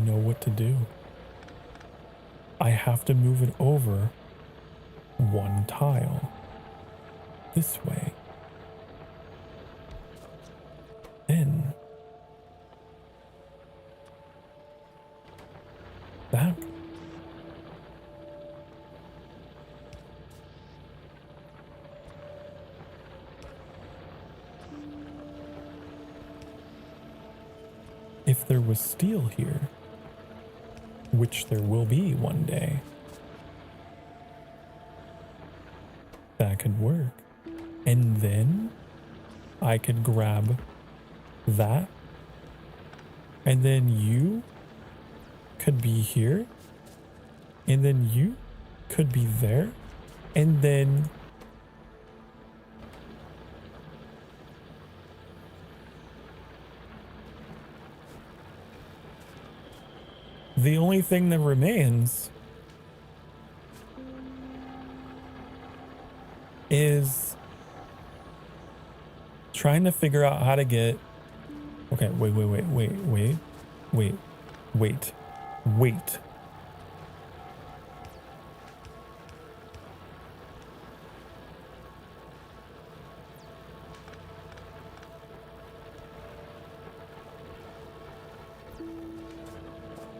know what to do. I have to move it over one tile. This way. Then that. If there was steel here, which there will be one day, that could work. And then I could grab that, and then you could be here, and then you could be there, and then the only thing that remains is trying to figure out how to get... Okay, wait.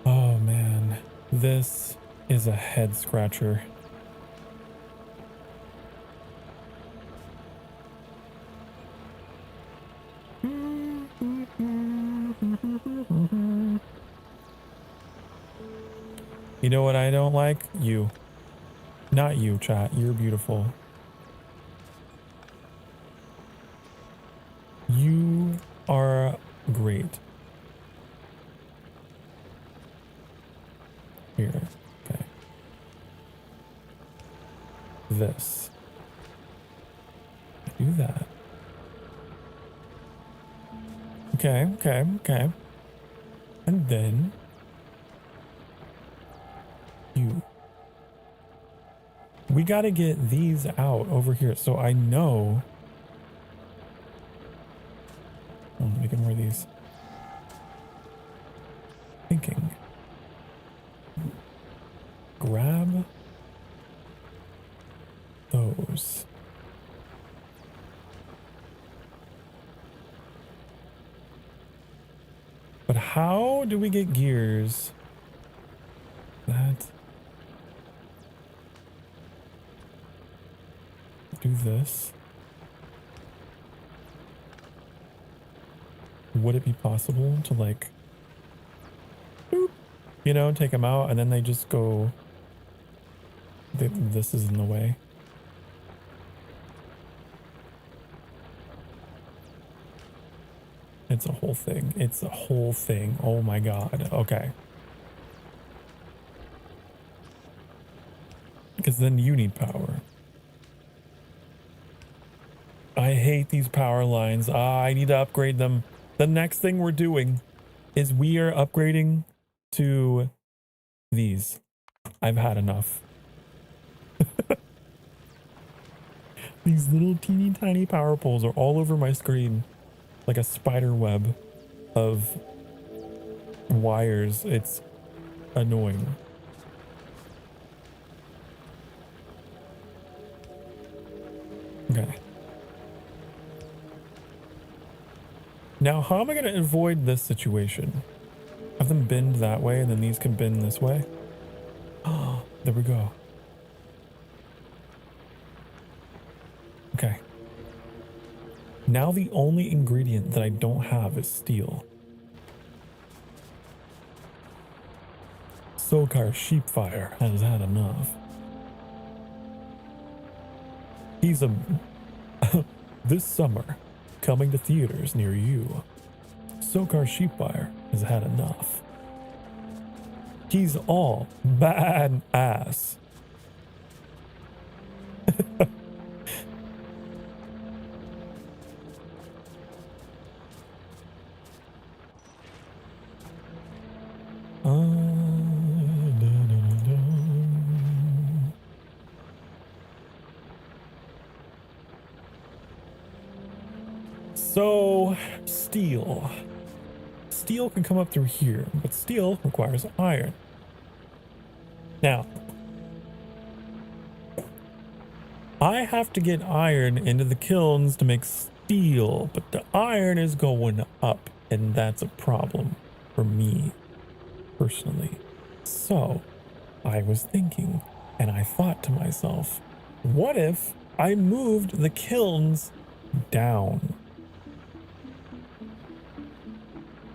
Oh man, this is a head scratcher. You know what I don't like? You. Not you, chat. You're beautiful. You are great. Here. Okay. This. Do that. Okay. And then you. We got to get these out over here. So I know. I'm making more of these. Thinking. Grab those. But how do we get gears? That. Do this. Would it be possible to like, boop, you know, take them out and then they just go, this is in the way. It's a whole thing. It's a whole thing. Oh my God. Okay. Because then you need power. I hate these power lines. I need to upgrade them. The next thing we're doing is we are upgrading to these. I've had enough. These little teeny tiny power poles are all over my screen. Like a spider web of wires. It's annoying. Okay. Now, how am I going to avoid this situation? Have them bend that way and then these can bend this way? Oh, there we go. Okay. Now the only ingredient that I don't have is steel. Sokar Sheepfire has had enough. He's a... this summer, coming to theaters near you. Sokar Sheepfire has had enough. He's all bad ass. So, steel. Steel can come up through here, but steel requires iron. Now, I have to get iron into the kilns to make steel, but the iron is going up, and that's a problem for me, personally. So, I was thinking, and I thought to myself, what if I moved the kilns down?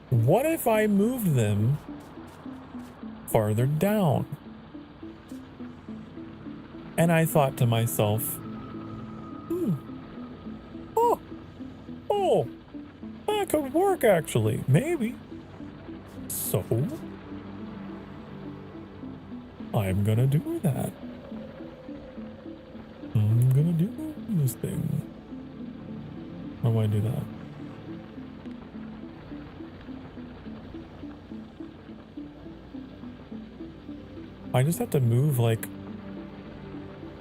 What if I moved them farther down? And I thought to myself, oh, that could work actually, maybe. So, I'm gonna do that. I'm gonna do this thing. How do I do that? I just have to move like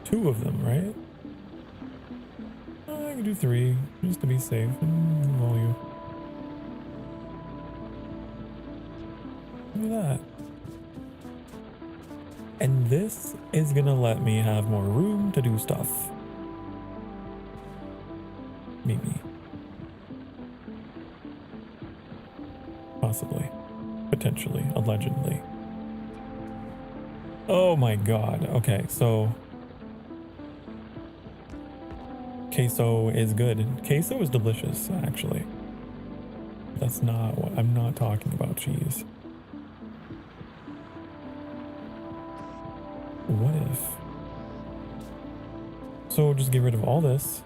2 of them, right? I can do 3 just to be safe. Volume. Look at that. And this is gonna let me have more room to do stuff. Maybe. Possibly. Potentially. Allegedly. Oh my god. Okay, so queso is good. Queso is delicious, actually. That's not what I'm not talking about cheese. What if? So just get rid of all this.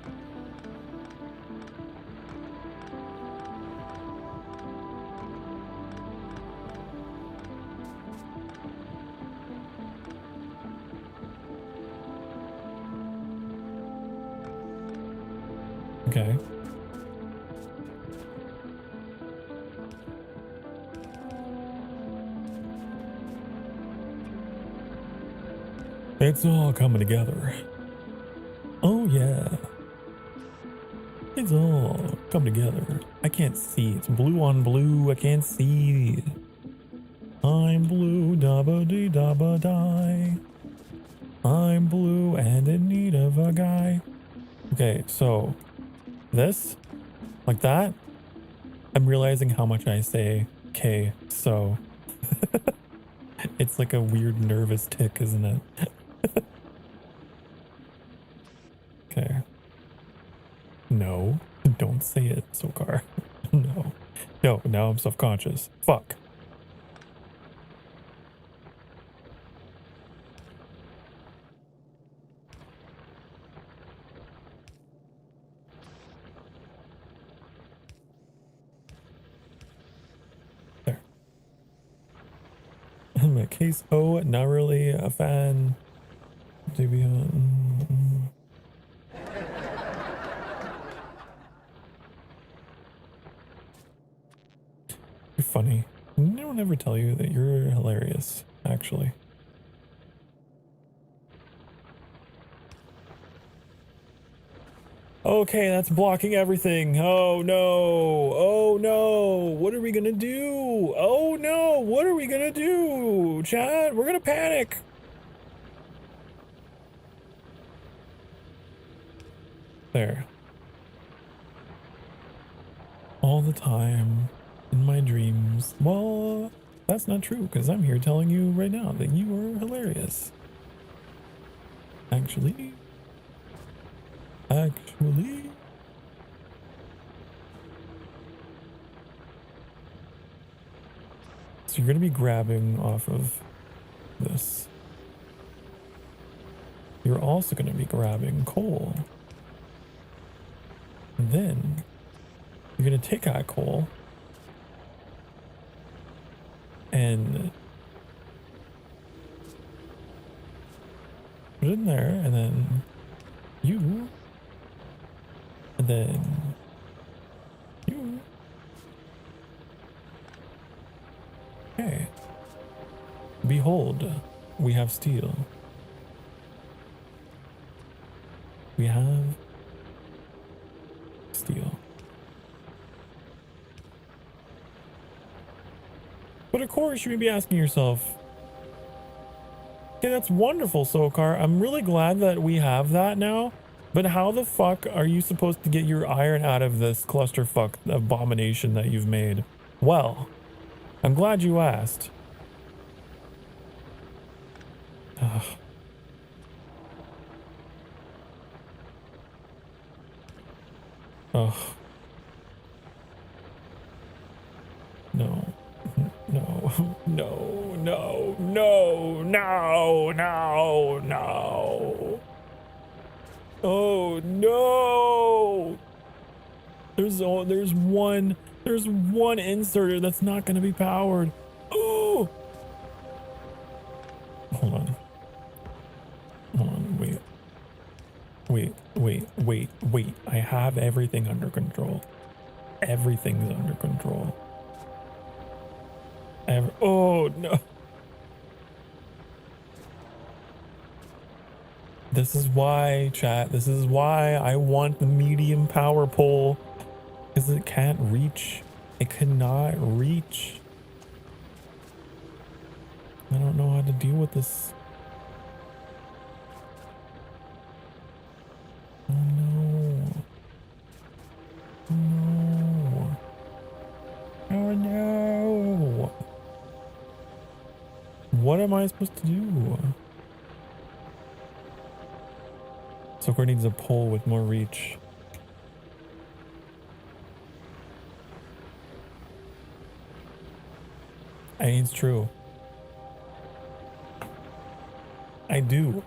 Okay. It's all coming together. Oh yeah. It's all coming together. I can't see. It's blue on blue. I can't see. I'm blue, dabba dee dabba die. I'm blue and in need of a guy. Okay, so this, like that, I'm realizing how much I say K, so. It's like a weird nervous tick, isn't it? Okay. No, don't say it, Sokar. No. No, now I'm self-conscious. Fuck. There. I'm a queso, not really a fan. To be You're funny. No one ever tell you that you're hilarious, actually. Okay, that's blocking everything. Oh no. Oh no. What are we gonna do? Oh no. What are we gonna do? Chat, we're gonna panic. There. All the time. In my dreams. Well, that's not true, because I'm here telling you right now that you are hilarious. Actually. So you're going to be grabbing off of this. You're also going to be grabbing coal. And then you're going to take that coal and put it in there, and then you, and then you. Okay. Behold, we have steel. We have steel. But of course, you may be asking yourself, okay, that's wonderful, Sokar. I'm really glad that we have that now. But how the fuck are you supposed to get your iron out of this clusterfuck abomination that you've made? Well, I'm glad you asked. Ugh. Ugh. No. No. No. No. No. No. No. No. Oh no. There's one inserter that's not going to be powered. Oh. Hold on. Wait. I have everything under control. Everything's under control. Oh no. This is why, chat, this is why I want the medium power pole. Because it can't reach. It cannot reach. I don't know how to deal with this. Oh no. No. Oh no. What am I supposed to do? Sokar needs a pole with more reach. I mean, it's true. I do.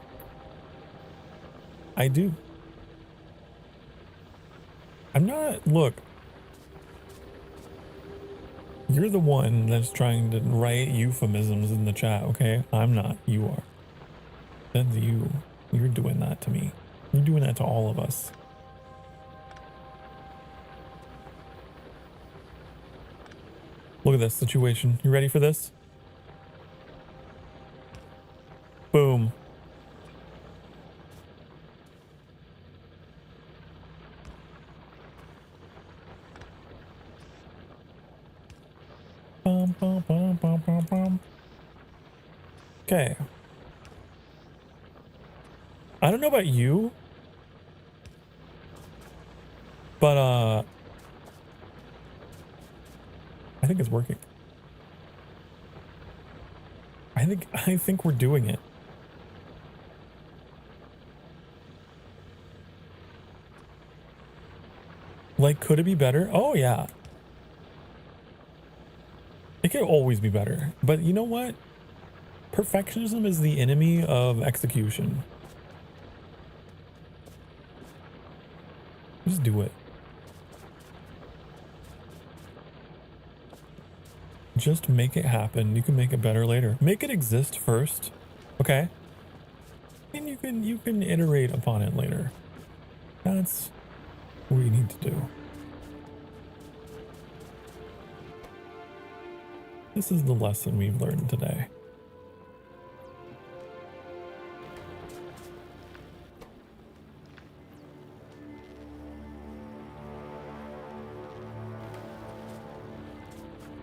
I'm not, look. You're the one that's trying to write euphemisms in the chat, okay? I'm not. You are. That's you. You're doing that to me. You're doing that to all of us. Look at this situation. You ready for this? Boom. Bum, bum, bum, bum, bum, bum. Okay. I don't know about you, but I think it's working. I think we're doing it. Like, could it be better? Oh yeah. It could always be better. But you know what? Perfectionism is the enemy of execution. Just do it. Just make it happen. You can make it better later. Make it exist first, okay? And you can iterate upon it later. That's what you need to do. This is the lesson we've learned today.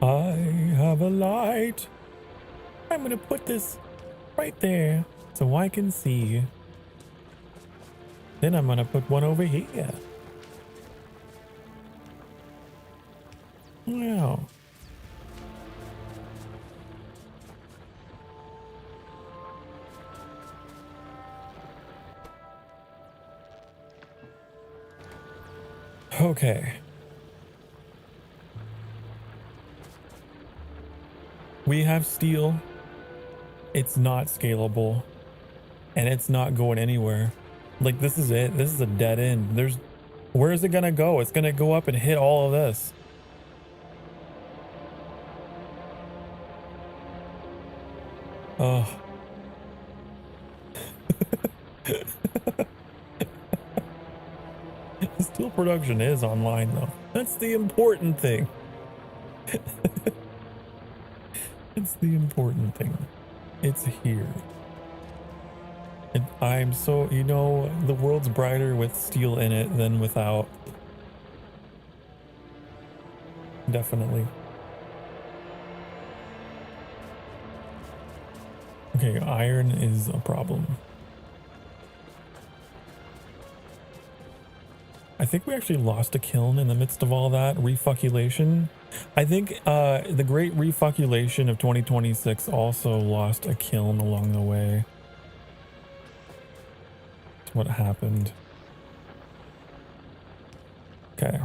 I have a light. I'm gonna put this right there so I can see. Then I'm gonna put one over here. Wow. Okay. We have steel. It's not scalable. And it's not going anywhere. Like, this is it. This is a dead end. Where is it gonna go? It's gonna go up and hit all of this. Oh. Steel production is online though. That's the important thing. It's the important thing. It's here. And I'm so, you know, the world's brighter with steel in it than without. Definitely. Okay, iron is a problem. I think we actually lost a kiln in the midst of all that refuculation. I think the great refuculation of 2026 also lost a kiln along the way. That's what happened. Okay.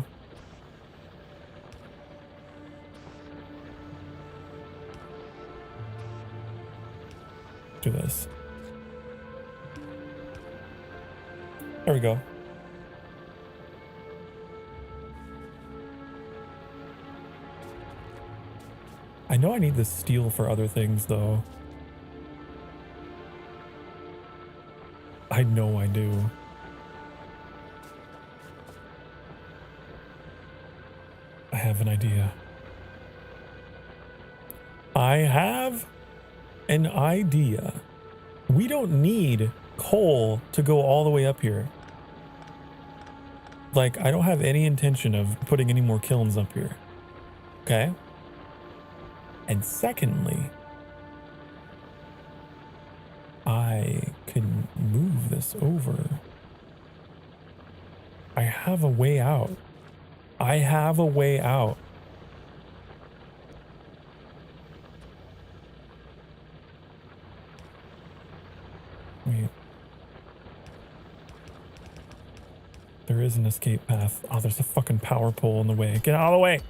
Do this. There we go. I know I need this steel for other things, though. I know I do. I have an idea. I have an idea. We don't need coal to go all the way up here. Like, I don't have any intention of putting any more kilns up here. Okay? And secondly, I can move this over. I have a way out. I have a way out. Wait. There is an escape path. Oh, there's a fucking power pole in the way. Get out of the way.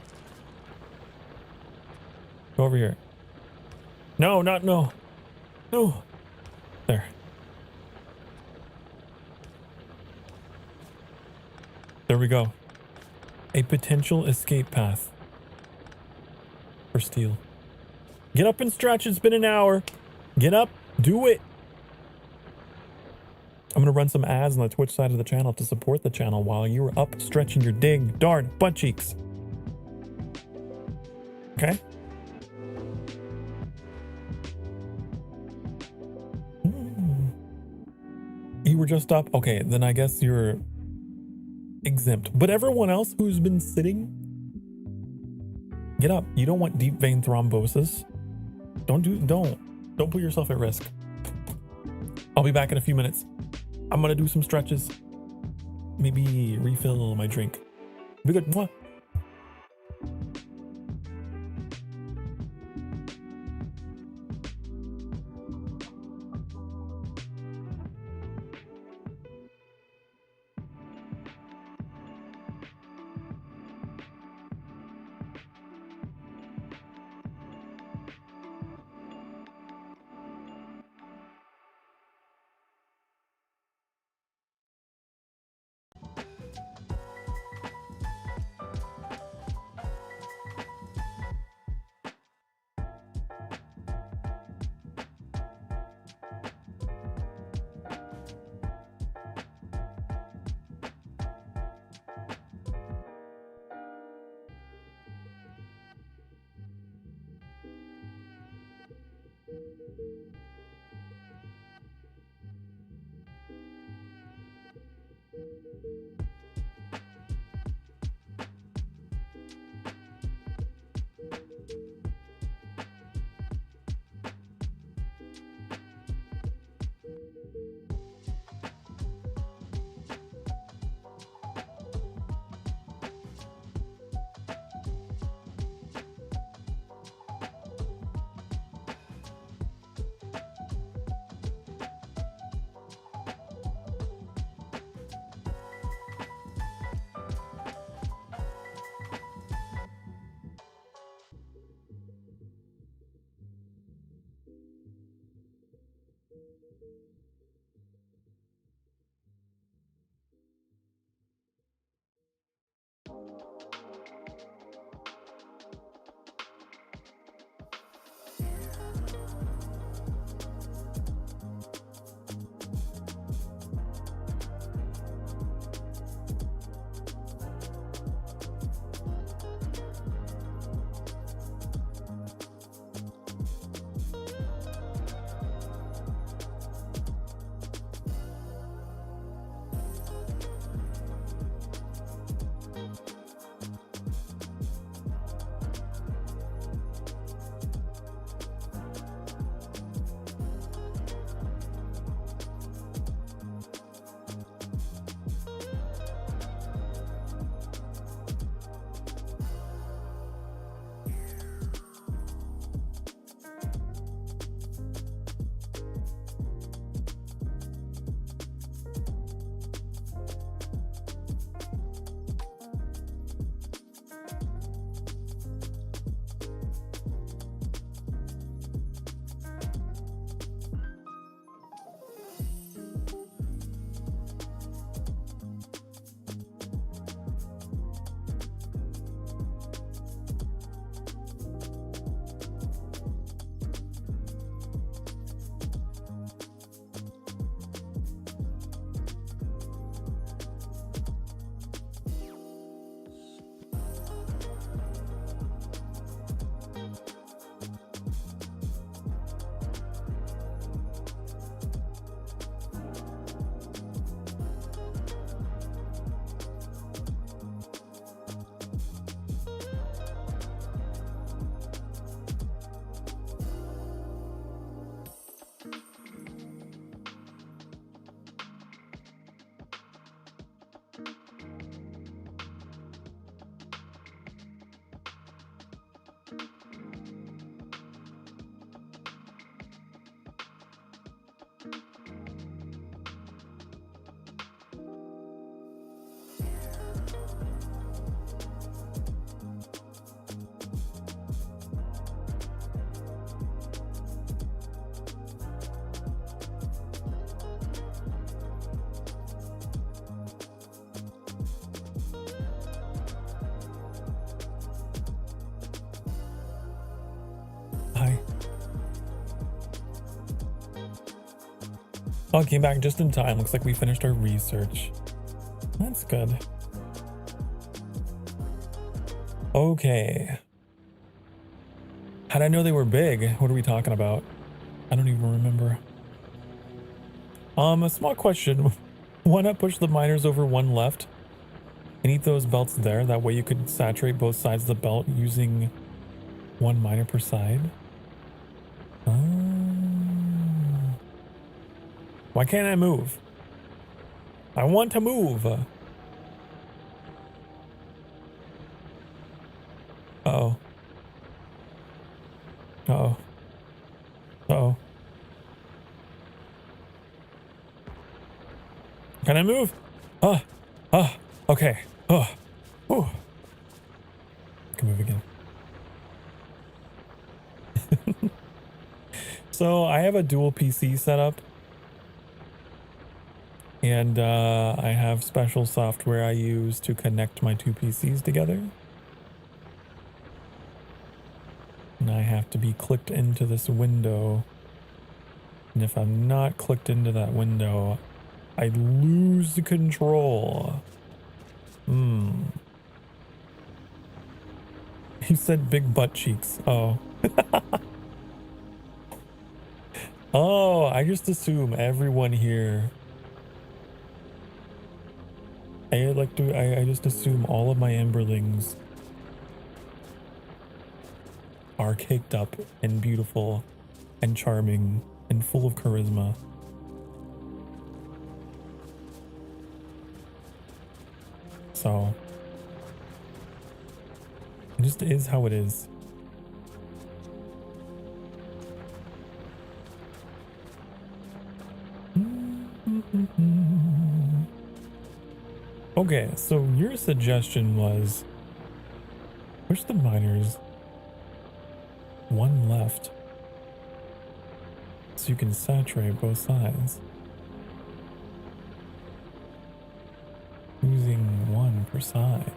Go over here. No, not no. No. There. There we go. A potential escape path for steel. Get up and stretch. It's been an hour. Get up. Do it. I'm going to run some ads on the Twitch side of the channel to support the channel while you were up stretching your ding darn butt cheeks. Okay? You were just up? Okay, then I guess you're exempt. But everyone else who's been sitting, get up. You don't want deep vein thrombosis. Don't put yourself at risk. I'll be back in a few minutes. I'm gonna do some stretches. Maybe refill my drink. Be good. Mwah. Oh, it came back just in time. Looks like we finished our research. That's good. Okay. How'd I know they were big? What are we talking about? I don't even remember. A small question. Why not push the miners over one left and eat those belts there? That way you could saturate both sides of the belt using one miner per side. Why can't I move? I want to move. Uh-oh. Uh-oh. Uh-oh. Can I move? Okay. I can move again. So I have a dual PC setup. And I have special software I use to connect my two PCs together. And I have to be clicked into this window. And if I'm not clicked into that window, I lose the control. He said big butt cheeks. Oh. Oh, I just assume everyone here. I just assume all of my Emberlings are caked up and beautiful and charming and full of charisma. So it just is how it is. Okay, so your suggestion was push the miners one left so you can saturate both sides using one per side.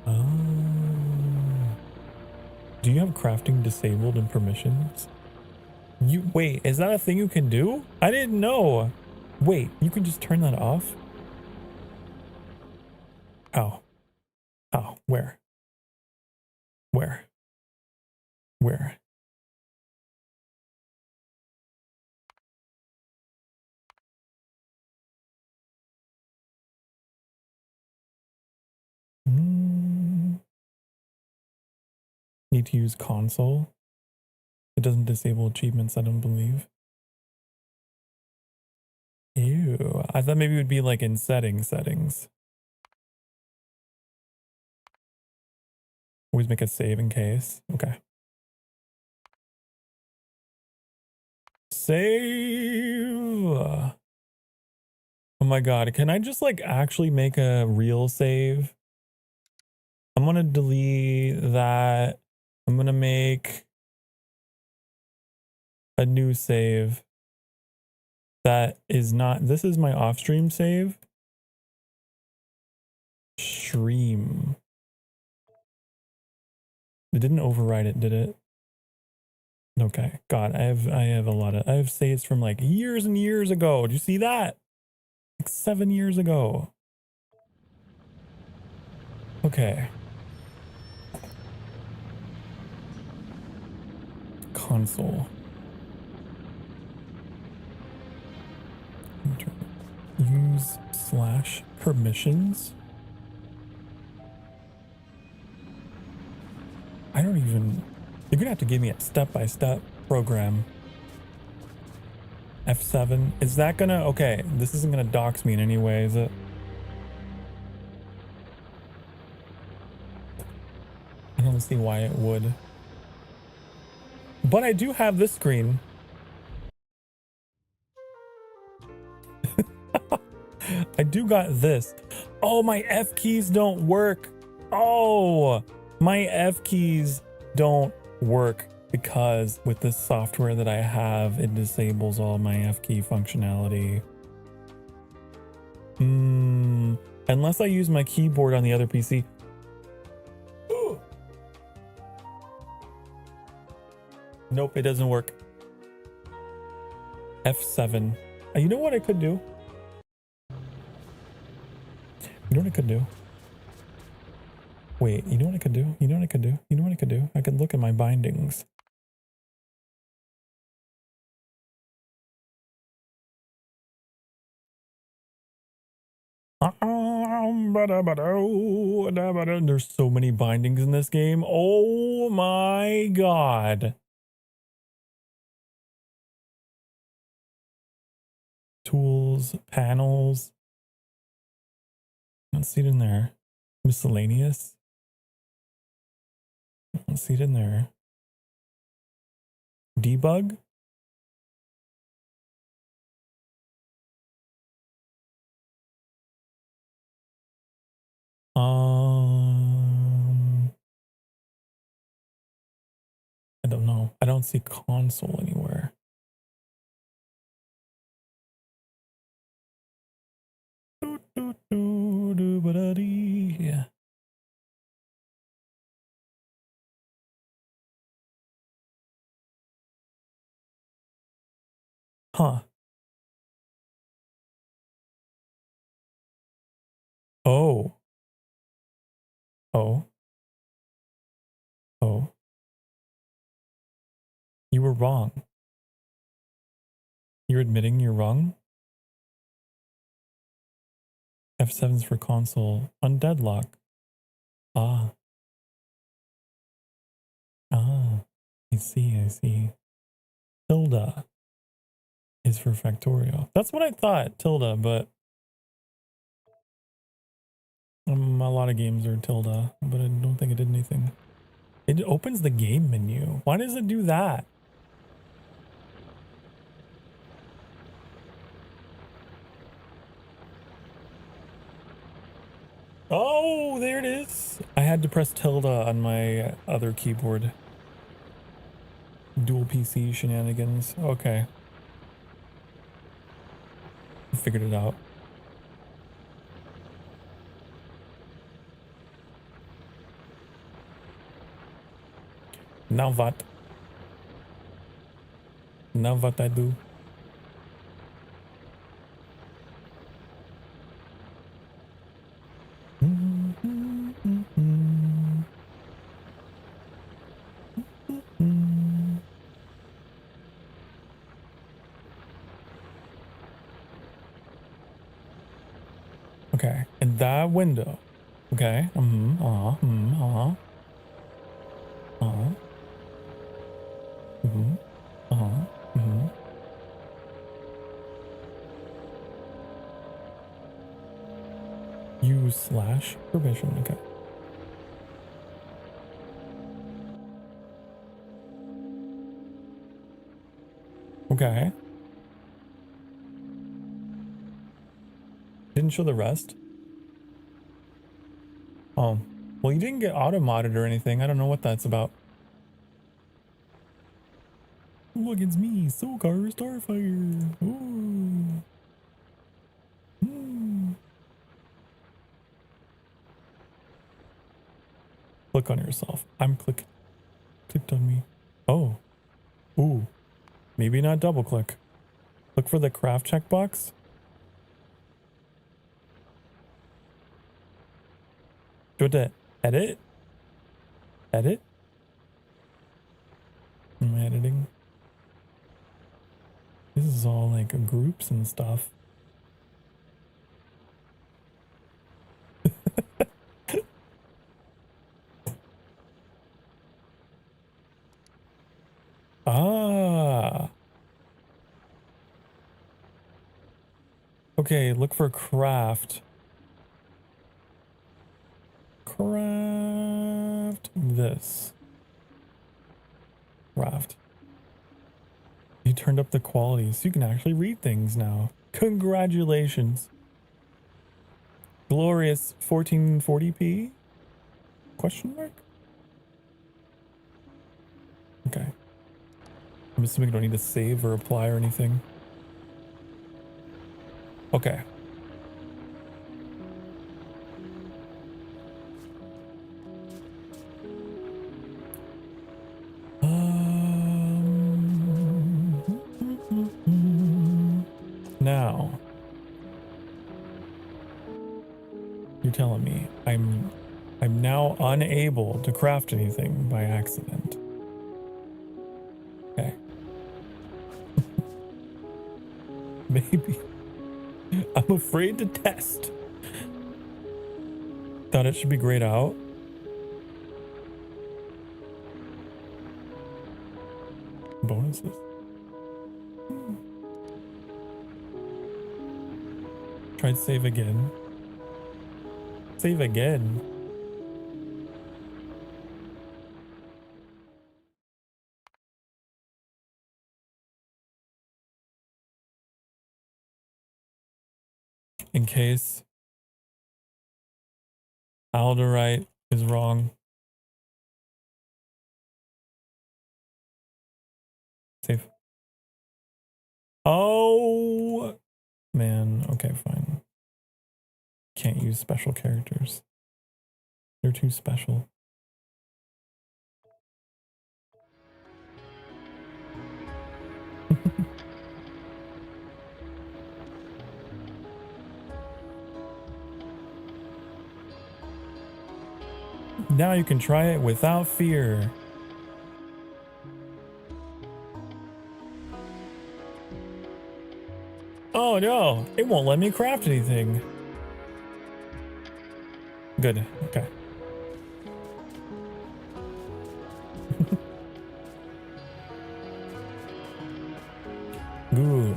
Oh. Do you have crafting disabled in permissions? Wait, is that a thing you can do? I didn't know. Wait, you can just turn that off? How? How? Where? Where? Where? Need to use console? It doesn't disable achievements, I don't believe. Ew, I thought maybe it would be like in settings. Always make a save in case. Okay. Save! Oh my god, can I just like actually make a real save? I'm gonna delete that. I'm gonna make a new save that is not, this is my off-stream save. Stream. It didn't override it, did it? Okay, God, I have saves from like years and years ago. Did you see that? Like 7 years ago. Okay. Console. Use / permissions. I don't even, you're gonna have to give me a step-by-step program. F7, is that gonna, okay, this isn't gonna dox me in any way, is it? I don't see why it would. But I do have this screen. I do got this. Oh, my F keys don't work. Oh, my F keys don't work because with this software that I have, it disables all my F key functionality. Unless I use my keyboard on the other PC. Nope, it doesn't work. F7. You know what I could do? You know what I could do? Wait, you know what I could do? You know what I could do? You know what I could do? I could look at my bindings. There's so many bindings in this game. Oh my god. Tools, panels. I don't see it in there. Miscellaneous. I don't see it in there. Debug. I don't know. I don't see console anywhere. Yeah. Huh. Oh. Oh. Oh. You were wrong. You're admitting you're wrong? F7's for console. On deadlock. Ah. Ah. I see, I see. Tilde is for Factorio. That's what I thought, tilde, but a lot of games are tilde, but I don't think it did anything. It opens the game menu. Why does it do that? Oh, there it is. I had to press tilde on my other keyboard. Dual PC shenanigans. Okay. I figured it out. Now what? Now what I do? Okay, in that window. Okay. Use/permission. Okay. Okay. Didn't show the rest. Oh, well, you didn't get auto-modded or anything. I don't know what that's about. Look, it's me, Sokar Starfire. Ooh. Click on yourself. I'm clicked on me. Oh. Ooh. Maybe not double click. Look for the craft checkbox. Do you want to edit? Edit? Am I editing? This is all like groups and stuff. Ah. Okay, look for craft. Craft this. Craft. You turned up the quality so you can actually read things now. Congratulations. Glorious 1440p? Question mark? Okay. I'm assuming I don't need to save or apply or anything. Okay. now, you're telling me I'm now unable to craft anything by accident. Okay. Maybe. I'm afraid to test. Thought it should be grayed out. Bonuses. Tried save again. Save again. In case Alderite is wrong. Save. Oh, man. Okay, fine. Can't use special characters. They're too special. Now you can try it without fear. Oh no, it won't let me craft anything. Good, okay. Good.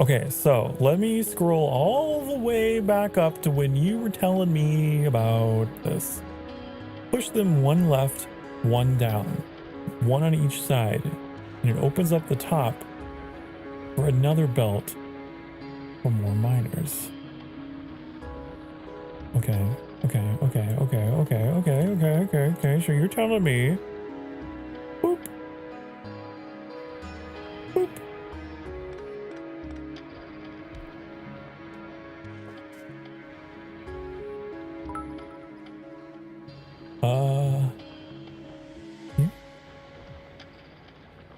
Okay, so let me scroll all the way back up to when you were telling me about this. Push them one left, one down, one on each side, and it opens up the top for another belt for more miners. Okay, okay, so you're telling me. Boop. Boop.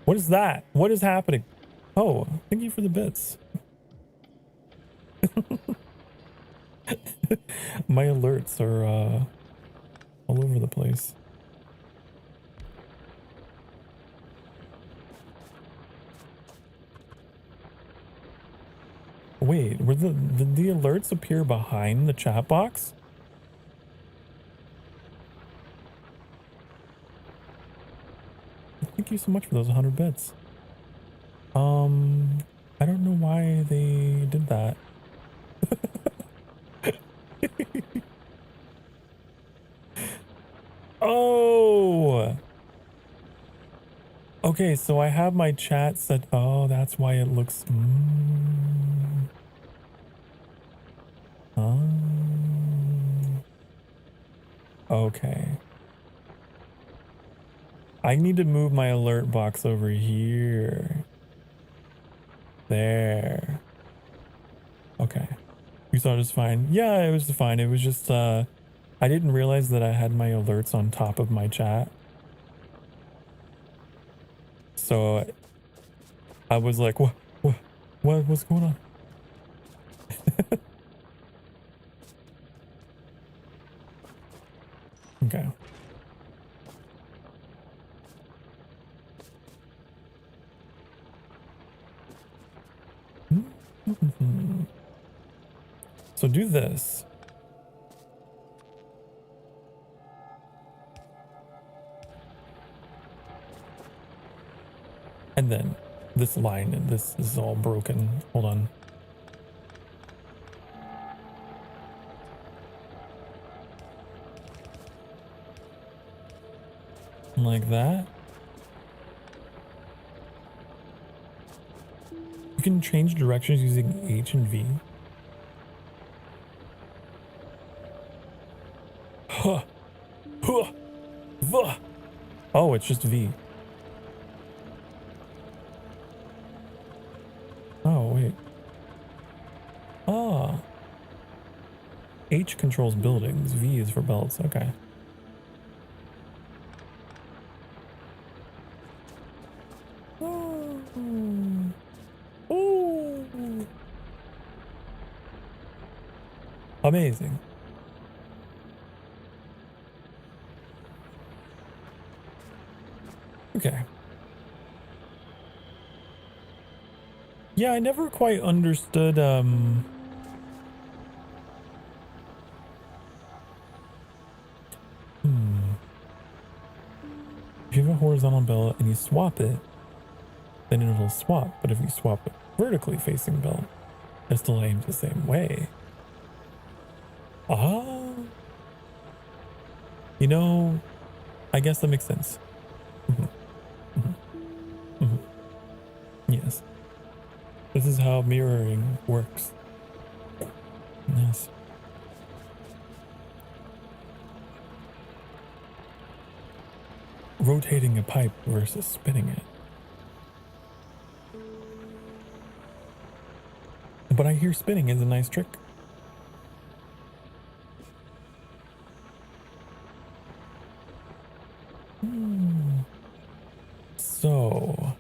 What is that? What is happening? Oh, thank you for the bits. My alerts are all over the place. Wait, were did the alerts appear behind the chat box? Thank you so much for those 100 bits. I don't know why they did that. Oh! Okay, so I have my chat set. Oh, that's why it looks... Okay. I need to move my alert box over here. There. Okay. You thought it was fine? Yeah, it was fine. It was just, I didn't realize that I had my alerts on top of my chat. So I was like, what's going on? Okay. So do this. And then this line, and this is all broken. Hold on. Like that. You can change directions using H and V. Huh. Huh. Vuh. Oh, it's just V. Oh, wait. Ah. H controls buildings. V is for belts. Okay. Oh. Amazing. Okay. Yeah, I never quite understood, If you have a horizontal belt and you swap it, then it'll swap. But if you swap a vertically facing belt, it still aims the same way. Ah. You know, I guess that makes sense. Yes. This is how mirroring works. Yes. Rotating a pipe versus spinning it. But I hear spinning is a nice trick. So,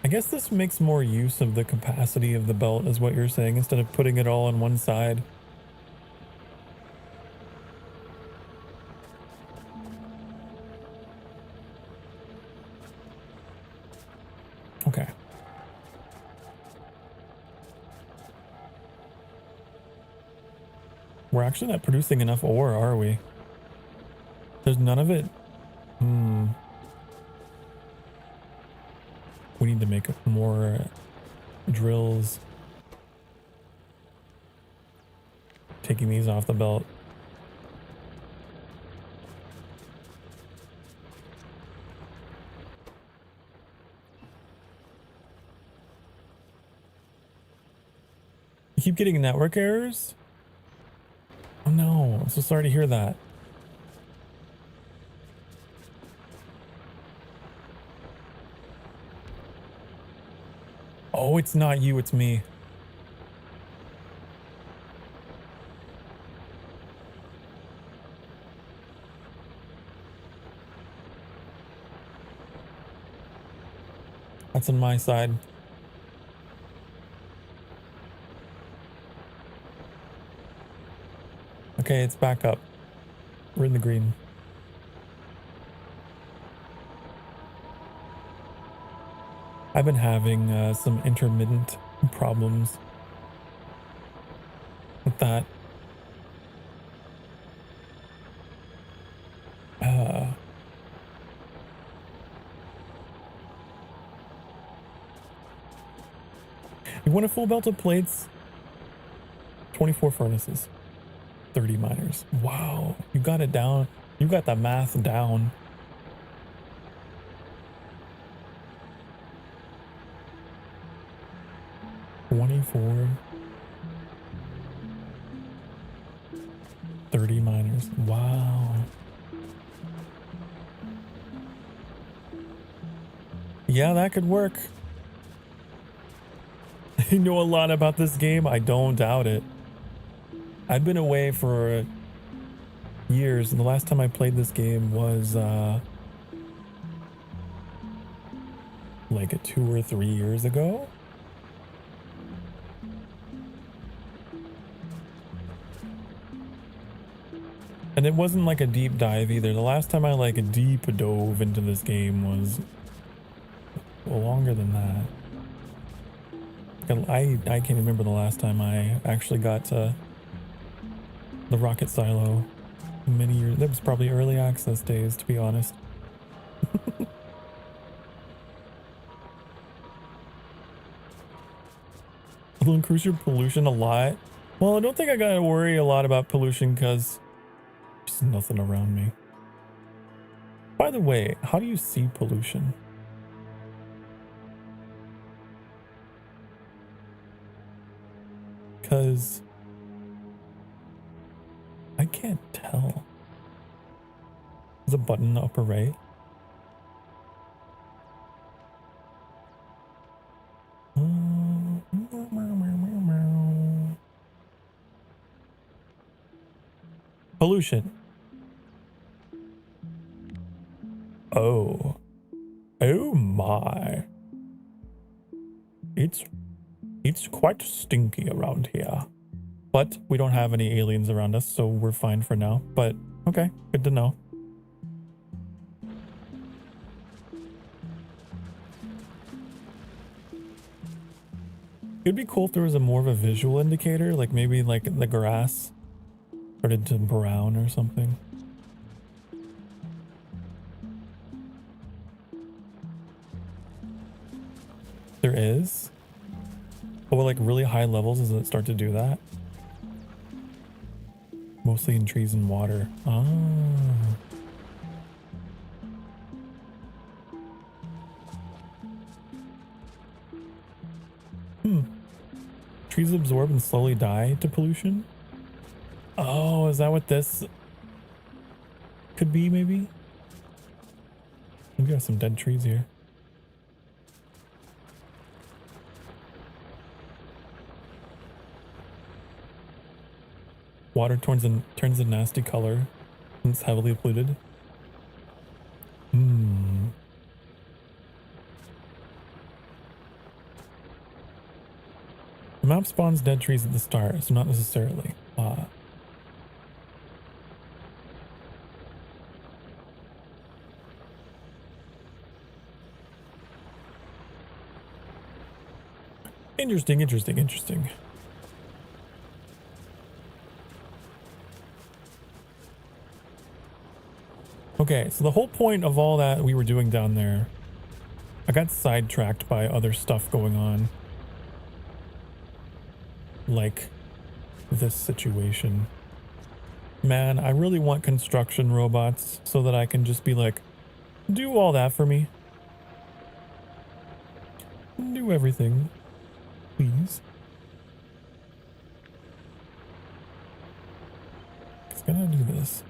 I guess this makes more use of the capacity of the belt, is what you're saying, instead of putting it all on one side. Okay. We're actually not producing enough ore, are we? There's none of it. We need to make more drills. Taking these off the belt. You keep getting network errors? Oh no, I'm so sorry to hear that. Oh, it's not you, it's me. That's on my side. Okay, it's back up. We're in the green. I've been having some intermittent problems with that. You want a full belt of plates? 24 furnaces, 30 miners. Wow, you got it down. You got the math down. $24, 30 miners. Wow. Yeah, that could work. I know a lot about this game. I don't doubt it. I've been away for years, and the last time I played this game was like 2 or 3 years ago. And it wasn't like a deep dive either. The last time I like deep dove into this game was longer than that. I can't remember the last time I actually got to the rocket silo. Many years. That was probably early access days, to be honest. It'll increase your pollution a lot. Well, I don't think I gotta worry a lot about pollution because there's nothing around me. By the way, how do you see pollution? Because I can't tell. There's a button in the upper right. Pollution. Oh. Oh my. It's quite stinky around here. But we don't have any aliens around us, so we're fine for now. But okay, good to know. It'd be cool if there was a more of a visual indicator, like maybe like the grass started to brown or something. There is? Oh, like really high levels, does it start to do that? Mostly in trees and water. Ah. Trees absorb and slowly die to pollution? Oh, is that what this could be, maybe? We got some dead trees here. Water turns a nasty color and it's heavily polluted. The map spawns dead trees at the start, so not necessarily. Interesting, interesting, interesting. Okay, so the whole point of all that we were doing down there, I got sidetracked by other stuff going on. Like this situation. Man, I really want construction robots so that I can just be like, do all that for me. Do everything, please. It's gonna do this.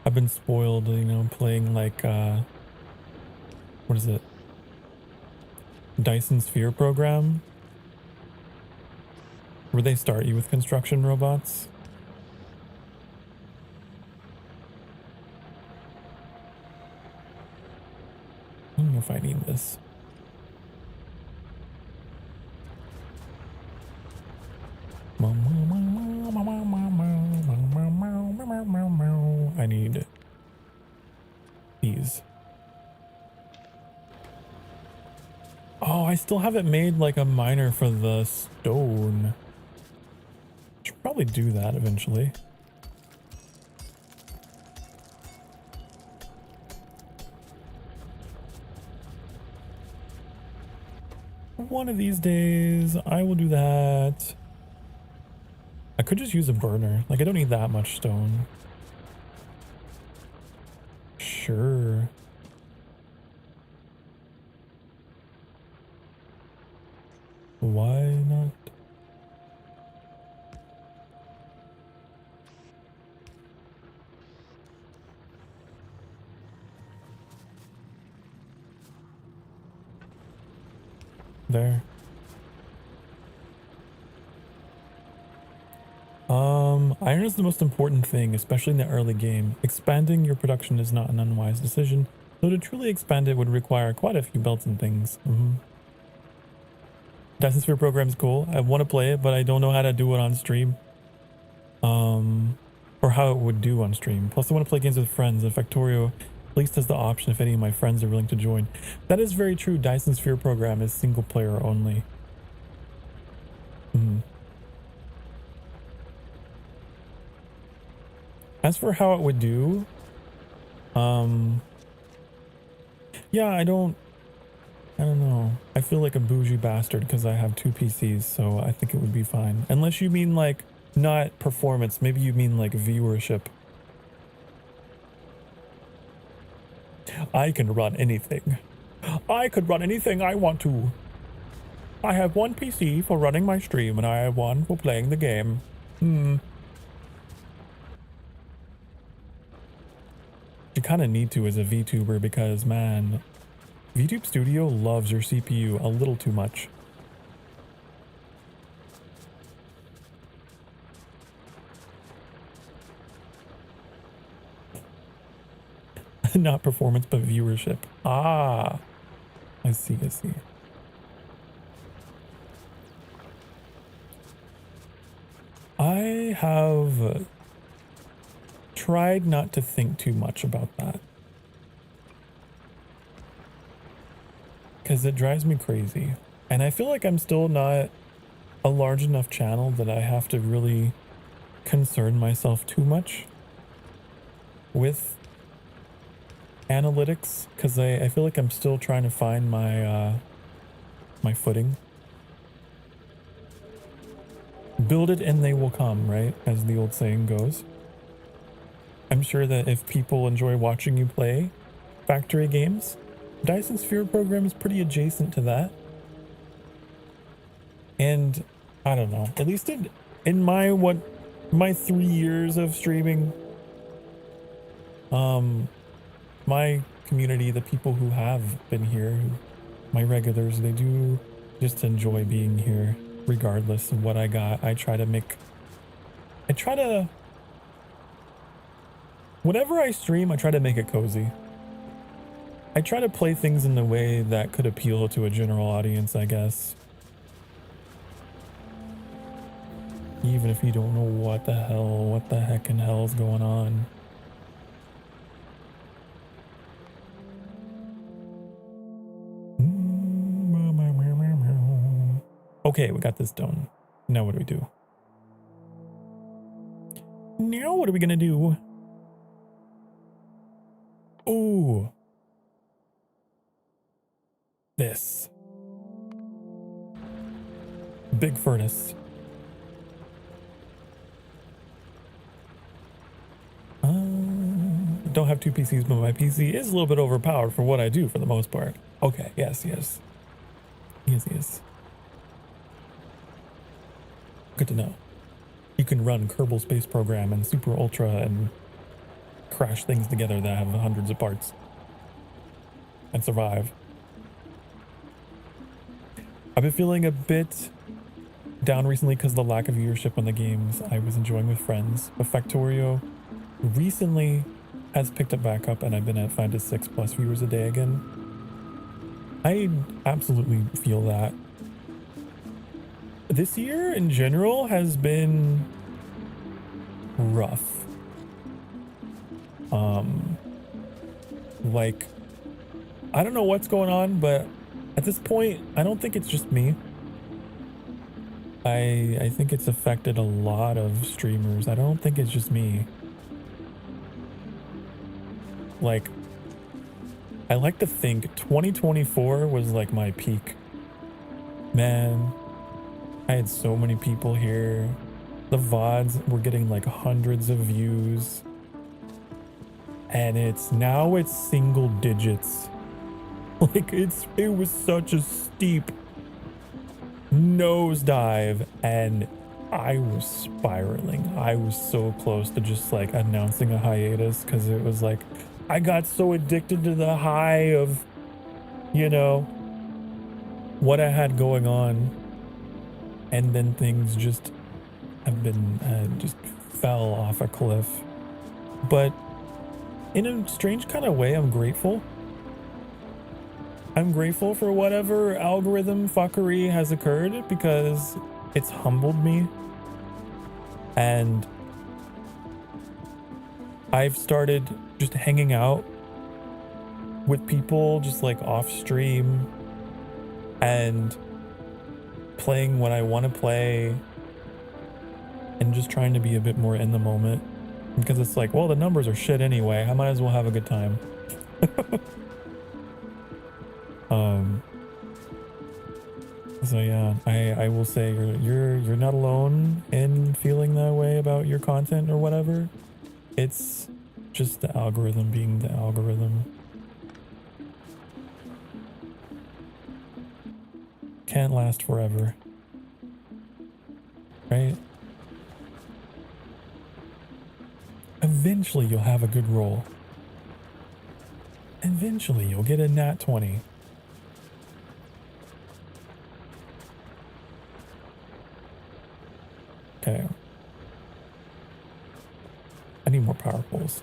I've been spoiled, you know, playing like, what is it? Dyson Sphere program, where they start you with construction robots. I don't know if I need this. I need these. Oh, I still haven't made like a miner for the stone. Should probably do that eventually. One of these days, I will do that. I could just use a burner. Like, I don't need that much stone. Sure. Why not? There. Iron is the most important thing, especially in the early game. Expanding your production is not an unwise decision, though to truly expand it would require quite a few belts and things. Dyson Sphere program is cool. I want to play it, but I don't know how to do it on stream. Or how it would do on stream. Plus, I want to play games with friends, and Factorio at least has the option if any of my friends are willing to join. That is very true. Dyson Sphere program is single player only. As for how it would do, yeah, I don't know. I feel like a bougie bastard because I have 2 PCs, so I think it would be fine. Unless you mean like not performance, maybe you mean like viewership. I can run anything. I could run anything I want to. I have 1 PC for running my stream and I have 1 for playing the game. You kind of need to as a VTuber because, man, VTube Studio loves your CPU a little too much. Not performance, but viewership. Ah, I see, I see. I have tried not to think too much about that, because it drives me crazy. And I feel like I'm still not a large enough channel that I have to really concern myself too much with analytics, because I feel like I'm still trying to find my my footing. Build it and they will come, right? As the old saying goes. I'm sure that if people enjoy watching you play Factory games, Dyson Sphere program is pretty adjacent to that. And I don't know, at least in my 3 years of streaming, my community, the people who have been here, my regulars, they do just enjoy being here regardless of what I got. Whenever I stream, I try to make it cozy. I try to play things in a way that could appeal to a general audience, I guess. Even if you don't know what the heck in hell is going on. Okay, we got this done. Now what do we do? Now what are we gonna do? Ooh. This. Big furnace. Don't have two PCs, but my PC is a little bit overpowered for what I do for the most part. Okay, yes. Yes. Good to know. You can run Kerbal Space Program and Super Ultra and crash things together that have hundreds of parts and survive. I've been feeling a bit down recently because of the lack of viewership on the games I was enjoying with friends, but Factorio recently has picked it back up and I've been at 5 to 6 plus viewers a day again. I absolutely feel that. This year in general has been rough. Like, I don't know what's going on, but at this point, I don't think it's just me. I think it's affected a lot of streamers. I don't think it's just me. Like, I like to think 2024 was like my peak. Man, I had so many people here. The VODs were getting like hundreds of views. And now it's single digits. Like it was such a steep nosedive and I was spiraling. I was so close to just like announcing a hiatus because it was like, I got so addicted to the high of, you know, what I had going on. And then things just just fell off a cliff. But in a strange kind of way, I'm grateful. I'm grateful for whatever algorithm fuckery has occurred because it's humbled me. And I've started just hanging out with people just like off stream and playing what I want to play and just trying to be a bit more in the moment because it's like, well, the numbers are shit anyway. I might as well have a good time. So yeah, I will say you're not alone in feeling that way about your content or whatever. It's just the algorithm being the algorithm. Can't last forever. Right? Eventually you'll have a good roll. Eventually you'll get a nat 20. Okay. I need more power poles.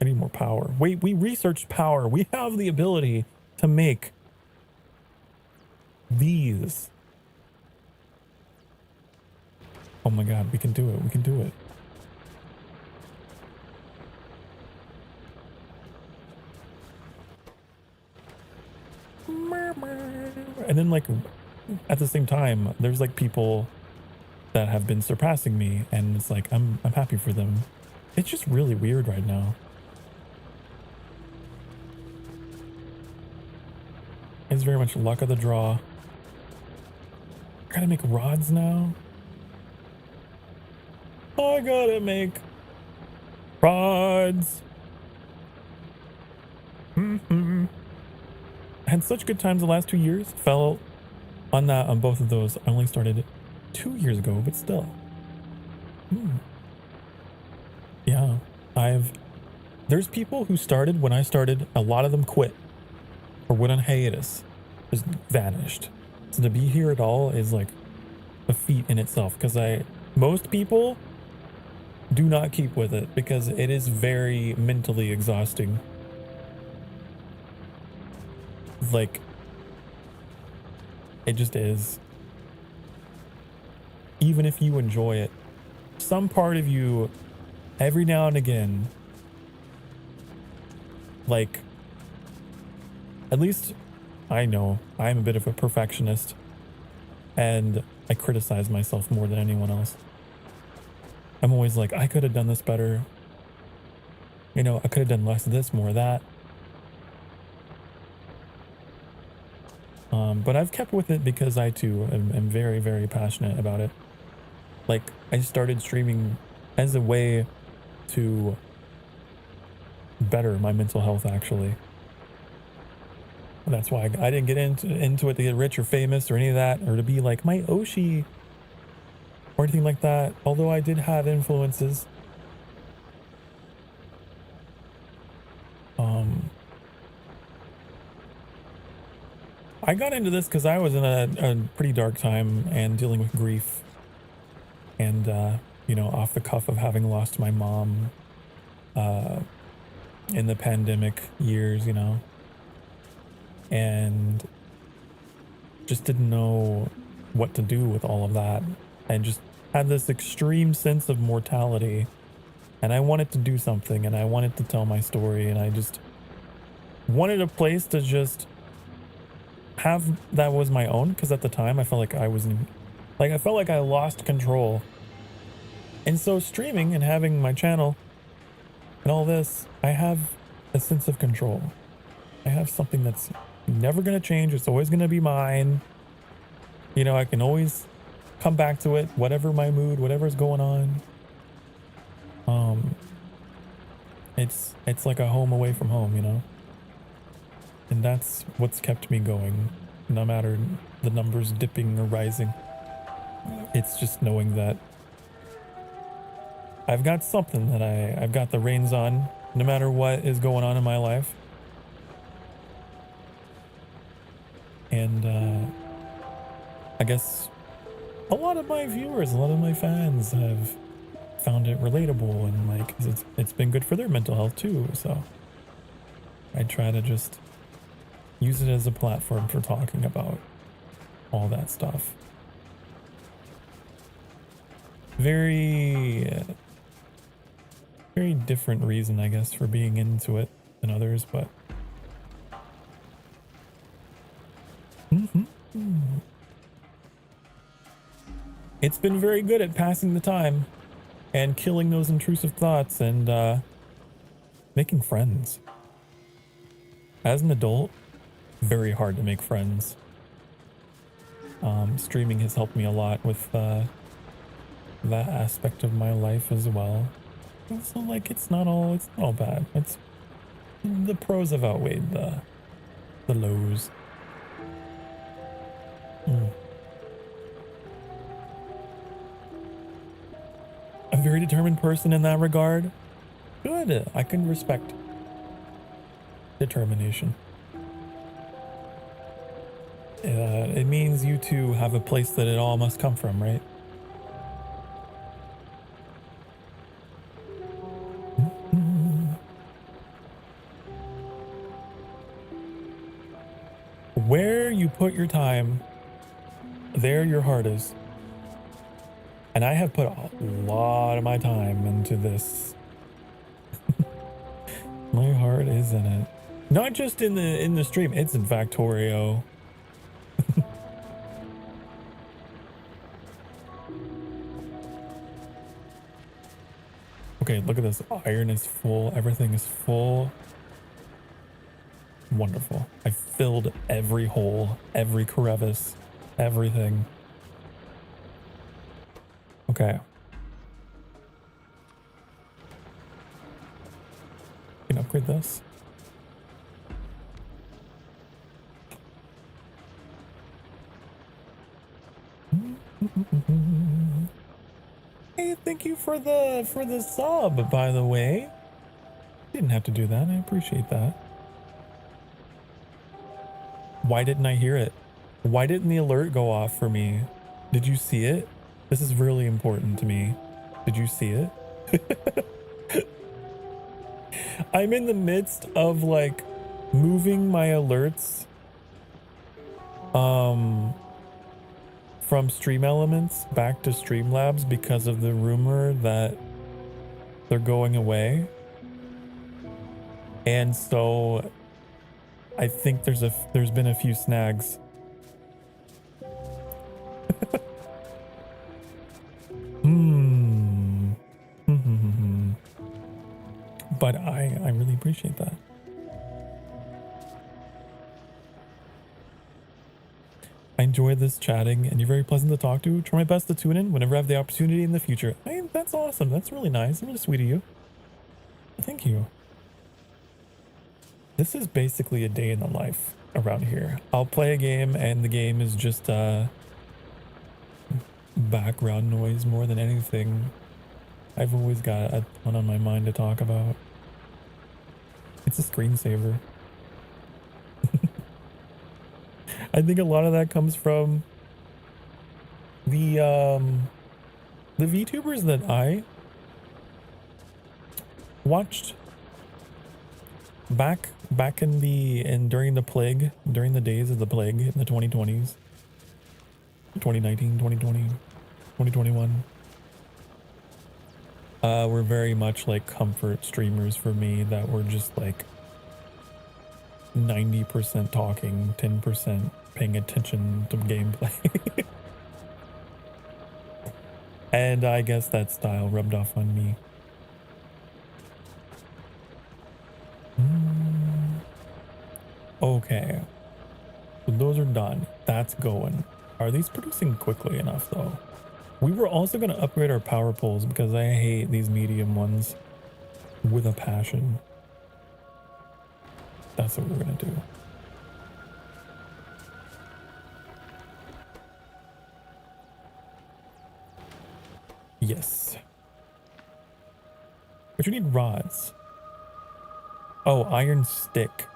I need more power. Wait, we researched power. We have the ability to make these. Oh my god, we can do it. We can do it. And then, like, at the same time, there's like people that have been surpassing me, and it's like I'm happy for them. It's just really weird right now. It's very much luck of the draw. I gotta make rods now. I gotta make rods. I had such good times the last 2 years. Fell on both of those. I only started 2 years ago, but still. Yeah, there's people who started when I started. A lot of them quit or went on hiatus, just vanished. So to be here at all is like a feat in itself, because most people do not keep with it because it is very mentally exhausting. Like, it just is. Even if you enjoy it, some part of you, every now and again, like, at least I know I'm a bit of a perfectionist, and I criticize myself more than anyone else. I'm always like, I could have done this better. You know, I could have done less of this, more of that. But I've kept with it because I too am very, very passionate about it. Like, I started streaming as a way to better my mental health, actually. And that's why I didn't get into it to get rich or famous or any of that, or to be like my Oshi or anything like that. Although I did have influences. I got into this because I was in a pretty dark time and dealing with grief. And, you know, off the cuff of having lost my mom in the pandemic years, you know. And just didn't know what to do with all of that. And just had this extreme sense of mortality. And I wanted to do something, and I wanted to tell my story, and I just wanted a place to just have that was my own, because at the time I felt like I felt like I lost control. And so streaming and having my channel and all this, I have a sense of control. I have something that's never going to change. It's always going to be mine. You know, I can always come back to it, whatever my mood, whatever's going on. It's like a home away from home, you know? And that's what's kept me going, no matter the numbers dipping or rising. It's just knowing that I've got something that I've got the reins on, no matter what is going on in my life. And I guess a lot of my viewers, a lot of my fans have found it relatable, and like it's been good for their mental health too. So I try to just use it as a platform for talking about all that stuff. Very different reason, I guess, for being into it than others, but it's been very good at passing the time and killing those intrusive thoughts and making friends. As an adult, very hard to make friends. Streaming has helped me a lot with that aspect of my life as well. So like it's not all bad. It's the pros have outweighed the lows. A very determined person in that regard. Good. I can respect determination. It means you two have a place that it all must come from, right? Where you put your time, there your heart is. And I have put a lot of my time into this. My heart is in it. Not just in the stream, it's in Factorio. Okay, look at this. Iron is full. Everything is full. Wonderful. I filled every hole, every crevice, everything. Okay. Can upgrade this. Hey, thank you for the sub, by the way. Didn't have to do that. I appreciate that. Why didn't I hear it? Why didn't the alert go off for me? Did you see it? This is really important to me. Did you see it? I'm in the midst of like moving my alerts from Stream Elements back to Streamlabs because of the rumor that they're going away. And so I think there's been a few snags. But I really appreciate that. I enjoyed this chatting and you're very pleasant to talk to. Try my best to tune in whenever I have the opportunity in the future. That's awesome. That's really nice. Really sweet of you. Thank you. This is basically a day in the life around here. I'll play a game and the game is just background noise more than anything. I've always got a ton on my mind to talk about. It's a screensaver. I think a lot of that comes from the VTubers that I watched back in during the plague, during the days of the plague in the 2020s, 2019, 2020, 2021. Were very much like comfort streamers for me that were just like 90% talking, 10% paying attention to gameplay. And I guess that style rubbed off on me. Okay. So those are done. That's going. Are these producing quickly enough though? We were also going to upgrade our power poles because I hate these medium ones with a passion. That's what we're going to do. Yes. But you need rods. Oh, iron stick.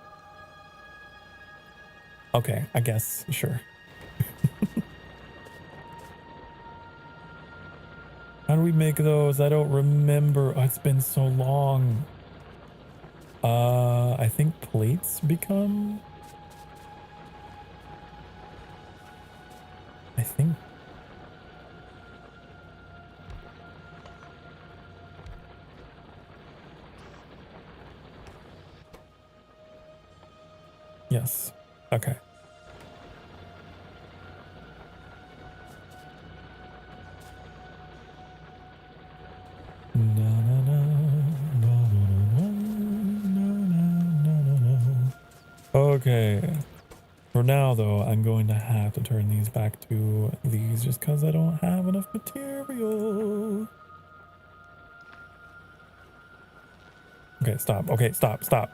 Okay, I guess, sure. How do we make those? I don't remember. Oh, it's been so long. I think plates become... I think... Yes. Okay. Okay. For now, though, I'm going to have to turn these back to these just because I don't have enough material. Okay, stop. Okay, stop.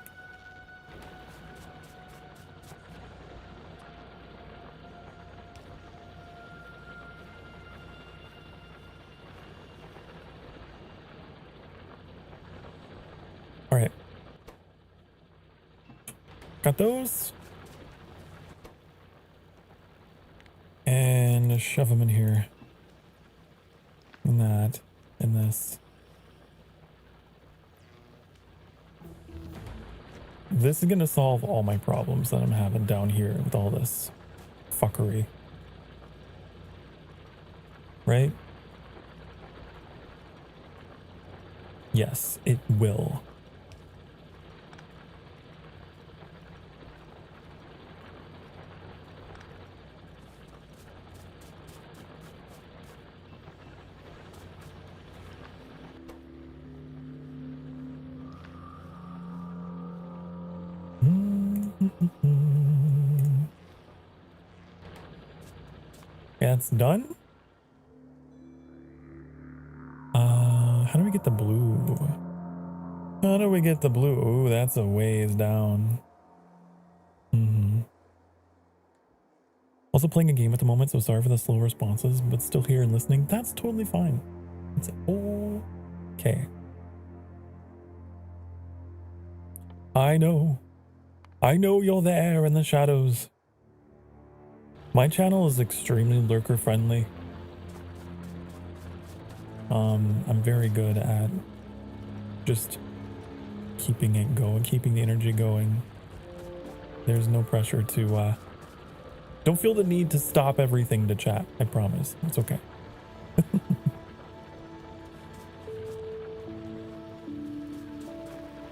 All right. Got those. And shove them in here. And that. And this. this is gonna solve all my problems that I'm having down here with all this fuckery. Right? Yes, it will. Yeah, it's done. How do we get the blue? How do we get the blue? Ooh, that's a ways down. Also playing a game at the moment, so sorry for the slow responses, but still here and listening. That's totally fine. It's okay. I know you're there in the shadows. My channel is extremely lurker friendly. I'm very good at just keeping it going, keeping the energy going. There's no pressure to, don't feel the need to stop everything to chat. I promise. It's okay.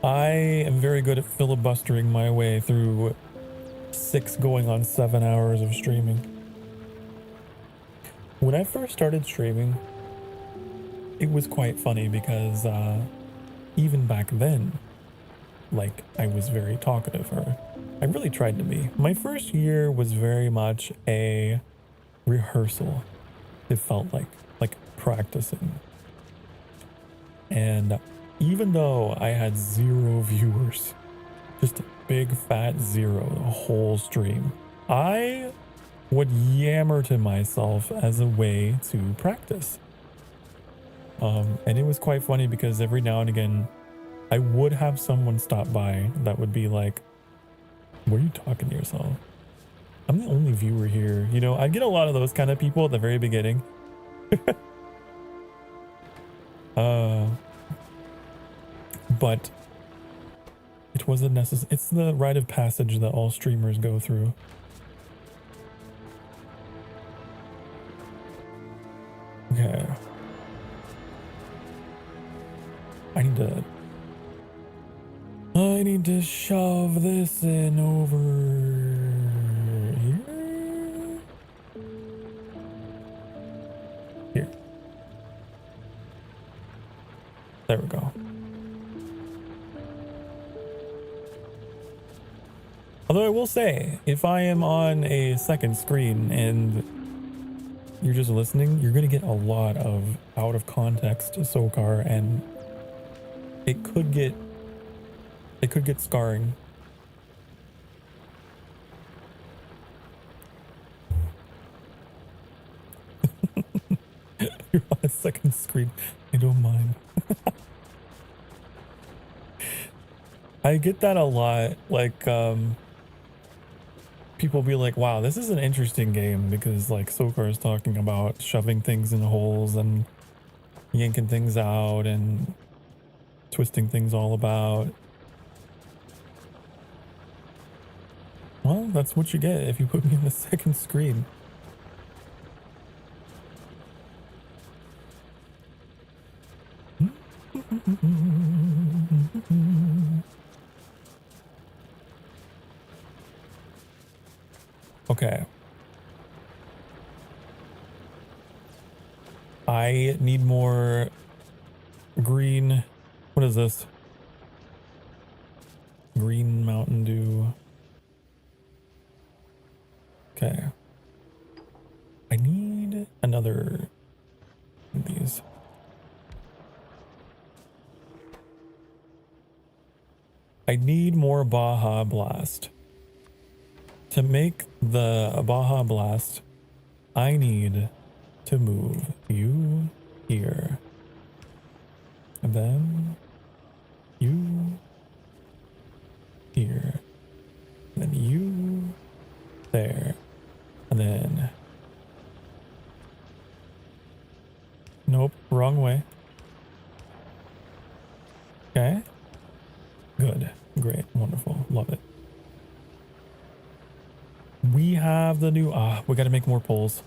I am very good at filibustering my way through 6 going on 7 hours of streaming. When I first started streaming, it was quite funny because even back then, like, I was very talkative, or I really tried to be. My first year was very much a rehearsal. It felt like practicing. And even though I had 0 viewers, just a big fat 0 the whole stream, I would yammer to myself as a way to practice. And it was quite funny because every now and again, I would have someone stop by that would be like, "What are you talking to yourself? I'm the only viewer here." You know, I'd get a lot of those kind of people at the very beginning. But it was a it's the rite of passage that all streamers go through. Okay. I need to shove this in over here. Here. There we go. Although I will say, if I am on a second screen and you're just listening, you're going to get a lot of out of context Sokar, and it could get scarring. You're on a second screen. I don't mind. I get that a lot. Like, people be like, "Wow, this is an interesting game," because like Sokar is talking about shoving things in holes and yanking things out and twisting things all about. Well, that's what you get if you put me in the second screen. Okay. I need more green. What is this? Green Mountain Dew. Okay. I need another of these. I need more Baja Blast. To make the Baja Blast, I need to move you here. And then you here. And then you there. And then... Nope, wrong way. Okay. Good. Great. Wonderful. Love it. We have the new... we got to make more poles.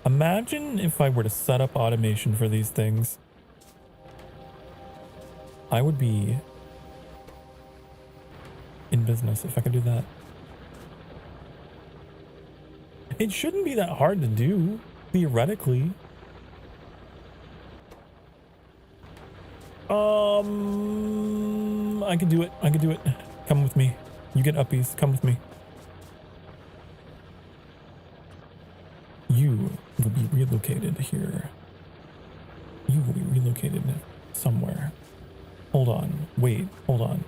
Imagine if I were to set up automation for these things. I would be in business if I could do that. It shouldn't be that hard to do, theoretically. I can do it. I can do it. Come with me. You get uppies. Come with me. You will be relocated here. You will be relocated somewhere. Hold on. Wait. Hold on.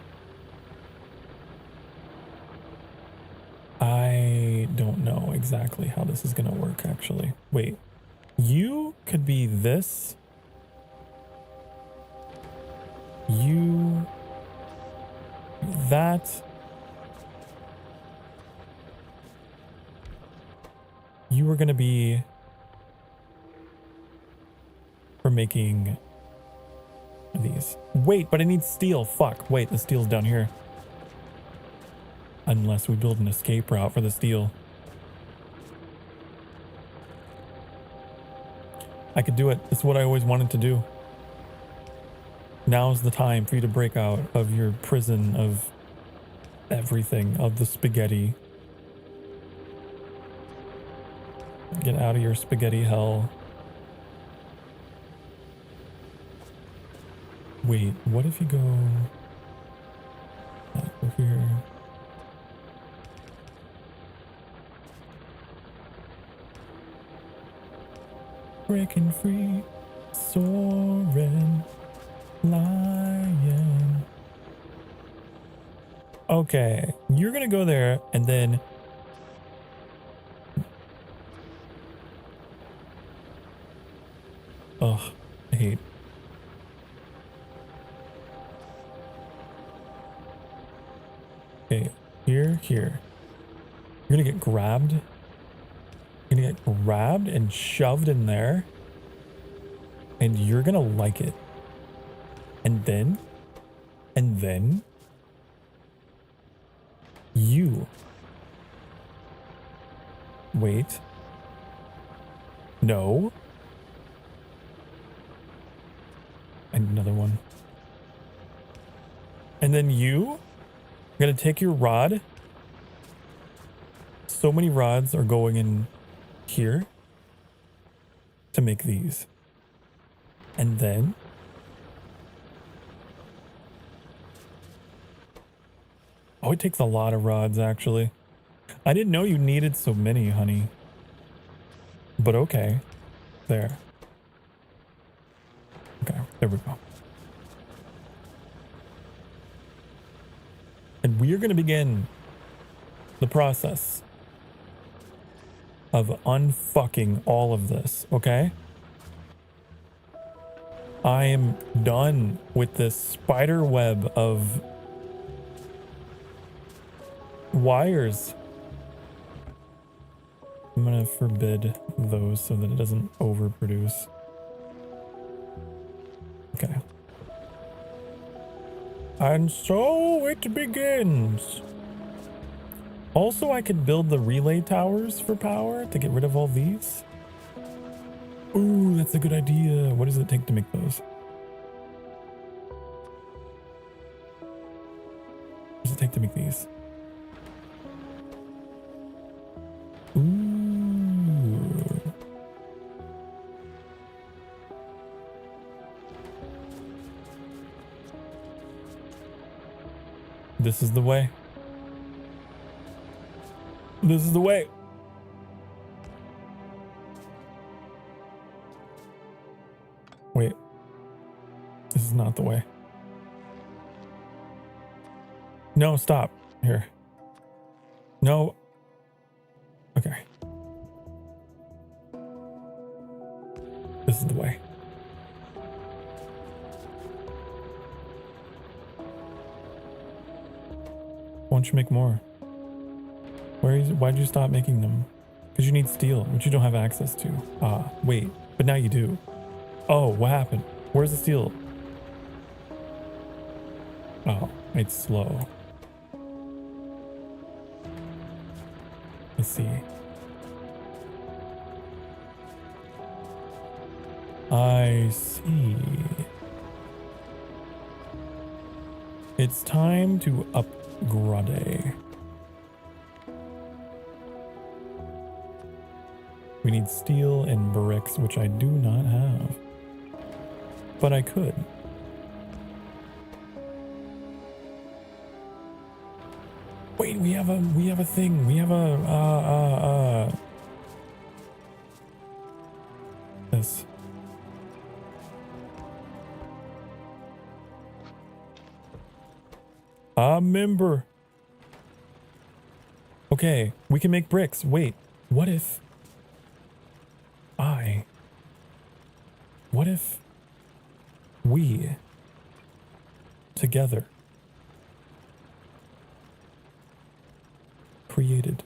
I don't know exactly how this is going to work, actually. Wait. You could be this. You. That. You are going to be for making these. Wait, but I need steel. Fuck. Wait, the steel's down here. Unless we build an escape route for the steel. I could do it. It's what I always wanted to do. Now's the time for you to break out of your prison of everything, of the spaghetti. Get out of your spaghetti hell. Wait, what if you go over here? Breaking free, soaring, lion. Okay, you're gonna go there and then I hate. Okay, here. You're gonna get grabbed. You're gonna get grabbed and shoved in there. And you're gonna like it. And then you. Wait. No. And another one. And then you are gonna take your rod. So many rods are going in here to make these. And then it takes a lot of rods, actually. I didn't know you needed so many, honey. But okay. There. Okay, there we go. And we are going to begin the process of unfucking all of this, okay? I am done with this spider web of wires. I'm going to forbid those so that it doesn't overproduce. Okay. And so it begins. Also, I could build the relay towers for power to get rid of all these. Ooh, that's a good idea. What does it take to make those? What does it take to make these? Ooh. This is the way. This is the way. Wait. This is not the way. No, stop. Here. No. Okay. This is the way. Why don't you make more? Why'd you stop making them? Because you need steel, which you don't have access to. Ah, wait. But now you do. Oh, what happened? Where's the steel? Oh, it's slow. I see. I see. It's time to upgrade. We need steel and bricks, which I do not have. But I could. Wait, we have a thing. We have this. A member. Okay, we can make bricks. Wait, what if we together created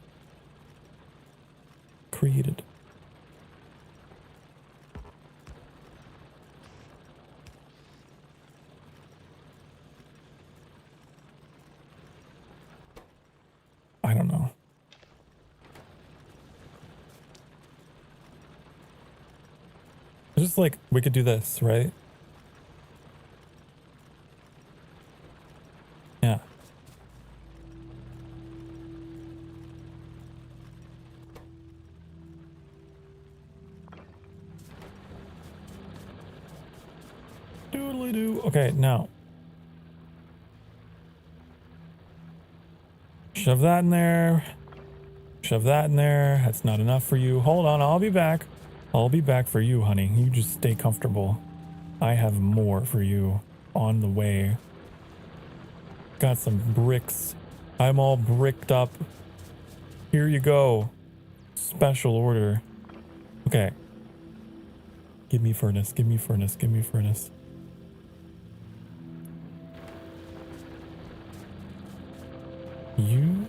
I don't know. It's just like we could do this, right? Yeah. Doodly doo. Okay, now. Shove that in there. Shove that in there. That's not enough for you. Hold on, I'll be back. I'll be back for you, honey. You just stay comfortable. I have more for you on the way. Got some bricks. I'm all bricked up. Here you go. Special order. Okay. Give me furnace. Give me furnace. Give me furnace. You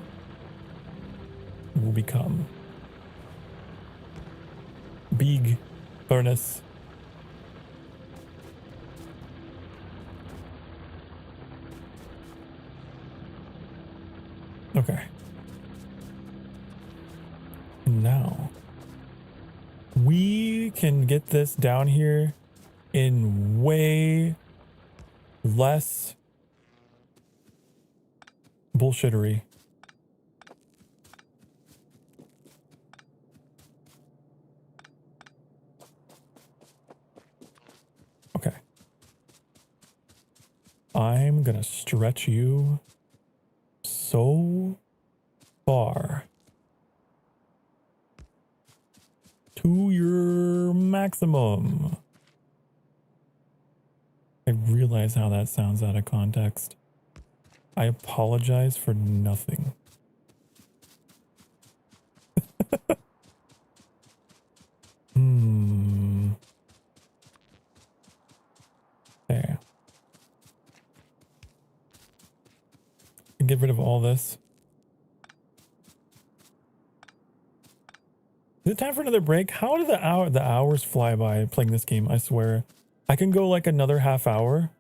will become big furnace. Okay. Now we can get this down here in way less bullshittery. Okay. I'm gonna stretch you so far to your maximum. I realize how that sounds out of context. I apologize for nothing. There. Get rid of all this. Is it time for another break? How do the hours fly by playing this game? I swear. I can go like another half hour.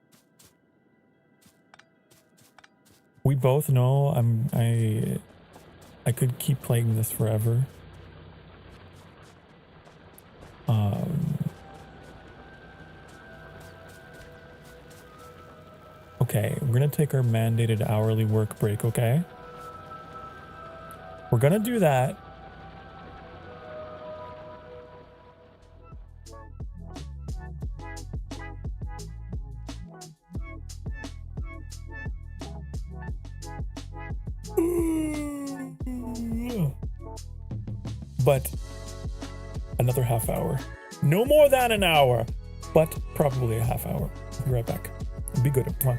We both know I could keep playing this forever. Okay, we're gonna take our mandated hourly work break, okay? We're gonna do that. But another half hour. No more than an hour, but probably a half hour. Be right back. Be good. Come on.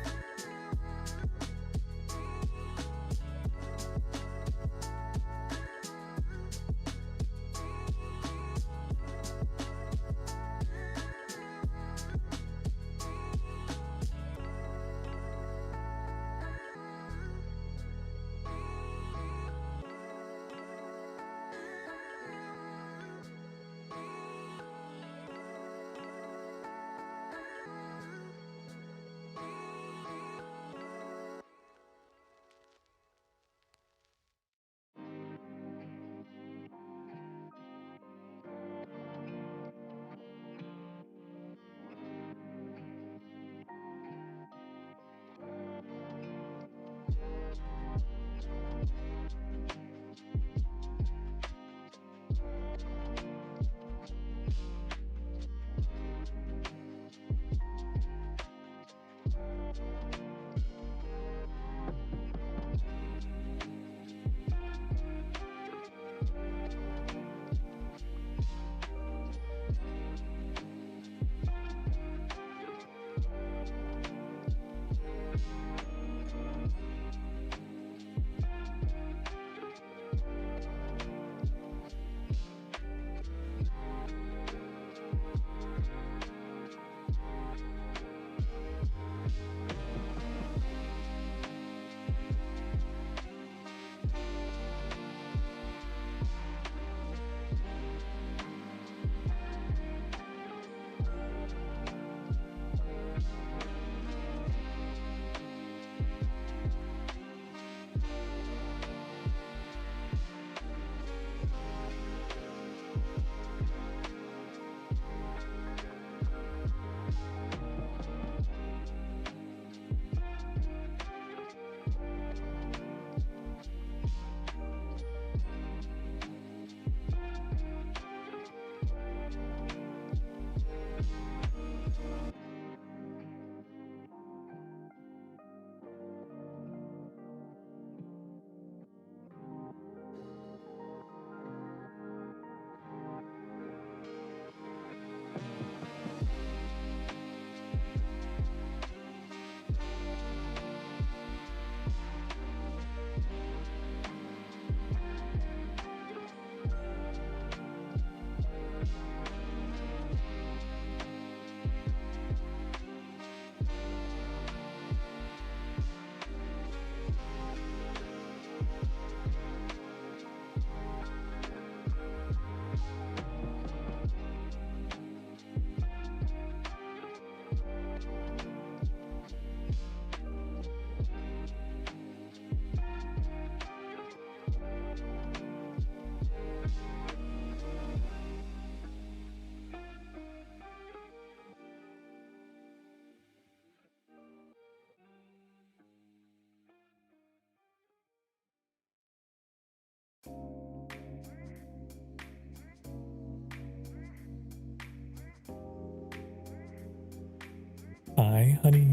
Hi, honey.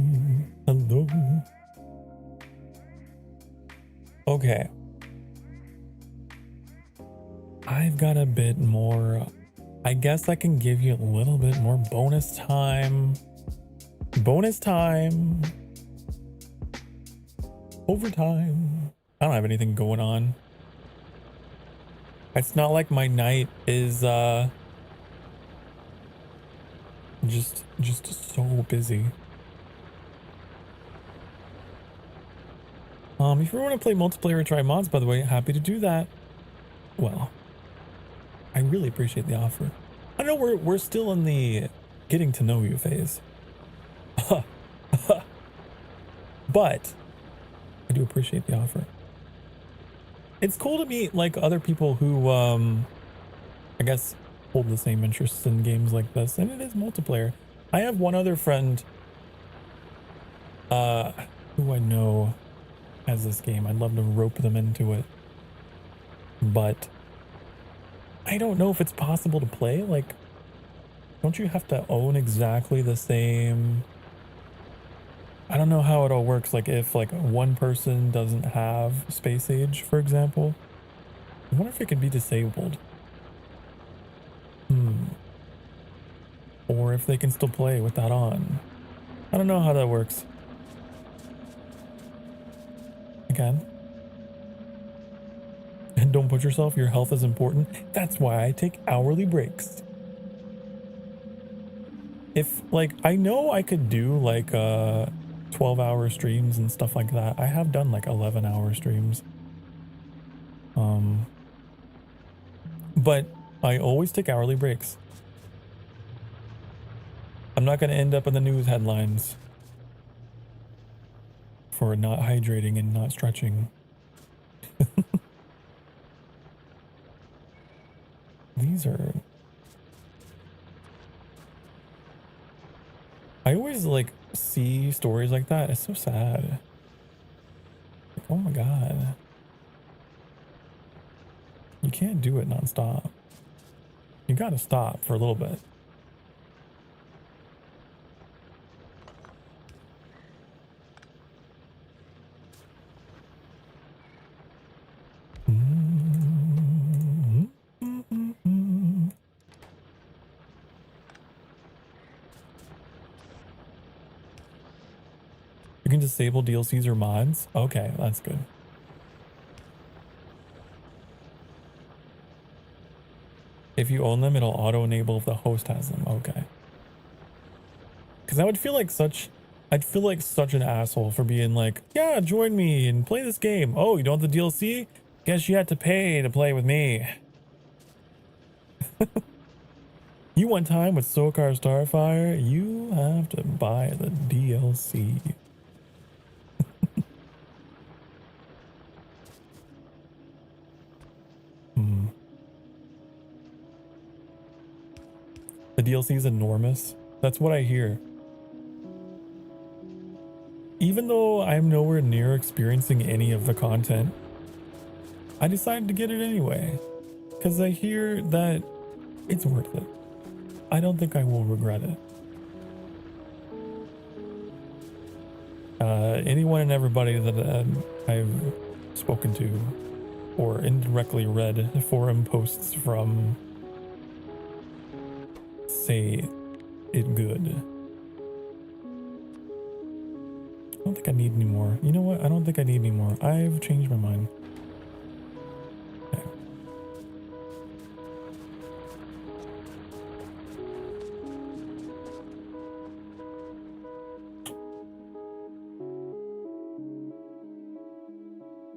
Hello. Okay. I've got a bit more. I guess I can give you a little bit more bonus time. Bonus time. Overtime. I don't have anything going on. It's not like my night is just so busy. If you want to play multiplayer or try mods, by the way, happy to do that. Well, I really appreciate the offer. I know we're still in the getting to know you phase. But I do appreciate the offer. It's cool to meet like other people who I guess hold the same interests in games like this, and it is multiplayer. I have one other friend who I know has this game. I'd love to rope them into it, but I don't know if it's possible to play. Like, don't you have to own exactly the same? I don't know how it all works. Like, if like one person doesn't have space age, for example, I wonder if it can be disabled. Or if they can still play with that on. I don't know how that works. Again. And don't put yourself, your health is important. That's why I take hourly breaks. If like, I know I could do like 12-hour streams and stuff like that. I have done like 11-hour streams. But I always take hourly breaks. I'm not going to end up in the news headlines for not hydrating and not stretching. These are... I always like see stories like that. It's so sad. Like, oh my God. You can't do it nonstop. You gotta stop for a little bit. You can disable DLCs or mods? Okay, that's good. If you own them, it'll auto-enable if the host has them. Okay. Because I would feel like I'd feel like such an asshole for being like, yeah, join me and play this game. Oh, you don't want the DLC? Guess you had to pay to play with me. You want time with Sokar Starfire? You have to buy the DLC. The DLC is enormous. That's what I hear. Even though I'm nowhere near experiencing any of the content, I decided to get it anyway. Because I hear that it's worth it. I don't think I will regret it. Anyone and everybody that I've spoken to or indirectly read forum posts from say it good. I don't think I need any more. You know what? I don't think I need any more. I've changed my mind. Okay.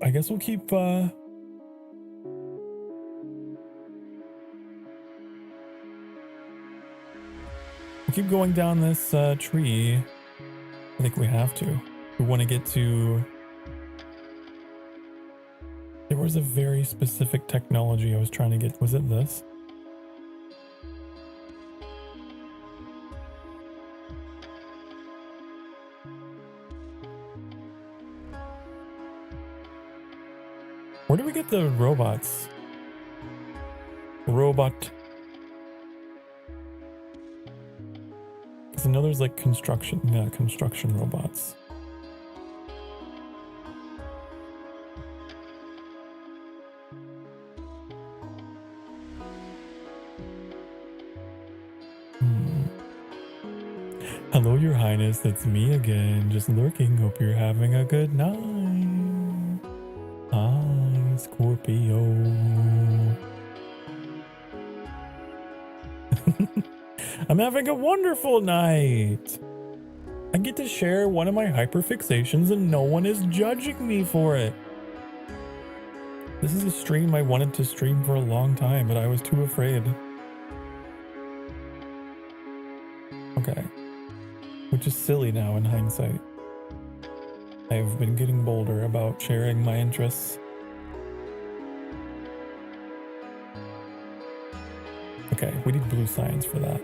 I guess we'll keep going down this tree. I think we have to. We want to get to... There was a very specific technology I was trying to get. Was it this? Where do we get the robots? Robot. Because I know there's like construction robots. Hello, Your Highness. It's me again, just lurking. Hope you're having a good night. Hi, Scorpio. I'm having a wonderful night. I get to share one of my hyperfixations and no one is judging me for it. This is a stream I wanted to stream for a long time, but I was too afraid. Okay. Which is silly now in hindsight. I've been getting bolder about sharing my interests. Okay, we need blue science for that.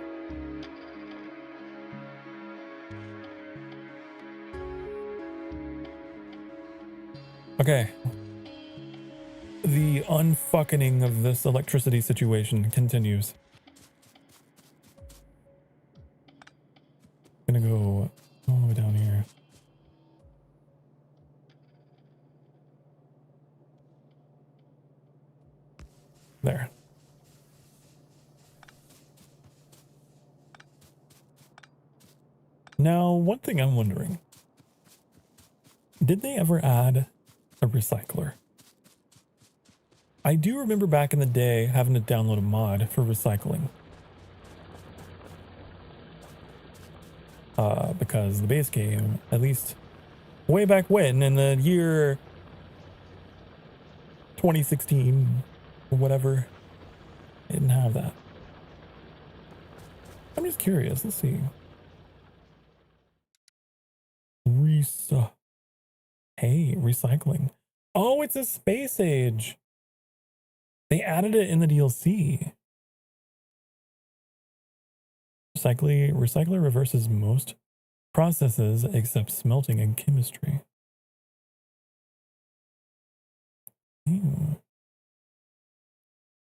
Okay. The unfucking of this electricity situation continues. Gonna go all the way down here. There. Now, one thing I'm wondering. Did they ever add a recycler? I do remember back in the day having to download a mod for recycling. Because the base game, at least way back when, in the year 2016 or whatever, it didn't have that. I'm just curious. Let's see. Hey, recycling. Oh, it's a space age. They added it in the DLC. Recycler reverses most processes except smelting and chemistry.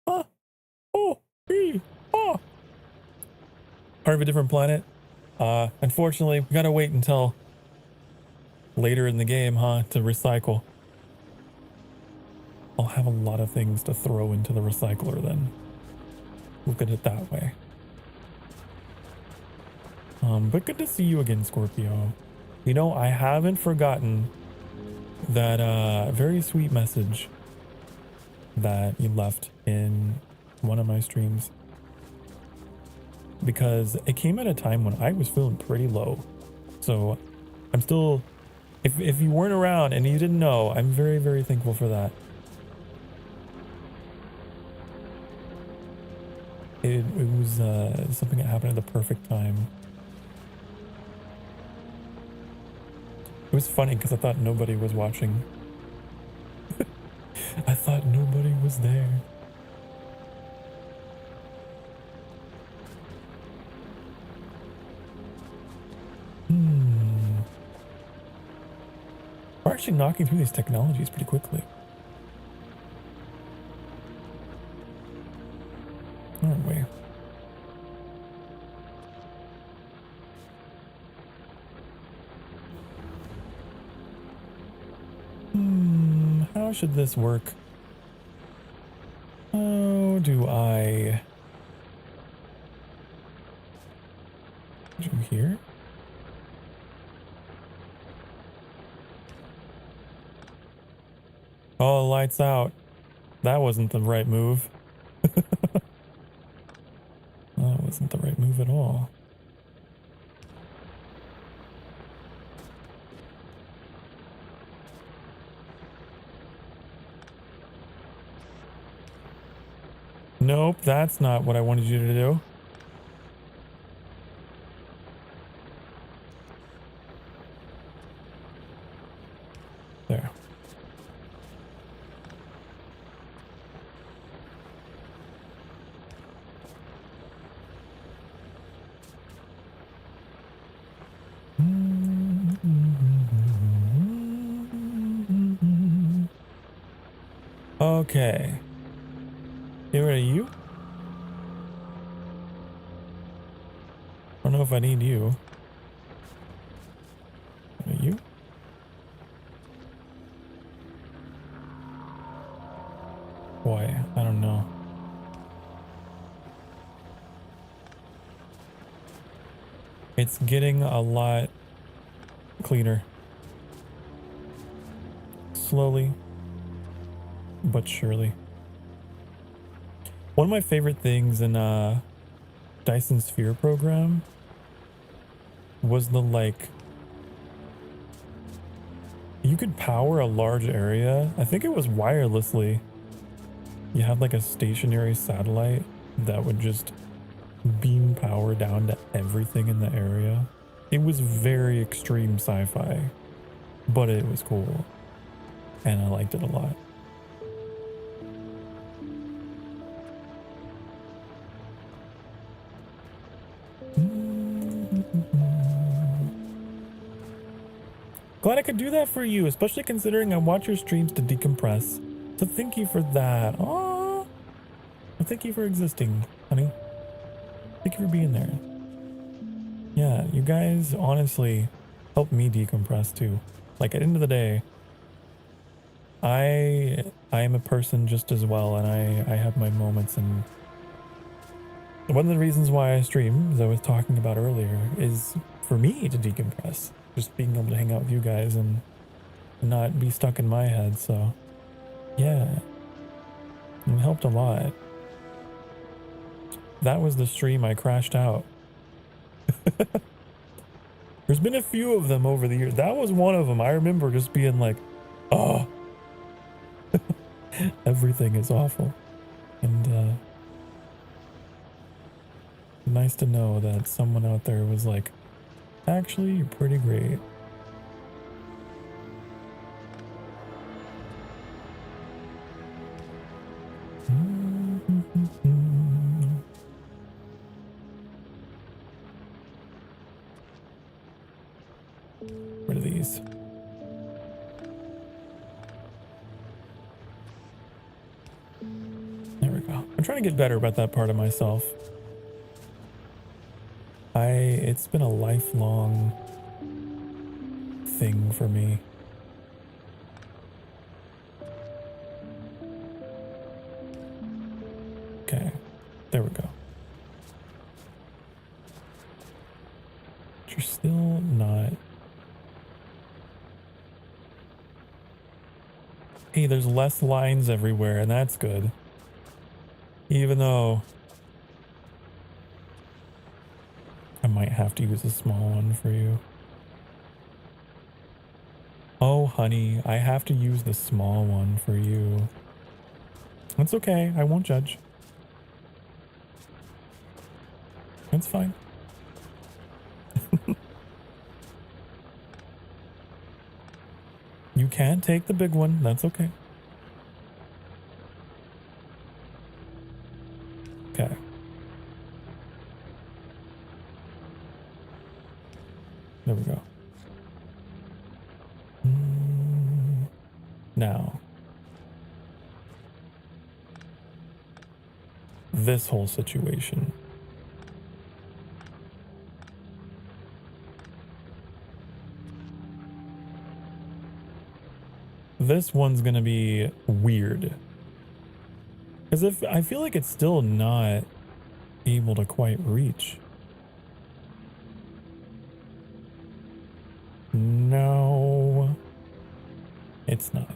Ah, oh, ah. Part of a different planet. Unfortunately, we gotta wait until later in the game, to recycle. I'll have a lot of things to throw into the recycler then. Look at it that way. But good to see you again, Scorpio. You know, I haven't forgotten that very sweet message that you left in one of my streams. Because it came at a time when I was feeling pretty low. So I'm still, if you weren't around and you didn't know, I'm very, very thankful for that. It was something that happened at the perfect time. It was funny because I thought nobody was watching. I thought nobody was there. We're actually knocking through these technologies pretty quickly. Aren't we? How should this work? How do I do here? Oh, lights out. That wasn't the right move. That wasn't the right move at all. Nope, that's not what I wanted you to do. There. Okay. Get rid of you. Or don't know if I need you. You? Why? I don't know. It's getting a lot cleaner. Slowly, but surely. One of my favorite things in Dyson Sphere program was the like, you could power a large area. I think it was wirelessly. You had like a stationary satellite that would just beam power down to everything in the area. It was very extreme sci-fi, but it was cool. And I liked it a lot. Glad I could do that for you, especially considering I watch your streams to decompress. So thank you for that. Aww. Well, thank you for existing, honey. Thank you for being there. Yeah, you guys honestly help me decompress too. Like at the end of the day, I am a person just as well, and I have my moments, and one of the reasons why I stream, as I was talking about earlier, is for me to decompress. Just being able to hang out with you guys and not be stuck in my head. So yeah, it helped a lot. That was the stream I crashed out. There's been a few of them over the years. That was one of them. I remember just being like, oh, everything is awful. And nice to know that someone out there was like, actually, you're pretty great. What are these? There we go. I'm trying to get better about that part of myself. It's been a lifelong thing for me. Okay, there we go. But you're still not. Hey, there's less lines everywhere, and that's good. Even though I might have to use a small one for you. Oh, honey, I have to use the small one for you. That's okay. I won't judge. That's fine. You can take the big one. That's okay. Okay. There we go. Now, this whole situation. This one's gonna be weird. Because if I feel like it's still not able to quite reach. No, it's not.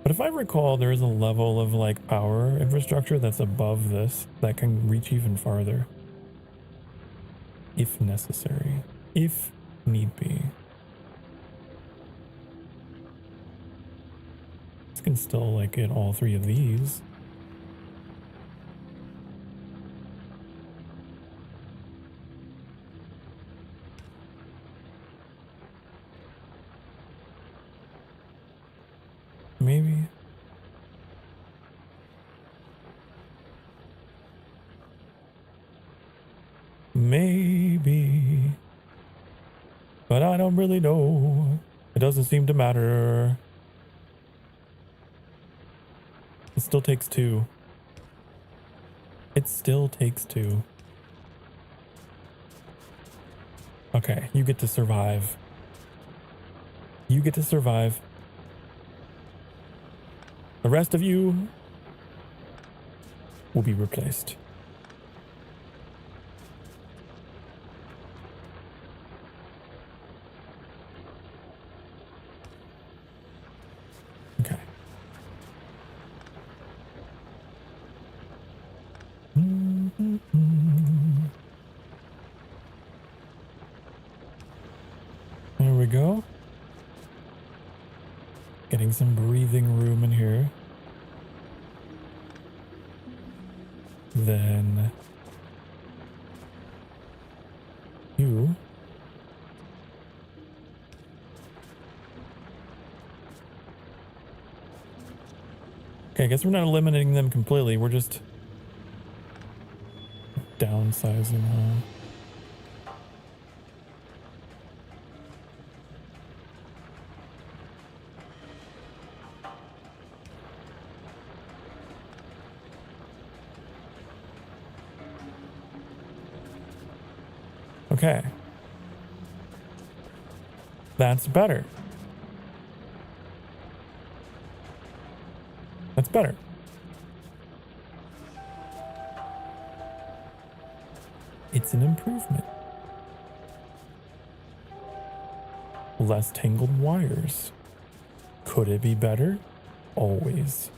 But if I recall, there is a level of like power infrastructure that's above this that can reach even farther. If necessary. If need be. This can still like get all three of these. Maybe. Maybe. But I don't really know. It doesn't seem to matter. It still takes two. It still takes two. Okay, you get to survive. You get to survive. The rest of you will be replaced. Okay. There we go. Getting some breathing room in here. Then you okay, I guess we're not eliminating them completely, we're just downsizing, huh? Okay. That's better. That's better. It's an improvement. Less tangled wires. Could it be better? Always.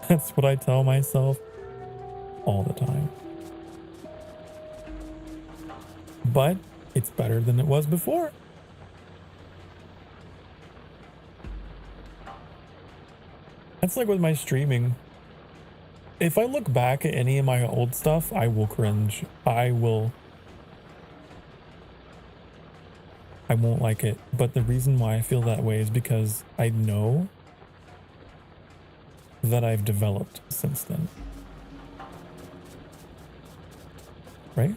That's what I tell myself all the time. But it's better than it was before. That's like with my streaming. If I look back at any of my old stuff, I will cringe. I won't like it. But the reason why I feel that way is because I know that I've developed since then. Right?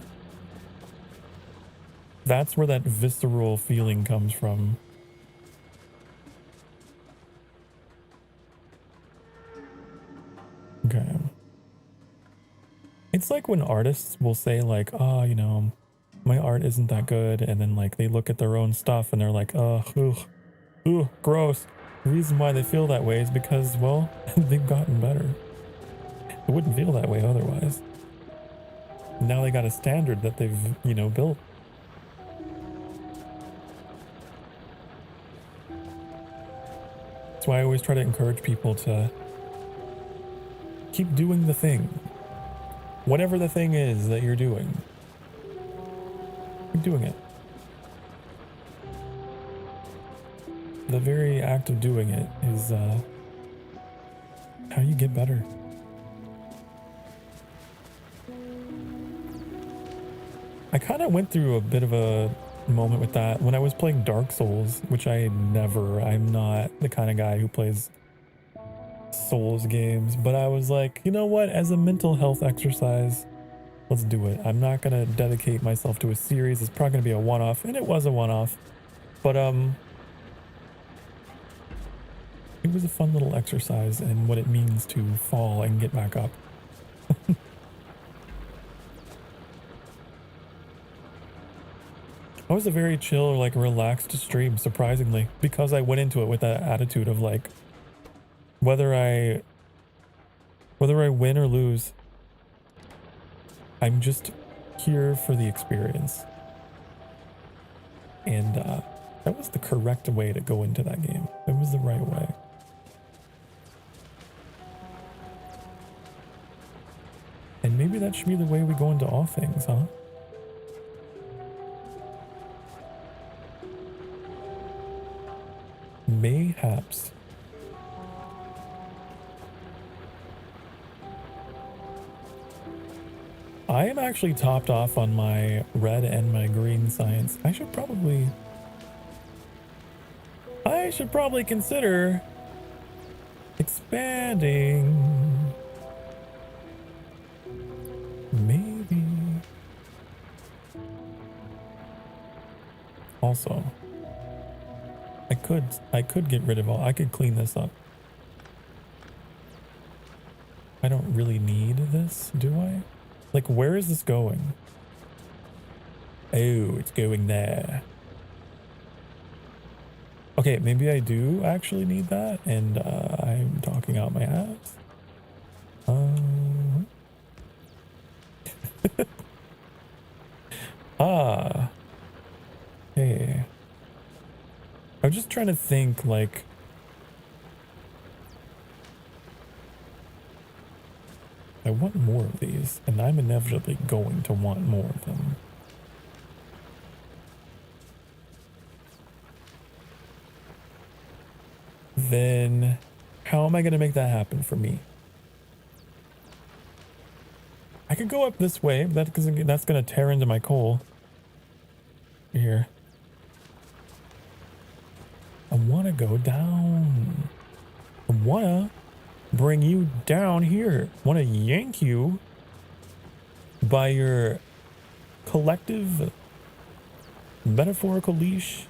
That's where that visceral feeling comes from. Okay. It's like when artists will say like, oh, you know, my art isn't that good. And then like they look at their own stuff and they're like, ugh, gross. The reason why they feel that way is because, well, they've gotten better. It wouldn't feel that way otherwise. Now they got a standard that they've, you know, built. That's why I always try to encourage people to keep doing the thing. Whatever the thing is that you're doing, keep doing it. The very act of doing it is how you get better. I kind of went through a bit of a moment with that when I was playing Dark Souls, which I'm not the kind of guy who plays Souls games, but I was like, you know what, as a mental health exercise, let's do it. I'm not gonna dedicate myself to a series. It's probably gonna be a one-off, and it was a one-off, but it was a fun little exercise in what it means to fall and get back up. It was a very chill, like relaxed stream, surprisingly, because I went into it with that attitude of like, whether I win or lose, I'm just here for the experience. And that was the correct way to go into that game. It was the right way. And maybe that should be the way we go into all things, huh? Mayhaps. I am actually topped off on my red and my green science. I should probably consider expanding. Maybe. Also, I could get rid of all. I could clean this up. I don't really need this, do I? Like, where is this going? Oh, it's going there. Okay, maybe I do actually need that, and I'm talking out my ass. Hey. I'm just trying to think, like... I want more of these, and I'm inevitably going to want more of them. Then how am I going to make that happen for me? I could go up this way, but that's going to tear into my coal. Here. I want to go down. I want to bring you down here. I want to yank you by your collective metaphorical leash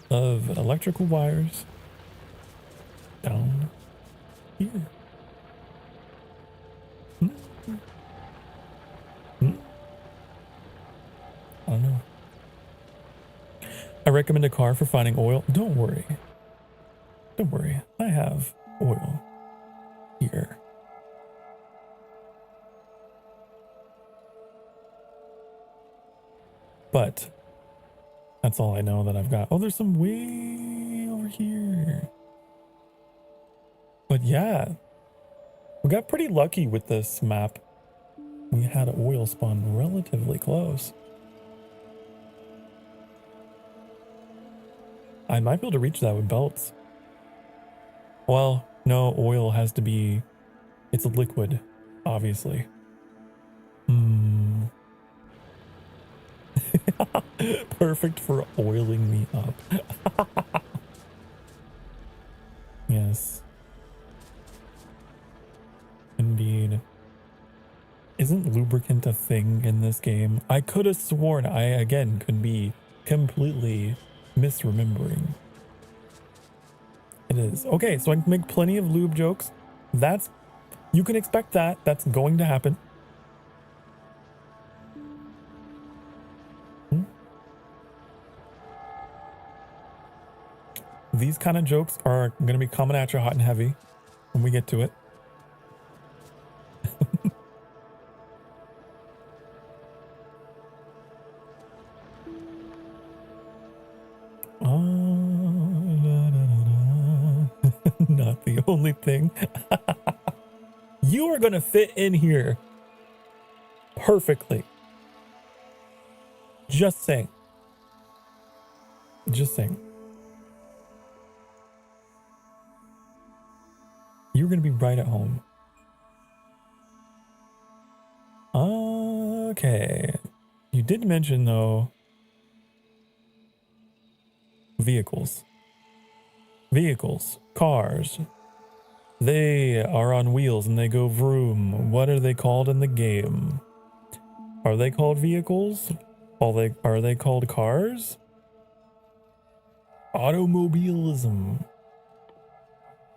of electrical wires down here. I don't know. I recommend a car for finding oil. Don't worry. Don't worry. I have oil here. But that's all I know that I've got. Oh, there's some way over here. But yeah, we got pretty lucky with this map. We had an oil spawn relatively close. I might be able to reach that with belts. Well, no, oil has to be... It's a liquid, obviously. Perfect for oiling me up. Yes. Indeed. Isn't lubricant a thing in this game? I could have sworn I, again, could be completely misremembering. It is. Okay, so I can make plenty of lube jokes. That's... You can expect that. That's going to happen. These kind of jokes are going to be coming at you hot and heavy when we get to it. Not the only thing. You are going to fit in here perfectly. Just saying. Just saying. You're going to be right at home. Okay. You did mention, though, vehicles. Vehicles. Cars. They are on wheels and they go vroom. What are they called in the game? Are they called vehicles? Are they called cars? Automobilism.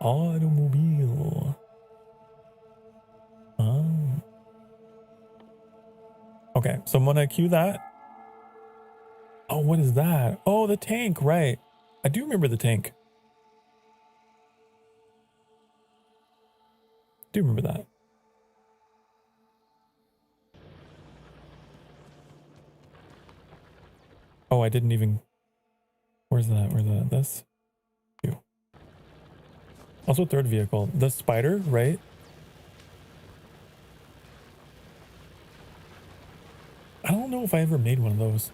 Automobile. Okay, so I'm gonna cue that. Oh, what is that? Oh, the tank, right. I do remember the tank. Do remember that. Oh, I didn't even... Where's that? Where's that? This? You. Also, third vehicle. The spider, right? I don't know if I ever made one of those.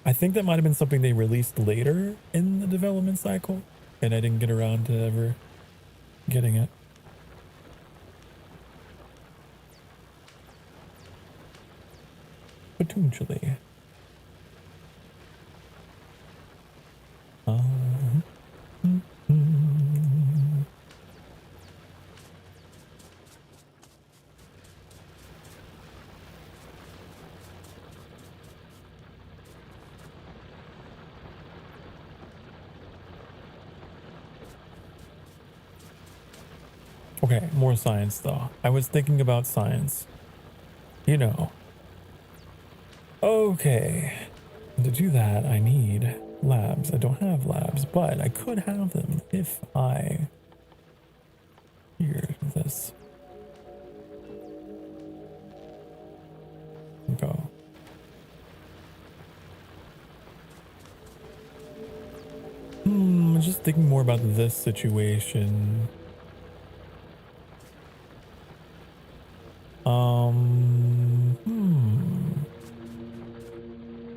I think that might have been something they released later in the development cycle, and I didn't get around to ever getting it. Potentially. Okay, more science though. I was thinking about science. you know. Okay, to do that, I need labs. I don't have labs, but I could have them if I... Here's this. Go. I'm just thinking more about this situation.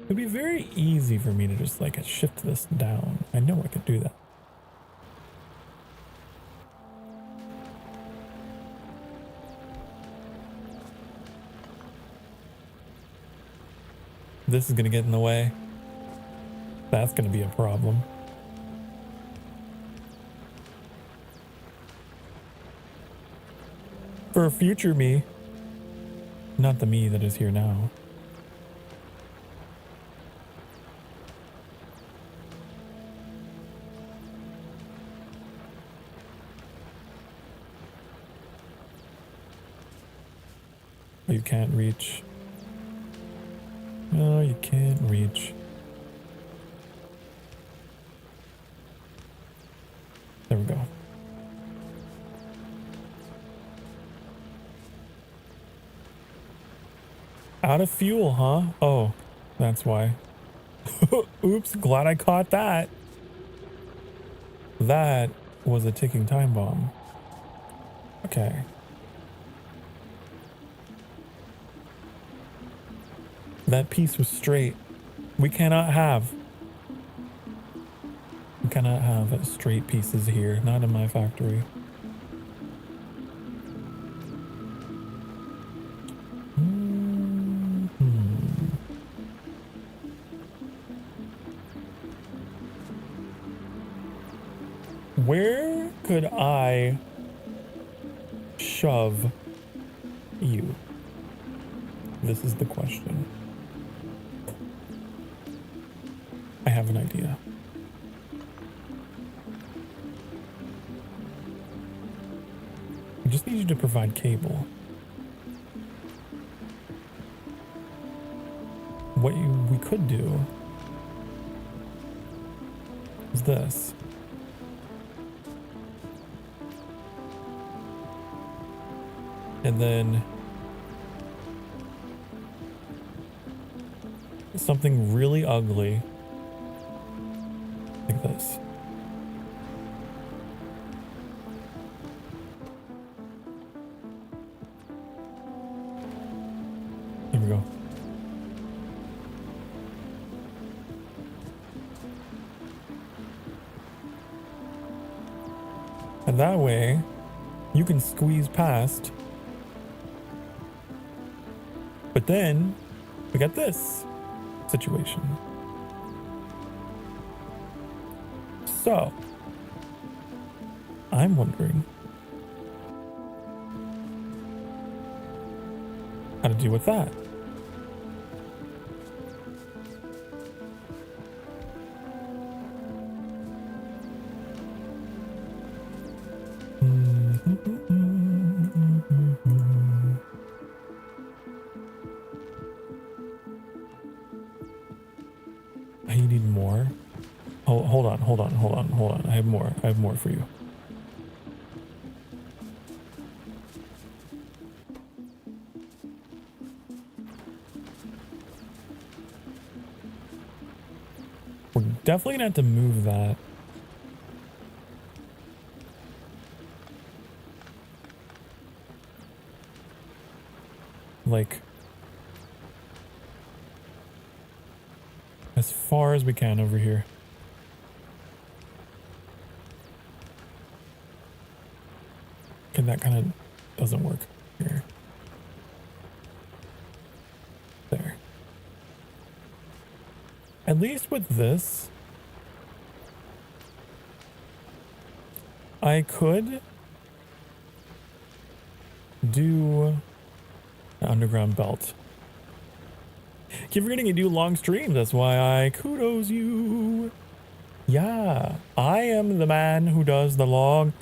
It'd be very easy for me to just like shift this down. I know I could do that. This is gonna get in the way. That's gonna be a problem. For a future me. Not the me that is here now. Oh, you can't reach. No, you can't reach. There we go. Out of fuel, huh? Oh, that's why. Oops, glad I caught that. That was a ticking time bomb. Okay. That piece was straight. We cannot have straight pieces here. Not in my factory. Where could I shove you? This is the question. I have an idea. I just need you to provide cable. What we could do is this. And then something really ugly like this. There we go. And that way you can squeeze past. But then we got this situation. So I'm wondering how to deal with that. You need more? Oh, hold on. I have more for you. We're definitely gonna have to move that. Like, as far as we can over here. Okay, that kind of doesn't work here. There. At least with this, I could do an underground belt. Keep forgetting you do long streams. That's why I kudos you. Yeah, I am the man who does the long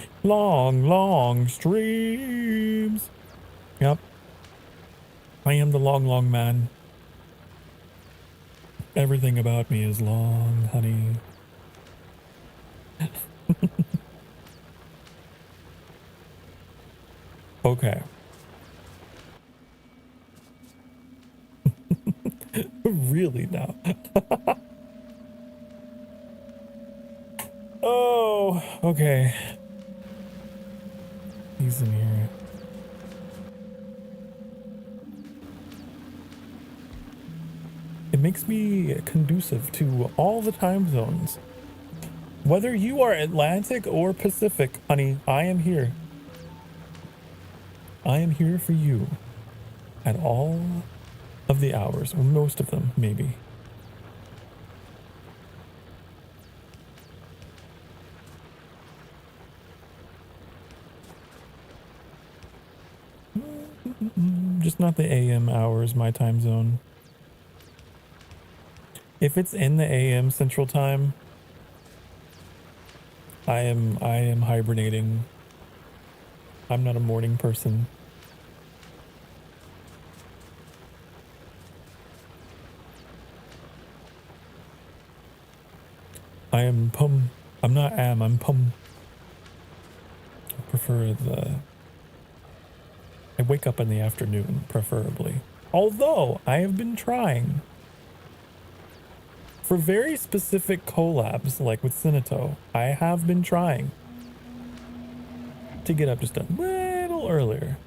streams. Yep. I am the long, long man. Everything about me is long, honey. Okay. Really now? Oh, okay. He's in here. It makes me conducive to all the time zones. Whether you are Atlantic or Pacific, honey, I am here. I am here for you at all of the hours, or most of them, maybe. Just not the AM hours, my time zone. If it's in the AM Central Time, I am hibernating. I'm not a morning person. I am pum. I'm not am, I'm pum. I prefer I wake up in the afternoon, preferably. Although, I have been trying. For very specific collabs, like with Finetuned, I have been trying to get up just a little earlier.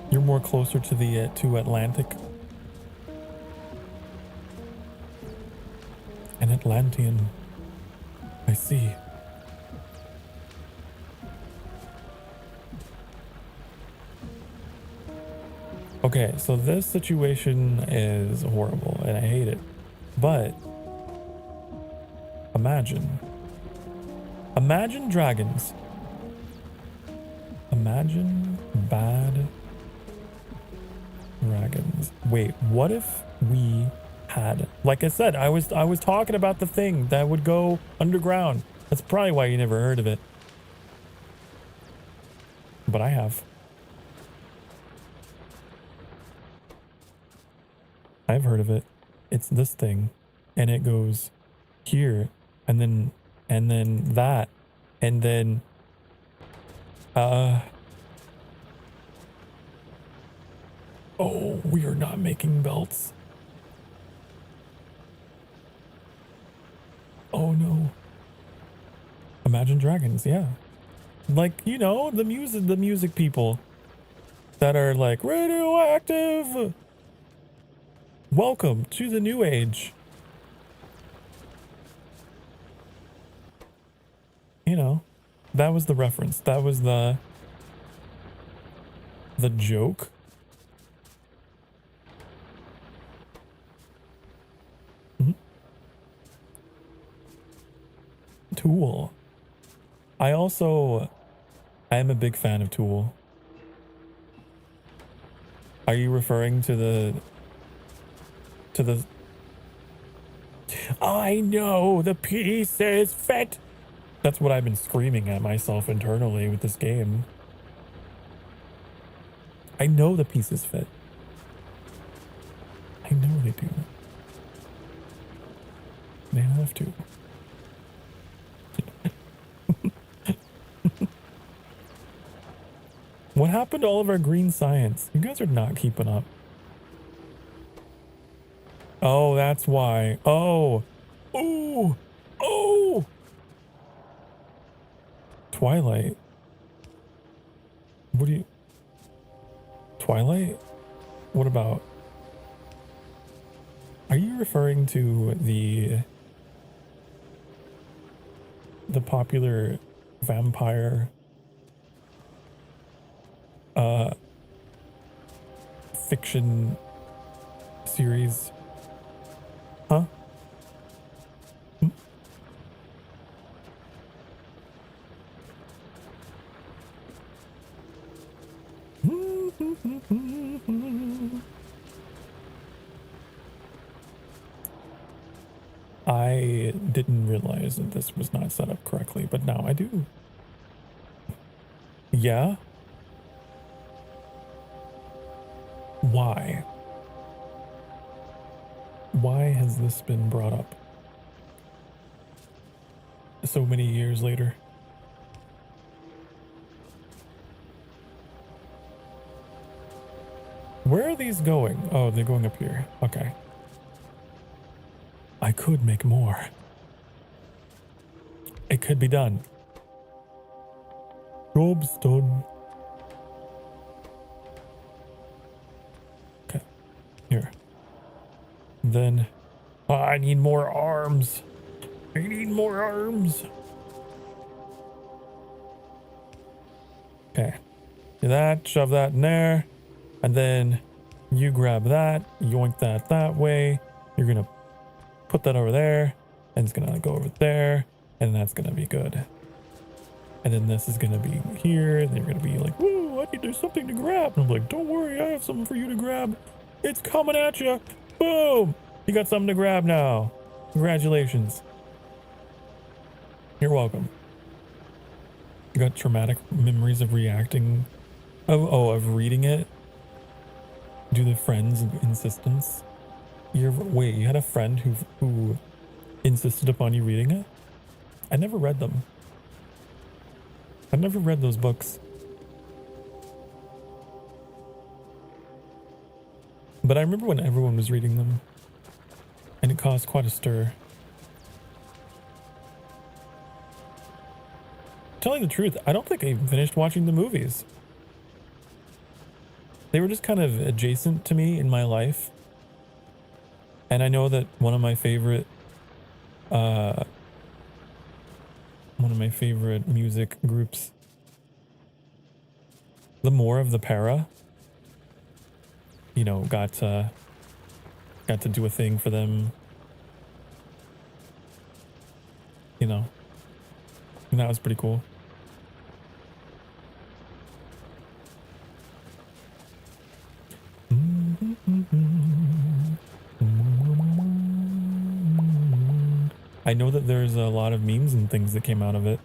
You're more closer to the to Atlantic. An Atlantean. I see. Okay, so this situation is horrible and I hate it. But imagine dragons. Imagine bad dragons. Wait, what if we had, like I said, I was talking about the thing that would go underground. That's probably why you never heard of it. But I have. I've heard of it. It's this thing, and it goes here, and then that, and then oh, we are not making belts. Oh no. Imagine Dragons, yeah. Like, you know, the music people that are like radioactive. Welcome to the new age. You know, that was the reference. That was the joke. Mm-hmm. Tool. I am a big fan of Tool. Are you referring to the I know the piece is fit. That's what I've been screaming at myself internally with this game. I know the pieces fit. I know they do. They have to. What happened to all of our green science? You guys are not keeping up. Oh, that's why. Oh. Oh. Oh. Twilight. What do you... Twilight? What about... Are you referring to the popular vampire fiction series? Huh? Hmm? I didn't realize that this was not set up correctly, but now I do. Yeah? Why? Why has this been brought up so many years later? Where are these going? Oh, they're going up here. Okay. I could make more. It could be done. Job's done. Okay. Here. Then I need more arms. I need more arms. Okay. Do that, shove that in there. And then you grab that, yoink that way. You're going to put that over there. And it's going to go over there. And that's going to be good. And then this is going to be here. And you're going to be like, whoa, I need there's something to grab. And I'm like, don't worry, I have something for you to grab. It's coming at you. Boom. You got something to grab now. Congratulations. You're welcome. You got traumatic memories of reacting. Of reading it. Do the friend's insistence. Wait, you had a friend who insisted upon you reading it? I never read them. I never read those books. But I remember when everyone was reading them. And it caused quite a stir. Telling the truth, I don't think I even finished watching the movies. They were just kind of adjacent to me in my life. And I know that one of my favorite music groups, the More of the Para, you know, got to do a thing for them, you know, and that was pretty cool. I know that there's a lot of memes and things that came out of it.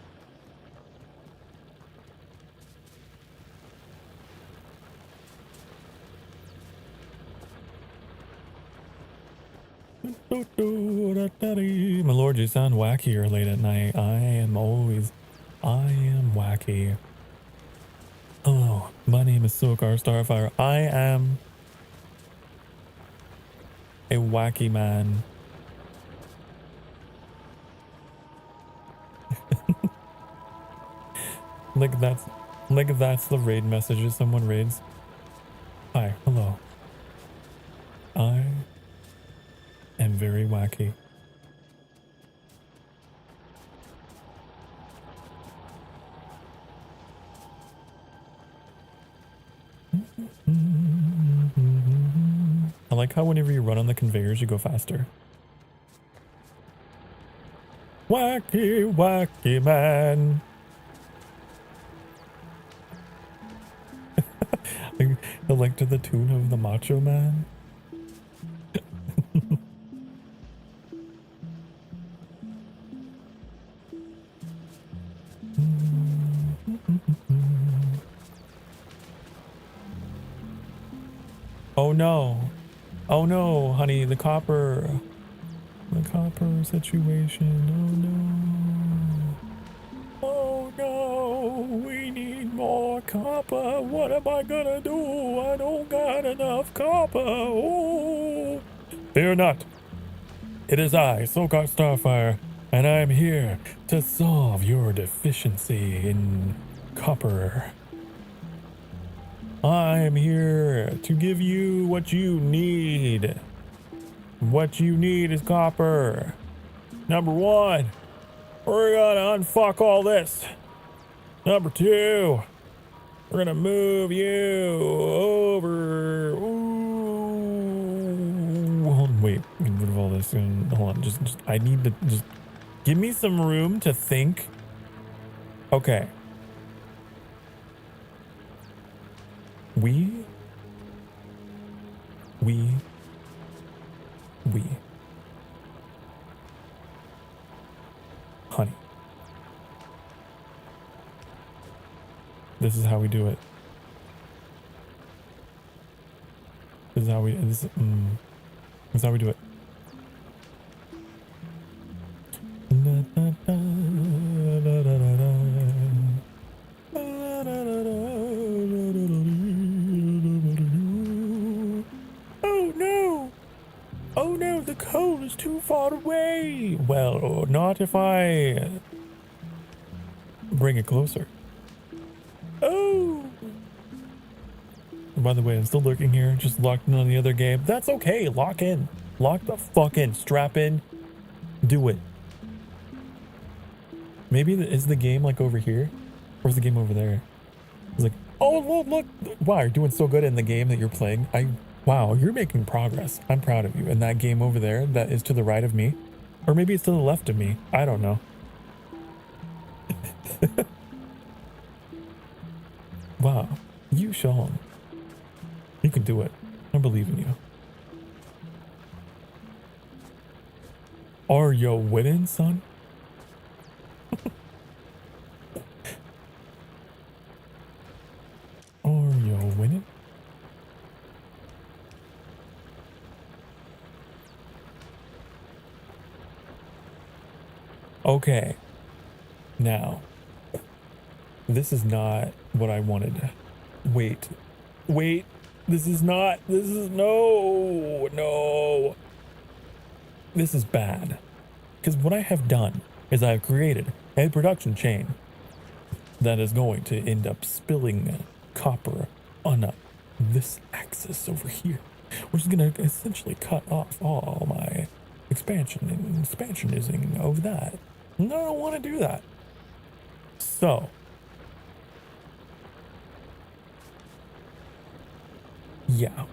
My lord, you sound wackier late at night. I am wacky. Hello, my name is Sokar Starfire. I am a wacky man. Like that's the raid messages someone raids. Hi, hello. I am very wacky. I like how whenever you run on the conveyors, you go faster. Wacky, wacky man. I like to the tune of the Macho Man. Oh no. Oh no, honey, the copper situation. Oh no, we need more copper. What am I gonna do? I don't got enough copper. Oh. Fear not. It is I, Sokar Starfire, and I am here to solve your deficiency in copper. I am here to give you what you need. What you need is copper. Number 1, we're gonna unfuck all this. Number 2, we're gonna move you over. Ooh. Hold on, wait, get rid of all this. Hold on, just I need to just give me some room to think. Okay. We This is how we do it. This is how we this is how we do it. Oh no! Oh no, the coal is too far away! Well, not if I bring it closer. Oh! By the way, I'm still lurking here, just locked in on the other game. That's okay, lock in. Lock the fuck in, strap in, do it. Maybe is the game like over here? Or is the game over there? It's like, oh, look. Wow, you're doing so good in the game that you're playing. Wow, you're making progress. I'm proud of you. And that game over there that is to the right of me, or maybe it's to the left of me. I don't know. Wow, you, Sean. You can do it. I believe in you. Are you winning, son? Are you winning? Okay. Now, this is not what I wanted. Wait. This is no. This is bad. Because what I have done is I've created a production chain that is going to end up spilling copper on this axis over here, which is going to essentially cut off all my expansionism of that. And I don't want to do that. So, yeah,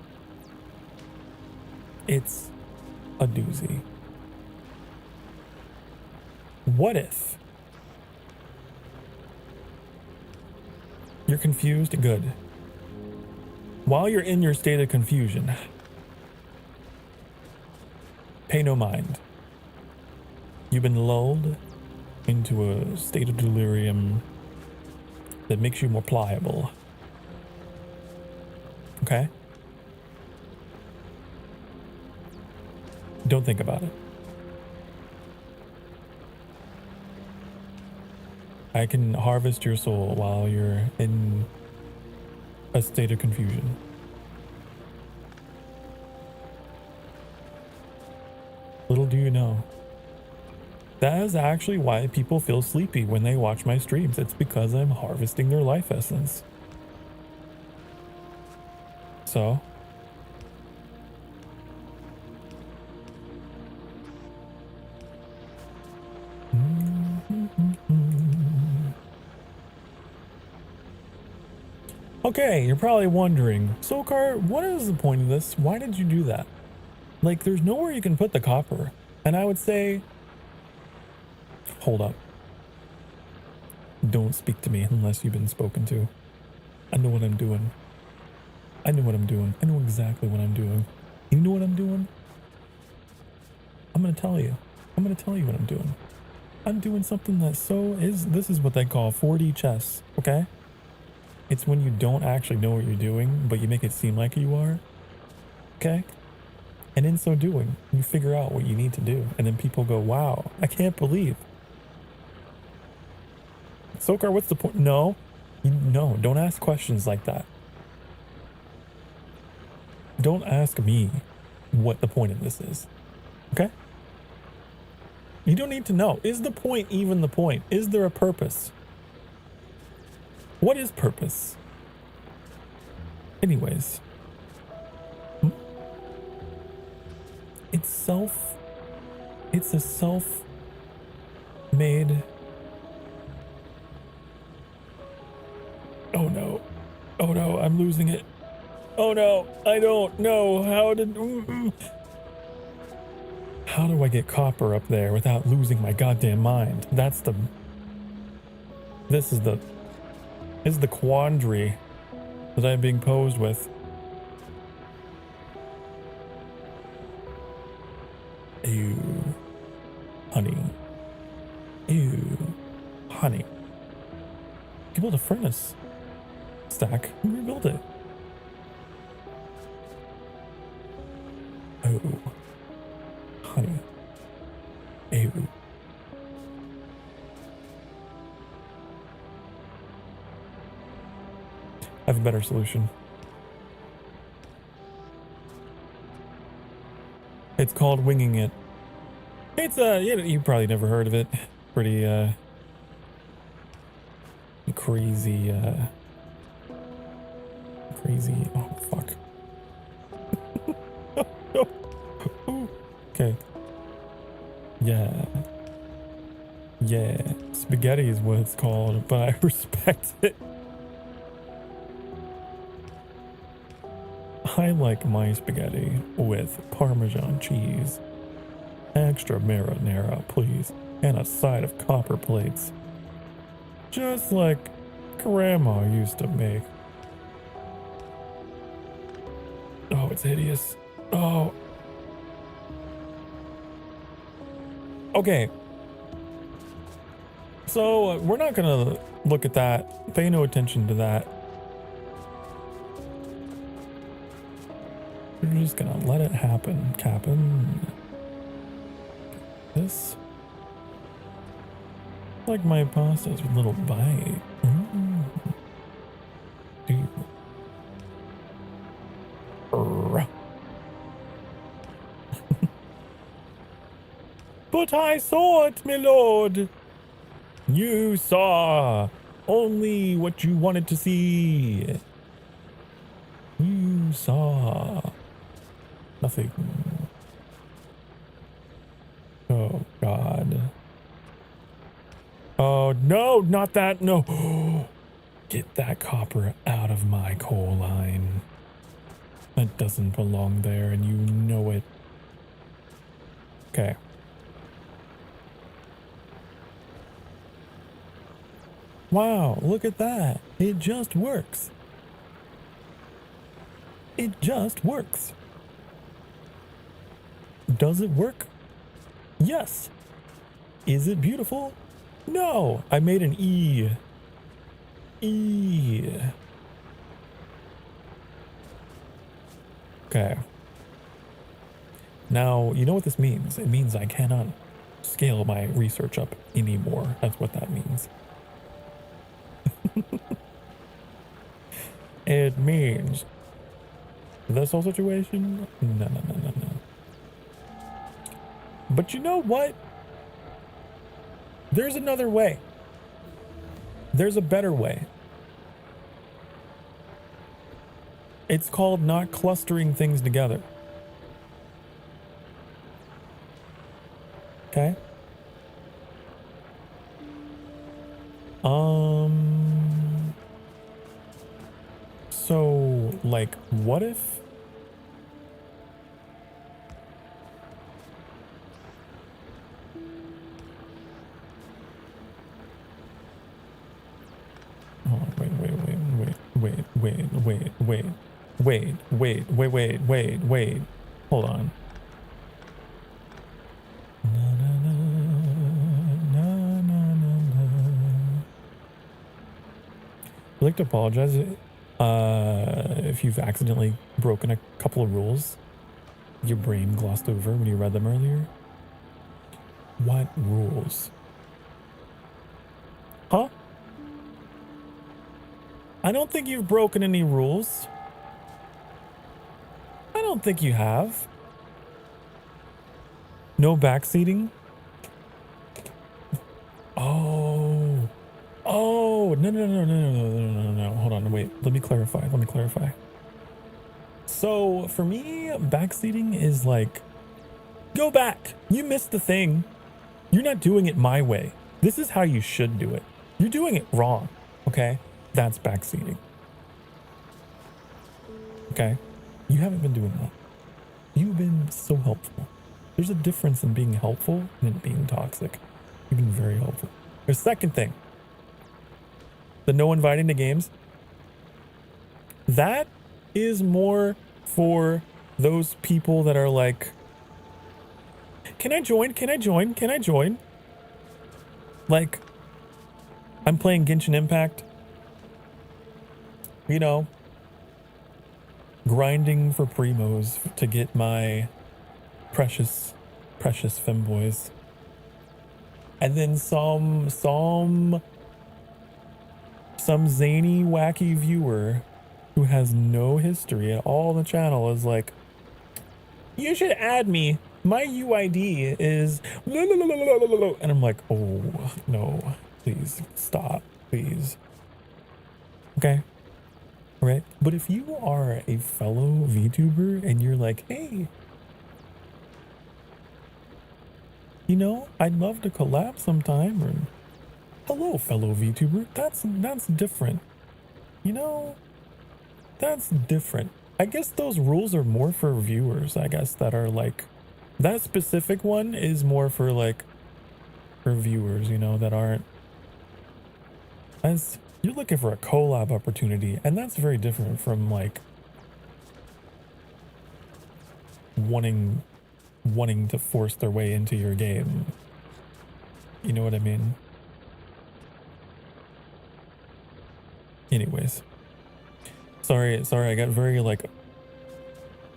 it's a doozy. What if you're confused? Good. While you're in your state of confusion, pay no mind. You've been lulled into a state of delirium that makes you more pliable. Okay? Don't think about it. I can harvest your soul while you're in a state of confusion. Little do you know, that is actually why people feel sleepy when they watch my streams. It's because I'm harvesting their life essence. So, okay, you're probably wondering, Sokar, what is the point of this? Why did you do that? Like, there's nowhere you can put the copper. And I would say, hold up. Don't speak to me unless you've been spoken to. I know what I'm doing. I know what I'm doing. I know exactly what I'm doing. You know what I'm doing? I'm going to tell you. I'm going to tell you what I'm doing. I'm doing something that this is what they call 4D chess, okay? It's when you don't actually know what you're doing, but you make it seem like you are, okay? And in so doing, you figure out what you need to do. And then people go, wow, I can't believe. Sokar, what's the point? No, don't ask questions like that. Don't ask me what the point of this is, okay? You don't need to know. Is the point even the point? Is there a purpose? What is purpose? Anyways. It's a self-made. Oh no, I'm losing it. Oh no, I don't know how do I get copper up there without losing my goddamn mind? This is the quandary that I'm being posed with. Ew, honey. Ew, honey. Can build a furnace. stack and rebuild it. Oh, honey. Ew. I have a better solution. It's called winging it. It's you probably never heard of it. Pretty crazy crazy. Oh fuck. Okay. Yeah. Yeah. Spaghetti is what it's called, but I respect it. I like my spaghetti with Parmesan cheese, extra marinara, please, and a side of copper plates. Just like Grandma used to make. Oh, it's hideous. Oh. Okay. So, we're not gonna look at that. Pay no attention to that. We're just gonna let it happen, Captain. This. Like my pastas with little bite. Dude. But I saw it, my lord. You saw only what you wanted to see. You saw nothing. Oh, God. Oh, no, not that. No. Get that copper out of my coal line. That doesn't belong there, and you know it. Okay. Wow, look at that. It just works. It just works. Does it work? Yes. Is it beautiful? No. I made an E. E. Okay. Now, you know what this means? It means I cannot scale my research up anymore. That's what that means. It means this whole situation? No. But you know what? There's another way. There's a better way. It's called not clustering things together. Okay? So, like, what if... Oh, wait. Hold on. I'd like to apologize if you've accidentally broken a couple of rules your brain glossed over when you read them earlier. What rules? Huh? I don't think you've broken any rules. I don't think you have. No backseating? Oh, no. Hold on, wait. Let me clarify. So, for me, backseating is like, go back. You missed the thing. You're not doing it my way. This is how you should do it. You're doing it wrong, okay? That's backseating. Okay? You haven't been doing that. You've been so helpful. There's a difference in being helpful and in being toxic. You've been very helpful. The second thing, the no inviting to games, that is more for those people that are like, can I join? Like, I'm playing Genshin Impact. you know, grinding for primos to get my precious femboys. And then some zany, wacky viewer who has no history at all on the channel is like, you should add me. My UID is... And I'm like, oh, no. Please, stop. Please. Okay. All right. But if you are a fellow VTuber and you're like, hey, you know, I'd love to collab sometime, or hello, fellow VTuber. That's different. You know, that's different. I guess those rules are more for viewers, I guess, that are like, that specific one is more for like, for viewers, you know, that aren't, as you're looking for a collab opportunity, and that's very different from like wanting to force their way into your game. You know what I mean? Anyways, sorry, I got very like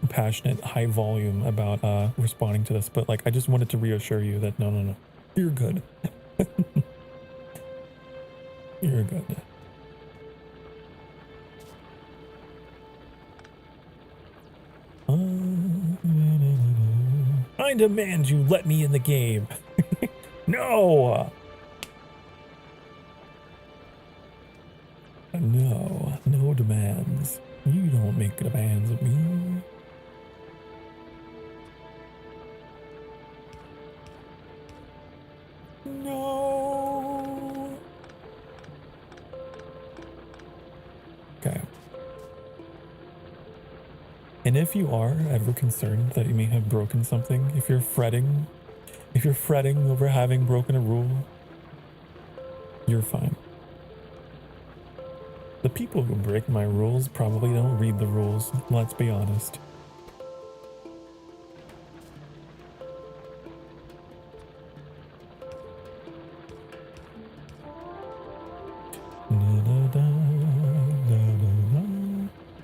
passionate, high volume about responding to this, but like I just wanted to reassure you that no, you're good. You're good. I demand you let me in the game. No. No demands. You don't make demands of me. No. Okay. And if you are ever concerned that you may have broken something, if you're fretting over having broken a rule, you're fine. The people who break my rules probably don't read the rules, let's be honest.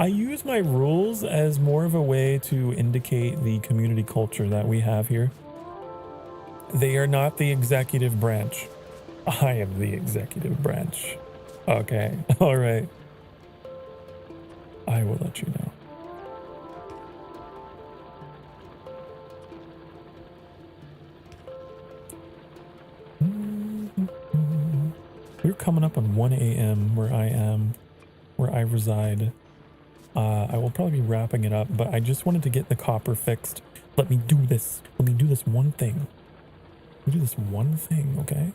I use my rules as more of a way to indicate the community culture that we have here. They are not the executive branch. I am the executive branch. Okay, all right. I will let you know. We're coming up on 1 a.m. where I reside. I will probably be wrapping it up, but I just wanted to get the copper fixed. Let me do this. Let me do this one thing. Let me do this one thing, okay?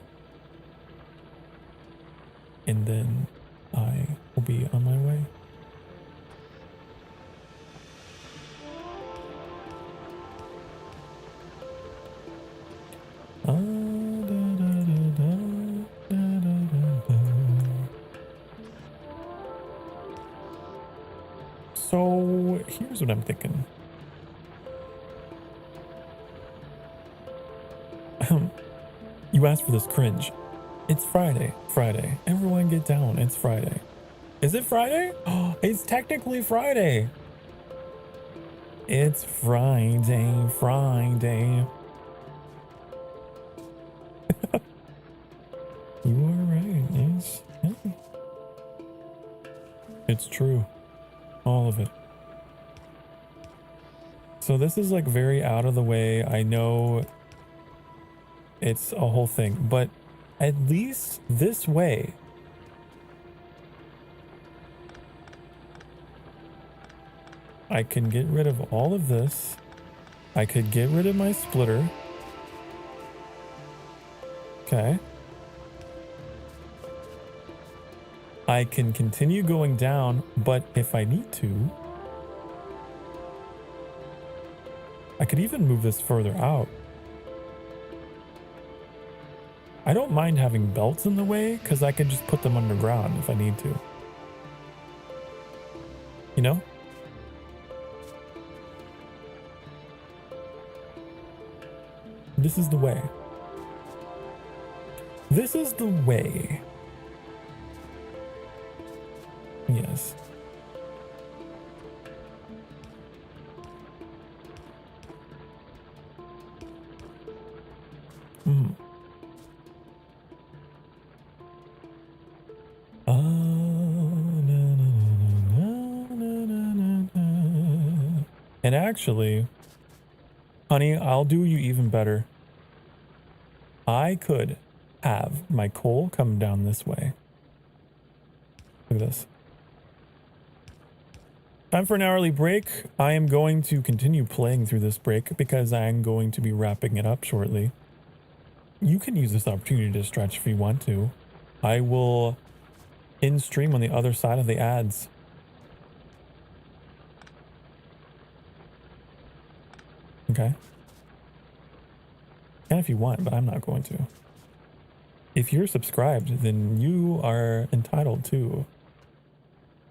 And then I will be on my way. So here's what I'm thinking. You asked for this cringe. It's Friday. Everyone get down. It's Friday. Is it Friday? Oh, it's technically Friday. It's Friday. You are right. Yes. Yeah. It's true. All of it. So this is like very out of the way. I know it's a whole thing, but at least this way, I can get rid of all of this. I could get rid of my splitter. Okay. I can continue going down, but if I need to, I could even move this further out. I don't mind having belts in the way because I can just put them underground if I need to. You know? This is the way. This is the way. Yes. Mm. And actually, honey, I'll do you even better. I could have my coal come down this way. Look at this. Time for an hourly break. I am going to continue playing through this break because I am going to be wrapping it up shortly. You can use this opportunity to stretch if you want to. I will in stream on the other side of the ads. Okay. And if you want, but I'm not going to. If you're subscribed, then you are entitled to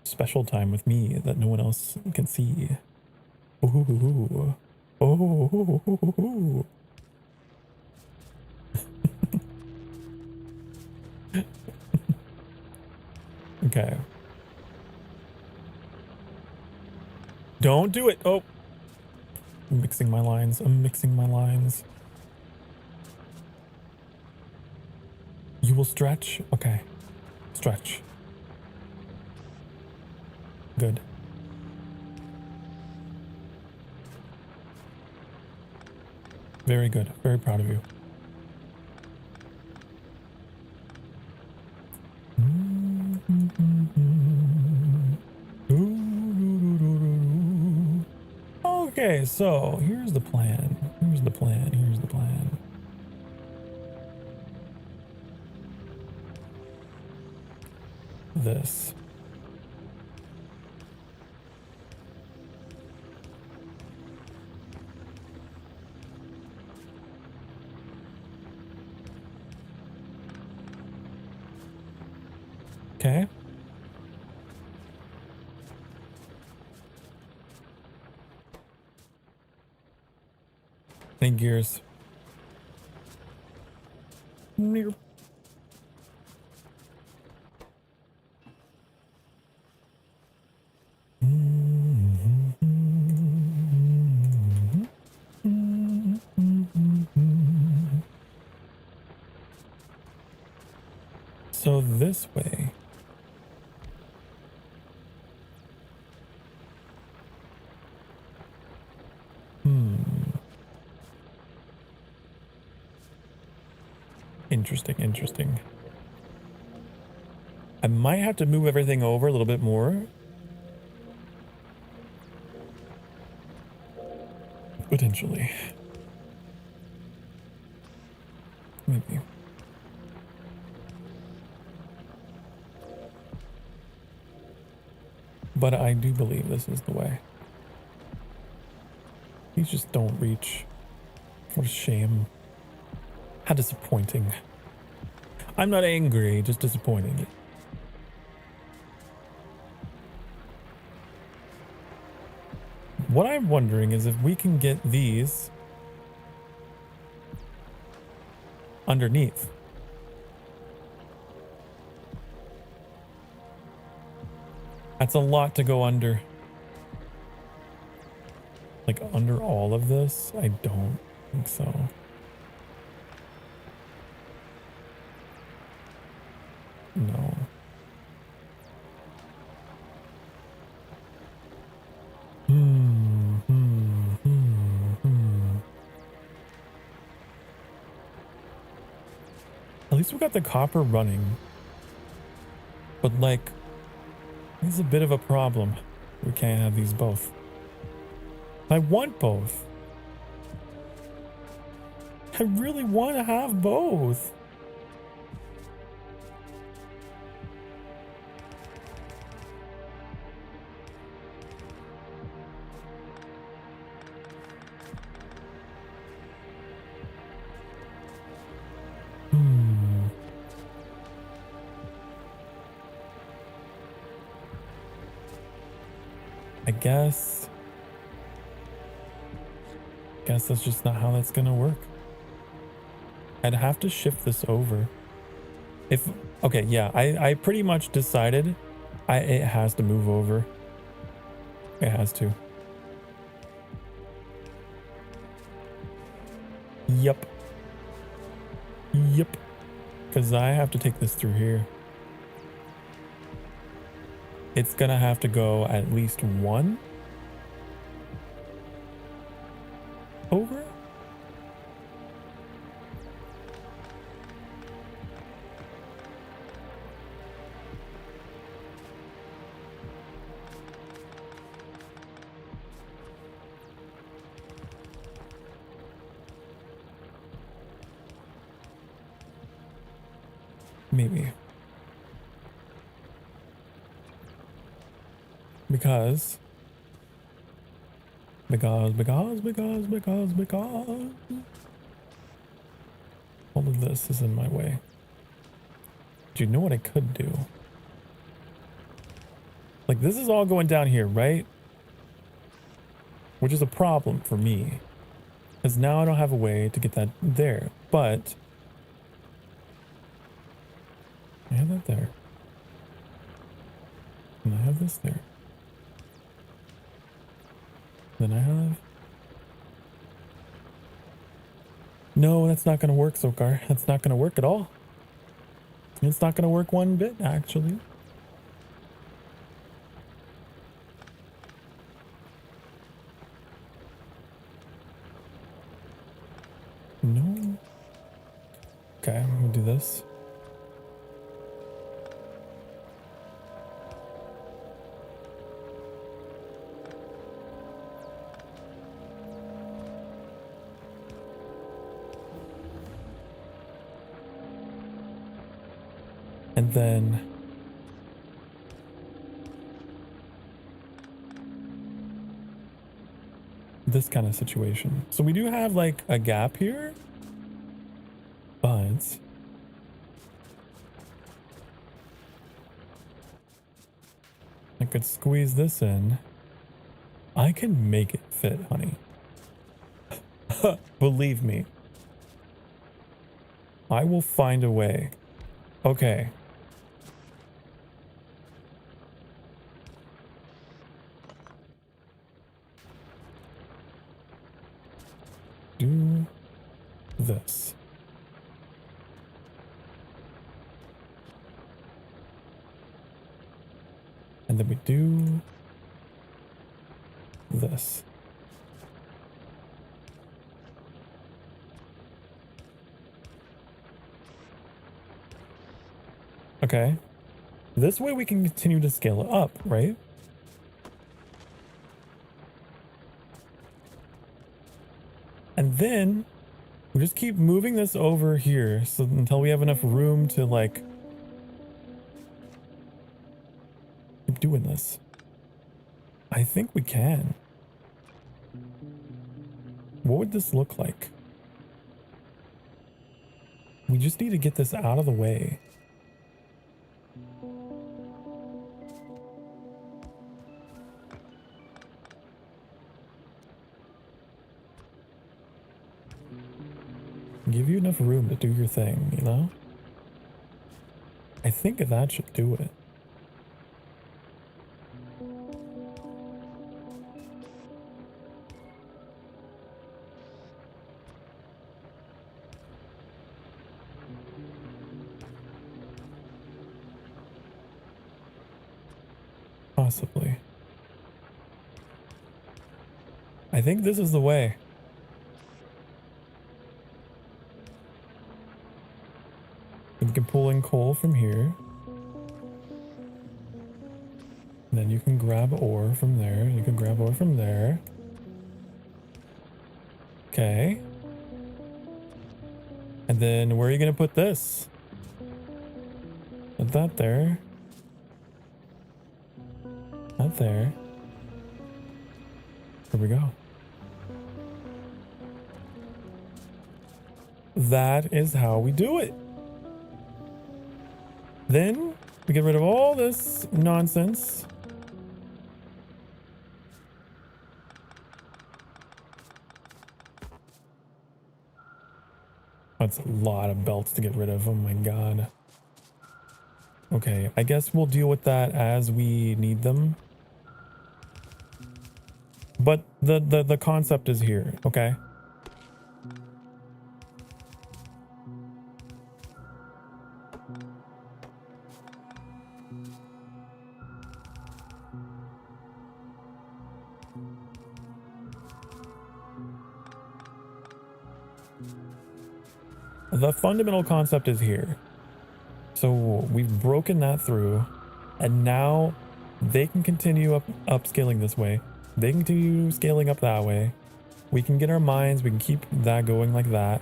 special time with me that no one else can see. Ooh. Oh. Okay. Don't do it. Oh. I'm mixing my lines. I'm mixing my lines. You will stretch? Okay. Stretch. Good. Very good. Very proud of you. Okay, so here's the plan. Here's the plan. Here's the plan. This. Okay. And gears. So this way. Interesting, interesting. I might have to move everything over a little bit more. Potentially. Maybe. But I do believe this is the way. These just don't reach. What a shame. How disappointing. I'm not angry, just disappointed. What I'm wondering is if we can get these underneath. That's a lot to go under. Like under all of this? I don't think so. No. At least we got the copper running. But like, this is a bit of a problem. We can't have these both. I want both. I really want to have both. Guess that's just not how that's gonna work. I'd have to shift this over. Okay, yeah, I pretty much decided it has to move over. It has to. Yep. Yep. Because I have to take this through here. It's gonna have to go at least one over. Maybe. Because all of this is in my way. Do you know what I could do? Like, this is all going down here, right? Which is a problem for me. Because now I don't have a way to get that there. But I have that there. And I have this there. Then I have... No, that's not going to work, Sokar. That's not going to work at all. It's not going to work one bit, actually. No. Okay, I'm going to do this. And then this kind of situation. So we do have like a gap here, but I could squeeze this in. I can make it fit, honey. Believe me. I will find a way. Okay. Do this. And then we do this. Okay. This way we can continue to scale it up, right? And then we just keep moving this over here so until we have enough room to like keep doing this. I think we can. What would this look like? We just need to get this out of the way. Give you enough room to do your thing, you know? I think that should do it. Possibly. I think this is the way. You can pull in coal from here. And then you can grab ore from there. You can grab ore from there. Okay. And then where are you going to put this? Put that there. Not there. There we go. That is how we do it. Then we get rid of all this nonsense. That's a lot of belts to get rid of. Oh my god. Okay, I guess we'll deal with that as we need them. But the concept is here, okay? The fundamental concept is here. So we've broken that through, and now they can continue upscaling this way. They can continue scaling up that way. We can get our mines, we can keep that going like that.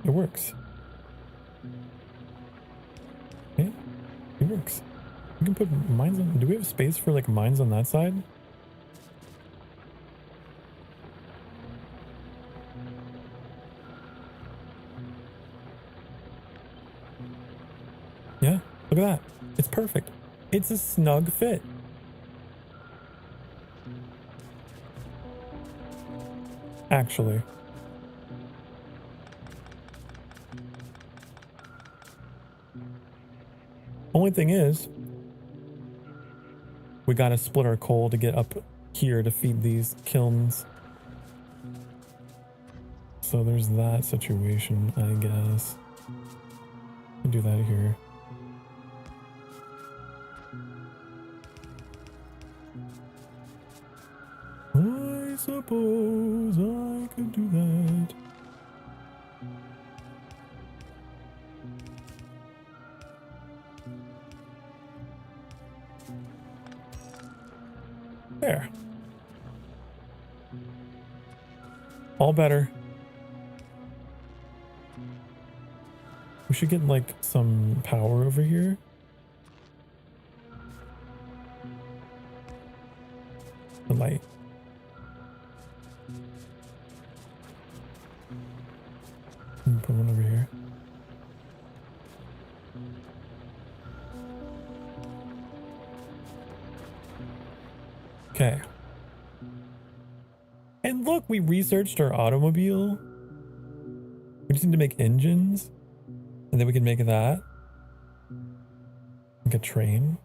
It works. Yeah, it works. We can put mines on. Do we have space for like mines on that side? Yeah, look at that. It's perfect. It's a snug fit. Actually. Only thing is, we gotta split our coal to get up here to feed these kilns. So there's that situation, I guess. We'll do that here. I suppose I could do that. There. All better. We should get like some power over here. The light. Put one over here. Okay. And look, we researched our automobile. We just need to make engines. And then we can make that. Make a train.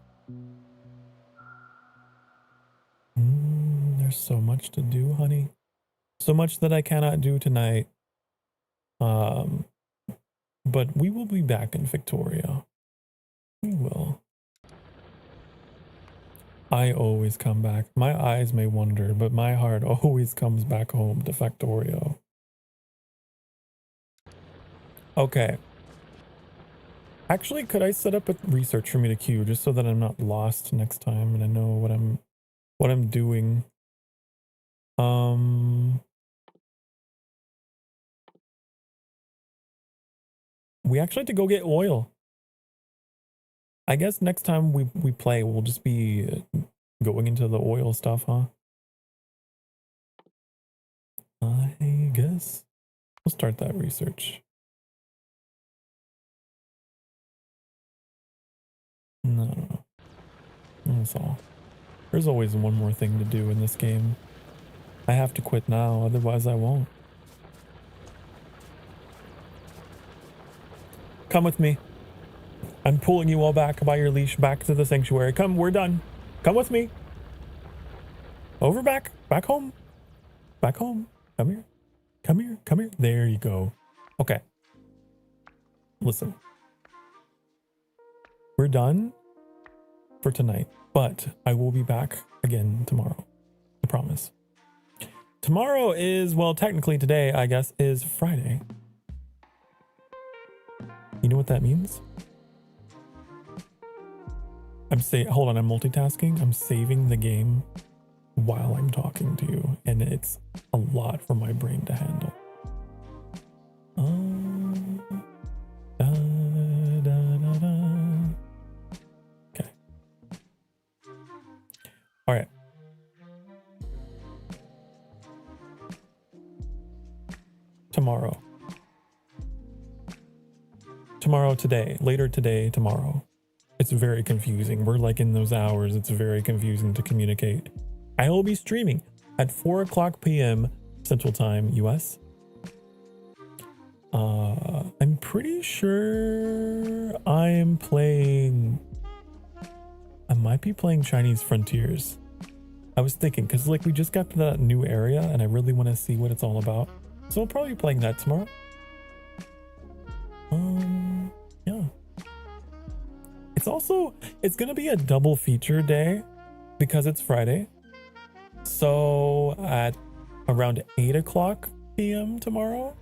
There's so much to do, honey. So much that I cannot do tonight. But we will be back in FACTORIO. We will. I always come back. My eyes may wander, but my heart always comes back home to FACTORIO. Okay. Actually, could I set up a research for me to queue just so that I'm not lost next time and I know what I'm doing? We actually have to go get oil. I guess next time we play, we'll just be going into the oil stuff, huh? I guess we'll start that research. No. That's all. There's always one more thing to do in this game. I have to quit now, otherwise I won't. Come with me. I'm pulling you all back by your leash back to the sanctuary. Come, we're done. Come with me. Over back home. Back home. Come here. Come here. Come here. There you go. Okay. Listen. We're done for tonight, but I will be back again tomorrow. I promise. Tomorrow is, well, technically today, I guess, is Friday. You know what that means? Hold on, I'm multitasking. I'm saving the game while I'm talking to you, and it's a lot for my brain to handle. Okay. All right. Tomorrow, today, later today, tomorrow. It's very confusing. We're like in those hours. It's very confusing to communicate. I will be streaming at 4 o'clock p.m. Central Time, US. I'm pretty sure I might be playing Chinese Frontiers. I was thinking, because like we just got to that new area and I really want to see what it's all about. So I'll probably be playing that tomorrow. Yeah. It's gonna be a double feature day because it's Friday. So at around 8 o'clock p.m. tomorrow.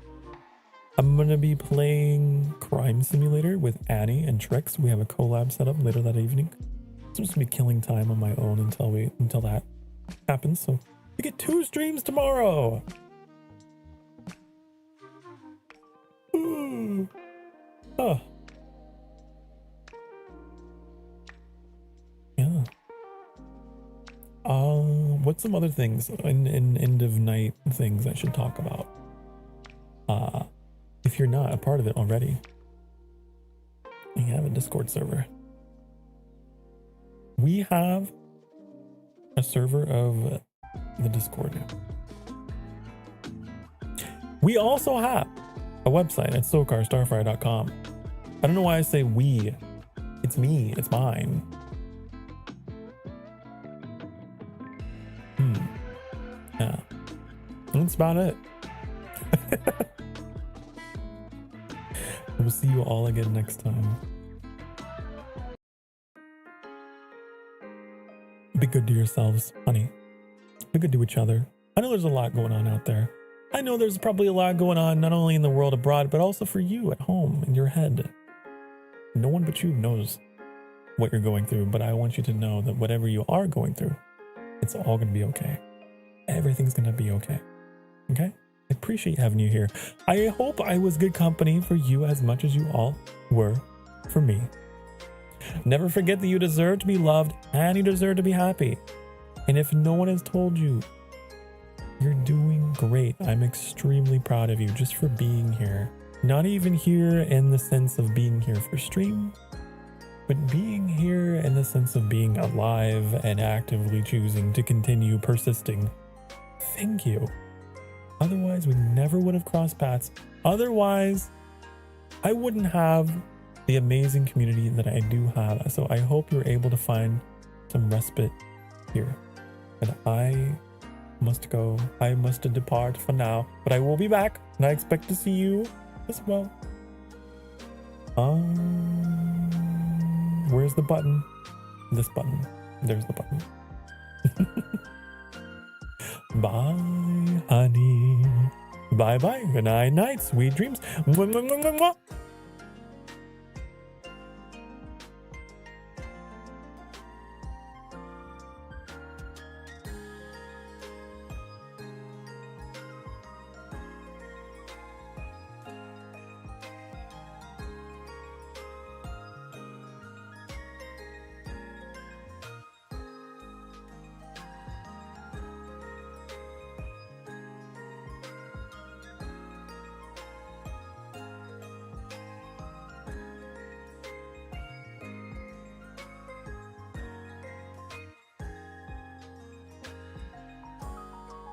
I'm going to be playing Crime Simulator with Annie and Trix. We have a collab set up later that evening. So I'm just going to be killing time on my own until that happens. So we get 2 streams tomorrow. Ooh. Oh. Yeah. What's some other things in end of night things I should talk about? If you're not a part of it already, we have a Discord server. We have a server of the Discord. We also have a website at sokarstarfire.com. I don't know why I say we. It's me. It's mine. Yeah. That's about it. We'll see you all again next time. Be good to yourselves, honey. Be good to each other. I know there's a lot going on out there. I know there's probably a lot going on, not only in the world abroad, but also for you at home, in your head. No one but you knows what you're going through, but I want you to know that whatever you are going through, it's all going to be okay. Everything's going to be okay. Okay? I appreciate having you here. I hope I was good company for you as much as you all were for me. Never forget that you deserve to be loved and you deserve to be happy. And if no one has told you, you're doing great. I'm extremely proud of you just for being here. Not even here in the sense of being here for stream, but being here in the sense of being alive and actively choosing to continue persisting. Thank you. Otherwise, we never would have crossed paths. Otherwise, I wouldn't have the amazing community that I do have. So I hope you're able to find some respite here. And I must go. I must depart for now. But I will be back, and I expect to see you as well. Where's the button? This button. There's the button. Bye, honey. Bye-bye. Good night, sweet dreams. Mwah, mwah, mwah, mwah.